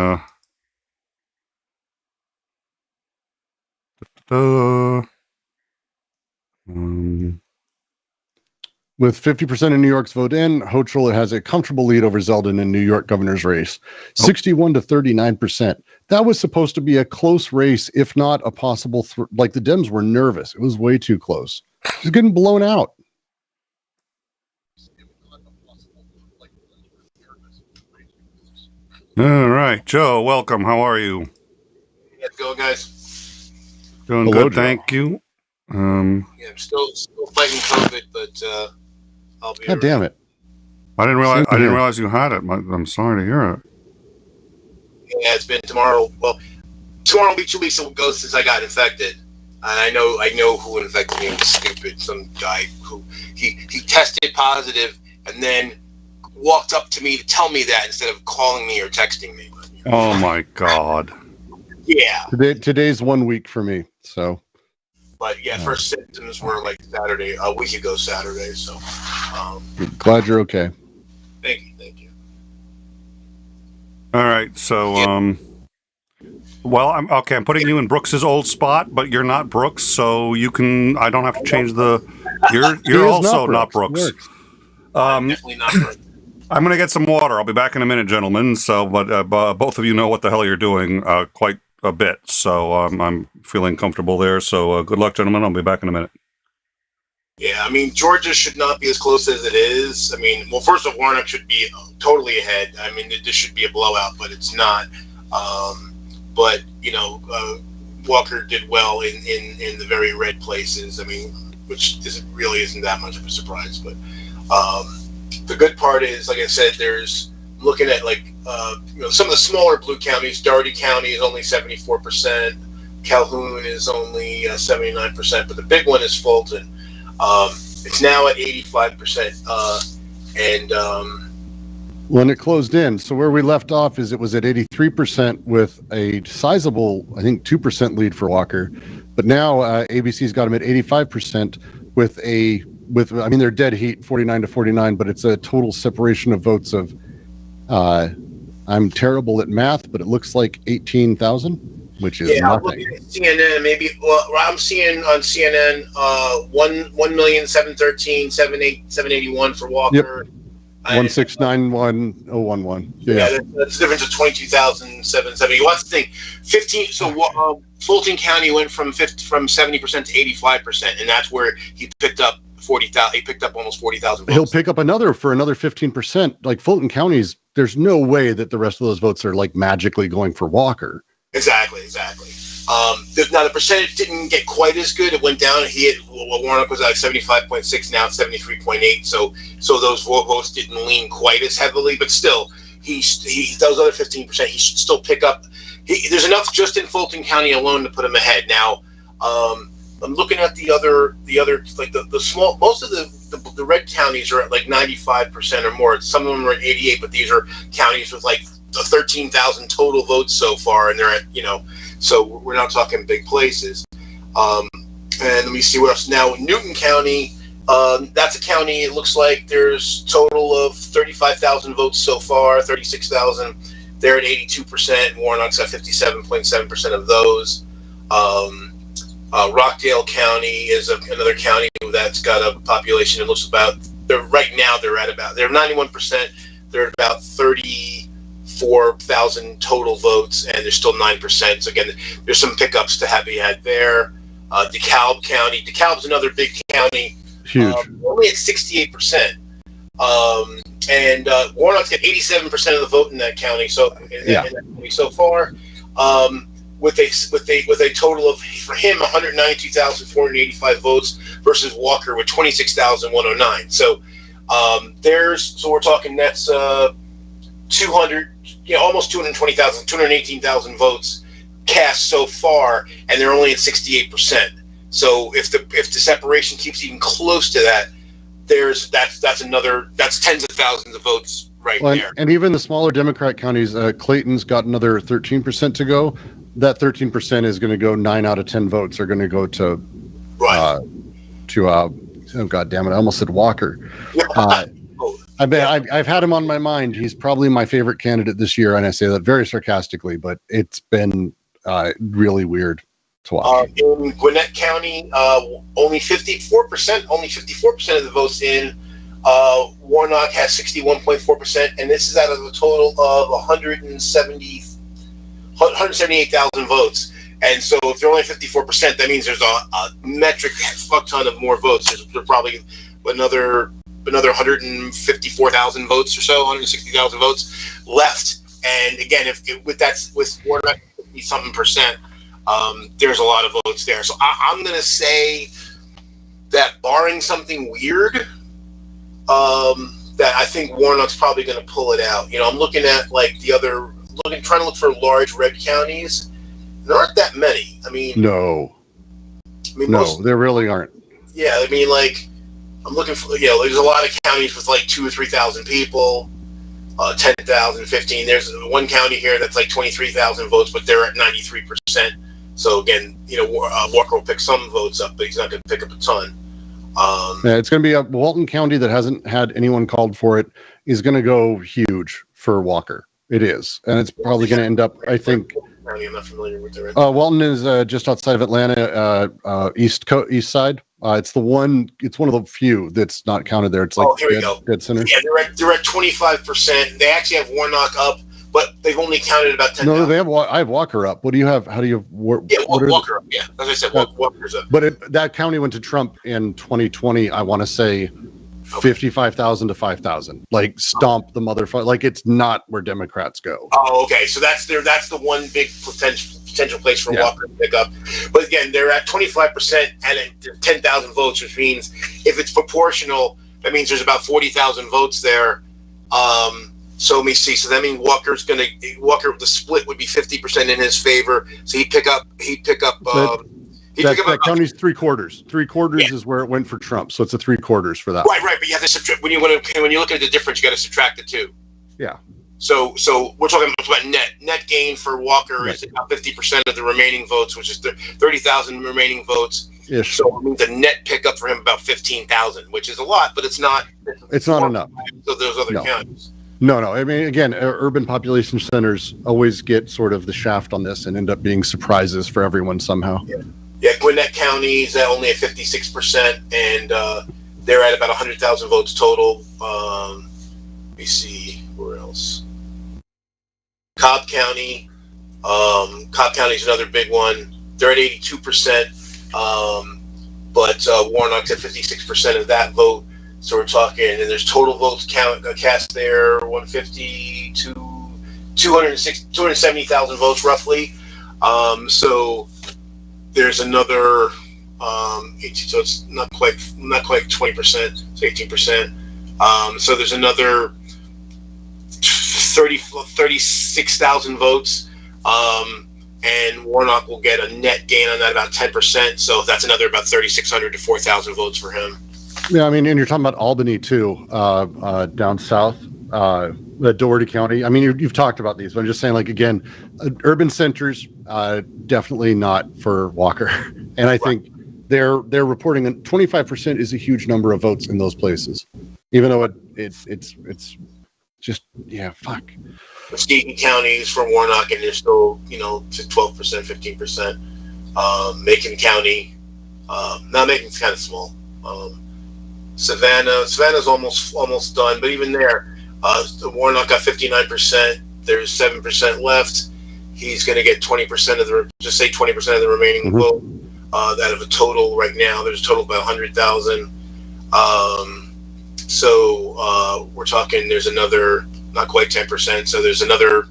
with 50% of New York's vote in, Hochul has a comfortable lead over Zeldin in New York governor's race, 61 to 39%. That was supposed to be a close race, if not a possible. Like, the Dems were nervous. It was way too close. It was getting blown out. All right, Joe, welcome. How are you? How's it going, guys? Doing Hello, good, Joe. thank you. Yeah, I'm still fighting COVID, but I'll be. God damn it! I didn't Same here. realize you had it. I'm sorry to hear it. Yeah, it's been tomorrow. Well, tomorrow will be 2 weeks ago since I got infected, and I know who infected me. It was stupid. Some guy who he tested positive and then walked up to me to tell me that instead of calling me or texting me. But, Oh my God. Yeah. Today's 1 week for me. So. But yeah, first symptoms were like Saturday, a week ago Saturday. So, Glad you're okay. thank you. All right, so well, I'm putting you in Brooks's old spot, but you're not Brooks, so you can. I don't have to change the. You're also not Brooks. Definitely not. Brooks. I'm going to get some water. I'll be back in a minute, gentlemen. So, but both of you know what the hell you're doing quite a bit, so I'm feeling comfortable there. So, good luck, gentlemen. I'll be back in a minute. Yeah, I mean, Georgia should not be as close as it is. I mean, well, first off, Warnock should be totally ahead. I mean, this should be a blowout, but it's not. But, you know, Walker did well in the very red places. I mean, which isn't that much of a surprise. But the good part is, like I said, there's looking at like, you know, some of the smaller blue counties. Dougherty County is only 74%. Calhoun is only 79%. But the big one is Fulton. It's now at 85%, and When it closed in, so where we left off is it was at 83% with a sizable, I think, 2% lead for Walker, but now ABC's got him at 85% with I mean, they're dead heat, 49 to 49, but it's a total separation of votes of, I'm terrible at math, but it looks like 18,000. Which is yeah, I'm nothing. looking at CNN. Maybe I'm seeing on CNN 1,713,781 for Walker. 1691011. Yeah, that's the difference of 22,770. Well, that's the thing. 15. So Fulton County went from 70% to 85%, and that's where he picked up 40,000. He picked up almost 40,000 votes. He'll pick up another 15%. Like Fulton County's, there's no way that the rest of those votes are like magically going for Walker. Exactly. Now the percentage didn't get quite as good. It went down. Warnock was at 75.6, now it's 73.8. So those votes didn't lean quite as heavily, but still, he those other 15%, he should still pick up. There's enough just in Fulton County alone to put him ahead. Now, I'm looking at the other like the small. Most of the red counties are at like 95% or more. Some of them are at 88, but these are counties with like 13,000 total votes so far, and they're at, you know, so we're not talking big places. And let me see what else. Now, Newton County, that's a county, it looks like there's total of 35,000 votes so far, 36,000. They're at 82%. Warnock's at 57.7% of those. Rockdale County is another county that's got a population that looks about, they're 91%. They're at about 34,000 total votes, and there's still 9%. So again, there's some pickups to be had there. DeKalb County. DeKalb's another big county. Huge. Only at 68%. And Warnock's got 87% of the vote in that county. So so far, with a total of, for him, 192,485 votes versus Walker with 26,109. So So we're talking that's 200, almost 220,000, 218,000 votes cast so far, and they're only at 68%. So if the separation keeps even close to that, that's tens of thousands of votes there. And even the smaller Democrat counties, Clayton's got another 13% to go. That 13% is going to go 9 out of 10 votes are going to go to oh god damn it, I almost said Walker. I've had him on my mind. He's probably my favorite candidate this year, and I say that very sarcastically, but it's been really weird to watch. In Gwinnett County, only 54% of the votes in. Warnock has 61.4%, and this is out of a total of 178,000 votes. And so if they're only 54%, that means there's a metric fuck ton of more votes. There's probably another 154,000 votes or so, 160,000 votes left. And again, with Warnock 50-something%, there's a lot of votes there. So I'm going to say that barring something weird, that I think Warnock's probably going to pull it out. I'm looking at like trying to look for large red counties. There aren't that many. No, there really aren't. Yeah, I'm looking for, there's a lot of counties with like 2,000 or 3,000 people, 10,000, 15. There's one county here that's like 23,000 votes, but they're at 93%. So again, Walker will pick some votes up, but he's not going to pick up a ton. It's going to be a Walton County that hasn't had anyone called for it is going to go huge for Walker. It is, and it's probably going to end up, I think. I'm not familiar with the Walton is just outside of Atlanta, east side. It's one of the few that's not counted there. It's like dead center. Yeah, they're at 25%. They actually have Warnock up, but they've only counted about 10. No, I have Walker up. What do you have? How do you have Walker up? Yeah, as I said, Walker's up. But that county went to Trump in 2020. I want to say 55,000 to 5,000. Like stomp the motherfucker. Like it's not where Democrats go. Oh, okay. So that's the one big potential place for Walker to pick up. But again, they're at 25% and 10,000 votes, which means if it's proportional, that means there's about 40,000 votes there. So let me see. So that means Walker, the split would be 50% in his favor. So he'd pick up. That county's 3/4. 3/4 is where it went for Trump. So it's a 3/4 for that. Right. But you have to subtract when you look at the difference. You got to subtract the two. Yeah. So we're talking about net gain for Walker is about 50% of the remaining votes, which is 30,000 remaining votes. Ish. So it means a net pickup for him about 15,000, which is a lot, but it's not. It's not enough. So those other counties. No. I mean, again, urban population centers always get sort of the shaft on this and end up being surprises for everyone somehow. Yeah, Gwinnett County is only at 56%, and they're at about 100,000 votes total. Let me see where else. Cobb County. Cobb County is another big one. They're at 82%, but Warnock's at 56% of that vote. So we're talking, and there's total votes cast there, 270,000 votes roughly. So there's another, so it's not quite 20%, it's 18%. So there's another 36,000 votes, and Warnock will get a net gain on that about 10%. So that's another about 3,600 to 4,000 votes for him. Yeah, I mean, and you're talking about Albany too, down south, Doherty County. I mean, you've talked about these, but I'm just saying, like, again, urban centers, definitely not for Walker. And I think they're reporting that 25% is a huge number of votes in those places, even though it's just, fuck. Muskegon County is for Warnock, and they're still, to 12%, 15%. Macon County, now Macon's kind of small. Savannah's almost done, but even there, Warnock got 59%. There's 7% left. He's going to get 20% of the 20% of the remaining vote. Out of a total right now, there's a total of about 100,000. So we're talking. There's another not quite 10%. So there's another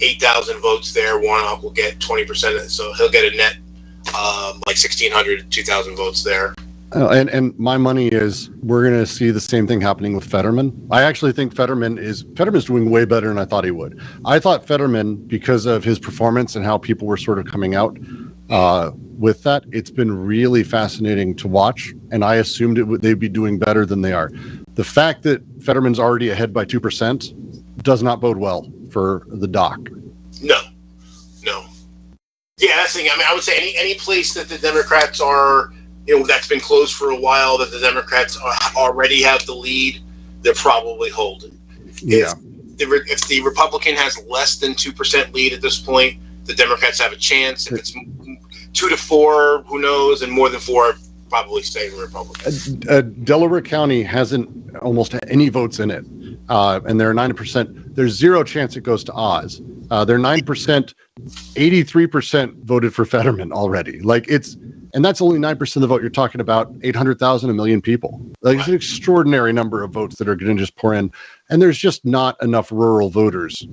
8,000 votes there. Warnock will get 20% of it, so he'll get a net like 1,600 to 2,000 votes there. And my money is we're going to see the same thing happening with Fetterman. I actually think Fetterman's doing way better than I thought he would. I thought Fetterman, because of his performance and how people were sort of coming out with that, it's been really fascinating to watch. And I assumed they'd be doing better than they are. The fact that Fetterman's already ahead by 2% does not bode well for the doc. No. Yeah, that's the thing. I mean, I would say any place that the Democrats are, that's been closed for a while, that the Democrats already have the lead, they're probably holding. Yeah. If the Republican has less than 2% lead at this point, the Democrats have a chance. If it's 2 to 4, who knows, and more than 4, probably stay Republican. Delaware County hasn't almost any votes in it, and they're 9%. There's zero chance it goes to Oz. They're 9%. 83% voted for Fetterman already. And that's only 9% of the vote. You're talking about 800,000, 1 million people. It's an extraordinary number of votes that are going to just pour in, and there's just not enough rural voters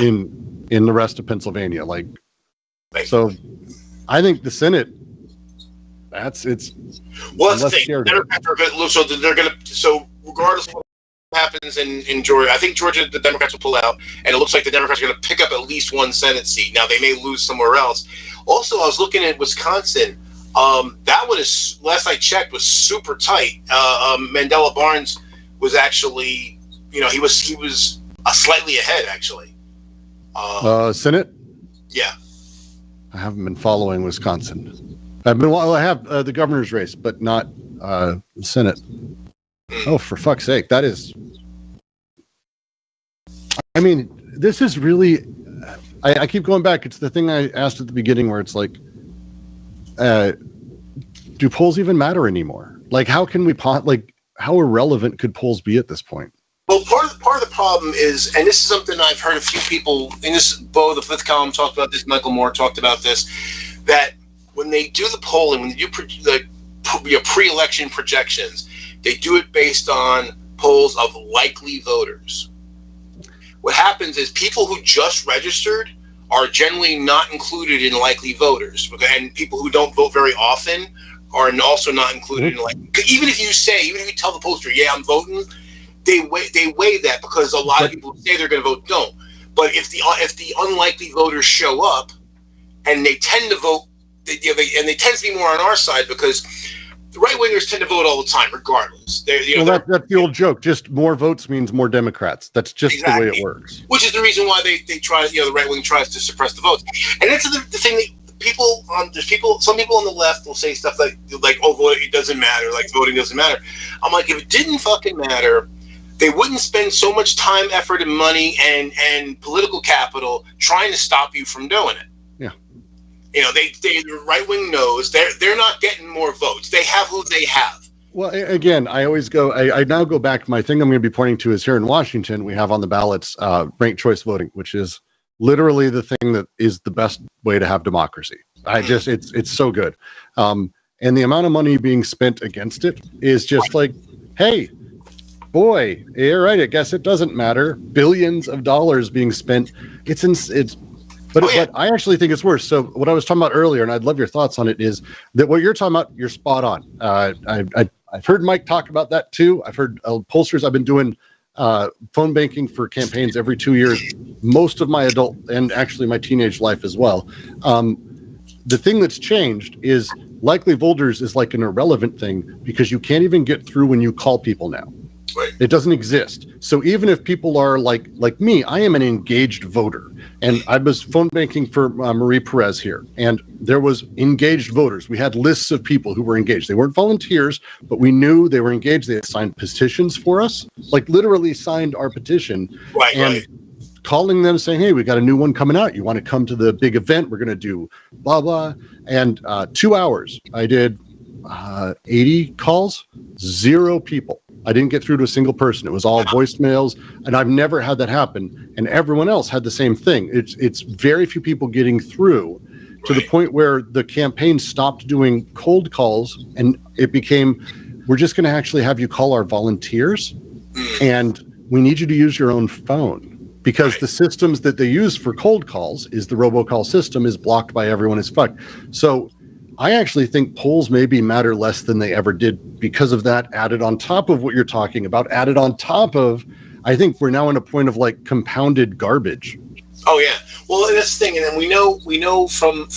in the rest of Pennsylvania. So, I think the Senate. That's the thing. Democrats are good. So they're going to. So regardless of what happens in Georgia, I think Georgia, the Democrats will pull out, and it looks like the Democrats are going to pick up at least one Senate seat. Now they may lose somewhere else. Also, I was looking at Wisconsin. That one is, last I checked, was super tight. Mandela Barnes was actually, he was slightly ahead actually. Senate. Yeah. I haven't been following Wisconsin. I have the governor's race, but not Senate. Oh, for fuck's sake. That is... I mean, this is really... I keep going back. It's the thing I asked at the beginning where it's like, do polls even matter anymore? How can we... how irrelevant could polls be at this point? Well, part of the problem is, and this is something I've heard a few people, and this, Bo, the fifth column, talked about this, Michael Moore talked about this, that when they do the polling, when they do pre-election projections, they do it based on polls of likely voters. What happens is people who just registered are generally not included in likely voters, and people who don't vote very often are also not included in even if you tell the pollster, yeah, I'm voting, they weigh that because a lot of people who say they're going to vote don't. But if the unlikely voters show up and they tend to vote, and they tend to be more on our side because the right wingers tend to vote all the time, regardless. That's the old joke. Just more votes means more Democrats. That's just exactly the way it works. Which is the reason why they try. The right wing tries to suppress the votes, and that's the thing that some people on the left will say stuff like, oh, voting, it doesn't matter. Voting doesn't matter. I'm like, if it didn't fucking matter, they wouldn't spend so much time, effort, and money and political capital trying to stop you from doing it. Yeah. The right wing knows they're not getting more votes. They have who they have. Well, again, I always go. I now go back. My thing I'm going to be pointing to is here in Washington, we have on the ballots ranked choice voting, which is literally the thing that is the best way to have democracy. It's so good, and the amount of money being spent against it is just like, hey, boy, you're right. I guess it doesn't matter. Billions of dollars being spent. But I actually think it's worse. So what I was talking about earlier, and I'd love your thoughts on it, is that what you're talking about, you're spot on. I've heard Mike talk about that too. I've heard pollsters. I've been doing phone banking for campaigns every 2 years, most of my adult and actually my teenage life as well. The thing that's changed is likely voters is like an irrelevant thing because you can't even get through when you call people now. Right. It doesn't exist. So even if people are like me, I am an engaged voter. And I was phone banking for Marie Perez here. And there was engaged voters. We had lists of people who were engaged. They weren't volunteers, but we knew they were engaged. They had signed petitions for us, literally signed our petition. Right. Calling them saying, hey, we got a new one coming out. You want to come to the big event? We're going to do blah, blah. And 2 hours, I did 80 calls, 0 people. I didn't get through to a single person. It was all voicemails, and I've never had that happen. And everyone else had the same thing. It's very few people getting through to the point where the campaign stopped doing cold calls, and it became, we're just going to actually have you call our volunteers, and we need you to use your own phone because the systems that they use for cold calls is the robocall system is blocked by everyone as fuck. So I actually think polls maybe matter less than they ever did because of that, added on top of what you're talking about, added on top of, I think we're now in a point of like compounded garbage. Oh yeah. Well, and that's the thing, and then we know from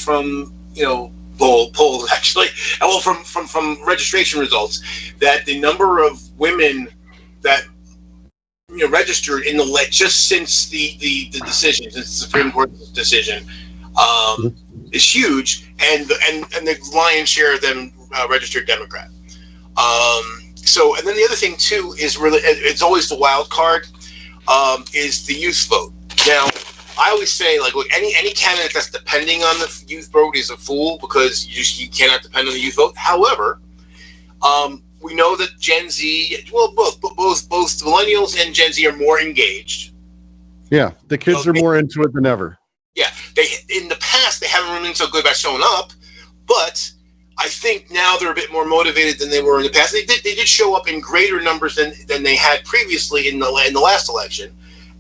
polls actually, well from registration results that the number of women that registered in the just since the decision, since the Supreme Court decision, is huge, and the lion's share of them registered Democrat. So, and then the other thing too is really, it's always the wild card, is the youth vote. Now, I always say, like, look, any candidate that's depending on the youth vote is a fool, because you cannot depend on the youth vote. However, we know that Gen Z, well, both millennials and Gen Z are more engaged. Yeah, the kids are more into it than ever. Yeah, in the past they haven't been so good about showing up, but I think now they're a bit more motivated than they were in the past. They did show up in greater numbers than they had previously in the last election,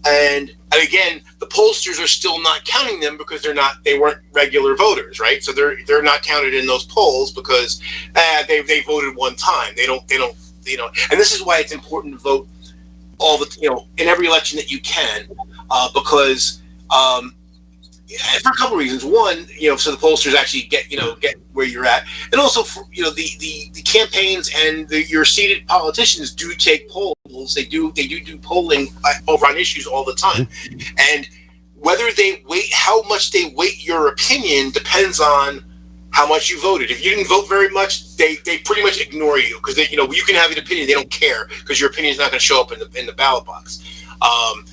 and again, the pollsters are still not counting them because they weren't regular voters, right? So they're not counted in those polls because they voted one time. They don't and this is why it's important to vote in every election that you can, because for a couple of reasons. One, so the pollsters actually get where you're at, and also for, the campaigns and your seated politicians do take polls. They do polling over on issues all the time, and whether they how much they weight your opinion depends on how much you voted. If you didn't vote very much, they pretty much ignore you, because you can have an opinion, they don't care, because your opinion is not going to show up in the ballot box.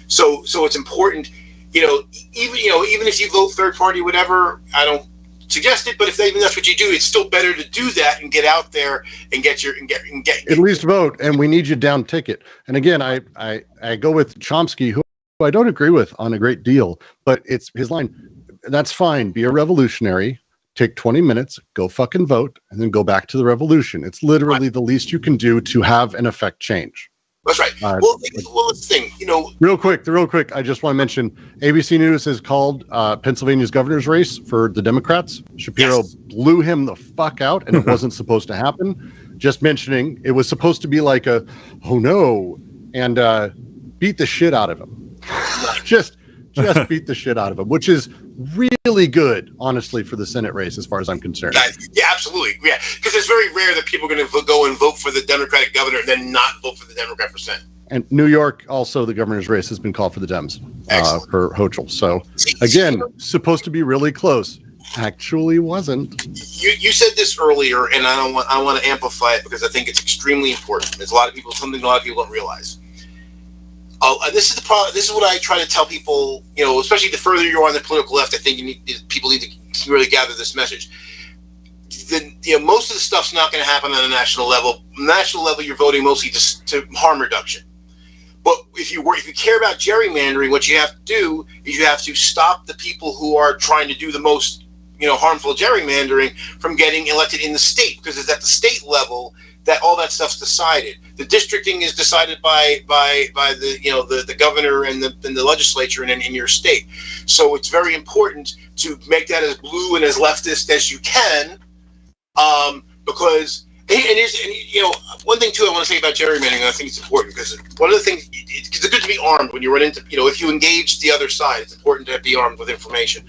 So it's important. Even if you vote third party, whatever, I don't suggest it, but if even that's what you do, it's still better to do that and get out there and get at least vote. And we need you down ticket. And again, I go with Chomsky, who I don't agree with on a great deal, but it's his line. That's fine. Be a revolutionary. Take 20 minutes, go fucking vote, and then go back to the revolution. It's literally the least you can do to have an effect change. That's right. Well, that's the thing, Real quick, I just want to mention ABC News has called Pennsylvania's governor's race for the Democrats. Shapiro blew him the fuck out, and it wasn't supposed to happen. Just mentioning, it was supposed to be like a, oh no, and beat the shit out of him. just beat the shit out of him, which is really good, honestly, for the Senate race, as far as I'm concerned. Yeah, absolutely. Yeah, because it's very rare that people are going to go and vote for the Democratic governor and then not vote for the Democrat for Senate. And New York, also, the governor's race has been called for the Dems for Hochul. So, again, supposed to be really close. Actually wasn't. You said this earlier, and I want to amplify it because I think it's extremely important. There's something a lot of people don't realize. This is the problem. This is what I try to tell people. Especially the further you're on the political left, I think people need to really gather this message. Most of the stuff's not going to happen on a national level. National level, you're voting mostly just to harm reduction. But if you care about gerrymandering, what you have to do is you have to stop the people who are trying to do the most harmful gerrymandering from getting elected in the state, because it's at the state level that all that stuff's decided. The districting is decided by the governor and the legislature and in your state. So it's very important to make that as blue and as leftist as you can, because one thing too I want to say about gerrymandering, and I think it's important, because one of the things, it's good to be armed when you run into, if you engage the other side, it's important to be armed with information.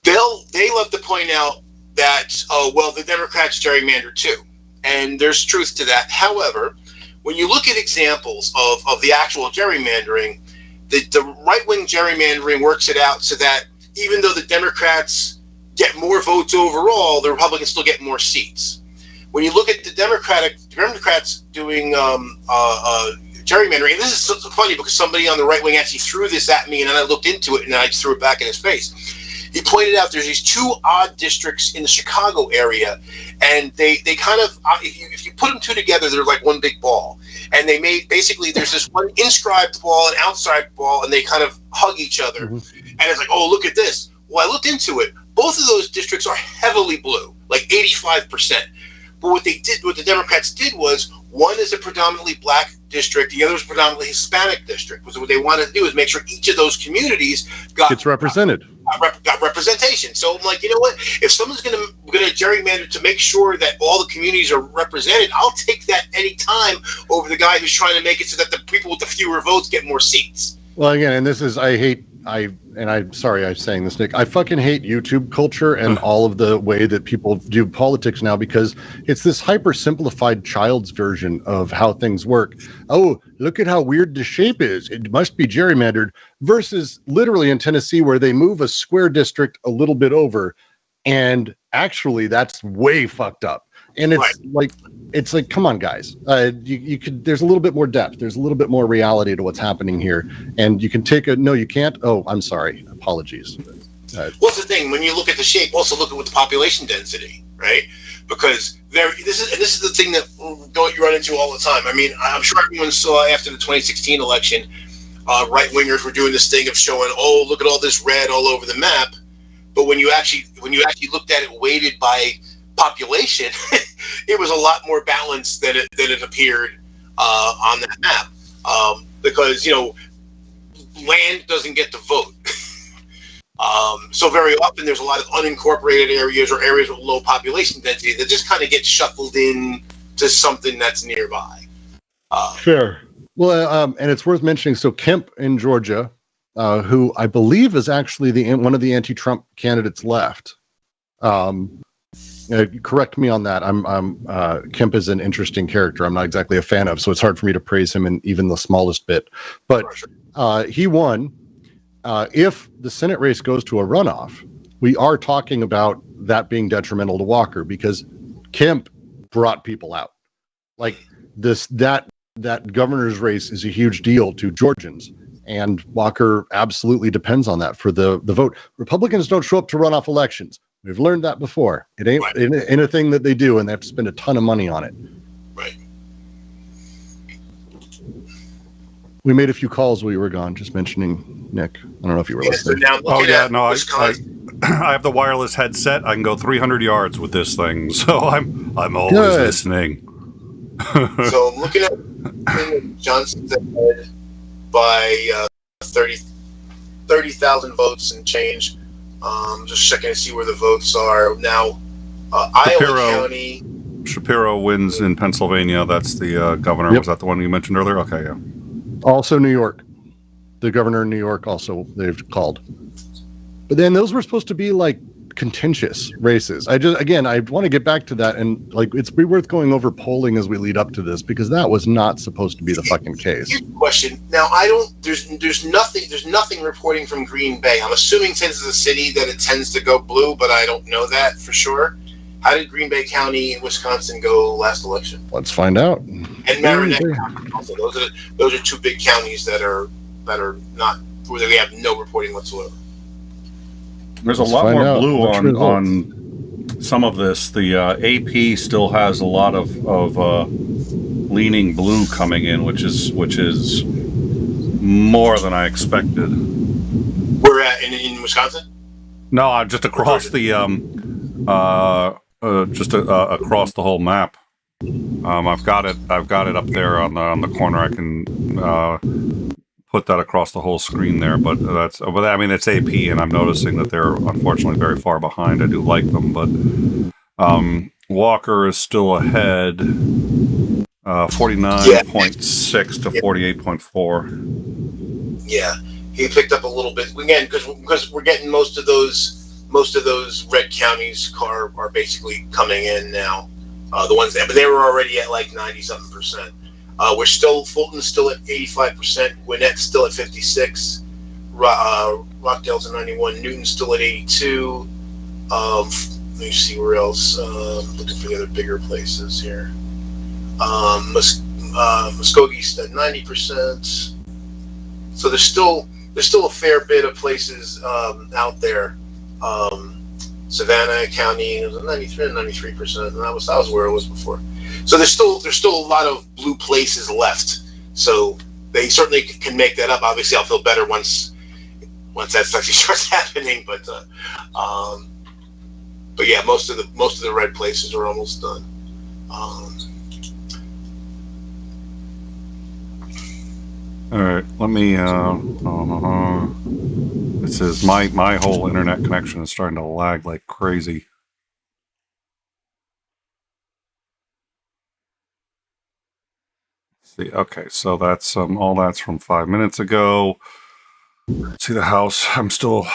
They love to point out that, the Democrats gerrymander too. And there's truth to that. However, when you look at examples of the actual gerrymandering, the right-wing gerrymandering works it out so that even though the Democrats get more votes overall, the Republicans still get more seats. When you look at the Democrats doing gerrymandering, and this is so funny because somebody on the right wing actually threw this at me, and then I looked into it and I just threw it back in his face. He pointed out there's these two odd districts in the Chicago area, and they kind of, if you put them two together, they're like one big ball. And they made, basically, there's this one inscribed ball and outside ball, and they kind of hug each other. Mm-hmm. And it's like, oh, look at this. Well, I looked into it. Both of those districts are heavily blue, like 85%. But what the Democrats did was, one is a predominantly black district, the other is a predominantly Hispanic district. So what they wanted to do is make sure each of those communities gets represented. got representation. So I'm like, you know what? If someone's gonna gerrymander to make sure that all the communities are represented, I'll take that any time over the guy who's trying to make it so that the people with the fewer votes get more seats. Well, again, and this is, I'm sorry I'm saying this, Nick. I fucking hate YouTube culture and all of the way that people do politics now, because it's this hyper simplified child's version of how things work. Oh, look at how weird the shape is. It must be gerrymandered, versus literally in Tennessee where they move a square district a little bit over, and actually that's way fucked up. And it's like, come on, guys. You could. There's a little bit more depth. There's a little bit more reality to what's happening here, and you can take a. No, you can't. Oh, I'm sorry. Apologies. What's the thing? When you look at the shape, also look at what the population density, right? Because this is the thing that you run into all the time. I mean, I'm sure everyone saw after the 2016 election, right wingers were doing this thing of showing, oh, look at all this red all over the map. But when you actually looked at it weighted by population, it was a lot more balanced than it appeared on that map, because land doesn't get to vote. So very often there's a lot of unincorporated areas or areas with low population density that just kind of get shuffled in to something that's nearby. Fair. Well, and it's worth mentioning. So Kemp in Georgia, who I believe is actually one of the anti-Trump candidates left. Correct me on that. Kemp is an interesting character. I'm not exactly a fan of, so it's hard for me to praise him in even the smallest bit. But he won. If the Senate race goes to a runoff, we are talking about that being detrimental to Walker, because Kemp brought people out. Like that governor's race is a huge deal to Georgians, and Walker absolutely depends on that for the vote. Republicans don't show up to runoff elections. We've learned that before. It ain't anything that they do, and they have to spend a ton of money on it. Right. We made a few calls while you were gone, just mentioning Nick. I don't know if you were listening. I have the wireless headset. I can go 300 yards with this thing, so I'm always listening. So I'm looking at Johnson's ahead by 30,000 votes and change. Just checking to see where the votes are now. Iowa County. Shapiro wins in Pennsylvania. That's the governor. Yep. Was that the one you mentioned earlier? Okay, yeah. Also New York. The governor in New York also they've called. But then those were supposed to be like contentious races. I want to get back to that, and like it's worth going over polling as we lead up to this, because that was not supposed to be the fucking case. Here's the question. Now there's nothing reporting from Green Bay. I'm assuming since it's a city that it tends to go blue, but I don't know that for sure. How did Green Bay County in Wisconsin go last election? Let's find out. And Marinette County also. Those are two big counties that are not where they have no reporting whatsoever. There's a lot more blue on some of this. The AP still has a lot of leaning blue coming in, which is more than I expected. We're at in Wisconsin? No, just across the across the whole map. I've got it up there on the corner. I can put that across the whole screen there, but it's AP, and I'm noticing that they're unfortunately very far behind. I do like them, but Walker is still ahead, 49.6 to 48.4. Yeah, he picked up a little bit again because we're getting most of those red counties are basically coming in now. The ones but they were already at like 90-something%. Fulton's still at 85%. Gwinnett's still at 56%. Rockdale's at 91%. Newton's still at 82%. Let me see where else. Looking for the other bigger places here. Muskogee's at 90%. So there's still a fair bit of places out there. Savannah County is 93 and 93%, and that was where it was before. So there's still a lot of blue places left. So they certainly can make that up. Obviously, I'll feel better once that actually starts happening. But yeah, most of the red places are almost done. All right, let me. This is my whole internet connection is starting to lag like crazy. See, okay, so that's all that's from 5 minutes ago. See the House. I'm still.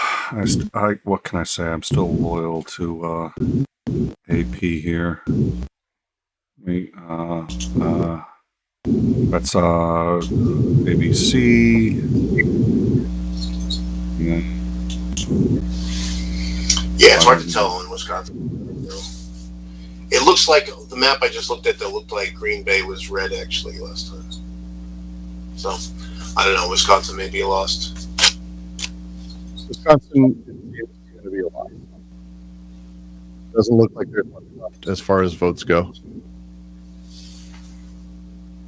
What can I say? I'm still loyal to AP here. That's ABC. Yeah, it's hard to tell in Wisconsin. It looks like the map I just looked at that looked like Green Bay was red actually last time. So I don't know. Wisconsin may be lost. Wisconsin is going to be a lot. Doesn't look like there's much left as far as votes go.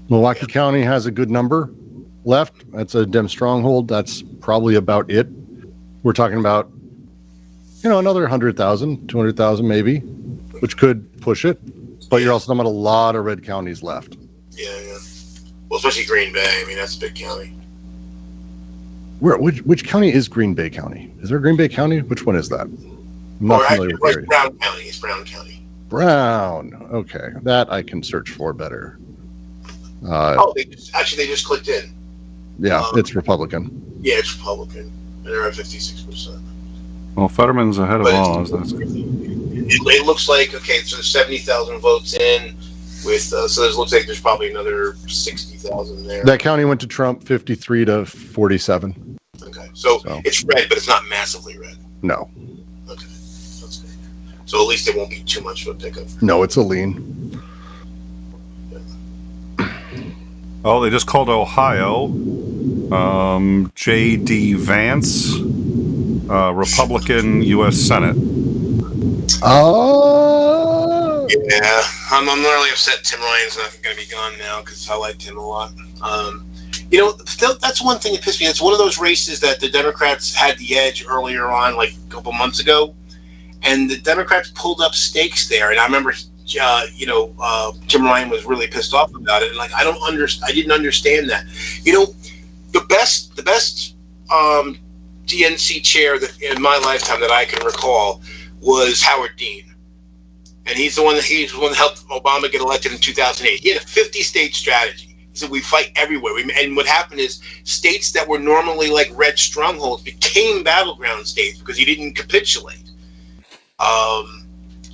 Milwaukee County has a good number left. That's a Dem stronghold. That's probably about it. We're talking about, another 100,000, 200,000 maybe, which could push it. But you're also talking about a lot of red counties left. Yeah. Well, especially Green Bay. I mean, that's a big county. Which county is Green Bay County? Is there a Green Bay County? Which one is that? I'm not familiar with it. Brown County. It's Brown County. Brown. Okay, that I can search for better. They just clicked in. Yeah, it's Republican. Yeah, it's Republican. And they're at 56%. Well, Fetterman's ahead of Oz. That's good. It looks like, okay, so there's 70,000 votes in with, so it looks like there's probably another 60,000 there. That county went to Trump 53 to 47. Okay, so it's red, but it's not massively red. No. Okay, that's good. So at least it won't be too much of a pickup. No, it's a lean. Oh, they just called Ohio. J.D. Vance, Republican U.S. Senate. Oh. Yeah, I'm really upset Tim Ryan's not going to be gone now because I liked him a lot. That's one thing that pissed me. It's one of those races that the Democrats had the edge earlier on, like a couple months ago, and the Democrats pulled up stakes there. And I remember, Tim Ryan was really pissed off about it. And I didn't understand that. The best DNC chair that in my lifetime that I can recall was Howard Dean. And he's the one that helped Obama get elected in 2008. He had a 50-state strategy. He said, we fight everywhere. And what happened is states that were normally like red strongholds became battleground states because he didn't capitulate.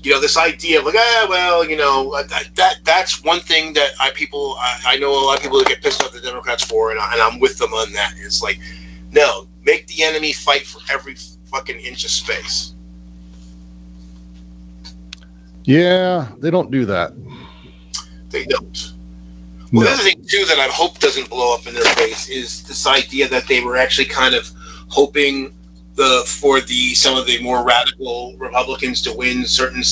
This idea of that's one thing that I know a lot of people that get pissed off at the Democrats for, and I'm with them on that. It's like, no, make the enemy fight for every fucking inch of space. Yeah, they don't do that. They don't. Well, the other thing too that I hope doesn't blow up in their face is this idea that they were actually kind of hoping some of the more radical Republicans to win certain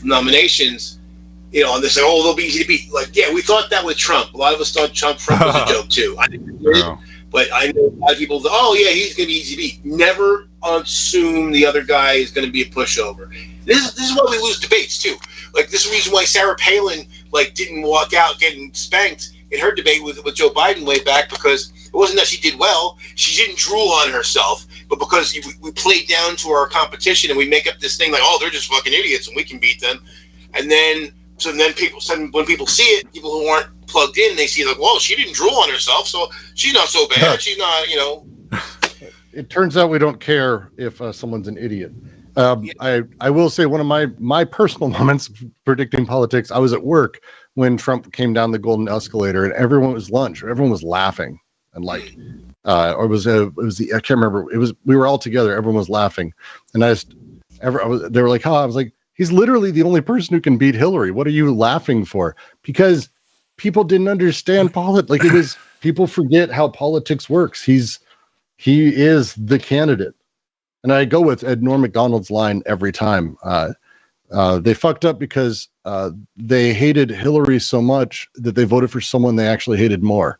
nominations. And they say, they'll be easy to beat. We thought that with Trump. A lot of us thought Trump was a joke too. I didn't do it, but I know a lot of people. He's going to be easy to beat. Never assume the other guy is going to be a pushover. This is why we lose debates too. This is the reason why Sarah Palin didn't walk out getting spanked in her debate with Joe Biden way back, because it wasn't that she did well. She didn't drool on herself, but because we played down to our competition and we make up this thing they're just fucking idiots and we can beat them. And then when people see it, people who aren't plugged in, they see she didn't drool on herself, so she's not so bad. She's not, It turns out we don't care if someone's an idiot. I will say one of my personal moments predicting politics, I was at work when Trump came down the golden escalator and everyone was laughing and I can't remember. We were all together. Everyone was laughing. And they were like, I was like, he's literally the only person who can beat Hillary. What are you laughing for? Because people didn't understand politics. People forget how politics works. He is the candidate. And I go with Norm Macdonald's line every time. They fucked up because they hated Hillary so much that they voted for someone they actually hated more,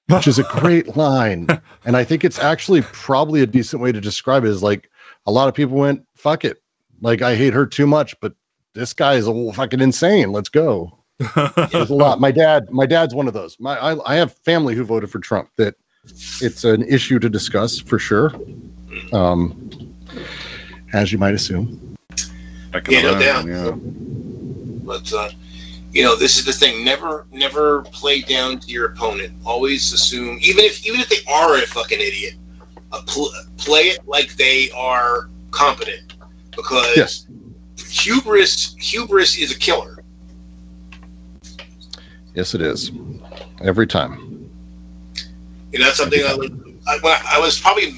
which is a great line. And I think it's actually probably a decent way to describe it, is a lot of people went, fuck it. I hate her too much, but this guy is fucking insane. Let's go. There's a lot. My dad's one of those. I have family who voted for Trump. That it's an issue to discuss for sure. As you might assume. Yeah, no doubt. Yeah. But this is the thing. Never play down to your opponent. Always assume, even if they are a fucking idiot, play it like they are competent, because hubris is a killer. Yes, it is. Every time. That's something I was probably.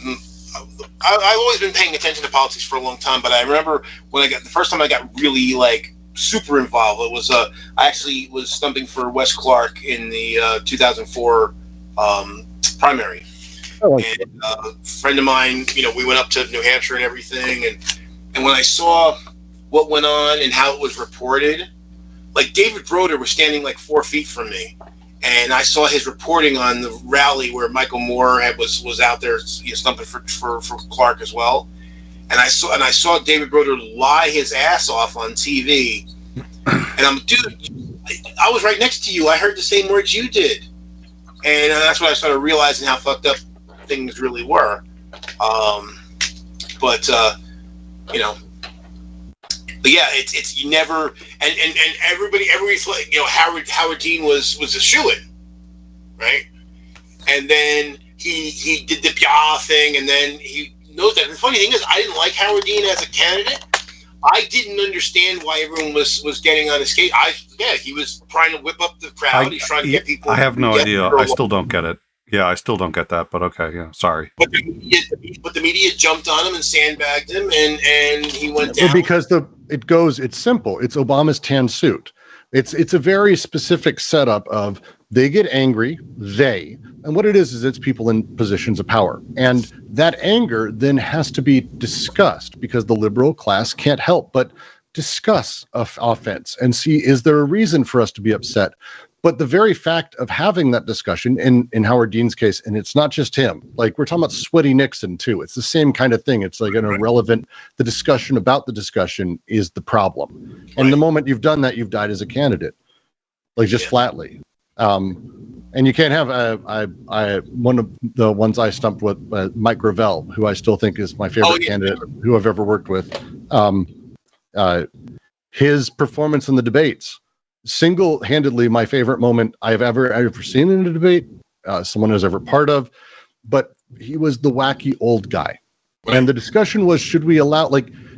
I've always been paying attention to politics for a long time, but I remember when the first time I got really super involved. It was I actually was stumping for Wes Clark in the 2004 primary. Oh, and a friend of mine, we went up to New Hampshire and everything, and when I saw what went on and how it was reported, David Broder was standing 4 feet from me, and I saw his reporting on the rally where Michael Moore was out there stumping for Clark as well. And I saw David Broder lie his ass off on TV, and I'm, dude, I was right next to you. I heard the same words you did, and that's when I started realizing how fucked up things really were. But yeah, it's you never and everybody Howard Dean was a shoo-in, right? And then he did the Bia thing, and then he knows that. And the funny thing is, I didn't like Howard Dean as a candidate. I didn't understand why everyone was getting on his case. He was trying to whip up the crowd. He's trying to get people. I have no idea. I still don't get it. Yeah, I still don't get that. But okay, yeah, sorry. But the media jumped on him and sandbagged him, and he went down. Well, because it's simple. It's Obama's tan suit. It's a very specific setup of they get angry, and what it is it's people in positions of power. And that anger then has to be discussed, because the liberal class can't help but discuss offense and see, is there a reason for us to be upset? But the very fact of having that discussion in Howard Dean's case, and it's not just him, we're talking about Sweaty Nixon too. It's the same kind of thing. It's an irrelevant, the discussion about the discussion is the problem. And the moment you've done that, you've died as a candidate, flatly. And you can't have one of the ones I stumped with, Mike Gravel, who I still think is my favorite candidate who I've ever worked with. His performance in the debates, single-handedly my favorite moment I've ever seen in a debate, someone has ever part of. But he was the wacky old guy, and the discussion was, should we allow?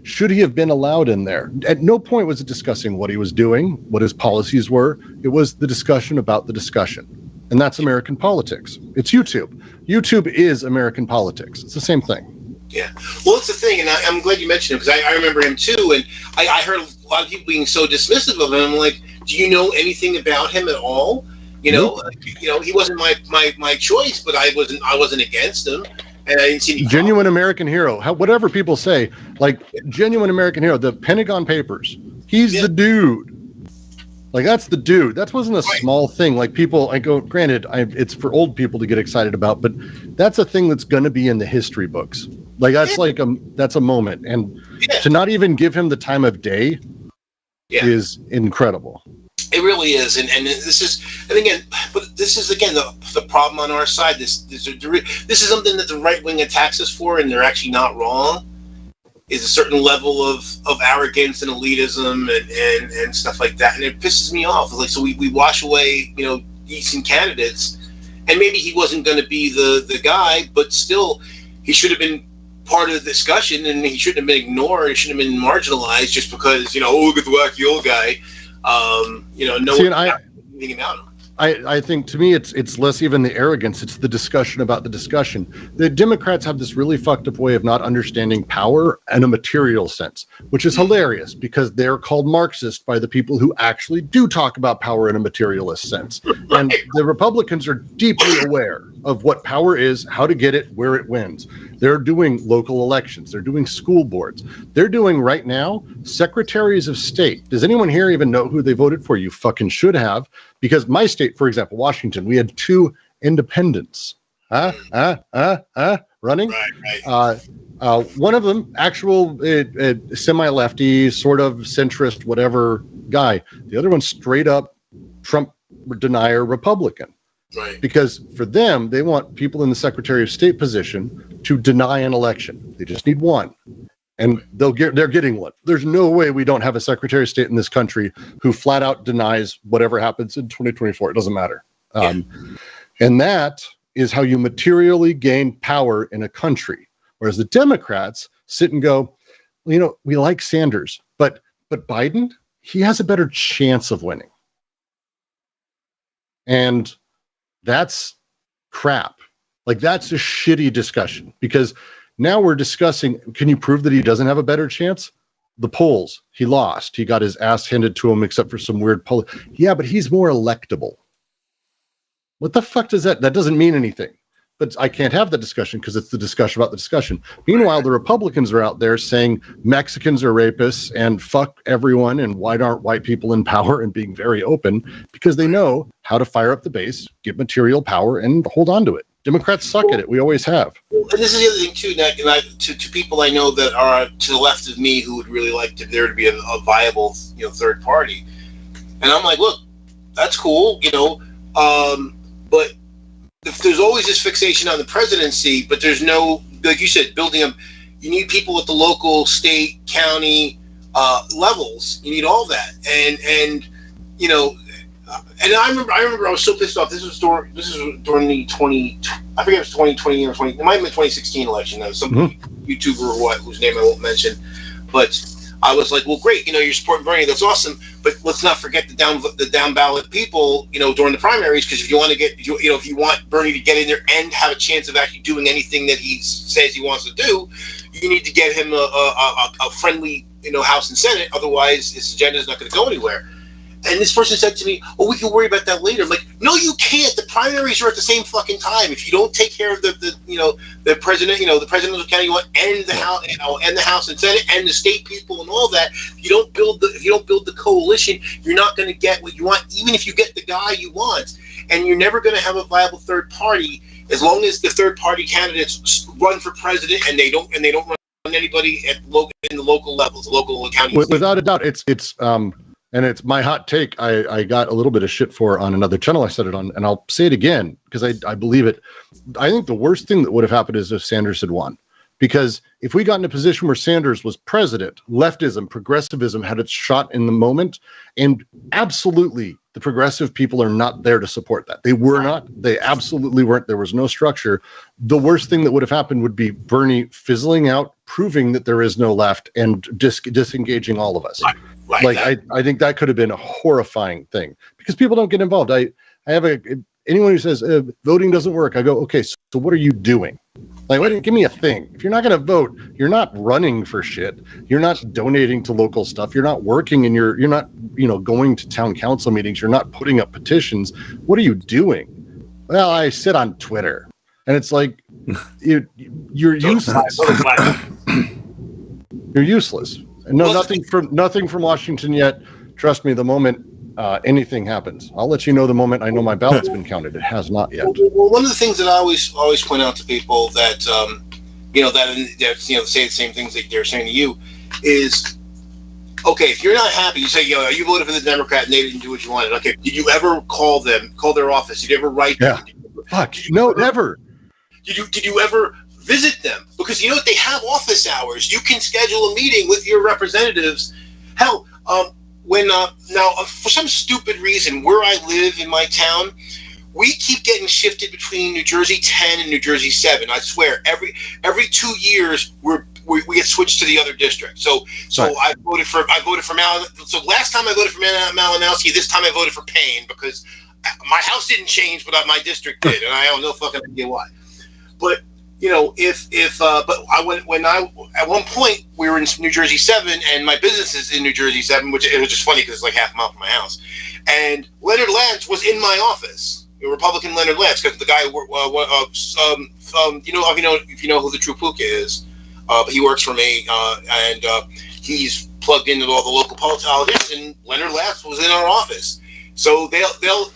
Should he have been allowed in there? At no point was it discussing what he was doing, what his policies were. It was the discussion about the discussion. And that's American politics. It's YouTube. YouTube is American politics. It's the same thing. Yeah. Well, it's the thing, and I'm glad you mentioned him, because I remember him too, and I heard a lot of people being so dismissive of him. I'm like, do you know anything about him at all? Nope. He wasn't my choice, but I wasn't against him. And I didn't see any genuine American hero. Whatever people say, genuine American hero. The Pentagon Papers. He's the dude. That's the dude. That wasn't a small thing. Granted, it's for old people to get excited about, but that's a thing that's going to be in the history books. That's a moment, and to not even give him the time of day is incredible. It really is, and this is, and again, but this is again the problem on our side. This is something that the right wing attacks us for, and they're actually not wrong. Is a certain level of arrogance and elitism and stuff like that, and it pisses me off. So we wash away decent candidates, and maybe he wasn't going to be the guy, but still he should have been part of the discussion, and he shouldn't have been ignored. He shouldn't have been marginalized just because look at the wacky old guy. Anything about him. I think, to me, it's less even the arrogance, it's the discussion about the discussion. The Democrats have this really fucked up way of not understanding power in a material sense, which is hilarious, because they're called Marxist by the people who actually do talk about power in a materialist sense. And the Republicans are deeply aware of what power is, how to get it, where it wins. They're doing local elections. They're doing school boards. They're doing, right now, secretaries of state. Does anyone here even know who they voted for? You fucking should have. Because my state, for example, Washington, we had 2 independents running. Right. One of them, actual semi-lefty, sort of centrist, whatever guy. The other one, straight up Trump denier Republican. Right. Because for them, they want people in the Secretary of State position to deny an election. They just need one. And they're getting one. There's no way we don't have a Secretary of State in this country who flat out denies whatever happens in 2024. It doesn't matter. And that is how you materially gain power in a country. Whereas the Democrats sit and go, you know, we like Sanders, but Biden, he has a better chance of winning. And that's crap. Like, that's a shitty discussion, because now we're discussing, can you prove that he doesn't have a better chance? The polls, he lost. He got his ass handed to him, except for some weird poll. Yeah, but he's more electable. What the fuck does that? That doesn't mean anything. But I can't have that discussion because it's the discussion about the discussion. Meanwhile, the Republicans are out there saying Mexicans are rapists and fuck everyone and why aren't white people in power, and being very open because they know how to fire up the base, get material power, and hold on to it. Democrats suck at it. We always have. And this is the other thing too, Nick, and to people I know that are to the left of me who would really like there to be a viable, third party. And I'm like, look, that's cool, but if there's always this fixation on the presidency, but there's no, like you said, building up, you need people at the local, state, county levels. You need all that, and and I remember I was so pissed off. This was during the 20, I forget if it was 2020 or 20. It might have been 2016 election. There was some YouTuber or what, whose name I won't mention, but I was like, well, great, you're supporting Bernie, that's awesome, but let's not forget the down ballot people, during the primaries, because if you want to get, if you want Bernie to get in there and have a chance of actually doing anything that he says he wants to do, you need to get him a friendly, House and Senate. Otherwise, his agenda is not going to go anywhere. And this person said to me, "Oh, we can worry about that later." I'm like, "No, you can't. The primaries are at the same fucking time. If you don't take care of the president, the president of the county you want, and the House, and the House and Senate, and the state people, and all that, if you don't build the coalition, you're not going to get what you want. Even if you get the guy you want, and you're never going to have a viable third party as long as the third party candidates run for president and they don't run anybody in the local levels, the local county." Without a doubt, and it's my hot take. I got a little bit of shit for on another channel I said it on, and I'll say it again because I believe it. I think the worst thing that would have happened is if Sanders had won. Because if we got in a position where Sanders was president, leftism, progressivism had its shot in the moment, and absolutely the progressive people are not there to support that. They were not. They absolutely weren't. There was no structure. The worst thing that would have happened would be Bernie fizzling out, proving that there is no left, and disengaging all of us. Right. I think that could have been a horrifying thing because people don't get involved. I have anyone who says voting doesn't work, I go, okay, so what are you doing? Like, give me a thing. If you're not going to vote, you're not running for shit. You're not donating to local stuff. You're not working, and you're not, going to town council meetings. You're not putting up petitions. What are you doing? Well, I sit on Twitter, and it's like you're useless. You're useless. And nothing from Washington yet. Trust me, the moment anything happens, I'll let you know the moment I know my ballot's been counted. It has not yet. Well, one of the things that I always point out to people that say the same things that they're saying to you is, okay, if you're not happy, you say, you voted for the Democrat and they didn't do what you wanted. Okay, did you ever call their office? Did you ever write? Yeah. Never. Did you ever visit them? Because they have office hours. You can schedule a meeting with your representatives. Hell, for some stupid reason, where I live in my town, we keep getting shifted between New Jersey 10 and New Jersey 7. I swear, every 2 years we get switched to the other district. So right. I voted for Malinowski. So last time I voted for Malinowski. This time I voted for Payne because my house didn't change, but my district did, and I have no fucking idea why. But but I went at one point we were in New Jersey 7 and my business is in New Jersey 7, which it was just funny because it's like half a mile from my house. And Leonard Lance was in my office, Republican Leonard Lance, because the guy, if you know who the True Puka is, but he works for me, and he's plugged into all the local politics, and Leonard Lance was in our office. So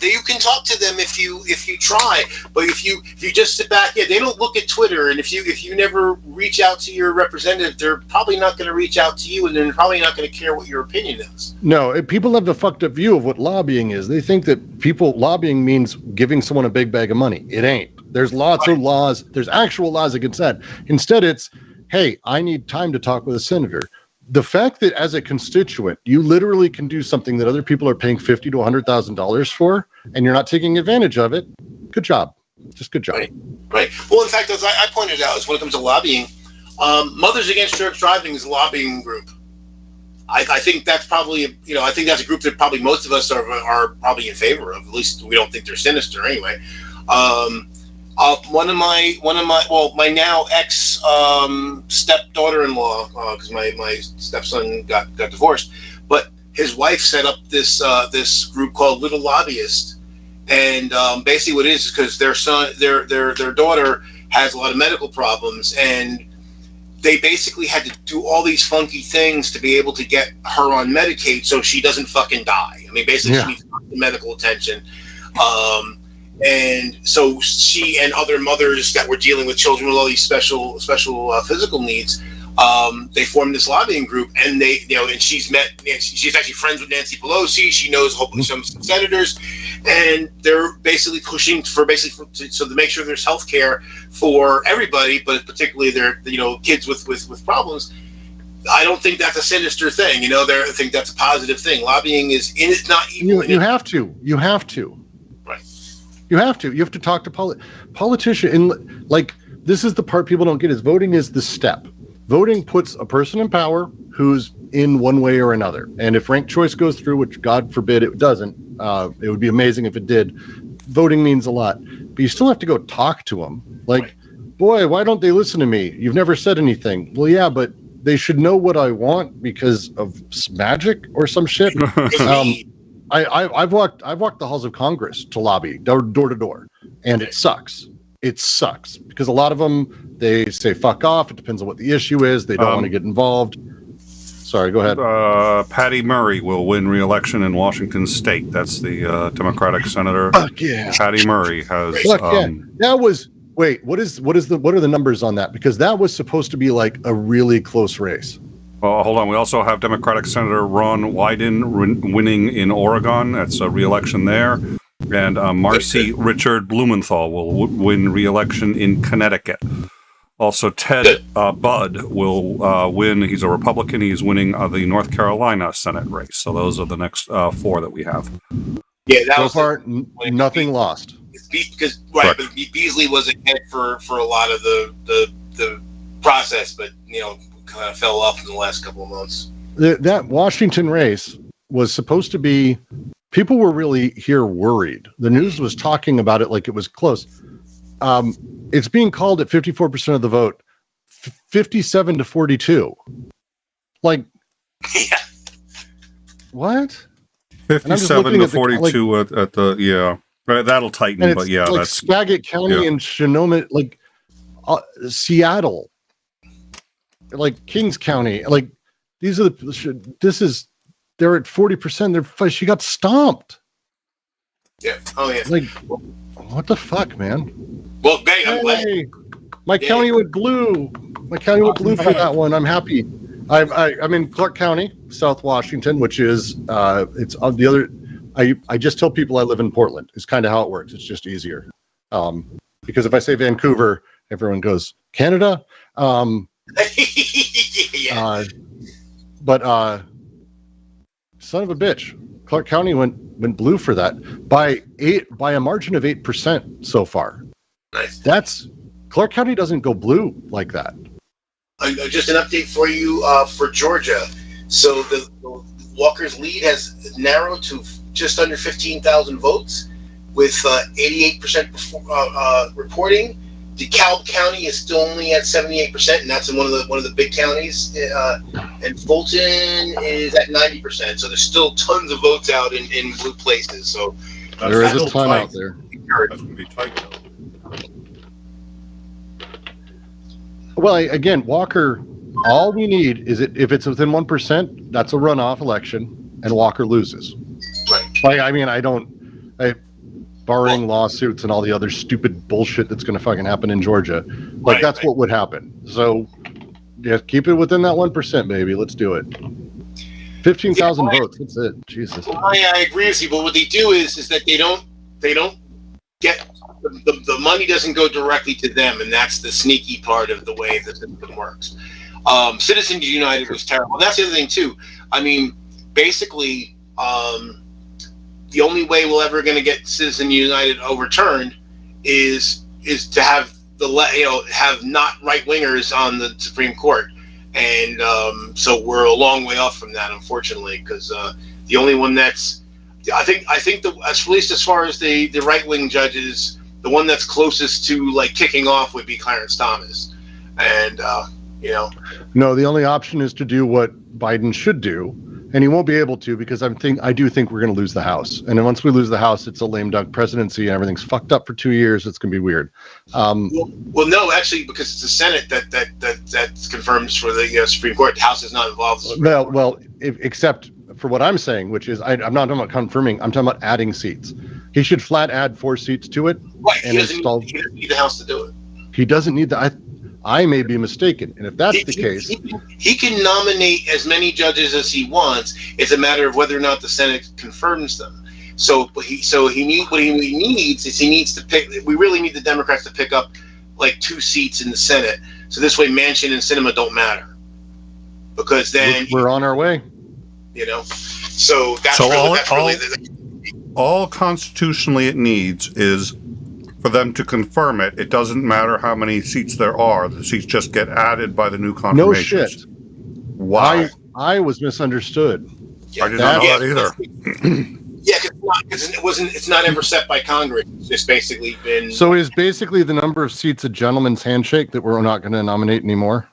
you can talk to them if you try, but if you just sit back, they don't look at Twitter, and if you never reach out to your representative, they're probably not going to reach out to you, and they're probably not going to care what your opinion is. No, people have a fucked up view of what lobbying is. They think that lobbying means giving someone a big bag of money. It ain't. There's lots of laws. There's actual laws against that. Instead, it's, hey, I need time to talk with a senator. The fact that as a constituent, you literally can do something that other people are paying $50,000 to $100,000 for, and you're not taking advantage of it, good job. Just good job. Right. Well, in fact, as I pointed out, is when it comes to lobbying, Mothers Against Drunk Driving is a lobbying group. I think that's probably, I think that's a group that probably most of us are probably in favor of. At least we don't think they're sinister anyway. My now ex stepdaughter-in-law, because my stepson got divorced, but his wife set up this group called Little Lobbyists, and basically what it is because their daughter has a lot of medical problems, and they basically had to do all these funky things to be able to get her on Medicaid so she doesn't fucking die. I mean, basically she needs medical attention. And so she and other mothers that were dealing with children with all these special physical needs, they formed this lobbying group, and and she's actually friends with Nancy Pelosi. She knows hopefully some senators, and they're basically pushing so to make sure there's health care for everybody, but particularly their kids with problems. I don't think that's a sinister thing. I think that's a positive thing. Lobbying is not evil. You have to. Right. You have to talk to politicians. And this is the part people don't get, is voting is the step. Voting puts a person in power who's in one way or another. And if ranked choice goes through, which God forbid it doesn't, it would be amazing if it did. Voting means a lot, but you still have to go talk to them. Boy, why don't they listen to me? You've never said anything. Well, yeah, but they should know what I want because of magic or some shit. I've walked the halls of Congress to lobby door to door, and it sucks. It sucks because a lot of them, they say fuck off. It depends on what the issue is. They don't want to get involved. Sorry, go ahead. Patty Murray will win re-election in Washington State. That's the Democratic senator. Fuck yeah. Patty Murray has. Fuck yeah. That was. Wait, what are the numbers on that? Because that was supposed to be like a really close race. Well, hold on. We also have Democratic Senator Ron Wyden winning in Oregon. That's a re-election there. And Marcy Richard Blumenthal will win re-election in Connecticut. Also, Ted Budd will win. He's a Republican. He's winning the North Carolina Senate race. So those are the next four that we have. Yeah, that so was far, nothing lost. Because but Beasley was ahead for a lot of the process, but kind of fell off in the last couple of months. That Washington race was supposed to be. People were really worried. The news was talking about it like it was close. It's being called at 54% of the vote, 57 to 42. What? 57 to 42 at the that'll tighten, but yeah, that's Skagit County and Sonoma, Seattle, Kings County, these are they're at 40%. She got stomped. Yeah. Oh yeah. What the fuck, man? Well, I'm glad. My county went blue. My county went blue for that one. I'm happy. I'm in Clark County, South Washington, which is it's on the other. I just tell people I live in Portland. It's kind of how it works. It's just easier. Because if I say Vancouver, everyone goes Canada. Yeah. But son of a bitch, Clark County went blue for that by a margin of 8% so far. Nice. Clark County doesn't go blue like that. Just an update for you for Georgia. So the Walker's lead has narrowed to just under 15,000 votes, with 88% reporting. DeKalb County is still only at 78%, and that's in one of the big counties. And Fulton is at 90%. So there's still tons of votes out in blue places. So there is a ton out there. That's going to be tight, though. Well, again, Walker, all we need is if it's within 1%, that's a runoff election, and Walker loses. Right. I mean, barring lawsuits and all the other stupid bullshit that's going to fucking happen in Georgia, like that's what would happen. So, yeah, keep it within that 1%, baby. Let's do it. 15,000 votes. That's it. Jesus. Well, I agree with you, but what they do is that they don't get the money doesn't go directly to them, and that's the sneaky part of the way the system works. Citizens United was terrible. And that's the other thing too. I mean, basically, the only way we're ever going to get Citizens United overturned is to have have not right wingers on the Supreme Court, and so we're a long way off from that, unfortunately, because the only one that's I think at least as far as the right wing judges, the one that's closest to like kicking off would be Clarence Thomas, and No, the only option is to do what Biden should do, and he won't be able to because I do think we're going to lose the House, and then once we lose the House, it's a lame duck presidency, and everything's fucked up for 2 years. It's going to be weird. Well, no, actually, because it's the Senate that confirms for the Supreme Court. The House is not involved. Except for what I'm saying, which is I'm not talking about confirming. I'm talking about adding seats. He should flat add 4 seats to it. Right. He doesn't need the House to do it. He doesn't need the. I may be mistaken, and if that's the case, he can nominate as many judges as he wants. It's a matter of whether or not the Senate confirms them. So he needs to pick. We really need the Democrats to pick up like 2 seats in the Senate. So this way, Manchin and Sinema don't matter, because then we're on our way. So that's all constitutionally it needs is for them to confirm it. It doesn't matter how many seats there are. The seats just get added by the new confirmations. No shit. Wow. I was misunderstood. I did not know that either. Yeah, because it's not ever set by Congress. It's basically been. So is basically the number of seats a gentleman's handshake that we're not going to nominate anymore?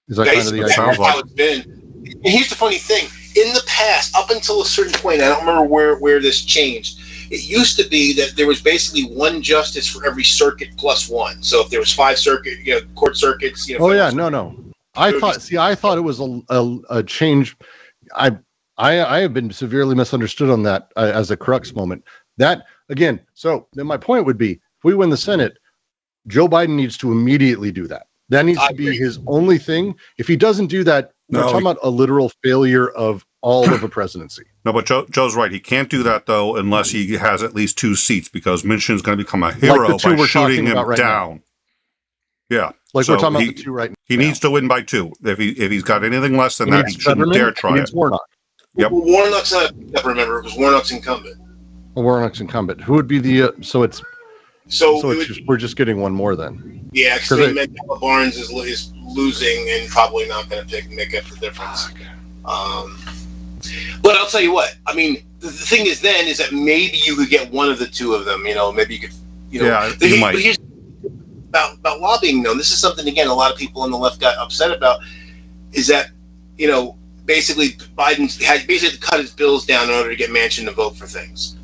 Is that kind of the idea? That's how it's been. And here's the funny thing. In the past, up until a certain point, I don't remember where this changed. It used to be that there was basically 1 justice for every circuit plus 1. So if there was 5 court circuits, Oh yeah, no. I thought it was a change. I have been severely misunderstood on that as a crux moment. That again. So then my point would be, if we win the Senate, Joe Biden needs to immediately do that. That needs to be his only thing. If he doesn't do that, we're talking about a literal failure of all of a presidency. No, but Joe's right. He can't do that, though, unless he has at least 2 seats, because Manchin's going to become a hero by shooting him down. Yeah. Like we're talking about the 2 right now. He needs to win by 2. If he's got anything less than that, he shouldn't dare try it. Warnock. Yep. Well, Warnock's not, remember, because Warnock's incumbent. Warnock's incumbent. Who would be the, we're just getting 1 more then. Yeah, because Barnes is losing and probably not going to make up the difference. But I'll tell you what. I mean, the thing is that maybe you could get 1 of the 2 of them. Maybe you could. Yeah, you might. But here's about lobbying, though. This is something again a lot of people on the left got upset about. Is that basically Biden had basically cut his bills down in order to get Manchin to vote for things,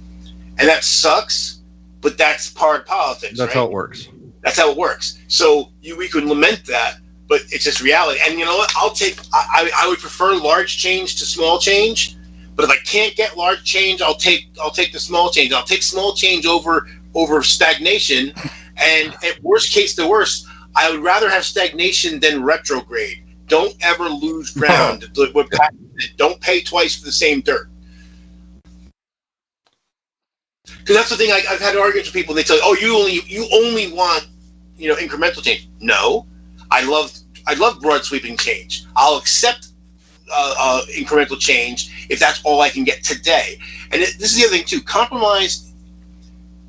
and that sucks. But that's part of politics. That's how it works. That's how it works. So we could lament that, but it's just reality. And you know what? I would prefer large change to small change. But if I can't get large change, I'll take the small change. I'll take small change over stagnation. And at worst case to worst, I would rather have stagnation than retrograde. Don't ever lose ground. Don't pay twice for the same dirt. Because that's the thing. I've had arguments with people. They tell you, "Oh, you only want incremental change." No, I love broad sweeping change. I'll accept incremental change if that's all I can get today. And this is the other thing too. Compromise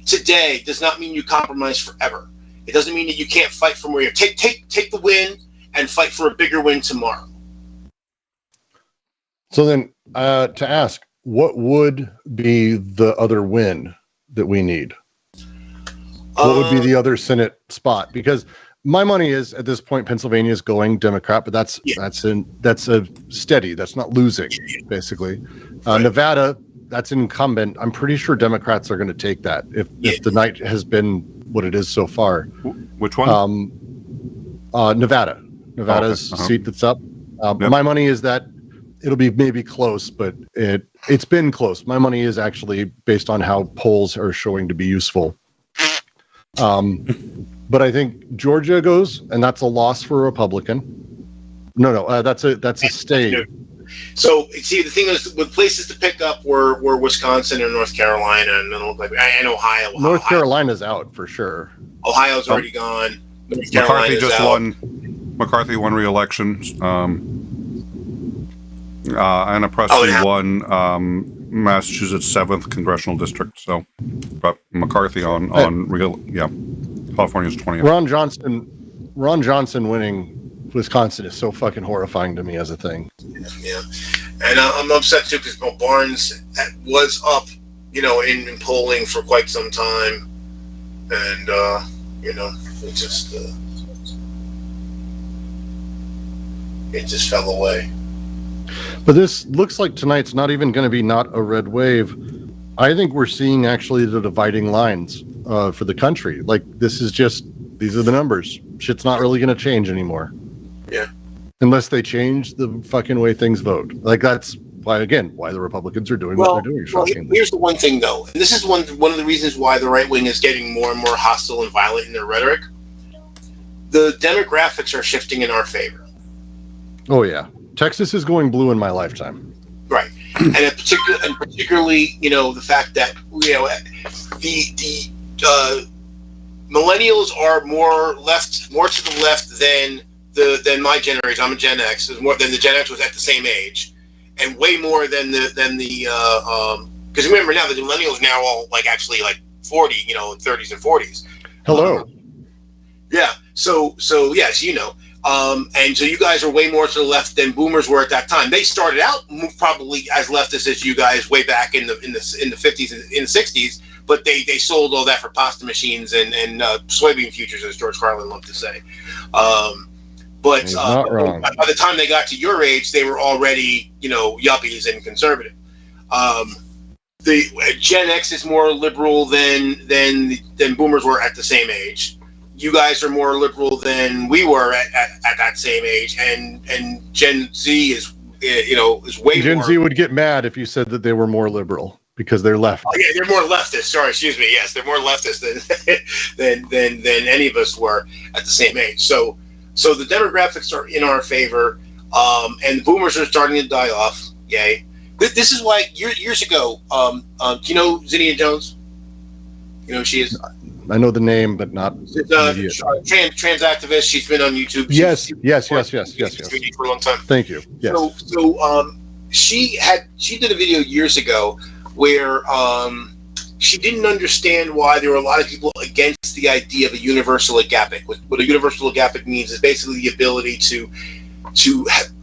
today does not mean you compromise forever. It doesn't mean that you can't fight from where you're. Take the win and fight for a bigger win tomorrow. So then, to ask, what would be the other win that we need? What would be the other Senate spot? Because my money is at this point Pennsylvania is going Democrat, but that's a steady. That's not losing, basically. Right. Nevada, that's an incumbent. I'm pretty sure Democrats are going to take that if the night has been what it is so far. Which one? Nevada's seat that's up. My money is that it'll be maybe close, but it's been close. My money is actually based on how polls are showing to be useful. But I think Georgia goes, and that's a loss for a Republican. No, that's a state. So see, the thing is, with places to pick up were Wisconsin and North Carolina, and Ohio. North Carolina's out for sure. Ohio's already gone. North McCarthy just out. won. McCarthy won re-election. Anna Presley won Massachusetts 7th congressional district. So, but McCarthy on California's 20th. Ron Johnson winning Wisconsin is so fucking horrifying to me as a thing. Yeah, and I'm upset too because Barnes was up, in polling for quite some time, and it just fell away. But this looks like tonight's not even going to be not a red wave. I think we're seeing actually the dividing lines for the country. Like, these are the numbers. Shit's not really going to change anymore. Yeah. Unless they change the fucking way things vote. Like, that's why the Republicans are doing what they're doing. Shockingly. Here's the one thing, though. And this is one of the reasons why the right wing is getting more and more hostile and violent in their rhetoric. The demographics are shifting in our favor. Oh, yeah. Texas is going blue in my lifetime. Right. And particularly, the fact that, the millennials are more to the left than my generation. I'm a Gen X. More than the Gen X was at the same age, and way more than the because remember now the millennials now all actually 40, 30s and 40s. Hello. Yeah. So yes, and so you guys are way more to the left than boomers were at that time. They started out probably as leftists as you guys way back in the 50s and in the 60s, but they sold all that for pasta machines and soybean futures, as George Carlin loved to say. But not wrong. By the time they got to your age, they were already yuppies and conservative. The Gen X is more liberal than boomers were at the same age. You guys are more liberal than we were at that same age, and Gen Z is way Gen more. Z would get mad if you said that they were more liberal because they're left. Oh, yeah, they're more leftist. Sorry, excuse me. Yes, they're more leftist than any of us were at the same age. So the demographics are in our favor, and the boomers are starting to die off. Yay! This is why years ago. Do you know Zinnia Jones? You know who she is. I know the name, but not. Trans activist. She's been on YouTube. Yes. For a long time. Thank you. Yes. So she did a video years ago where she didn't understand why there were a lot of people against the idea of a universal agapic. What a universal agapic means is basically the ability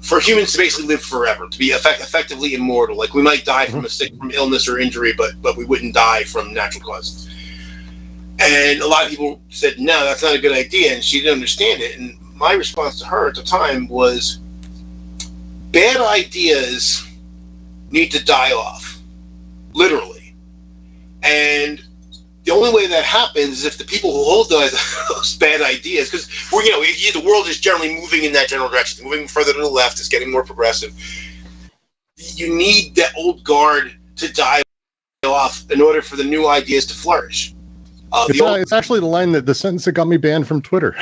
for humans to basically live forever, to be effectively immortal. Like, we might die from illness or injury, but we wouldn't die from natural causes. And a lot of people said, no, that's not a good idea, and she didn't understand it. And my response to her at the time was, bad ideas need to die off, literally. And the only way that happens is if the people who hold those bad ideas, because the world is generally moving in that general direction, moving further to the left, it's getting more progressive. You need that old guard to die off in order for the new ideas to flourish. It's actually the sentence that got me banned from Twitter.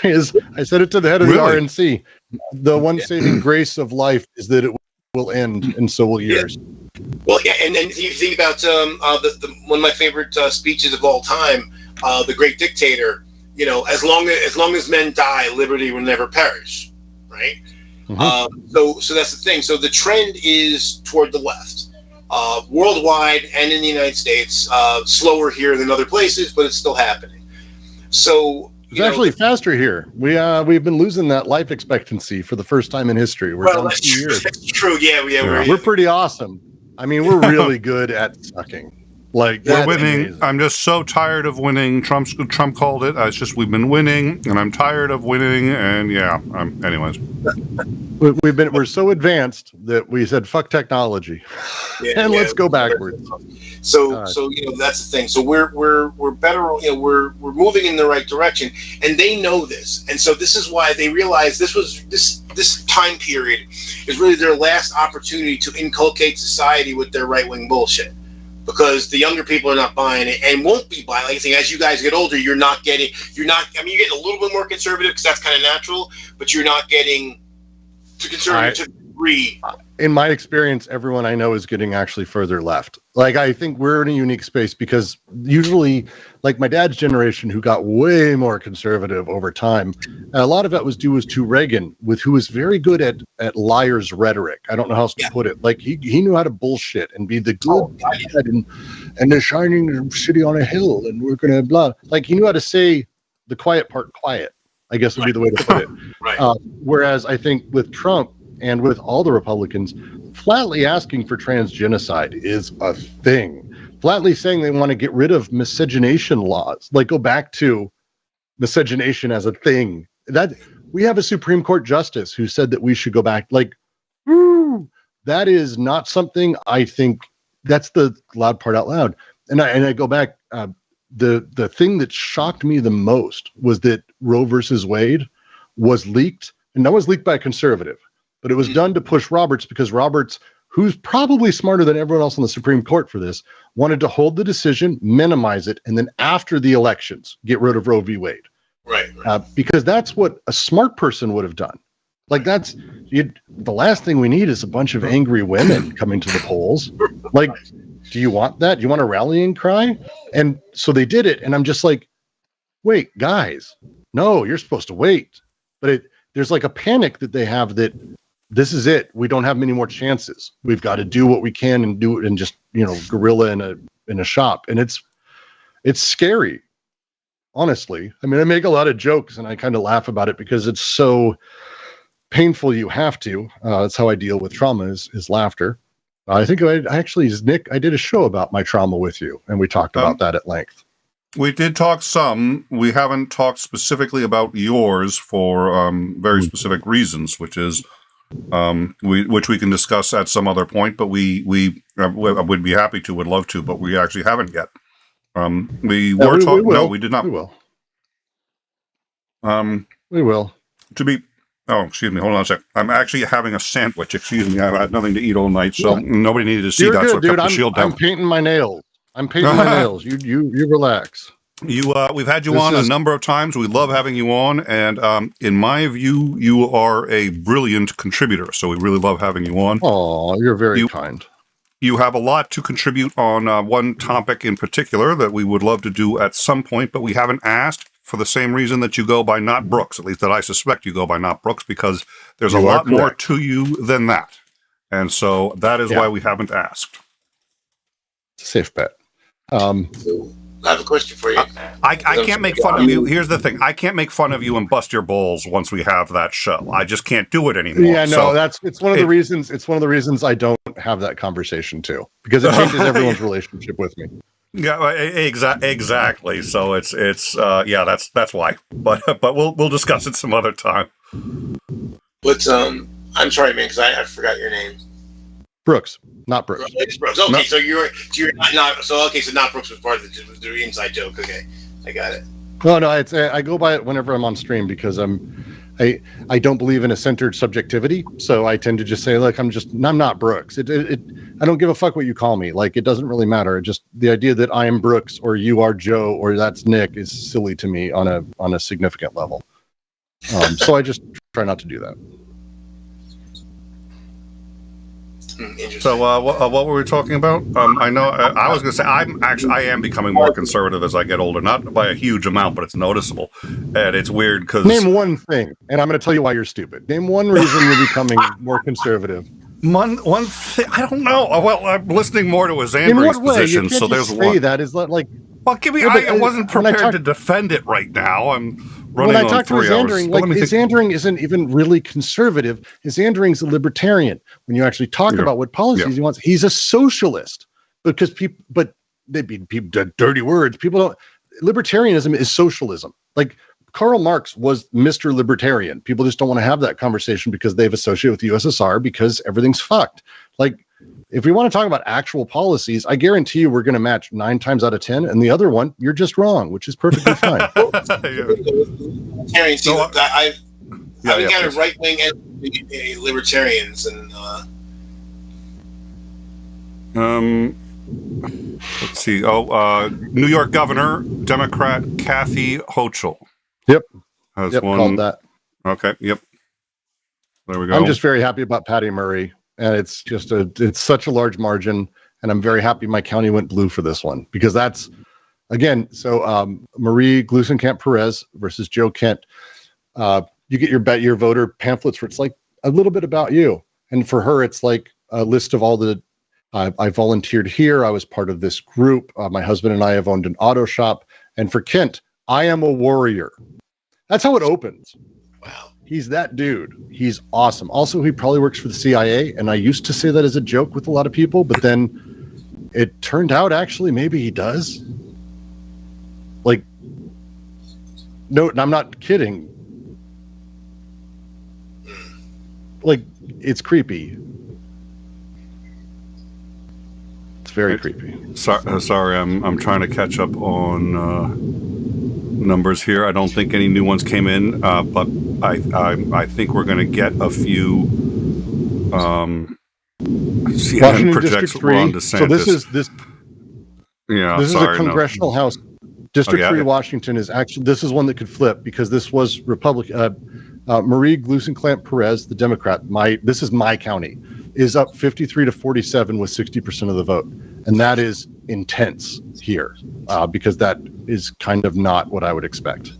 Is I said it to the head of the RNC. The one saving grace of life is that it will end, and so will yours. Yeah. Well, yeah, and you think about one of my favorite speeches of all time, the Great Dictator. As long as men die, liberty will never perish. Right. Mm-hmm. So that's the thing. So the trend is toward the left. Worldwide and in the United States, slower here than other places, but it's still happening. So it's actually faster here. We've been losing that life expectancy for the first time in history. We're down 2 years. That's true. Yeah, we're pretty awesome. I mean, we're really good at sucking. Like, We're that's winning. amazing. I'm just so tired of winning. Trump called it. It's just we've been winning, and I'm tired of winning. And yeah, anyways. We're so advanced that we said fuck technology, and let's go backwards. So that's the thing. So we're better. We're moving in the right direction, and they know this. And so this is why they realize this time period is really their last opportunity to inculcate society with their right wing bullshit. Because the younger people are not buying it and won't be buying. Like I think as you guys get older, you're getting a little bit more conservative because that's kind of natural, but you're not getting to conservative to the degree. In my experience, everyone I know is getting actually further left. Like, I think we're in a unique space because usually, like my dad's generation, who got way more conservative over time, a lot of that was due to Reagan, who was very good at liar's rhetoric. I don't know how else to put it. Like, he knew how to bullshit and be the good dad and the shining city on a hill, and we're gonna blah. Like, he knew how to say the quiet part quiet, I guess would be the way to put it. Right. Whereas I think with Trump and with all the Republicans, flatly asking for transgenocide is a thing. Flatly saying they want to get rid of miscegenation laws, like go back to miscegenation as a thing. That we have a Supreme Court justice who said that we should go back. Like, that is not something I think. That's the loud part out loud. And I go back. The thing that shocked me the most was that Roe versus Wade was leaked, and that was leaked by a conservative. But it was done to push Roberts because Roberts, who's probably smarter than everyone else on the Supreme Court for this, wanted to hold the decision, minimize it, and then after the elections, get rid of Roe v. Wade. Right. Because that's what a smart person would have done. Like, the last thing we need is a bunch of angry women coming to the polls. Like, do you want that? Do you want a rallying cry? And so they did it, and I'm just like, wait, guys, no, you're supposed to wait. But there's like a panic that they have that this is it. We don't have many more chances. We've got to do what we can and do it and just, guerrilla in a shop. And it's scary, honestly. I mean, I make a lot of jokes and I kind of laugh about it because it's so painful. You have to. That's how I deal with trauma is laughter. I think Nick, I did a show about my trauma with you, and we talked about that at length. We did talk some. We haven't talked specifically about yours for very specific reasons, which is which we can discuss at some other point. But we would be happy to, would love to, but we actually haven't yet. We were talking. No, we did not. We will. We will. Oh, excuse me. Hold on a sec. I'm actually having a sandwich. Excuse me. I've had nothing to eat all night, so nobody needed to see that. So I kept the shield down. I'm painting my nails. You relax. We've had you on a number of times. We love having you on, and in my view, you are a brilliant contributor. So we really love having you on. Oh, you're very kind. You have a lot to contribute on one topic in particular that we would love to do at some point, but we haven't asked for the same reason that you go by Not Brooks. At least that I suspect you go by Not Brooks, because there's a lot more to you than that, and so that is why we haven't asked. It's a safe bet. So I have a question for you. I can't make fun of you. Here's the thing. I can't make fun of you and bust your balls once we have that show. I just can't do it anymore. Yeah, no, it's one of the reasons. It's one of the reasons I don't have that conversation too, because it changes everyone's relationship with me. Yeah, exactly. So it's that's why. But we'll discuss it some other time. What's I'm sorry, man, because I forgot your name. Brooks, not Brooks. It's Brooks. Okay, no. so you're not. So okay, so Not Brooks was part of the inside joke. Okay, I got it. No, I go by it whenever I'm on stream because I don't believe in a centered subjectivity. So I tend to just say, look, I'm not Brooks. I don't give a fuck what you call me. Like, it doesn't really matter. Just the idea that I am Brooks or you are Joe or that's Nick is silly to me on a significant level. So I just try not to do that. So what were we talking about? I know I was going to say I am becoming more conservative as I get older, not by a huge amount, but it's noticeable, and it's weird because name one thing, and I'm going to tell you why you're stupid. Name one reason you're becoming more conservative. One thing, I don't know. Well, I'm listening more to his Andrew's position, so there's one. That is like. Well, I wasn't prepared to defend it right now. I'm running on 3 hours. When I talk to his Andring isn't even really conservative. His Andring's a libertarian. When you actually talk about what policies he wants, he's a socialist. But they'd be dirty words. People don't. Libertarianism is socialism. Like Karl Marx was Mr. Libertarian. People just don't want to have that conversation because they've associated with the USSR because everything's fucked. Like, if we want to talk about actual policies, I guarantee you we're going to match 9 times out of 10, and the other one you're just wrong, which is perfectly fine. Libertarians, I've encountered right wing and libertarians, and let's see. New York Governor, Democrat Kathy Hochul. Yep. Has yep, one. Called that. Okay. Yep. There we go. I'm just very happy about Patty Murray, and it's such a large margin, and I'm very happy my county went blue for this one because that's, again, so Marie Gluesenkamp Perez versus Joe Kent. You get your voter pamphlets where it's like a little bit about you, and for her it's like a list of all the I volunteered here. I was part of this group. My husband and I have owned an auto shop, and for Kent, I am a warrior. That's how it opens. Wow. He's that dude. He's awesome. Also, he probably works for the CIA, and I used to say that as a joke with a lot of people, but then it turned out actually maybe he does. Like, no, I'm not kidding. Like, it's creepy. It's very creepy. Sorry, I'm trying to catch up on numbers here. I don't think any new ones came in, but I think we're going to get a few. CNN Washington projects District 3. Ron DeSantis. So this is Yeah, this sorry, is a congressional house. District 3 yeah. Washington is actually, this is one that could flip because this was Republican. Marie Gluesenkamp Perez, the Democrat, this is my county, is up 53 to 47 with 60% of the vote. And that is intense here because that is kind of not what I would expect.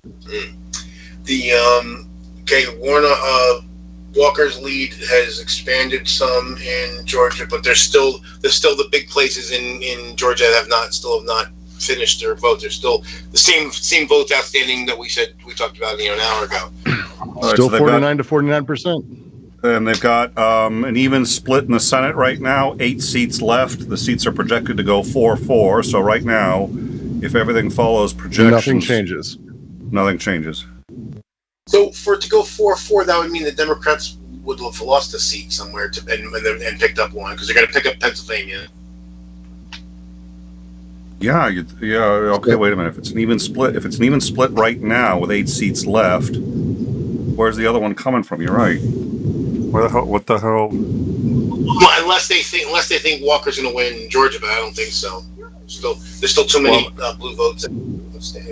Walker's lead has expanded some in Georgia, but there's still the big places in Georgia that still have not finished their vote. There's still the same votes outstanding that we talked about an hour ago. Still 49 to 49%. And they've got an even split in the Senate right now. 8 seats left. The seats are projected to go 4-4. So right now, if everything follows projections, Nothing changes. So for it to go 4-4, that would mean the Democrats would have lost a seat somewhere and picked up one because they're going to pick up Pennsylvania. Yeah. Okay, wait a minute. If it's an even split right now with 8 seats left, where's the other one coming from? You're right. Where the hell? What the hell? Well, unless they think Walker's going to win Georgia, but I don't think so. There's still too many blue votes.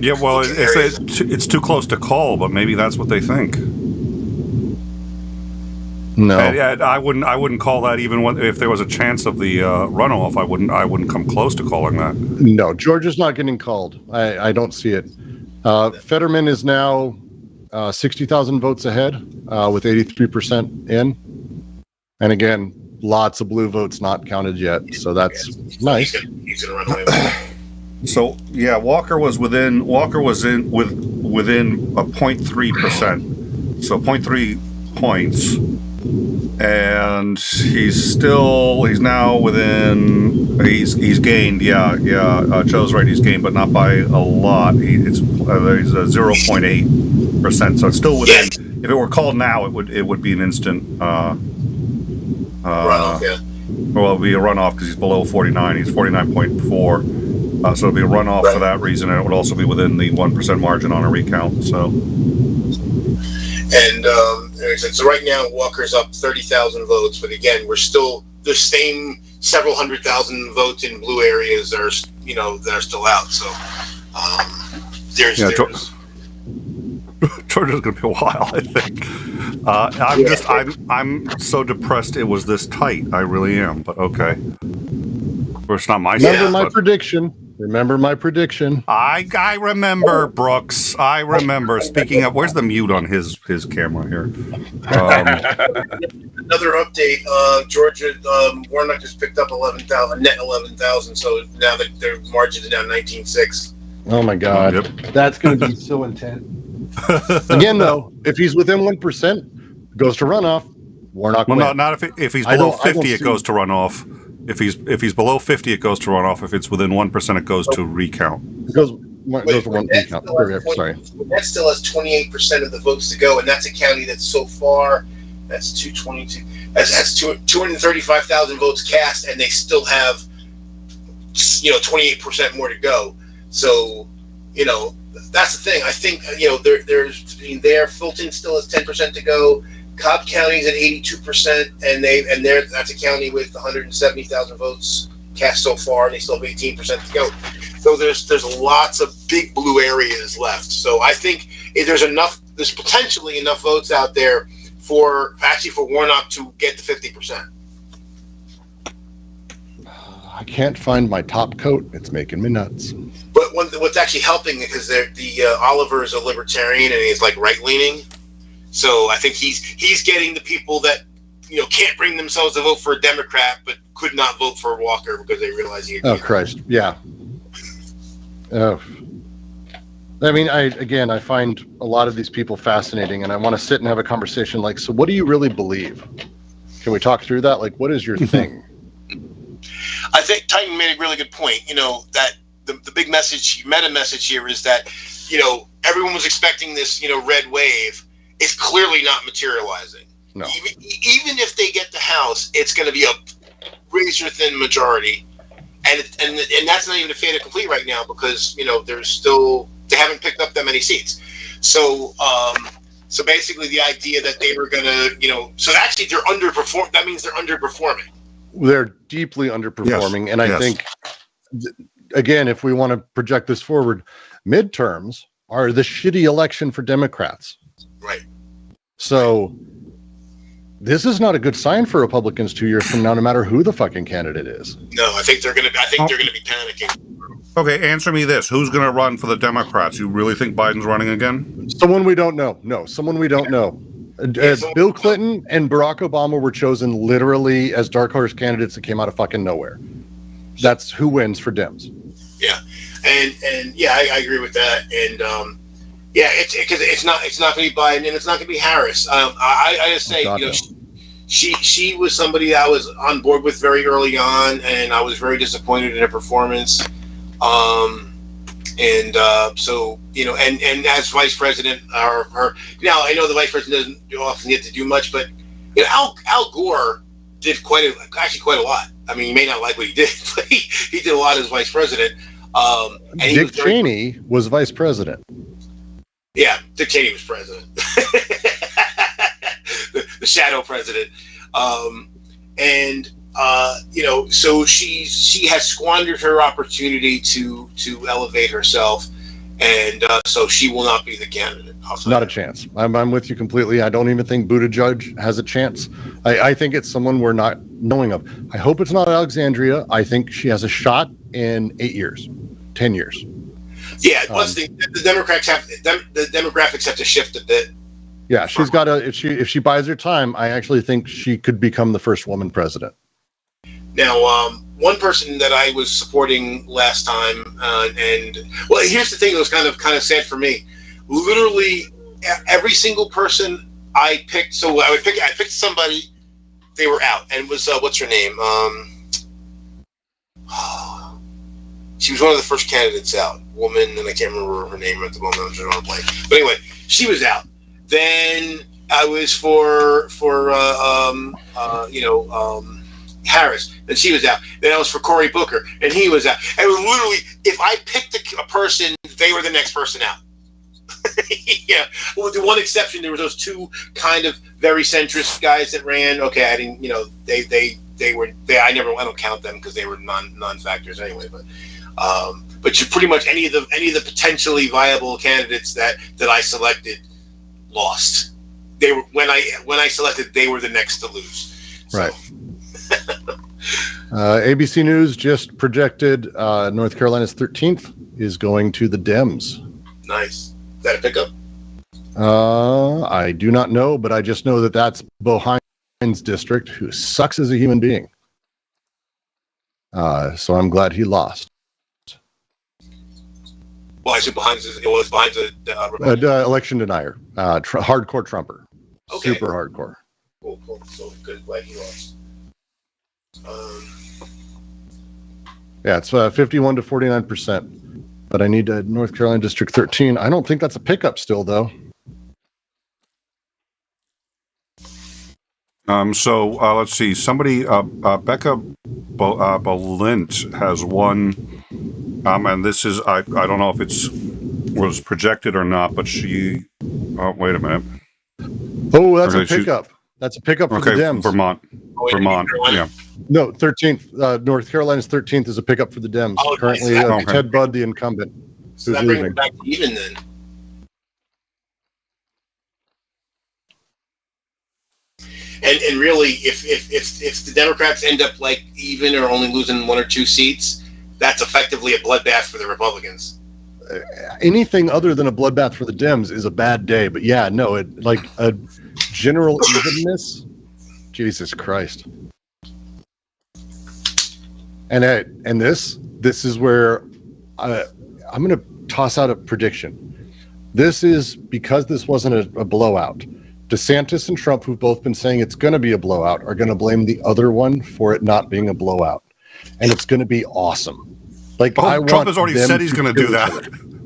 Yeah, well, it's too close to call, but maybe that's what they think. No, I wouldn't call that even if there was a chance of the runoff. I wouldn't come close to calling that. No, Georgia's not getting called. I don't see it. Fetterman is now 60,000 votes ahead with 83% in, and again, lots of blue votes not counted yet. So that's nice. He's gonna run away with it. So yeah, Walker was within a 0.3%, so 0.3 points, and he's now within. He's gained. Joe's right. He's gained, but not by a lot. He's a 0.8%, so it's still within. If it were called now, it would be an instant runoff. Yeah. Well, it'll be a runoff because he's below 49. He's 49.4. So it'll be a runoff for that reason, and it would also be within the 1% margin on a recount. So, and so right now Walker's up 30,000 votes, but again, we're still the same several 100,000 votes in blue areas that are still out. So Georgia's going to be a while, I think. I'm so depressed it was this tight. I really am, but okay. Of course, not my prediction. Remember my prediction. I remember, Brooks. I remember. Speaking of, where's the mute on his camera here? Another update. Georgia, Warnock just picked up 11,000. So now their margin is now 19.6. Oh my God, That's going to be so intense. Again, though, if he's within 1%, goes to runoff. Warnock. Well, not if he's below 50, it goes to runoff. If he's below 50, it goes to runoff. If it's within 1%, it goes to recount. It goes to one recount. Sorry. That still has 28% of the votes to go, and that's a county that's so far. That's 222. That's 235,000 votes cast, and they still have 28% more to go. So that's the thing. I think there's Fulton still has 10% to go. Cobb County's at 82%, and that's a county with 170,000 votes cast so far, and they still have 18% to go. So there's lots of big blue areas left. So I think there's potentially enough votes out there for Warnock to get to 50%. I can't find my top coat. It's making me nuts. But what's actually helping, because the Oliver is a libertarian and he's like right leaning. So I think he's getting the people that can't bring themselves to vote for a Democrat but could not vote for Walker because they realize he. Oh Christ! Yeah. Oh. I mean, I find a lot of these people fascinating, and I want to sit and have a conversation. Like, so what do you really believe? Can we talk through that? Like, what is your thing? I think Titan made a really good point. That the big message, meta message here is that everyone was expecting this red wave. It's clearly not materializing. No. Even if they get the House, it's going to be a razor thin majority, and that's not even a fait accompli right now because they haven't picked up that many seats. So basically the idea that they were going to so actually they're underperforming. That means they're underperforming. They're deeply underperforming, yes. And I think again, if we want to project this forward, midterms are the shitty election for Democrats. Right. So this is not a good sign for Republicans 2 years from now, no matter who the fucking candidate is. No, I think they're going to be panicking. Okay, answer me this. Who's going to run for the Democrats? You really think Biden's running again? Someone we don't know. No, someone we don't know. Bill Clinton and Barack Obama were chosen literally as dark horse candidates that came out of fucking nowhere. That's who wins for Dems. Yeah. And yeah, I agree with that. And it's because it's not going to be Biden and it's not going to be Harris. I just say she was somebody I was on board with very early on, and I was very disappointed in her performance. So and as vice president, now I know the vice president doesn't often get to do much, but Al Gore did quite a lot. I mean, you may not like what he did, but he did a lot as vice president. And Dick Cheney was vice president. Yeah, Dick Cheney was president. the shadow president. So she has squandered her opportunity to elevate herself, and so she will not be the candidate. Not a chance. I'm with you completely. I don't even think Buttigieg has a chance. I think it's someone we're not knowing of. I hope it's not Alexandria. I think she has a shot in 8 years, 10 years. Yeah, plus the demographics have to shift a bit. Yeah, she's got to. If she buys her time, I actually think she could become the first woman president. Now, one person that I was supporting last time, here's the thing that was kind of sad for me. Literally, every single person I picked. So I picked somebody. They were out, and it was what's her name? She was one of the first candidates out, woman, and I can't remember her name at the moment. I'm drawing a blank. But anyway, she was out. Then I was for Harris, and she was out. Then I was for Cory Booker, and he was out. And literally, if I picked a person, they were the next person out. Yeah. Well, with the one exception, there were those two kind of very centrist guys that ran. Okay, I didn't. They were. I don't count them because they were non-factors anyway. But you pretty much any of the potentially viable candidates that I selected lost. They were when I selected, they were the next to lose. So. Right. ABC News just projected North Carolina's 13th is going to the Dems. Nice. Is that a pickup? I do not know, but I just know that that's Bo Hines' district, who sucks as a human being. So I'm glad he lost. Well, I said behind the election denier, hardcore Trumper, okay. Super hardcore. Cool. So good, glad he lost. Yeah, it's 51 to 49%. But I need North Carolina District 13. I don't think that's a pickup still, though. So let's see. Somebody, Becca Bolint has one, and this is I don't know if it's was projected or not, but she. Oh, wait a minute. Oh, that's a pickup. That's a pickup for the Dems. Vermont. Yeah. No, 13th. North Carolina's 13th is a pickup for the Dems. Oh, currently, nice. Ted Budd, the incumbent, So who's that brings leaving. it back to even then. And really, if the Democrats end up like even or only losing 1 or 2 seats, that's effectively a bloodbath for the Republicans. Anything other than a bloodbath for the Dems is a bad day. But yeah, no, it like a general evenness. Jesus Christ. And this is where I'm going to toss out a prediction. This is because this wasn't a blowout. DeSantis and Trump, who've both been saying it's going to be a blowout, are going to blame the other one for it not being a blowout, and it's going to be awesome. Like Trump has already said he's going to do that.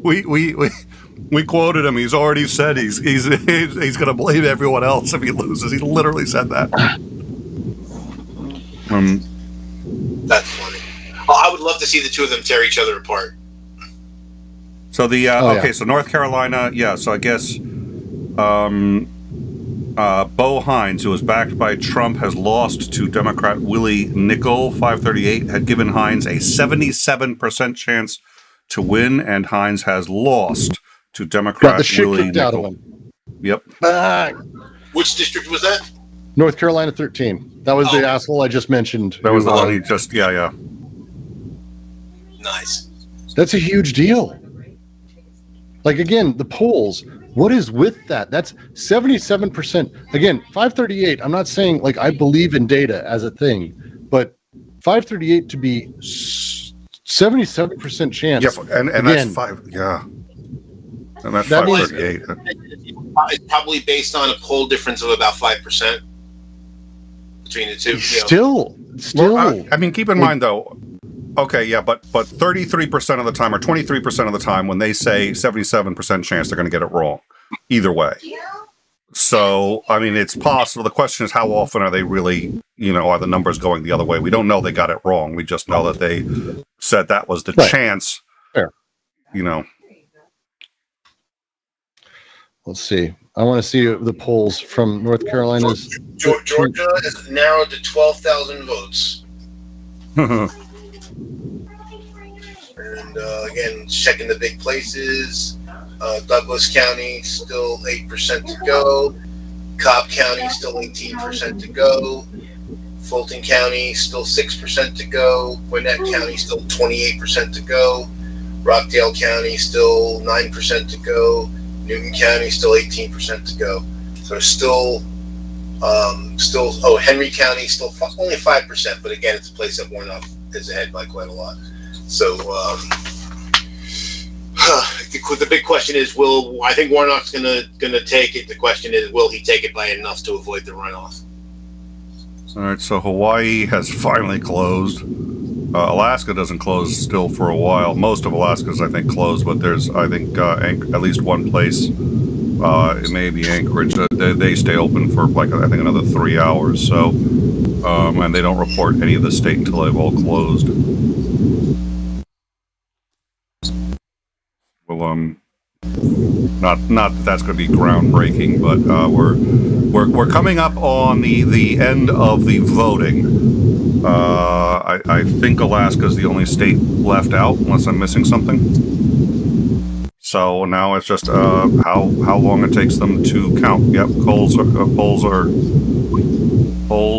We quoted him. He's already said he's going to blame everyone else if he loses. He literally said that. That's funny. I would love to see the two of them tear each other apart. So so North Carolina, yeah. So I guess Bo Hines, who was backed by Trump, has lost to Democrat Willie Nickel. 538 had given Hines a 77% chance to win, and Hines has lost to Democrat Willie Nickel. Yep. Which district was that? North Carolina 13. That was the asshole I just mentioned. That was the one he just, yeah. Nice. That's a huge deal. Like, again, the polls, what is with that? That's 77%. Again, 538, I'm not saying, like, I believe in data as a thing, but 538 to be 77% chance. Yeah, and again, that's 5, yeah. And that's 538. It's probably based on a poll difference of about 5% between the two. Still. Well, I mean, keep in mind, though, okay, yeah, but 33% of the time or 23% of the time when they say 77% chance, they're going to get it wrong either way. So, I mean, it's possible. The question is, how often are they really, are the numbers going the other way? We don't know they got it wrong. We just know that they said that was the chance. Fair. Let's see. I want to see the polls from North Carolina's. Georgia is narrowed to 12,000 votes. And again, checking the big places. Douglas County still 8% to go. Cobb County still 18% to go. Fulton County still 6% to go. Gwinnett County still 28% to go. Rockdale County still 9% to go. Newton County still 18% to go. So still, Henry County still only 5%, but again, it's a place that Warnock is ahead by quite a lot. So the big question is, I think Warnock's gonna take it. The question is, will he take it by enough to avoid the runoff? All right, so Hawaii has finally closed. Alaska doesn't close still for a while. Most of Alaska's, I think, closed, but there's, I think, at least one place, it may be Anchorage, they stay open for, I think, another 3 hours. So, and they don't report any of the state until they've all closed. Well, not that that's going to be groundbreaking, but we're coming up on the end of the voting. I think Alaska is the only state left out, unless I'm missing something. So now it's just how long it takes them to count. Yep, polls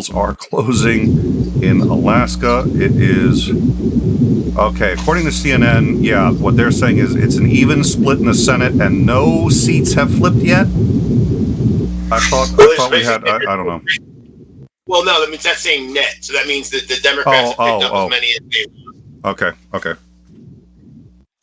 are closing in Alaska. It is okay. According to CNN, yeah, what they're saying is it's an even split in the Senate, and no seats have flipped yet. I thought we had. I don't know. Well, no, that means that's saying net. So that means that the Democrats have picked up as many as they want. Okay.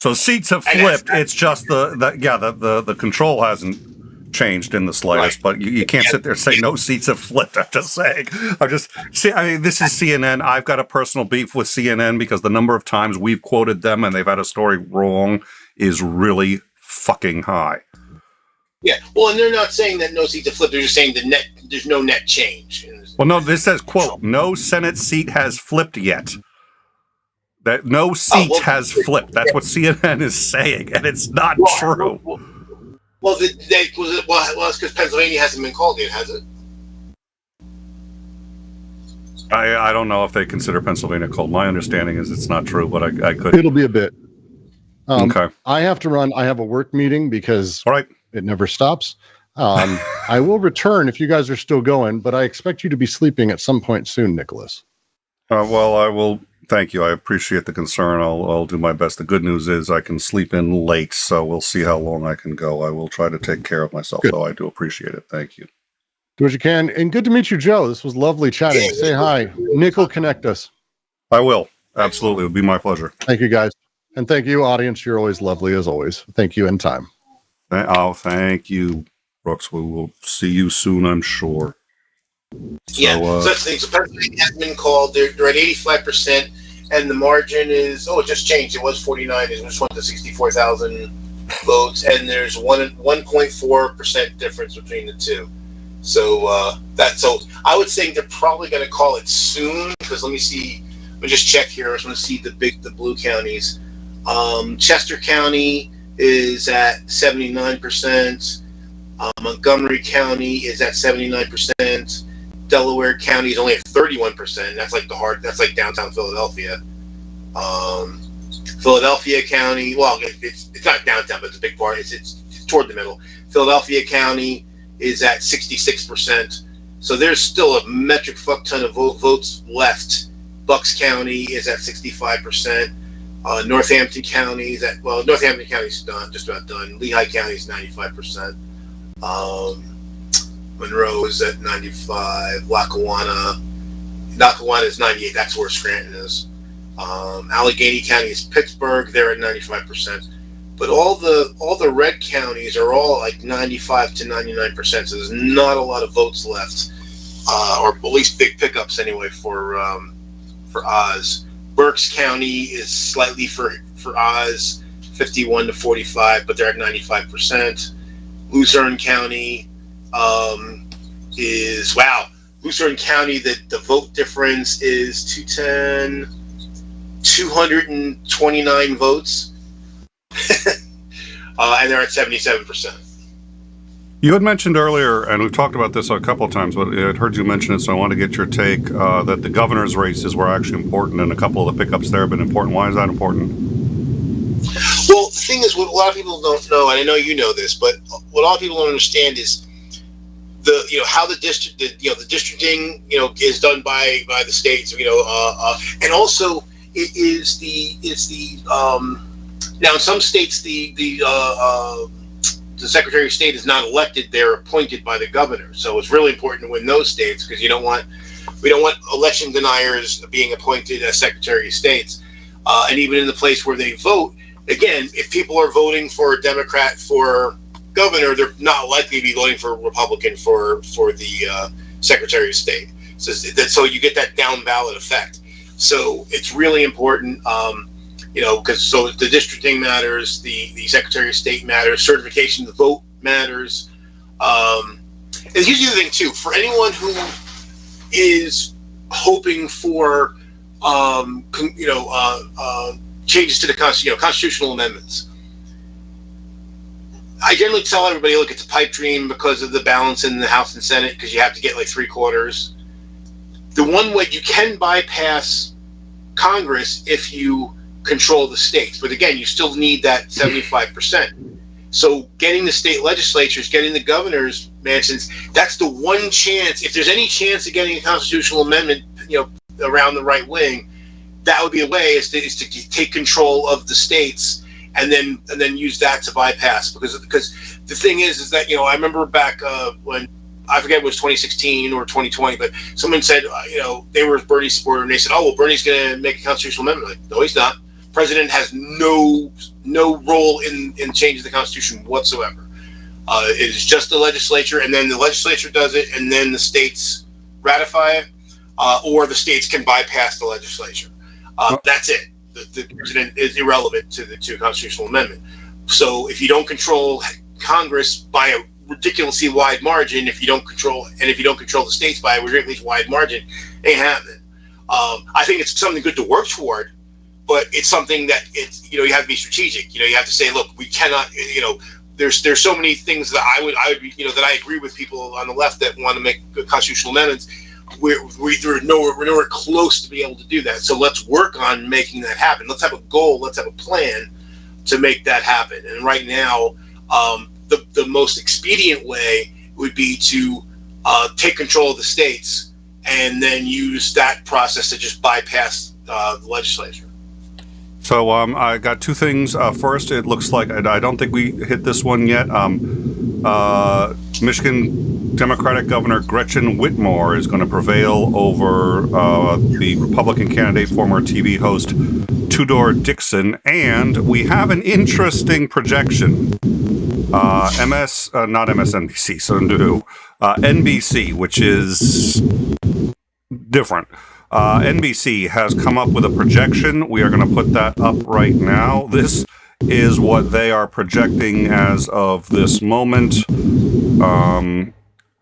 So seats have flipped. It's just the control hasn't changed in the slightest, but you can't sit there and say no seats have flipped. I'm just saying. This is CNN. I've got a personal beef with CNN because the number of times we've quoted them and they've had a story wrong is really fucking high. Yeah, well, and they're not saying that no seats have flipped. They're just saying there's no net change. Well, no, this says, quote, no Senate seat has flipped yet. That no seat has flipped. That's what CNN is saying, and it's not true. Well, it's because Pennsylvania hasn't been called yet, has it? I don't know if they consider Pennsylvania called. My understanding is it's not true, but I could. It'll be a bit. Okay. I have to run. I have a work meeting because all right. It never stops. I will return if you guys are still going, but I expect you to be sleeping at some point soon, Nicholas. Well, I will. Thank you. I appreciate the concern. I'll do my best. The good news is I can sleep in late, so we'll see how long I can go. I will try to take care of myself, though. I do appreciate it. Thank you. Do what you can. And good to meet you, Joe. This was lovely chatting. Say hi. Nick will connect us. I will. Absolutely. It would be my pleasure. Thank you, guys. And thank you, audience. You're always lovely, as always. Thank you in time. Thank you, Brooks. We will see you soon, I'm sure. So that's the thing. So Pennsylvania has been called. They're at 85%, and the margin is it just changed. It was 49. It just went to 64,000 votes, and there's 1.4% difference between the two. So I would say they're probably going to call it soon because let me just check here. I just want to see the blue counties. Chester County is at 79%. Montgomery County is at 79%. Delaware County is only at 31%. That's like downtown Philadelphia. Philadelphia County, well, it's not downtown, but it's a big part. It's toward the middle. Philadelphia County is at 66%. So there's still a metric fuck ton of votes left. Bucks County is at 65%. Northampton County is Northampton County's done, just about done. Lehigh County is 95%. Monroe is at 95. Lackawanna is 98. That's where Scranton is. Allegheny County is Pittsburgh. They're at 95%. But all the red counties are all like 95 to 99%. So there's not a lot of votes left, or at least big pickups anyway for Oz. Berks County is slightly for Oz, 51 to 45, but they're at 95%. Luzerne County Luzerne County, the vote difference is 229 votes, and they're at 77%. You had mentioned earlier, and we've talked about this a couple of times, but I'd heard you mention it, so I want to get your take, that the governor's races were actually important, and a couple of the pickups there have been important. Why is that important? Well, the thing is, what a lot of people don't know, and I know you know this, but what a lot of people don't understand is how the districting is done by the states, and also it's the now in some states the Secretary of State is not elected; they're appointed by the governor. So it's really important to win those states because we don't want election deniers being appointed as Secretary of States. And even in the place where they vote, again, if people are voting for a Democrat for governor, they're not likely to be voting for a Republican for the Secretary of State. So you get that down ballot effect. So it's really important. Because the districting matters, the Secretary of State matters, certification to vote matters. And here's the other thing too: for anyone who is hoping for changes to the constitutional amendments, I generally tell everybody, look, it's a pipe dream because of the balance in the House and Senate, because you have to get like 3/4. The one way you can bypass Congress if you control the states, but again, you still need that 75%. So getting the state legislatures, getting the governor's mansions, that's the one chance. If there's any chance of getting a constitutional amendment, around the right wing, that would be a way is to take control of the states and then use that to bypass. Because the thing is that I remember back when, I forget if it was 2016 or 2020, but someone said they were a Bernie supporter and they said, oh well, Bernie's going to make a constitutional amendment. Like, no, he's not. President has no role in changing the Constitution whatsoever. It is just the legislature, and then the legislature does it, and then the states ratify it, or the states can bypass the legislature. That's it. The president is irrelevant to the constitutional amendment. So if you don't control Congress by a ridiculously wide margin, if you don't control the states by a ridiculously wide margin, ain't happening. I think it's something good to work toward, but it's something that you have to be strategic. You have to say, look, we cannot. There's so many things that I would that I agree with people on the left that want to make constitutional amendments. We're nowhere close to be able to do that. So let's work on making that happen. Let's have a goal. Let's have a plan to make that happen. And right now, the most expedient way would be to take control of the states and then use that process to just bypass the legislature. So I got two things. First, it looks like I don't think we hit this one yet. Michigan Democratic Governor Gretchen Whitmer is going to prevail over the Republican candidate, former TV host Tudor Dixon, and we have an interesting projection. Not MSNBC, so NBC, which is different. NBC has come up with a projection. We are going to put that up right now. This is what they are projecting as of this moment.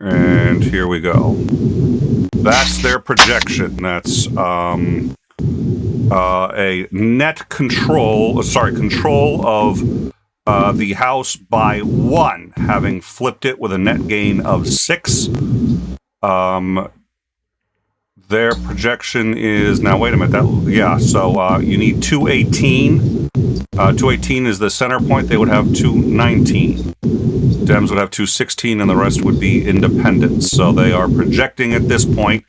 And here we go. That's their projection. That's a net control of the House by 1, having flipped it with a net gain of 6. Their projection is now. Wait a minute. So you need 218. 218 is the center point. They would have 219. Dems would have 216, and the rest would be independents. So they are projecting at this point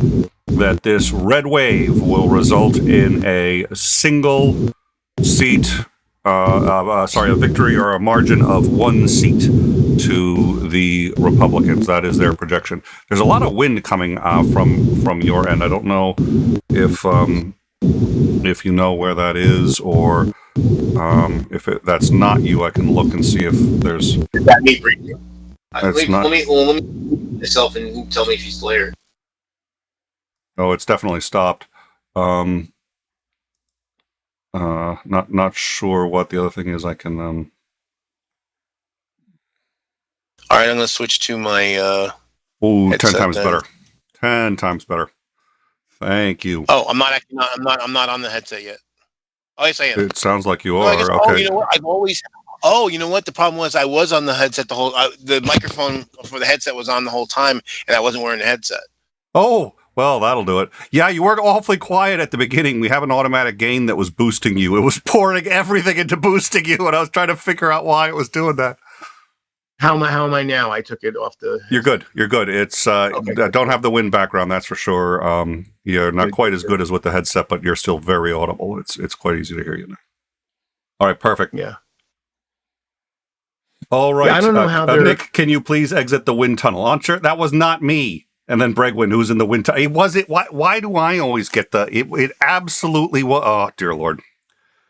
that this red wave will result in a single seat. A victory or a margin of 1 seat to the Republicans. That is their projection. There's a lot of wind coming from your end. I don't know if you know where that is, or if that's not you. I can look and see if there's. Is that me briefly? Let me myself and tell me if he's still here. Oh, it's definitely stopped. Not sure what the other thing is. I can. All right, I'm gonna switch to my. 10 times better. 10 times better. Thank you. Oh, I'm not on the headset yet. Oh, yes, I am. It sounds like you are. Okay. Oh, you know what? Oh, you know what? The problem was I was on the headset the whole. The microphone for the headset was on the whole time, and I wasn't wearing a headset. Oh. Well, that'll do it. Yeah, you were awfully quiet at the beginning. We have an automatic gain that was boosting you. It was pouring everything into boosting you, and I was trying to figure out why it was doing that. How am I now? I took it off the... You're good. It's okay. Don't have the wind background, that's for sure. You're not quite as good as with the headset, but you're still very audible. It's quite easy to hear you now. All right, perfect. Yeah. All right. Yeah, I don't know how they're... Nick, can you please exit the wind tunnel? That was not me. And then Bregwin, who's in the wind tunnel. Why do I always get it absolutely was. Oh, dear Lord.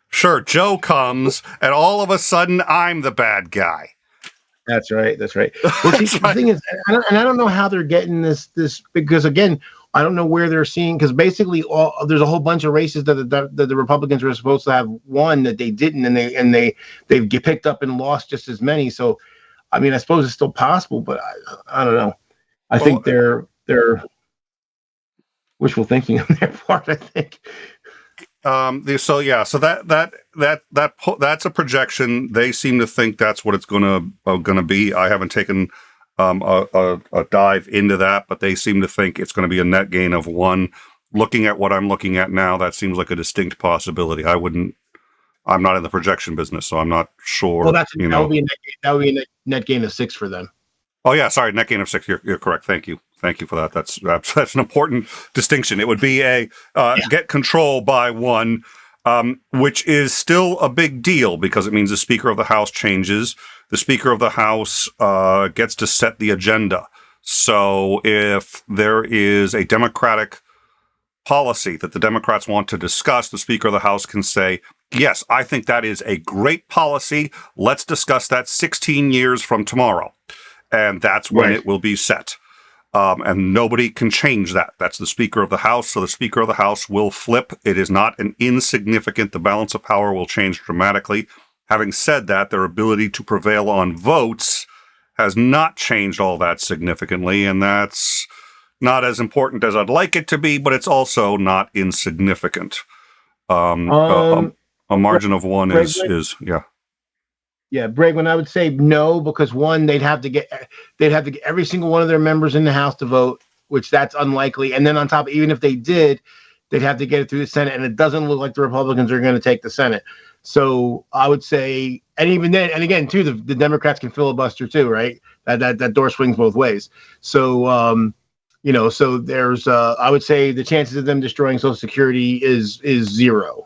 Sure, Joe comes, and all of a sudden, I'm the bad guy. That's right. Well, the thing is, I don't know how they're getting this because, again, I don't know where they're seeing, because basically there's a whole bunch of races that the Republicans were supposed to have won that they didn't, and they get picked up and lost just as many. So, I mean, I suppose it's still possible, but I don't know. I think they're wishful thinking on their part, I think. So that's a projection. They seem to think that's what it's gonna be. I haven't taken a dive into that, but they seem to think it's going to be a net gain of 1. Looking at what I'm looking at now, that seems like a distinct possibility. I'm not in the projection business, so I'm not sure. Well, that would be a net gain of 6 for them. Oh yeah, sorry, net gain of 6. You're correct. Thank you for that. That's an important distinction. It would be a get control by 1, which is still a big deal because it means the Speaker of the House changes. The Speaker of the House gets to set the agenda. So if there is a Democratic policy that the Democrats want to discuss, the Speaker of the House can say, yes, I think that is a great policy. Let's discuss that 16 years from tomorrow. And that's when it will be set. And nobody can change that. That's the Speaker of the House. So the Speaker of the House will flip. It is not an insignificant. The balance of power will change dramatically. Having said that, their ability to prevail on votes has not changed all that significantly. And that's not as important as I'd like it to be, but it's also not insignificant. A margin of one is. Yeah, Bregman, I would say no, because one, they'd have to get every single one of their members in the House to vote, which that's unlikely. And then on top, even if they did, they'd have to get it through the Senate, and it doesn't look like the Republicans are going to take the Senate. So I would say, and even then, and again, too, the Democrats can filibuster too, right? That door swings both ways. So so there's I would say the chances of them destroying Social Security is zero.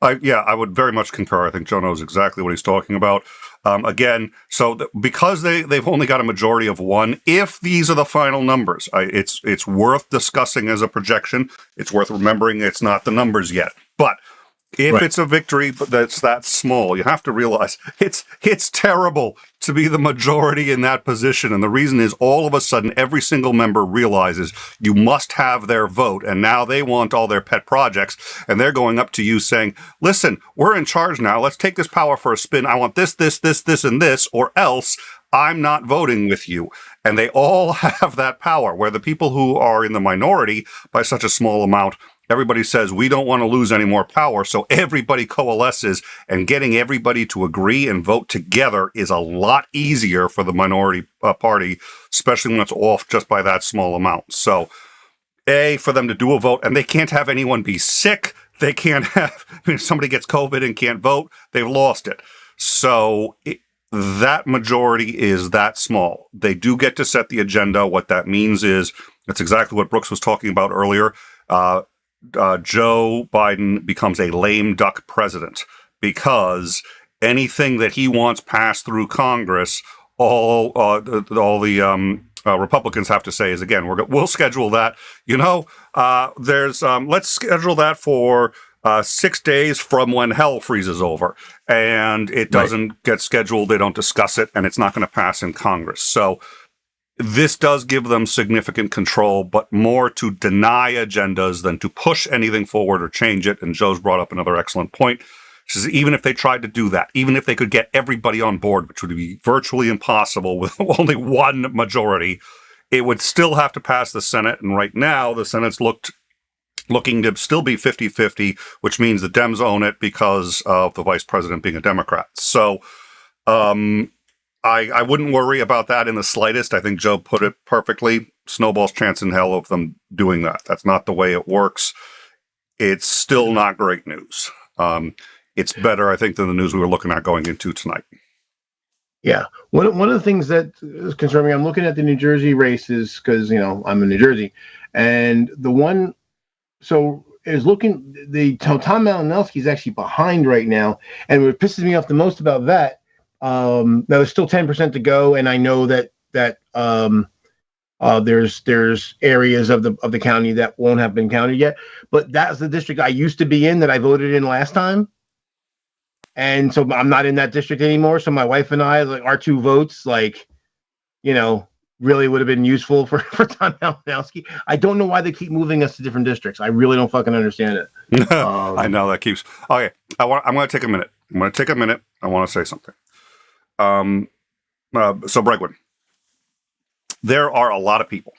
I would very much concur. I think Joe knows exactly what he's talking about. Again, because they've only got a majority of one, if these are the final numbers, it's worth discussing as a projection. It's worth remembering it's not the numbers yet. But if it's a victory that's that small, you have to realize it's terrible to be the majority in that position. And the reason is all of a sudden every single member realizes you must have their vote. And now they want all their pet projects. And they're going up to you saying, listen, we're in charge now. Let's take this power for a spin. I want this, and this, or else I'm not voting with you. And they all have that power, where the people who are in the minority by such a small amount, everybody says, we don't want to lose any more power, so everybody coalesces, and getting everybody to agree and vote together is a lot easier for the minority party, especially when it's off just by that small amount. So, for them to do a vote, and they can't have anyone be sick. They can't have, if somebody gets COVID and can't vote, they've lost it. So that majority is that small. They do get to set the agenda. What that means is, that's exactly what Brooks was talking about earlier. Joe Biden becomes a lame duck president, because anything that he wants passed through Congress, all the Republicans have to say is, again, we'll schedule that. Let's schedule that for 6 days from when hell freezes over, and it doesn't get scheduled. They don't discuss it, and it's not going to pass in Congress. So this does give them significant control, but more to deny agendas than to push anything forward or change it. And Joe's brought up another excellent point, which is, even if they tried to do that, even if they could get everybody on board, which would be virtually impossible with only one majority, it would still have to pass the Senate. And right now, the Senate's looking to still be 50-50, which means the Dems own it because of the vice president being a Democrat. So, I wouldn't worry about that in the slightest. I think Joe put it perfectly. Snowball's chance in hell of them doing that. That's not the way it works. It's still not great news. It's better, I think, than the news we were looking at going into tonight. Yeah. One of the things that is concerning me, I'm looking at the New Jersey races because, I'm in New Jersey. And Tom Malinowski is actually behind right now. And what pisses me off the most about that, now there's still 10% to go, and I know that there's areas of the county that won't have been counted yet. But that's the district I used to be in that I voted in last time, and so I'm not in that district anymore. So my wife and I, our two votes, really would have been useful for Tom Malinowski. I don't know why they keep moving us to different districts. I really don't fucking understand it. I know that keeps. Okay, I'm going to take a minute. I want to say something. So Bregman, there are a lot of people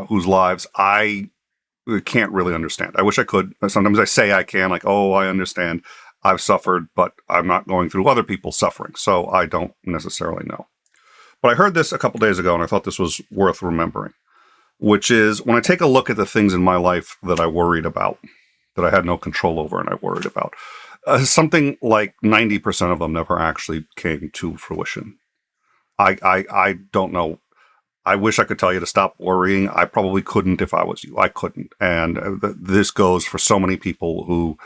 whose lives I can't really understand. I wish I could. Sometimes I say I can, I understand. I've suffered, but I'm not going through other people's suffering, so I don't necessarily know. But I heard this a couple days ago, and I thought this was worth remembering, which is, when I take a look at the things in my life that I worried about, that I had no control over and I worried about, something like 90% of them never actually came to fruition. I don't know. I wish I could tell you to stop worrying. I probably couldn't if I was you. I couldn't. And this goes for so many people who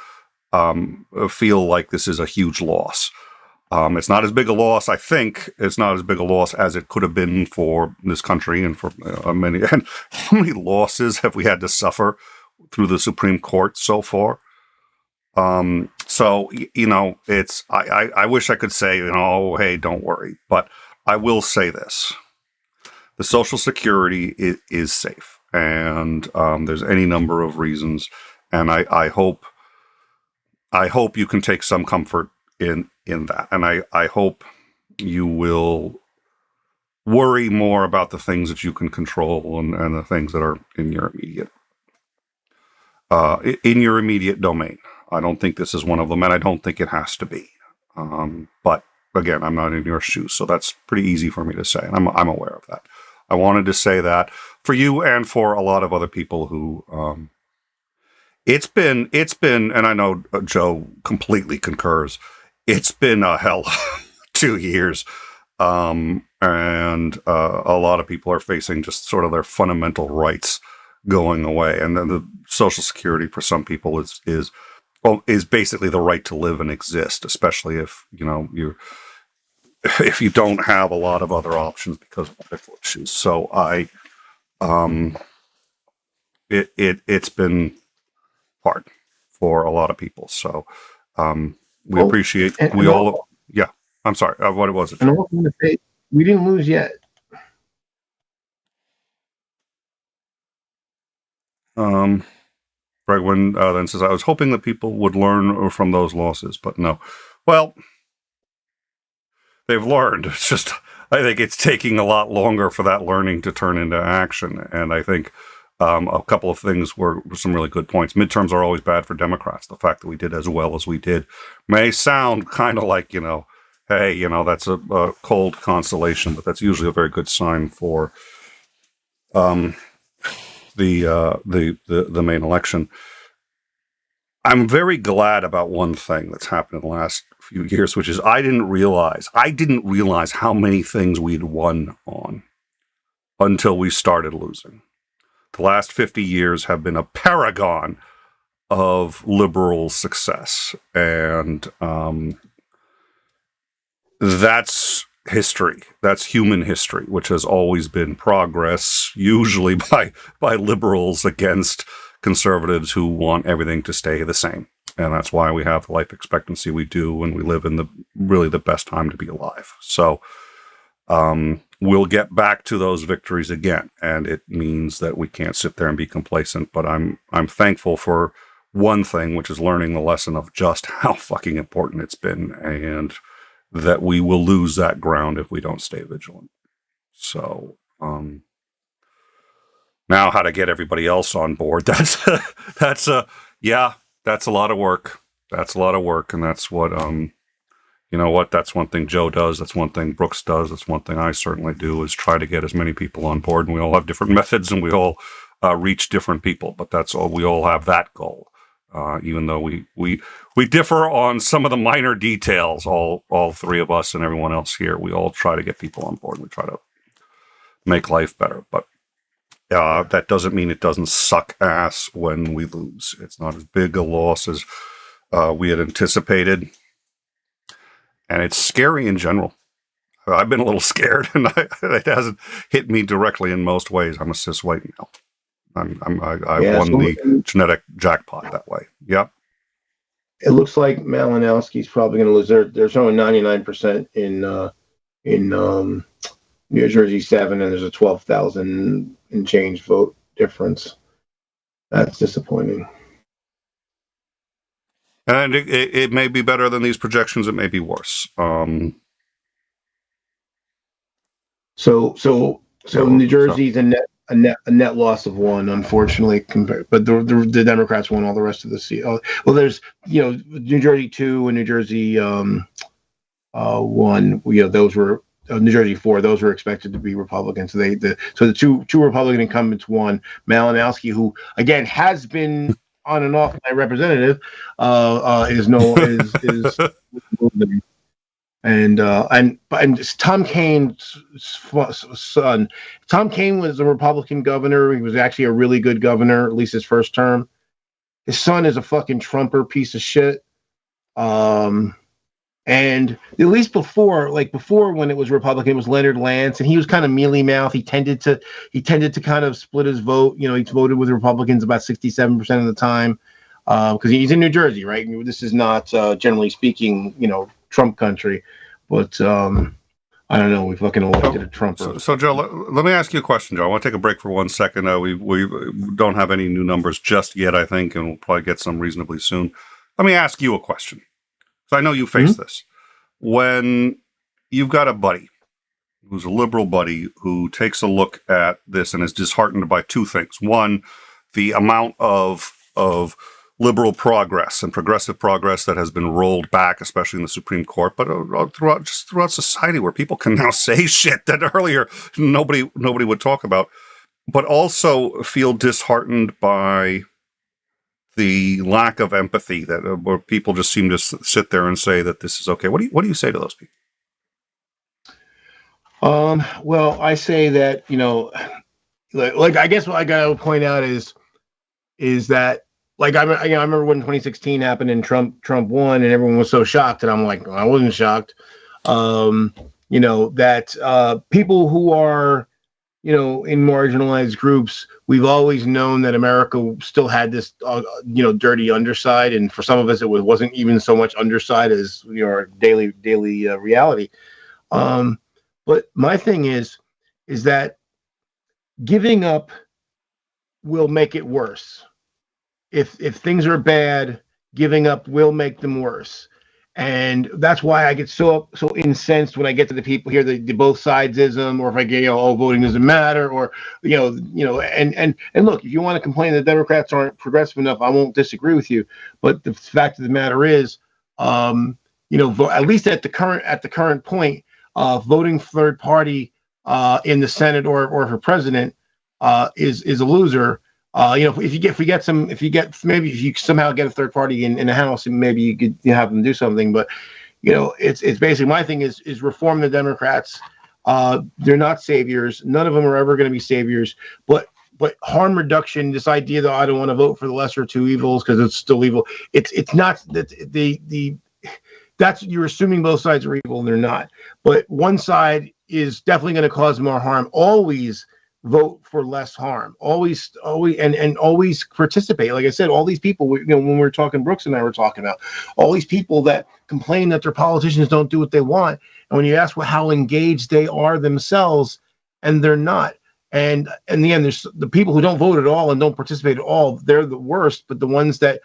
feel like this is a huge loss. It's not as big a loss, I think. It's not as big a loss as it could have been for this country and for many. And how many losses have we had to suffer through the Supreme Court so far? So, you know, I wish I could say, you know, oh, hey, don't worry. But I will say this. The Social Security is safe. And there's any number of reasons. And I hope you can take some comfort in that. And I hope you will worry more about the things that you can control and the things that are in your immediate domain. I don't think this is one of them, and I don't think it has to be. But again, I'm not in your shoes, so that's pretty easy for me to say, and I'm aware of that. I wanted to say that for you and for a lot of other people who it's been, and I know Joe completely concurs. It's been a hell 2 years. And a lot of people are facing just sort of their fundamental rights going away. And then the Social Security for some people is basically the right to live and exist, especially if, you know, if you don't have a lot of other options because of medical issues. So it's been hard for a lot of people. So we appreciate, yeah. I'm sorry. What was it? And I'm going to say, we didn't lose yet. Bregwin then says, I was hoping that people would learn from those losses, but no. Well, they've learned. It's just, I think it's taking a lot longer for that learning to turn into action. And I think a couple of things were some really good points. Midterms are always bad for Democrats. The fact that we did as well as we did may sound kind of like, you know, hey, you know, that's a cold consolation, but that's usually a very good sign for the main election. I'm very glad about one thing that's happened in the last few years, which is I didn't realize how many things we'd won on until we started losing. The last 50 years have been a paragon of liberal success, and that's history. That's human history, which has always been progress, usually by liberals against conservatives who want everything to stay the same. And that's why we have the life expectancy we do, and we live in the best time to be alive. So we'll get back to those victories again, and it means that we can't sit there and be complacent. But I'm thankful for one thing, which is learning the lesson of just how fucking important it's been, and that we will lose that ground if we don't stay vigilant. So now how to get everybody else on board. That's a lot of work. That's a lot of work. And that's what, you know what, that's one thing Joe does. That's one thing Brooks does. That's one thing I certainly do, is try to get as many people on board. And we all have different methods, and we all reach different people, but that's all, we all have that goal. Even though we differ on some of the minor details, all three of us and everyone else here, we all try to get people on board. We try to make life better, but that doesn't mean it doesn't suck ass when we lose. It's not as big a loss as we had anticipated, and it's scary in general. I've been a little scared, and it hasn't hit me directly in most ways. I'm a cis white male. I won the genetic jackpot that way. Yep. It looks like Malinowski's probably going to lose. They're showing 99% in New Jersey 7, and there's a 12,000 and change vote difference. That's disappointing. And it may be better than these projections. It may be worse. So New Jersey's a net loss of 1, unfortunately. But the Democrats won all the rest of the seat. Well, there's, you know, New Jersey 2 and New Jersey 1. You know, those were New Jersey 4. Those were expected to be Republicans. So the two Republican incumbents won. Malinowski, who again has been on and off my representative, is and Tom Kaine's son. Tom Kaine was a Republican governor. He was actually a really good governor, at least his first term. His son is a fucking Trumper piece of shit. And at least before when it was Republican, it was Leonard Lance, and he was kind of mealy mouth. He tended to kind of split his vote. You know, he voted with Republicans about 67% of the time. because he's in New Jersey, right? This is not, generally speaking, Trump country, but I don't know. We fucking elected a Trumper. So Joe, let me ask you a question, Joe. I want to take a break for 1 second. We don't have any new numbers just yet, I think, and we'll probably get some reasonably soon. Let me ask you a question. So I know you face this. When you've got a buddy who's a liberal buddy who takes a look at this and is disheartened by two things. One, the amount of liberal progress and progressive progress that has been rolled back, especially in the Supreme Court, but throughout society, where people can now say shit that earlier nobody would talk about, but also feel disheartened by the lack of empathy that where people just seem to sit there and say that this is okay. What do you say to those people? Well, I say that, like I guess what I gotta point out is that, like, I remember when 2016 happened and Trump won and everyone was so shocked, and I'm like, well, I wasn't shocked. That people who are, in marginalized groups, we've always known that America still had this, dirty underside, and for some of us, it wasn't even so much underside as our daily reality. But my thing is that giving up will make it worse. If things are bad, giving up will make them worse. And that's why I get so incensed when I get to the people here, the both sidesism, or if I get, voting doesn't matter, or, and look, if you want to complain that Democrats aren't progressive enough, I won't disagree with you. But the fact of the matter is, at least at the current point, voting third party in the Senate or for president is a loser. If you somehow get a third party in the House, and maybe you could have them do something. But it's basically, my thing is reform the Democrats. They're not saviors. None of them are ever going to be saviors. But harm reduction, this idea that I don't want to vote for the lesser of two evils because it's still evil. It's not that that's, you're assuming both sides are evil, and they're not. But one side is definitely going to cause more harm. Always vote for less harm. Always participate. Like I said, all these people, when we were talking, Brooks and I were talking about all these people that complain that their politicians don't do what they want. And when you ask how engaged they are themselves, and they're not. And in the end, there's the people who don't vote at all and don't participate at all. They're the worst. But the ones that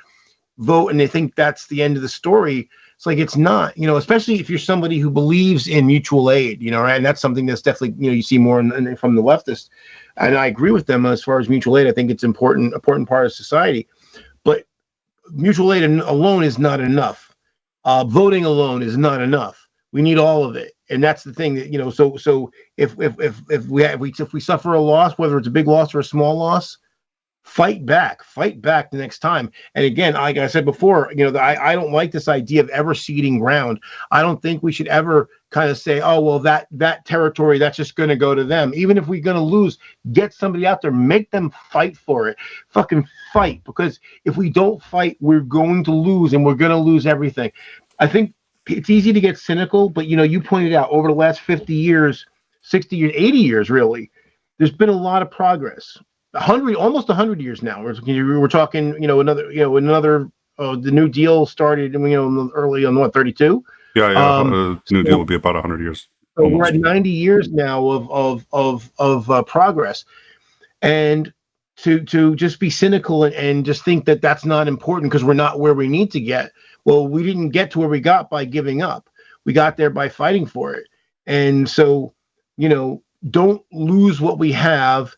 vote and they think that's the end of the story, it's like, it's not, especially if you're somebody who believes in mutual aid, right? And that's something that's definitely, you see more from the leftists. And I agree with them as far as mutual aid. I think it's important part of society. But mutual aid alone is not enough. Voting alone is not enough. We need all of it. And that's the thing that, so if we suffer a loss, whether it's a big loss or a small loss, fight back the next time. And again, like I said before, I don't like this idea of ever ceding ground. I don't think we should ever kind of say, oh, well, that territory, that's just going to go to them. Even if we're going to lose, get somebody out there, make them fight for it. Fucking fight. Because if we don't fight, we're going to lose, and we're going to lose everything. I think it's easy to get cynical, but you pointed out over the last 50 years, 60 years, 80 years, really, there's been a lot of progress. Almost 100 years now. We're talking, another, the New Deal started, early on 32. Yeah. New Deal will be about 100 years. So we're at 90 years now of progress, and to just be cynical and just think that that's not important because we're not where we need to get. Well, we didn't get to where we got by giving up. We got there by fighting for it, and so don't lose what we have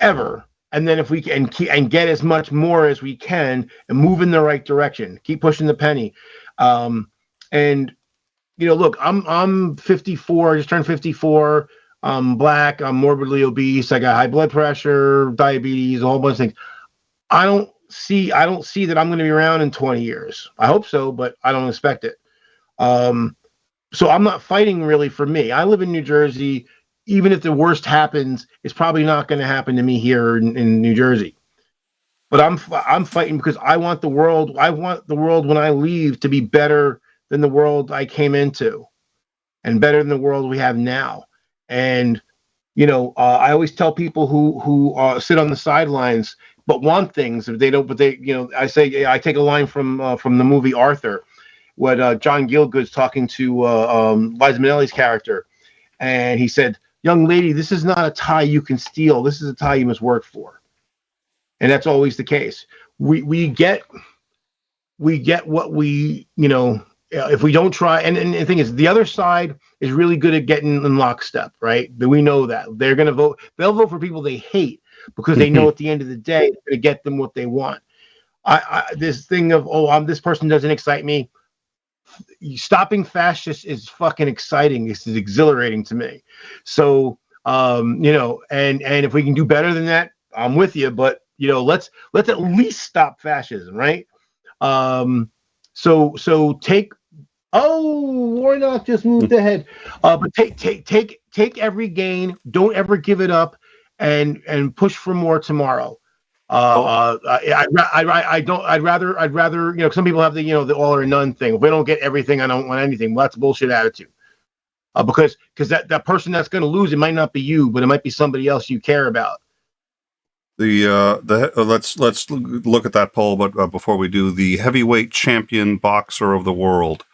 ever. And then if we can and get as much more as we can and move in the right direction, keep pushing the penny. And look, I'm 54. I just turned 54. I'm black. I'm morbidly obese. I got high blood pressure, diabetes, a whole bunch of things. I don't see that I'm going to be around in 20 years. I hope so, but I don't expect it. So I'm not fighting really for me. I live in New Jersey. Even if the worst happens, it's probably not going to happen to me here in New Jersey. But I'm fighting because I want the world. I want the world when I leave to be better than the world I came into, and better than the world we have now. And I always tell people who sit on the sidelines, but want things. If they don't, but they, I take a line from the movie Arthur, what John Gielgud's talking to Liza Minnelli's character, and he said, "Young lady, this is not a tie you can steal. This is a tie you must work for," and that's always the case. We get what we, if we don't try. And the thing is, the other side is really good at getting in lockstep, right? But we know that they're going to vote. They'll vote for people they hate because they know at the end of the day it's going to get them what they want. This thing of this person doesn't excite me. Stopping fascists is fucking exciting. This is exhilarating to me. So and if we can do better than that, I'm with you. But let's at least stop fascism, right? So take. Oh, Warnock just moved ahead. But take every gain. Don't ever give it up, and push for more tomorrow. I'd rather some people have the the all or none thing. If we don't get everything, I don't want anything. Well, that's a bullshit attitude. Because that person that's going to lose, it might not be you, but it might be somebody else you care about. Let's look at that poll, but before we do, the heavyweight champion boxer of the world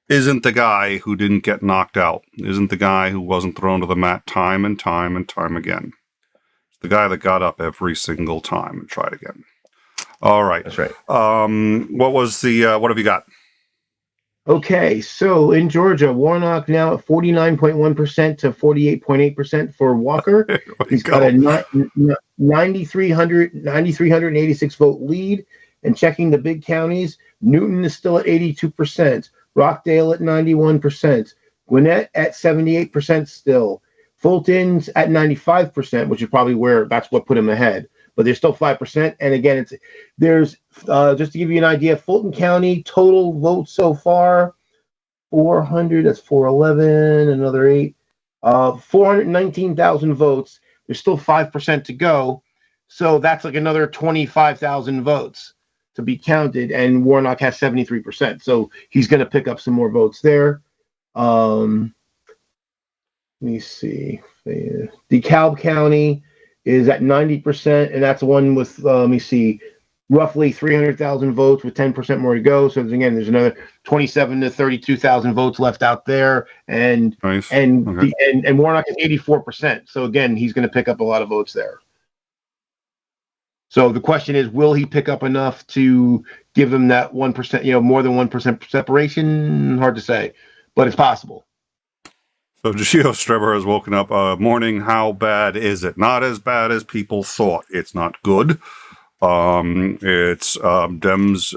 isn't the guy who didn't get knocked out, isn't the guy who wasn't thrown to the mat time and time and time again. It's the guy that got up every single time and tried again. All right. That's right. What have you got? Okay, so in Georgia, Warnock now at 49.1% to 48.8% for Walker. He's got a 9,386 vote lead. And checking the big counties, Newton is still at 82%, Rockdale at 91%, Gwinnett at 78% still, Fulton's at 95%, which is probably that's what put him ahead. But there's still 5%. And again, there's just to give you an idea, Fulton County total votes so far, 400, that's 411, another 8, 419,000 votes. There's still 5% to go. So that's like another 25,000 votes to be counted. And Warnock has 73%. So he's going to pick up some more votes there. Let me see. DeKalb County is at 90%, and that's the one with, roughly 300,000 votes with 10% more to go. So again, there's another 27 to 32,000 votes left out there, and Nice. and Warnock is 84%. So again, he's going to pick up a lot of votes there. So the question is, will he pick up enough to give him that 1%? More than 1% separation. Hard to say, but it's possible. So Gio Streber has woken up. Morning, how bad is it? Not as bad as people thought. It's not good. It's Dems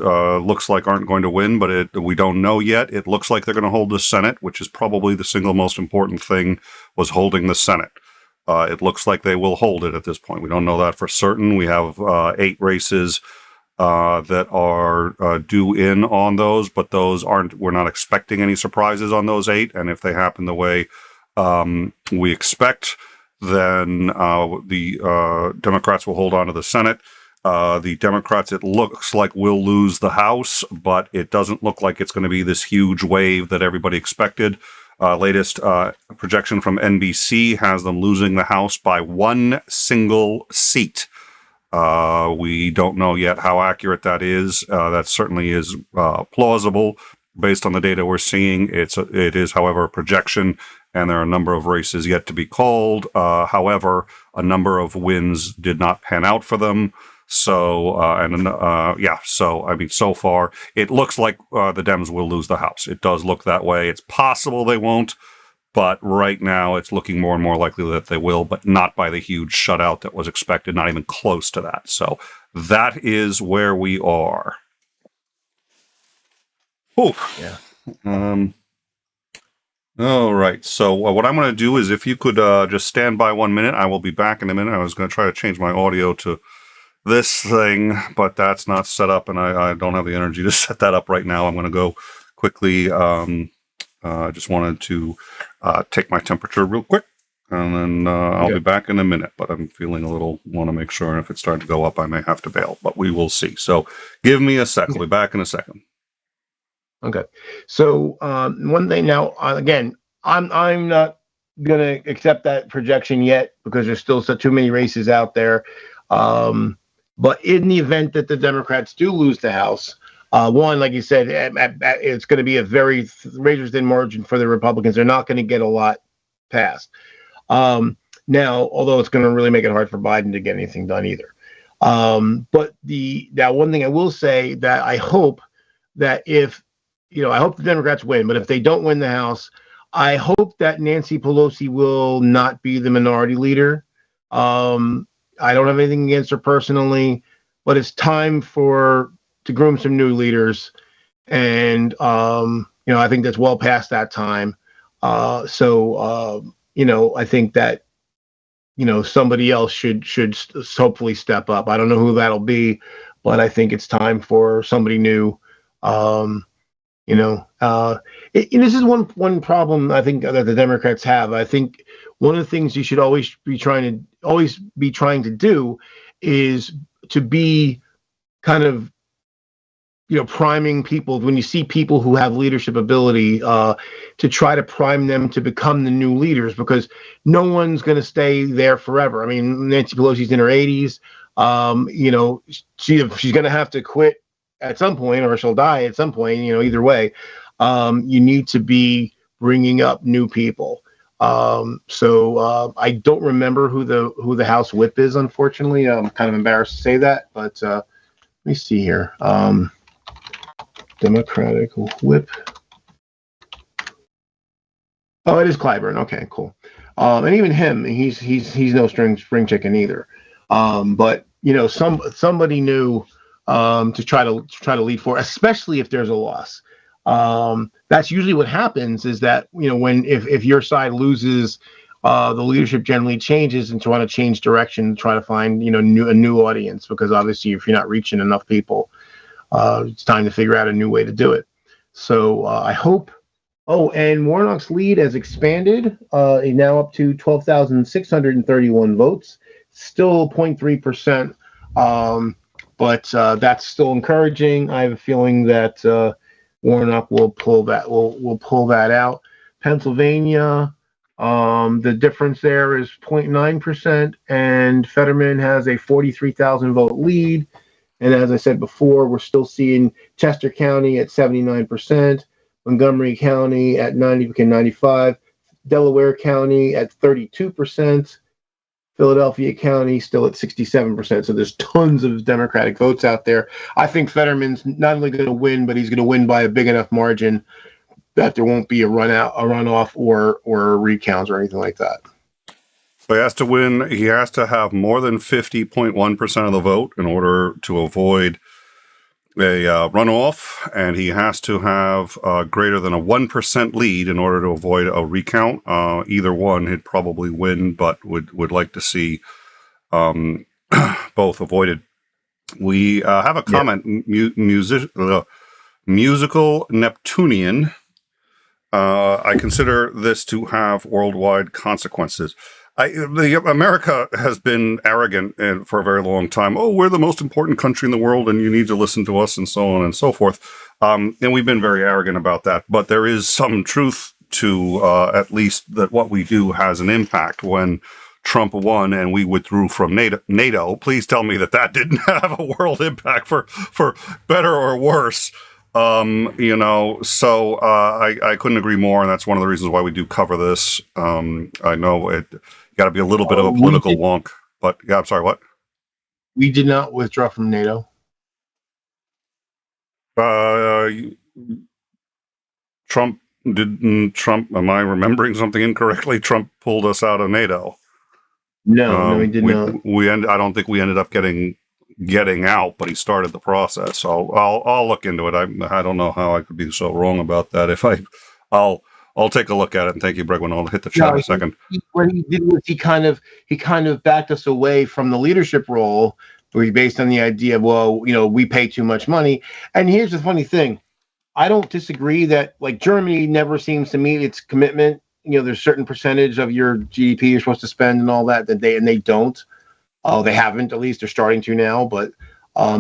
looks like aren't going to win, but we don't know yet. It looks like they're going to hold the Senate, which is probably the single most important thing, was holding the Senate. It looks like they will hold it at this point. We don't know that for certain. We have 8 races that are due in on those, but we're not expecting any surprises on those 8. And if they happen the way we expect, then the Democrats will hold on to the Senate. The Democrats, it looks like, will lose the House, but it doesn't look like it's going to be this huge wave that everybody expected. Latest projection from NBC has them losing the House by 1 single seat. We don't know yet how accurate that is. That certainly is plausible based on the data we're seeing. It is, however, a projection, and there are a number of races yet to be called. However, a number of wins did not pan out for them. So, so far, it looks like the Dems will lose the House. It does look that way. It's possible they won't, but right now it's looking more and more likely that they will, but not by the huge shutout that was expected, not even close to that. So that is where we are. Oof. Yeah. All right. So what I'm going to do is, if you could just stand by 1 minute, I will be back in a minute. I was going to try to change my audio to this thing, but that's not set up, and I don't have the energy to set that up right now. I'm going to go quickly. I just wanted to take my temperature real quick, and then I'll be back in a minute. But I'm feeling want to make sure, and if it's starting to go up, I may have to bail, but we will see. So give me a sec. I'll be back in a second. Okay. So one thing now, again, I'm not going to accept that projection yet because there's still too many races out there. But in the event that the Democrats do lose the House, one, like you said, it's going to be a very razor thin margin for the Republicans. They're not going to get a lot passed. Now, although it's going to really make it hard for Biden to get anything done either. But now one thing I will say that I hope that I hope the Democrats win, but if they don't win the House, I hope that Nancy Pelosi will not be the minority leader. I don't have anything against her personally, but it's time to groom some new leaders. And, I think that's well past that time. I think that, somebody else should hopefully step up. I don't know who that'll be, but I think it's time for somebody new. This is one problem I think that the Democrats have. I think one of the things you should always be trying to do is to be kind of priming people when you see people who have leadership ability to try to prime them to become the new leaders, because no one's going to stay there forever. I mean, Nancy Pelosi's in her 80s. She's going to have to quit at some point, or she'll die at some point. Either way, you need to be bringing up new people. I don't remember who the House Whip is. Unfortunately, I'm kind of embarrassed to say that, but let me see here. Democratic Whip. Oh, it is Clyburn. Okay, cool. And even him, he's no spring chicken either. But somebody new to try to lead for, especially if there's a loss. That's usually what happens, is that if your side loses, the leadership generally changes and try to change direction, try to find a new audience, because obviously if you're not reaching enough people, it's time to figure out a new way to do it. So I hope. Oh, and Warnock's lead has expanded. He's now up to 12,631 votes, still 0.3%. But that's still encouraging. I have a feeling that Warnock will pull that. Will pull that out. Pennsylvania, the difference there is 0.9%, and Fetterman has a 43,000 vote lead. And as I said before, we're still seeing Chester County at 79%, Montgomery County at 95%, Delaware County at 32%, Philadelphia County still at 67%. So there's tons of Democratic votes out there. I think Fetterman's not only going to win, but he's going to win by a big enough margin that there won't be a runoff or recounts or anything like that. So he has to win. He has to have more than 50.1% of the vote in order to avoid a runoff, and he has to have greater than a 1% lead in order to avoid a recount. Either one, he'd probably win, but would like to see both avoided. We have a comment. Yeah. Musical Neptunian. I consider this to have worldwide consequences. America has been arrogant for a very long time. Oh, we're the most important country in the world, and you need to listen to us, and so on and so forth. And we've been very arrogant about that. But there is some truth to at least that what we do has an impact. When Trump won and we withdrew from NATO, please tell me that didn't have a world impact for better or worse. So I couldn't agree more, and that's one of the reasons why we do cover this. I know it got to be a little bit of a political wonk, but yeah, I'm sorry, what? We did not withdraw from NATO. Trump, am I remembering something incorrectly? Trump pulled us out of NATO. No, he did not. I don't think we ended up getting out, but he started the process. So I'll look into it. I don't know how I could be so wrong about that. I'll take a look at it, and thank you, Bregman. I'll hit the chat in a second. What he did was he kind of backed us away from the leadership role, based on the idea of, we pay too much money. And here's the funny thing. I don't disagree that, like, Germany never seems to meet its commitment. There's a certain percentage of your GDP you're supposed to spend and all that they don't. They haven't, at least they're starting to now, but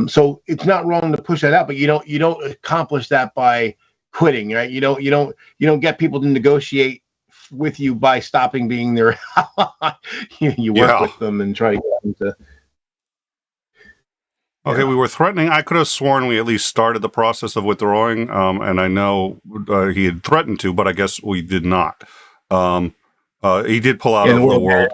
so it's not wrong to push that out, but you don't accomplish that by quitting, right? You don't get people to negotiate with you by stopping being their ally. You work with them and try to get them to. Okay, we were threatening. I could have sworn we at least started the process of withdrawing, and I know he had threatened to, but I guess we did not. He did pull out of the world.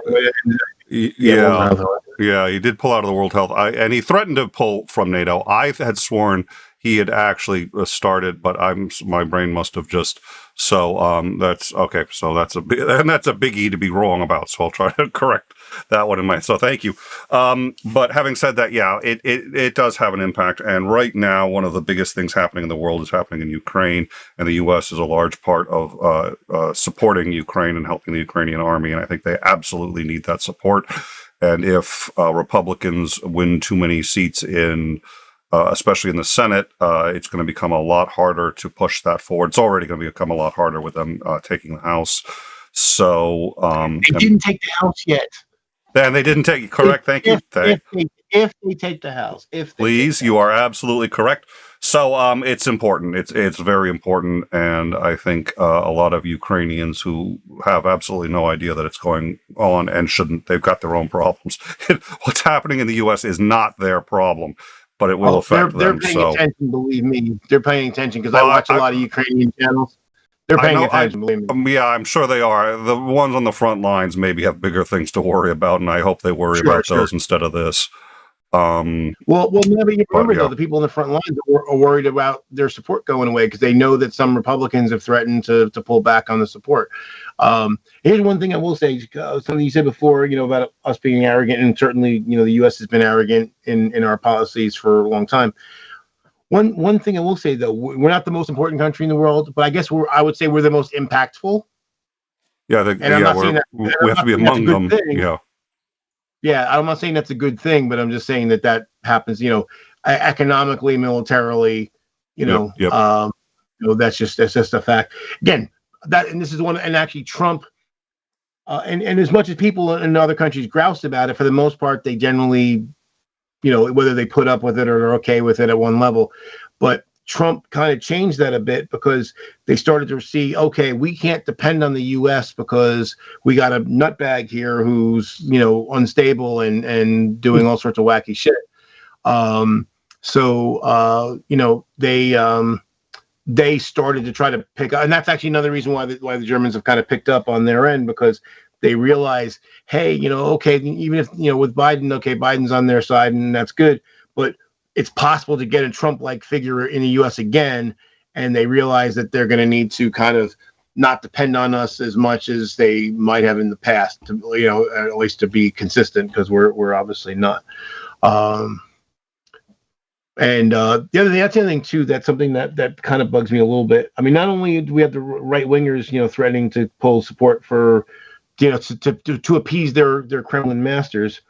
Yeah, he did pull out of the World Health, and he threatened to pull from NATO. I had sworn he had actually started, but my brain must have just. So that's okay. So that's a biggie to be wrong about. So I'll try to correct that one in mind. So thank you. But having said that, yeah, it does have an impact. And right now, one of the biggest things happening in the world is happening in Ukraine, and the U.S. is a large part of supporting Ukraine and helping the Ukrainian army. And I think they absolutely need that support. And if Republicans win too many seats in especially in the Senate, it's going to become a lot harder to push that forward. It's already going to become a lot harder with them taking the House. So they didn't take the House yet. And they didn't take. Correct. Thank you. If they take the House, please, you are absolutely correct. So it's important. It's very important, and I think a lot of Ukrainians who have absolutely no idea that it's going on and shouldn't. They've got their own problems. What's happening in the U.S. is not their problem. But it will affect them. They're paying attention, believe me. They're paying attention because I watch a lot of Ukrainian channels. They're paying attention, believe me. Yeah, I'm sure they are. The ones on the front lines maybe have bigger things to worry about, and I hope they worry about those instead of this. Well, never you remember though, the people in the front lines are worried about their support going away because they know that some Republicans have threatened to pull back on the support. Here's one thing I will say: something you said before, about us being arrogant, and certainly, the U.S. has been arrogant in our policies for a long time. One thing I will say though, we're not the most important country in the world, but I guess I would say we're the most impactful. Yeah, we have to be among them. Yeah, I'm not saying that's a good thing, but I'm just saying that happens, economically, militarily, that's just a fact. Again, and this is one, and actually Trump, and as much as people in other countries grouse about it, for the most part, they generally, whether they put up with it or are okay with it at one level, but Trump kind of changed that a bit because they started to see, okay, we can't depend on the U.S. because we got a nutbag here who's, unstable and doing all sorts of wacky shit. They started to try to pick up, and that's actually another reason why the Germans have kind of picked up on their end, because they realize, hey, okay, even if, with Biden, okay, Biden's on their side and that's good, but it's possible to get a Trump-like figure in the U.S. again, and they realize that they're going to need to kind of not depend on us as much as they might have in the past, to, at least to be consistent, because we're obviously not. And the other thing too, that's something that kind of bugs me a little bit. I mean, not only do we have the right wingers, threatening to pull support for, to appease their Kremlin masters,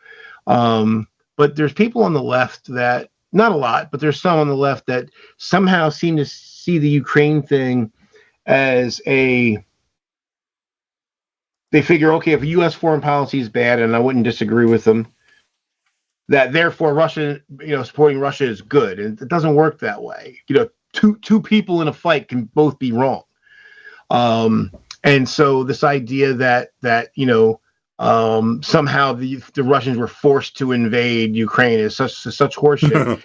but there's people on the left that, not a lot, but there's some on the left that somehow seem to see the Ukraine thing as they figure, okay, if U.S. foreign policy is bad, and I wouldn't disagree with them, that therefore Russia, supporting Russia is good. And it doesn't work that way. Two people in a fight can both be wrong. And so this idea that somehow the Russians were forced to invade Ukraine is such horseshit.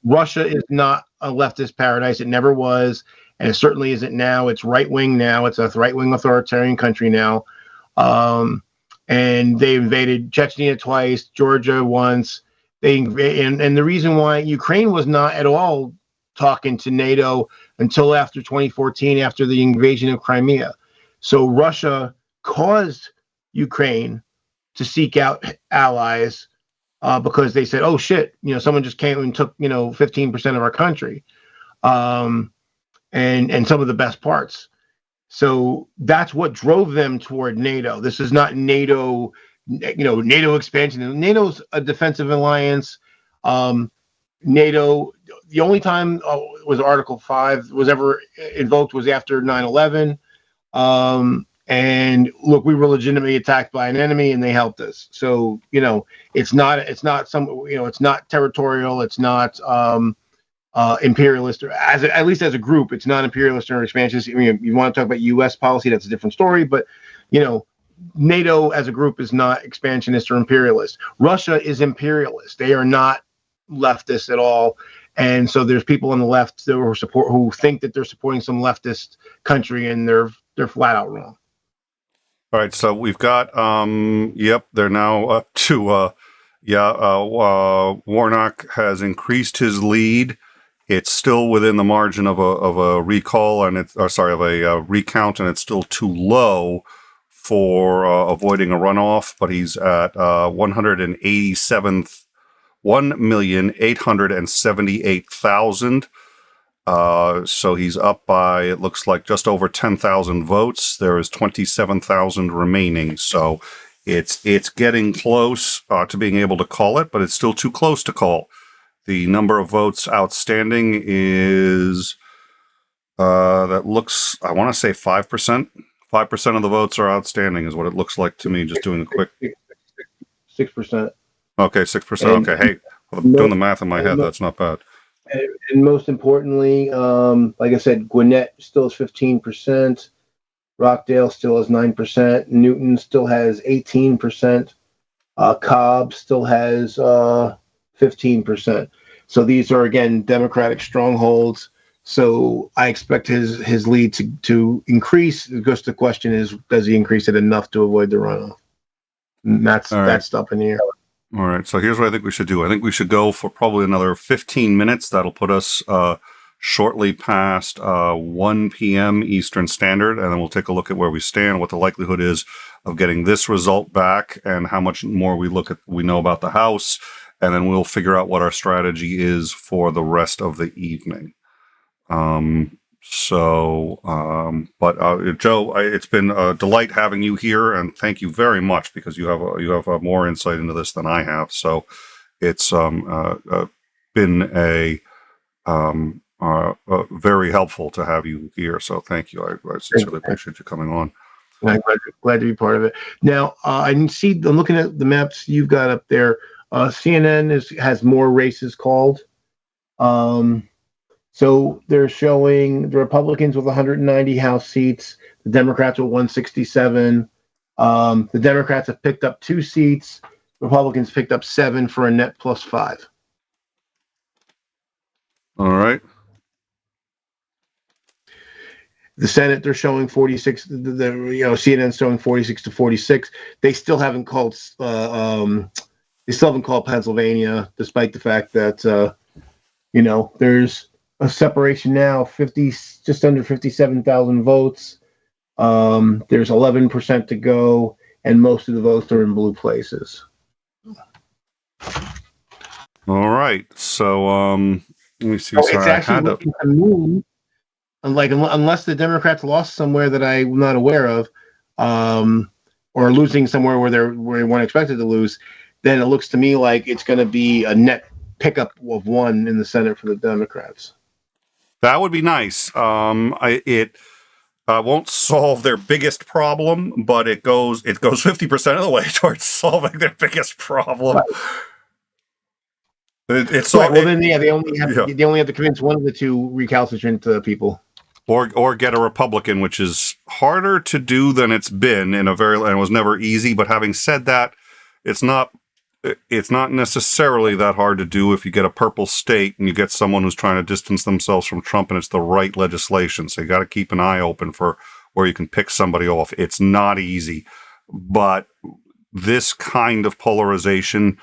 Russia is not a leftist paradise. It never was, and it certainly isn't now. It's right wing now. It's a right wing authoritarian country now. And they invaded Chechnya twice, Georgia once. And the reason why Ukraine was not at all talking to NATO until after 2014, after the invasion of Crimea. So Russia caused Ukraine to seek out allies because they said, oh shit, someone just came and took 15% of our country, and some of the best parts. So that's what drove them toward NATO. This is not NATO, NATO expansion. NATO's a defensive alliance. NATO, the only time was Article 5 was ever invoked was after 9/11. And look, we were legitimately attacked by an enemy, and they helped us. So it's not it's not territorial. It's not imperialist, or at least as a group, it's not imperialist or expansionist. I mean, you want to talk about U.S. policy, that's a different story. But NATO as a group is not expansionist or imperialist. Russia is imperialist. They are not leftist at all. And so there's people on the left that who think that they're supporting some leftist country, and they're flat out wrong. All right, so we've got they're now up to Warnock has increased his lead. It's still within the margin of a recall, and of a recount, and it's still too low for avoiding a runoff. But he's at 1,878,000. So he's up by, it looks like, just over 10,000 votes. There is 27,000 remaining. So it's getting close to being able to call it, but it's still too close to call. The number of votes outstanding is, that looks, I want to say 5%. 5% of the votes are outstanding is what it looks like to me, just doing a quick. 6%. Okay, 6%. Okay, hey, I'm doing the math in my head. That's not bad. And most importantly, like I said, Gwinnett still has 15%. Rockdale still has 9%. Newton still has 18%. Cobb still has 15%. So these are, again, Democratic strongholds. So I expect his lead to increase. Because the question is, does he increase it enough to avoid the runoff? And that's up in the air. All right. So here's what I think we should do. I think we should go for probably another 15 minutes. That'll put us shortly past 1 p.m. Eastern Standard, and then we'll take a look at where we stand, what the likelihood is of getting this result back, and how much more we know about the House, and then we'll figure out what our strategy is for the rest of the evening. Joe, it's been a delight having you here, and thank you very much, because you have more insight into this than I have. So it's been a very helpful to have you here. So thank you. I sincerely appreciate you coming on. I'm glad to be part of it. Now, I'm looking at the maps you've got up there. CNN has more races called. So they're showing the Republicans with 190 House seats, the Democrats with 167. The Democrats have picked up 2 seats. Republicans picked up 7 for a net plus 5. All right. The Senate, they're showing 46. CNN's showing 46 to 46. They still haven't called. They still haven't called Pennsylvania, despite the fact that there's a separation now, just under 57,000 votes. There's 11% to go, and most of the votes are in blue places. All right. So let me see. It's actually looking to me, unless the Democrats lost somewhere that I'm not aware of, or losing somewhere where they weren't expected to lose, then it looks to me like it's going to be a net pickup of 1 in the Senate for the Democrats. That would be nice. It won't solve their biggest problem, but it goes 50% of the way towards solving their biggest problem. Right. They only have to convince one of the 2 recalcitrant people, or get a Republican, which is harder to do than it's been and it was never easy. But having said that, it's not necessarily that hard to do if you get a purple state and you get someone who's trying to distance themselves from Trump and it's the right legislation. So you got to keep an eye open for where you can pick somebody off. It's not easy, but this kind of polarization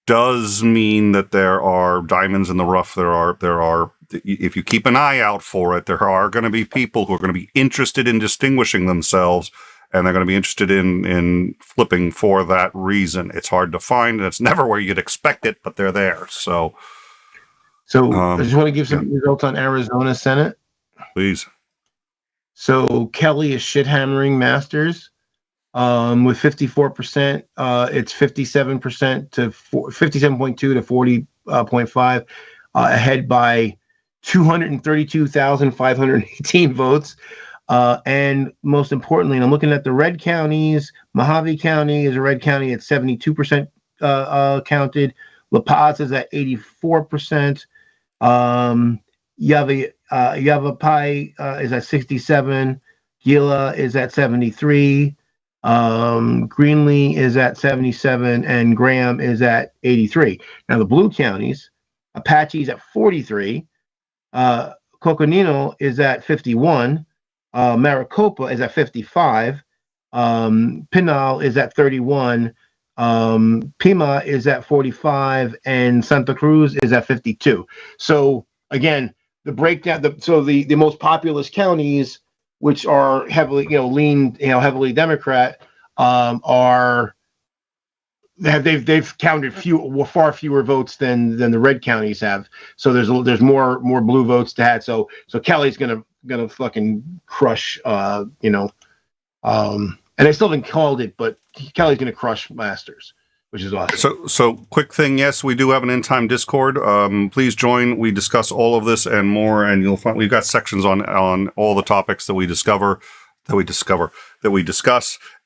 does mean that there are diamonds in the rough. There are, if you keep an eye out for it, there are going to be people who are going to be interested in distinguishing themselves, and they're going to be interested in flipping for that reason. It's hard to find, and it's never where you'd expect it, but they're there. So I just want to give some results on Arizona Senate. Please. So Kelly is shit-hammering Masters with 54%. It's 57% to 57.2 to 40.5, ahead by 232,518 votes. And most importantly, and I'm looking at the red counties, Mojave County is a red county at 72% counted. La Paz is at 84%. Yavapai is at 67. Gila is at 73. Greenlee is at 77, and Graham is at 83. Now the blue counties, Apache's at 43. Coconino is at 51. Maricopa is at 55. Pinal is at 31. Pima is at 45, and Santa Cruz is at 52. So again, the breakdown. The most populous counties, which are heavily heavily Democrat, are they've counted far fewer votes than the red counties have. So there's more blue votes to have. So Kelly's gonna fucking crush. And they still haven't called it, but Kelly's gonna crush Masters, which is awesome. So quick thing, yes, we do have an in time Discord. Please join. We discuss all of this and more, and you'll find we've got sections on all the topics that we discuss,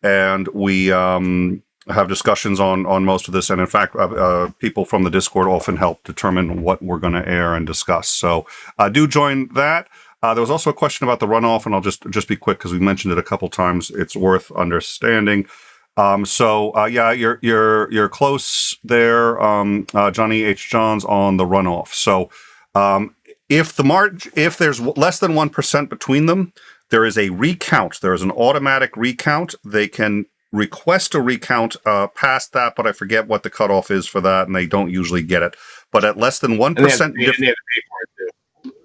and we have discussions on most of this. And in fact, people from the Discord often help determine what we're going to air and discuss. So do join that. There was also a question about the runoff, and I'll just be quick because we mentioned it a couple times. It's worth understanding. Yeah, you're close there, Johnny H. Johns, on the runoff. So if there's less than 1% between them, there is a recount. There is an automatic recount. They can request a recount past that, but I forget what the cutoff is for that, and they don't usually get it. But at less than 1%,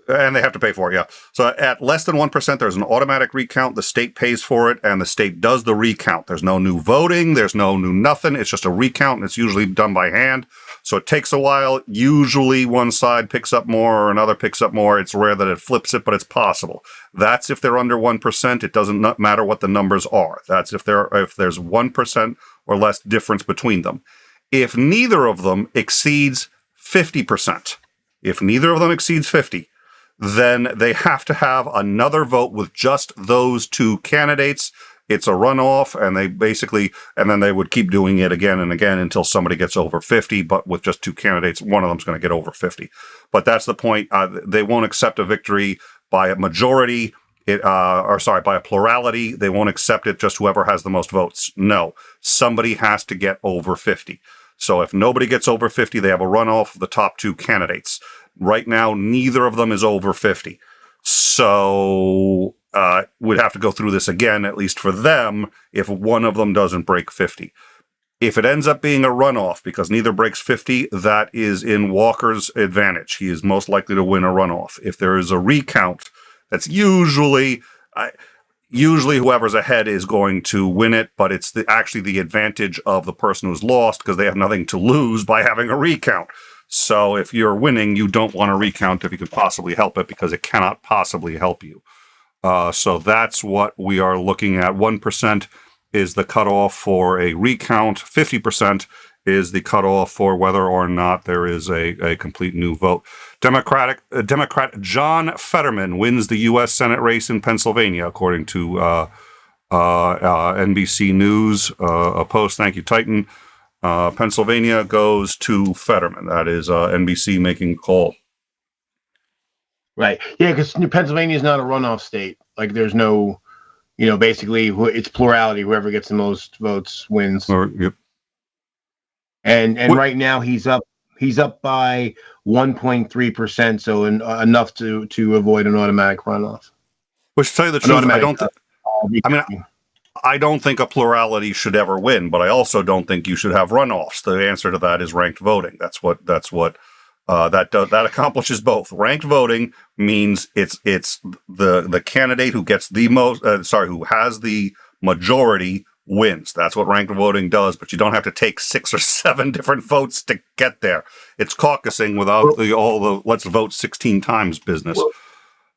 and they have to pay for it, yeah. So at less than 1%, there's an automatic recount. The state pays for it, and the state does the recount. There's no new voting. There's no new nothing. It's just a recount, and it's usually done by hand. So it takes a while. Usually one side picks up more or another picks up more. It's rare that it flips it, but it's possible. That's if they're under 1%. It doesn't matter what the numbers are. That's if there's 1% or less difference between them. If neither of them exceeds 50%, then they have to have another vote with just those two candidates. It's a runoff, and then they would keep doing it again and again until somebody gets over 50. But with just two candidates, one of them's going to get over 50. But that's the point. They won't accept a victory by a majority, by a plurality. They won't accept it just whoever has the most votes. No, somebody has to get over 50. So if nobody gets over 50, they have a runoff of the top two candidates. Right now, neither of them is over 50. So we'd have to go through this again, at least for them, if one of them doesn't break 50. If it ends up being a runoff because neither breaks 50, that is in Walker's advantage. He is most likely to win a runoff. If there is a recount, that's usually whoever's ahead is going to win it, but it's actually the advantage of the person who's lost because they have nothing to lose by having a recount. So if you're winning, you don't want to recount if you could possibly help it because it cannot possibly help you. So that's what we are looking at. 1% is the cutoff for a recount. 50% is the cutoff for whether or not there is a complete new vote. Democrat John Fetterman wins the U.S. Senate race in Pennsylvania, according to NBC News, a post. Thank you, Titan. Pennsylvania goes to Fetterman. That is NBC making a call. Right. Yeah, because Pennsylvania is not a runoff state. Like, there's no, basically it's plurality. Whoever gets the most votes wins. Yep. And right now he's up by 1.3%, so enough to avoid an automatic runoff. Which, to tell you the truth, I don't think a plurality should ever win, but I also don't think you should have runoffs. The answer to that is ranked voting. That accomplishes both. Ranked voting means it's the candidate who gets the most, who has the majority wins. That's what ranked voting does, but you don't have to take 6 or 7 different votes to get there. It's caucusing without all the let's vote 16 times business.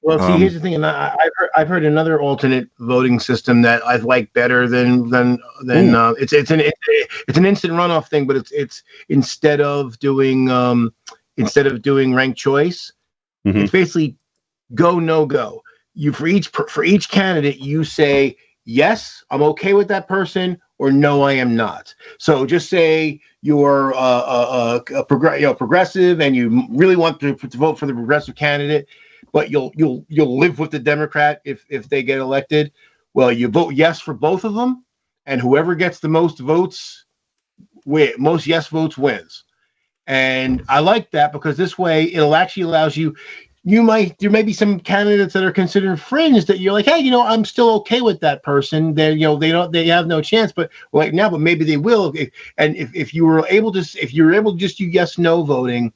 Well, see, here's the thing, and I've heard another alternate voting system that I like better than it's an instant runoff thing, but it's instead of doing ranked choice, it's basically go no go. You for each candidate you say yes, I'm okay with that person, or no, I am not. So just say you're progressive and you really want to vote for the progressive candidate, but you'll live with the Democrat if they get elected. Well, you vote yes for both of them, and whoever gets the most votes, most yes votes wins. And I like that because this way it'll actually allows you. There may be some candidates that are considered fringe that you're like, hey, I'm still okay with that person. They have no chance, but right now, but maybe they will. And if you were able to just do yes no voting,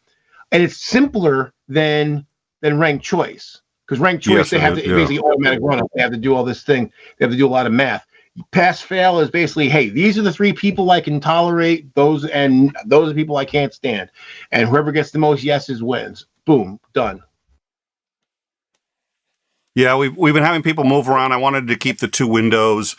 and it's simpler than ranked choice, because ranked choice, they have to basically automatic run up. They have to do all this thing. They have to do a lot of math. Pass fail is basically, hey, these are the 3 people I can tolerate, those are the people I can't stand, and whoever gets the most yeses wins. Boom, done. Yeah, we've been having people move around. I wanted to keep the 2 windows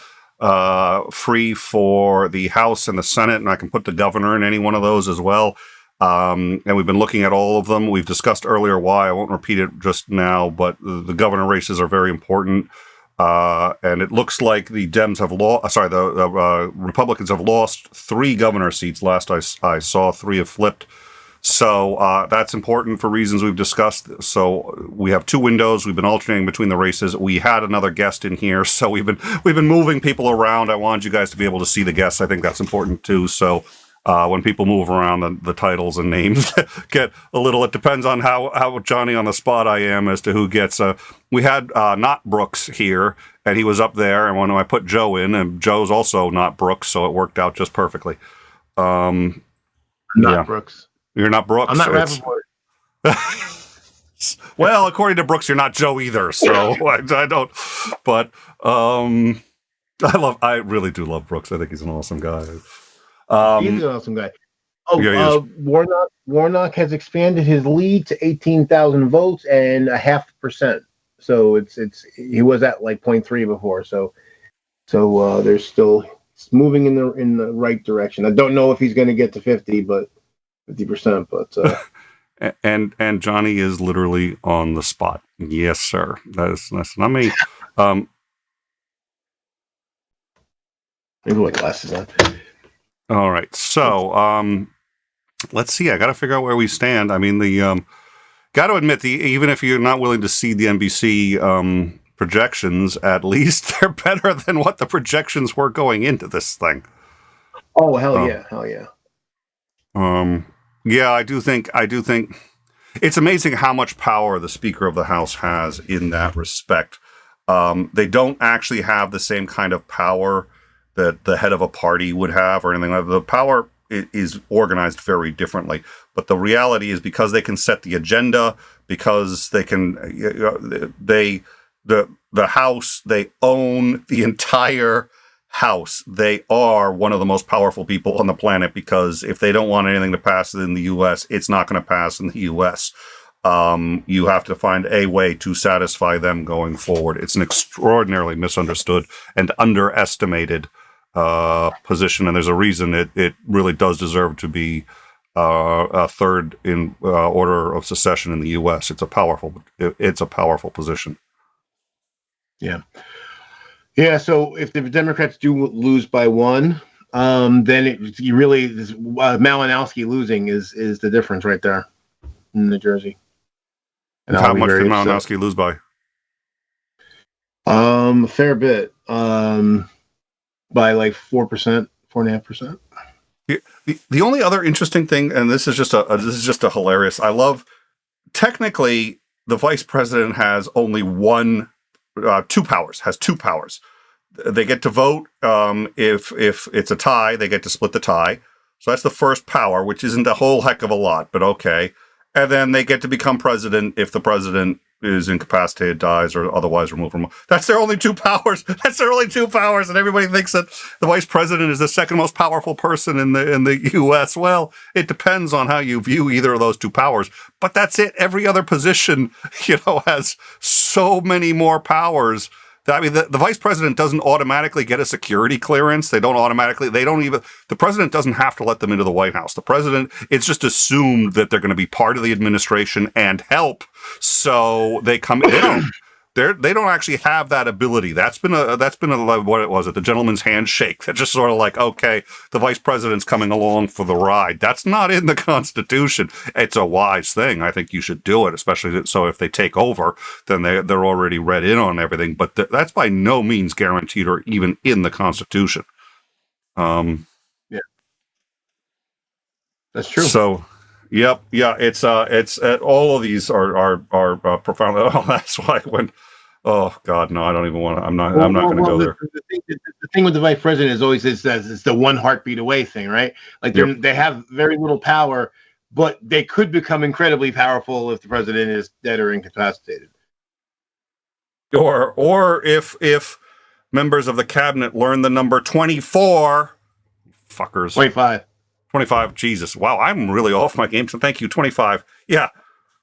free for the House and the Senate, and I can put the governor in any one of those as well. And we've been looking at all of them. We've discussed earlier why. I won't repeat it just now, but the governor races are very important. And it looks like the Dems have lost. The Republicans have lost 3 governor seats. Last I saw, 3 have flipped. So that's important for reasons we've discussed. So we have 2 windows. We've been alternating between the races. We had another guest in here, so we've been moving people around. I wanted you guys to be able to see the guests. I think that's important too. So when people move around, the titles and names get a little. It depends on how Johnny on the spot I am as to who gets. We had not Brooks here, and he was up there. And when I put Joe in, and Joe's also not Brooks, so it worked out just perfectly. Not Brooks. You're not Brooks. I'm not Rappaport. Well, according to Brooks, you're not Joe either. So I don't. But I really do love Brooks. I think he's an awesome guy. He's an awesome guy. Warnock has expanded his lead to 18,000 votes and 0.5%. So he was at like 0.3 before. So there's still moving in the right direction. I don't know if he's going to get to 50%, but. And Johnny is literally on the spot. Yes, sir. That's not me. Maybe my glasses on. All right. So let's see. I got to figure out where we stand. I mean, got to admit, even if you're not willing to see the NBC projections, at least they're better than what the projections were going into this thing. Oh, hell yeah. Yeah, I do think it's amazing how much power the Speaker of the House has in that respect. They don't actually have the same kind of power that the head of a party would have or anything like that. The power is organized very differently. But the reality is because they can set the agenda, because they can, the House, they own the entire House. They are one of the most powerful people on the planet because if they don't want anything to pass in the U.S., it's not going to pass in the U.S. You have to find a way to satisfy them going forward. It's an extraordinarily misunderstood and underestimated position, and there's a reason it really does deserve to be a third in order of succession in the U.S. It's a powerful position. Yeah. Yeah, so if the Democrats do lose by 1, then Malinowski losing is the difference right there in New Jersey. And how much did Malinowski lose by? A fair bit, by like 4%, 4.5%. The only other interesting thing, and this is just a hilarious. I love. Technically, the vice president has only 2 powers. Has 2 powers. They get to vote if it's a tie. They get to split the tie. So that's the first power, which isn't a whole heck of a lot, but okay. And then they get to become president if the president is incapacitated, dies, or otherwise removed from. That's their only 2 powers. And everybody thinks that the vice president is the second most powerful person in the U.S. Well, it depends on how you view either of those 2 powers. But that's it. Every other position, has so many more powers. I mean, the vice president doesn't automatically get a security clearance. The president doesn't have to let them into the White House. It's just assumed that they're going to be part of the administration and help. So they come in. They don't actually have that ability. That's been what it was at the gentleman's handshake. That's just sort of like, okay, the vice president's coming along for the ride. That's not in the Constitution. It's a wise thing. I think you should do it, especially so if they take over, then they're already read in on everything. But that's by no means guaranteed or even in the Constitution. That's true. So, yep, yeah, it's all of these are profound. Oh, that's why when, oh God, no, I don't even want to. I'm not going to go there. The thing with the vice president is always is that it's the one heartbeat away thing, right? Like they have very little power, but they could become incredibly powerful if the president is dead or incapacitated. Or if members of the cabinet learn the number 24, fuckers. 25. Jesus. Wow, I'm really off my game. So thank you. 25. Yeah.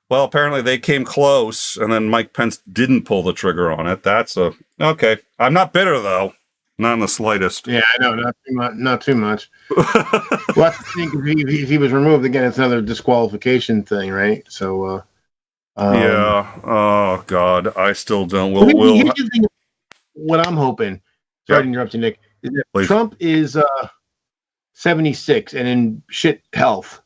Well, apparently they came close, and then Mike Pence didn't pull the trigger on it. That's okay. I'm not bitter though, not in the slightest. Yeah, I know, not too much. Well, I think if he was removed again, it's another disqualification thing, right? So, yeah. Oh God, I still don't. What I'm hoping. Sorry to interrupt you, Nick. Is that Please. Trump is 76 and in shit health.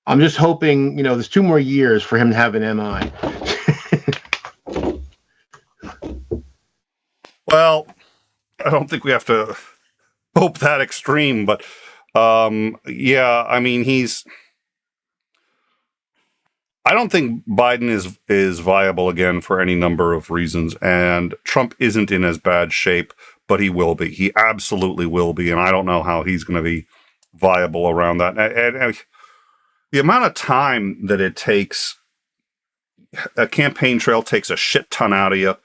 I'm just hoping, there's 2 more years for him to have an MI. Well, I don't think we have to hope that extreme, but yeah, I mean, I don't think Biden is viable again for any number of reasons, and Trump isn't in as bad shape, but he will be. He absolutely will be, and I don't know how he's going to be viable around that. And the amount of time that it takes, a campaign trail takes a shit ton out of you.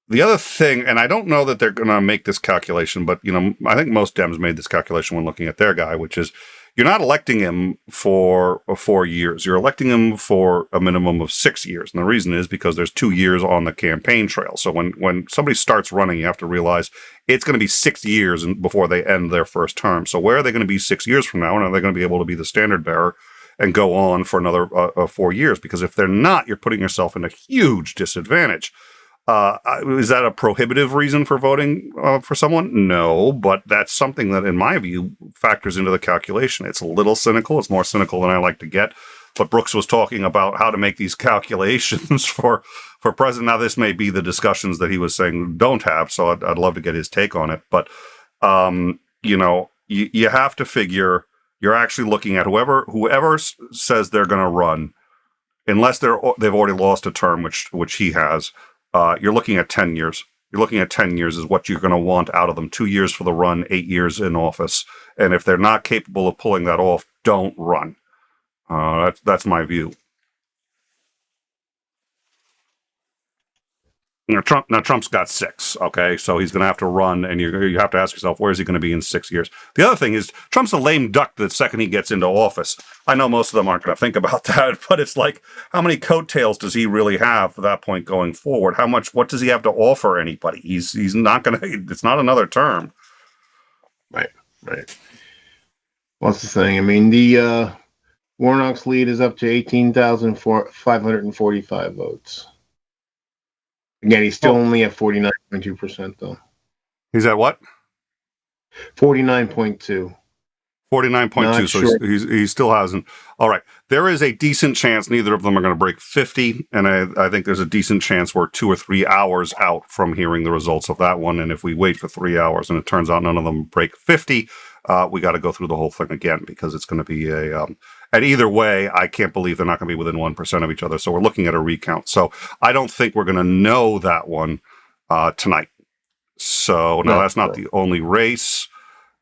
The other thing, and I don't know that they're going to make this calculation, but I think most Dems made this calculation when looking at their guy, which is you're not electing him for 4 years. You're electing him for a minimum of 6 years. And the reason is because there's 2 years on the campaign trail. So when somebody starts running, you have to realize it's going to be 6 years before they end their first term. So where are they going to be 6 years from now? And are they going to be able to be the standard bearer and go on for another 4 years? Because if they're not, you're putting yourself in a huge disadvantage. Is that a prohibitive reason for voting for someone? No, but that's something that, in my view, factors into the calculation. It's a little cynical. It's more cynical than I like to get. But Brooks was talking about how to make these calculations for president. Now, this may be the discussions that he was saying don't have, so I'd love to get his take on it. But, you have to figure you're actually looking at whoever says they're going to run, unless they've already lost a term, which he has. You're looking at 10 years. You're looking at 10 years is what you're going to want out of them. 2 years for the run, 8 years in office. And if they're not capable of pulling that off, don't run. That's my view. Trump's got 6, okay? So he's going to have to run, and you have to ask yourself, where is he going to be in 6 years? The other thing is, Trump's a lame duck the second he gets into office. I know most of them aren't going to think about that, but it's like, how many coattails does he really have for that point going forward? What does he have to offer anybody? He's not going to, it's not another term. Right. What's the thing? I mean, the Warnock's lead is up to 18,545 votes. Again, he's still only at 49.2%, though. He's at what? 49.2. 49.2, so sure. he still hasn't. All right. There is a decent chance neither of them are going to break 50, and I think there's a decent chance we're 2 or 3 hours out from hearing the results of that one, and if we wait for 3 hours and it turns out none of them break 50, we got to go through the whole thing again, because it's going to be and either way, I can't believe they're not going to be within 1% of each other. So we're looking at a recount. So I don't think we're going to know that one tonight. So no, that's not the only race.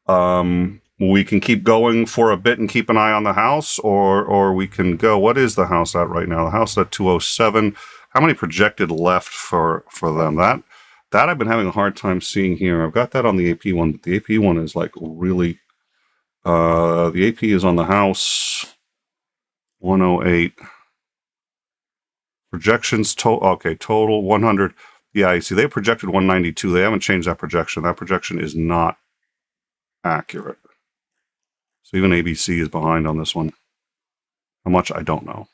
We can keep going for a bit and keep an eye on the House, or we can go. What is the House at right now? The House at 207. How many projected left for them? That I've been having a hard time seeing here. I've got that on the AP one, but the AP one is like really. The AP is on the House 108. Projections total 100. Yeah, you see, they projected 192. They haven't changed that projection. That projection is not accurate. So even ABC is behind on this one. How much, I don't know.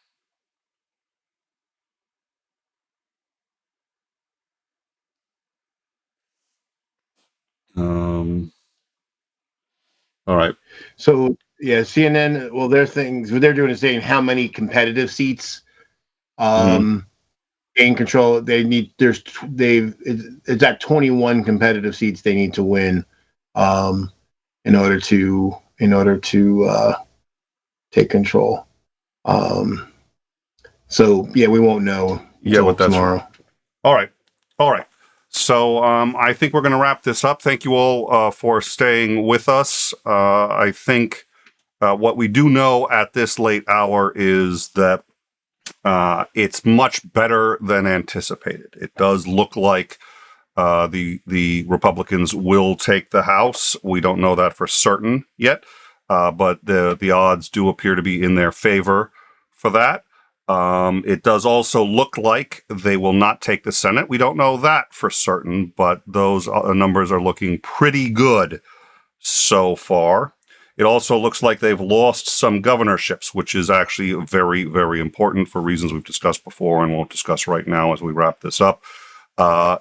All right. So yeah, CNN. Well, their things. What they're doing is saying how many competitive seats gain control. It's at 21 competitive seats they need to win, in order to take control. So yeah, we won't know until tomorrow. All right. So I think we're going to wrap this up. Thank you all for staying with us. I think what we do know at this late hour is that it's much better than anticipated. It does look like the Republicans will take the House. We don't know that for certain yet, but the odds do appear to be in their favor for that. It does also look like they will not take the Senate. We don't know that for certain, but those numbers are looking pretty good so far. It also looks like they've lost some governorships, which is actually very, very important for reasons we've discussed before and won't discuss right now as we wrap this up.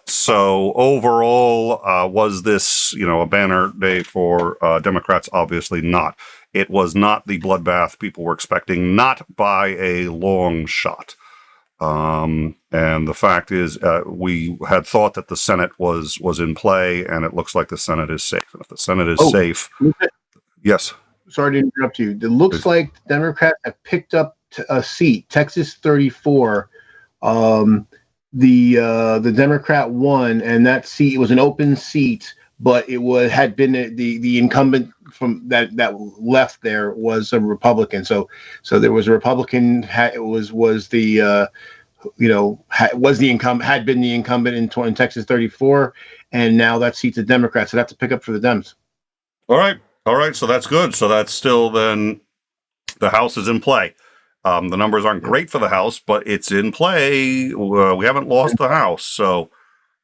So overall, was this, a banner day for Democrats? Obviously not. It was not the bloodbath people were expecting, not by a long shot. And the fact is, we had thought that the Senate was in play, and it looks like the Senate is safe. And if the Senate is safe, yes. Sorry to interrupt you. It looks like Democrats have picked up a seat, Texas 34. The Democrat won, and that seat was an open seat, but had been the incumbent from that left there was a Republican. So there was a Republican. Had been the incumbent in Texas 34, and now that seat's a Democrat. So that's a pickup for the Dems. All right. So that's good. So that's still then the House is in play. The numbers aren't great for the House, but it's in play. We haven't lost the House, so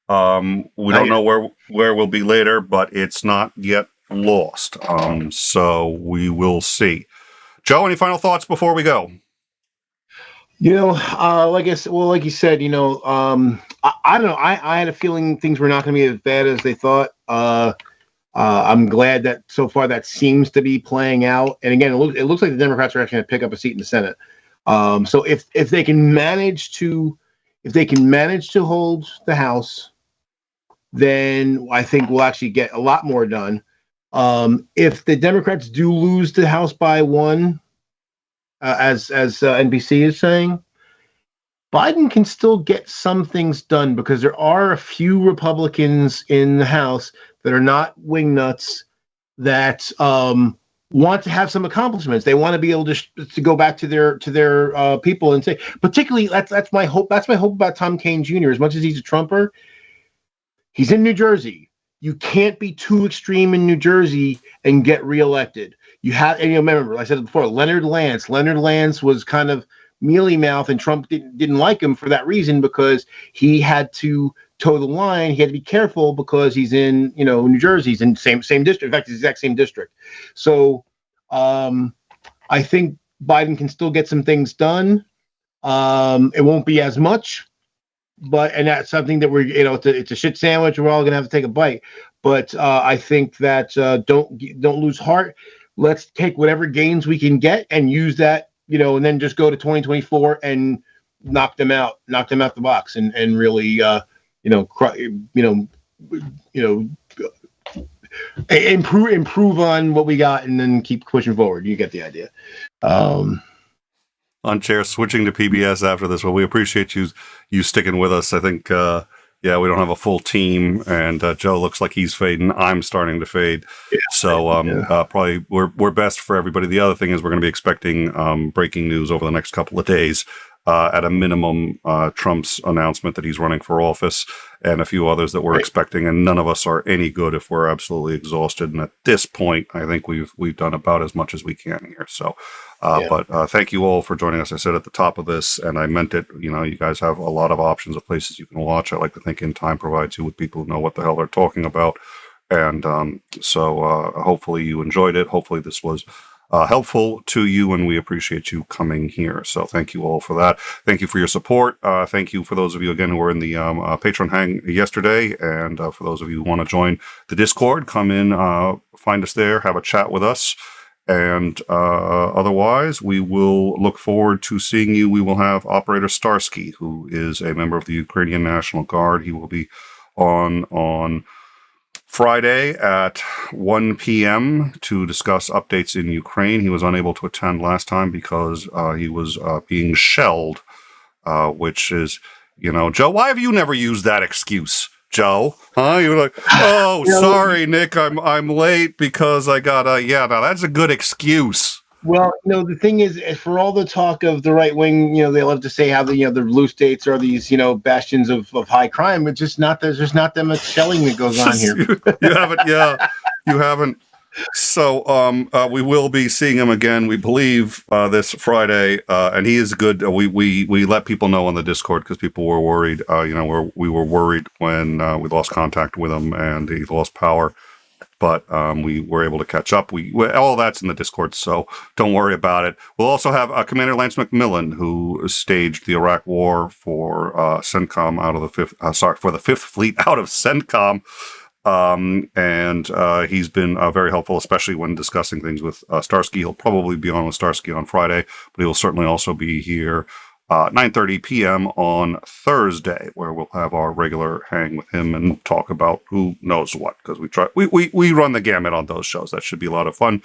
we don't know where we'll be later, but it's not yet lost. So we will see. Joe, any final thoughts before we go? Like you said, I don't know. I had a feeling things were not going to be as bad as they thought. I'm glad that so far that seems to be playing out. And again, it looks like the Democrats are actually going to pick up a seat in the Senate. So if they can manage to hold the House, then I think we'll actually get a lot more done. If the Democrats do lose the House by one, as NBC is saying, Biden can still get some things done because there are a few Republicans in the House that are not wingnuts that want to have some accomplishments. They want to be able to go back to their people and say, particularly that's my hope. That's my hope about Tom Kaine Jr. As much as he's a Trumper, he's in New Jersey. You can't be too extreme in New Jersey and get reelected. Remember, I said it before, Leonard Lance was kind of mealy mouth, and Trump didn't like him for that reason because he had to toe the line. He had to be careful because he's in, New Jersey. He's in same district. In fact, it's the exact same district. So I think Biden can still get some things done. It won't be as much, and that's something that it's a shit sandwich. We're all gonna have to take a bite. But I think that don't lose heart. Let's take whatever gains we can get and use that. And then just go to 2024 and knock them out the box and really, improve on what we got and then keep pushing forward. You get the idea. On chair switching to PBS after this. Well, we appreciate you sticking with us. I think, we don't have a full team, and Joe looks like he's fading. I'm starting to fade. Yeah. So probably we're best for everybody. The other thing is we're going to be expecting breaking news over the next couple of days. At a minimum, Trump's announcement that he's running for office and a few others that we're expecting, and none of us are any good if we're absolutely exhausted. And at this point, I think we've done about as much as we can here. So, but thank you all for joining us. I said at the top of this, and I meant it, you guys have a lot of options of places you can watch. I like to think In Time provides you with people who know what the hell they're talking about. And so hopefully you enjoyed it. Hopefully this was helpful to you, and we appreciate you coming here. So thank you all for that. Thank you for your support. Thank you for those of you, again, who were in the Patron hang yesterday. And for those of you who want to join the Discord, come in, find us there, have a chat with us. And otherwise, we will look forward to seeing you. We will have Operator Starsky, who is a member of the Ukrainian National Guard. He will be on Friday at 1 p.m. to discuss updates in Ukraine. He was unable to attend last time because he was being shelled, which is, Joe, why have you never used that excuse, Joe? Huh? You were like, oh, sorry, Nick, I'm late because I got now that's a good excuse. Well, the thing is, for all the talk of the right wing, they love to say how the blue states are these, bastions of high crime. It's just not, there's just not that much shelling that goes on here. You haven't, you haven't. So we will be seeing him again, we believe, this Friday, and he is good. We let people know on the Discord because people were worried. We were worried when we lost contact with him and he lost power. But we were able to catch up. All that's in the Discord, so don't worry about it. We'll also have Commander Lance McMillan, who staged the Iraq War for CENTCOM out of the for the Fifth Fleet out of CENTCOM, and he's been very helpful, especially when discussing things with Starsky. He'll probably be on with Starsky on Friday, but he will certainly also be here 9:30 p.m. on Thursday, where we'll have our regular hang with him and talk about who knows what, because we run the gamut on those shows. That should be a lot of fun.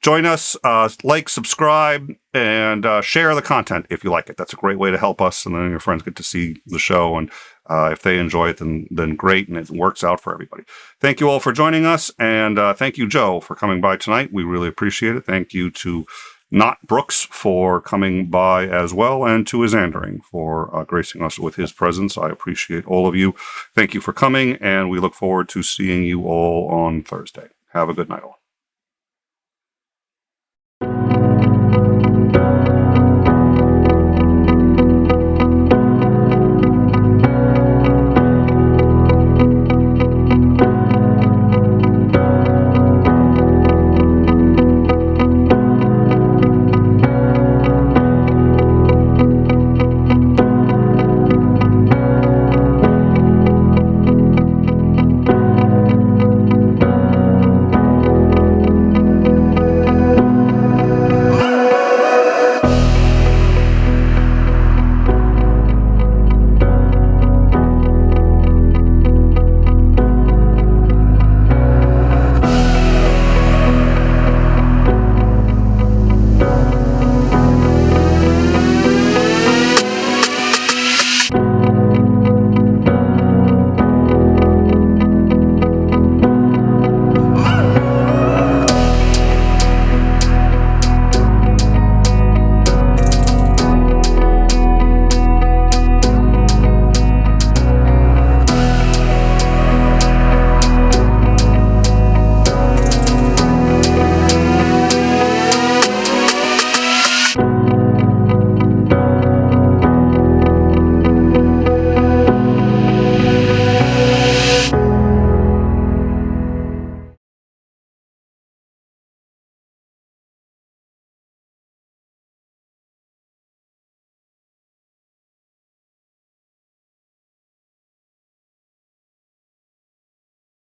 Join us, like, subscribe, and share the content if you like it. That's a great way to help us, and then your friends get to see the show, and if they enjoy it, then great, and it works out for everybody. Thank you all for joining us, and thank you, Joe, for coming by tonight. We really appreciate it. Thank you to Not Brooks for coming by as well, and to Isandering for gracing us with his presence. I appreciate all of you. Thank you for coming, and we look forward to seeing you all on Thursday. Have a good night, all.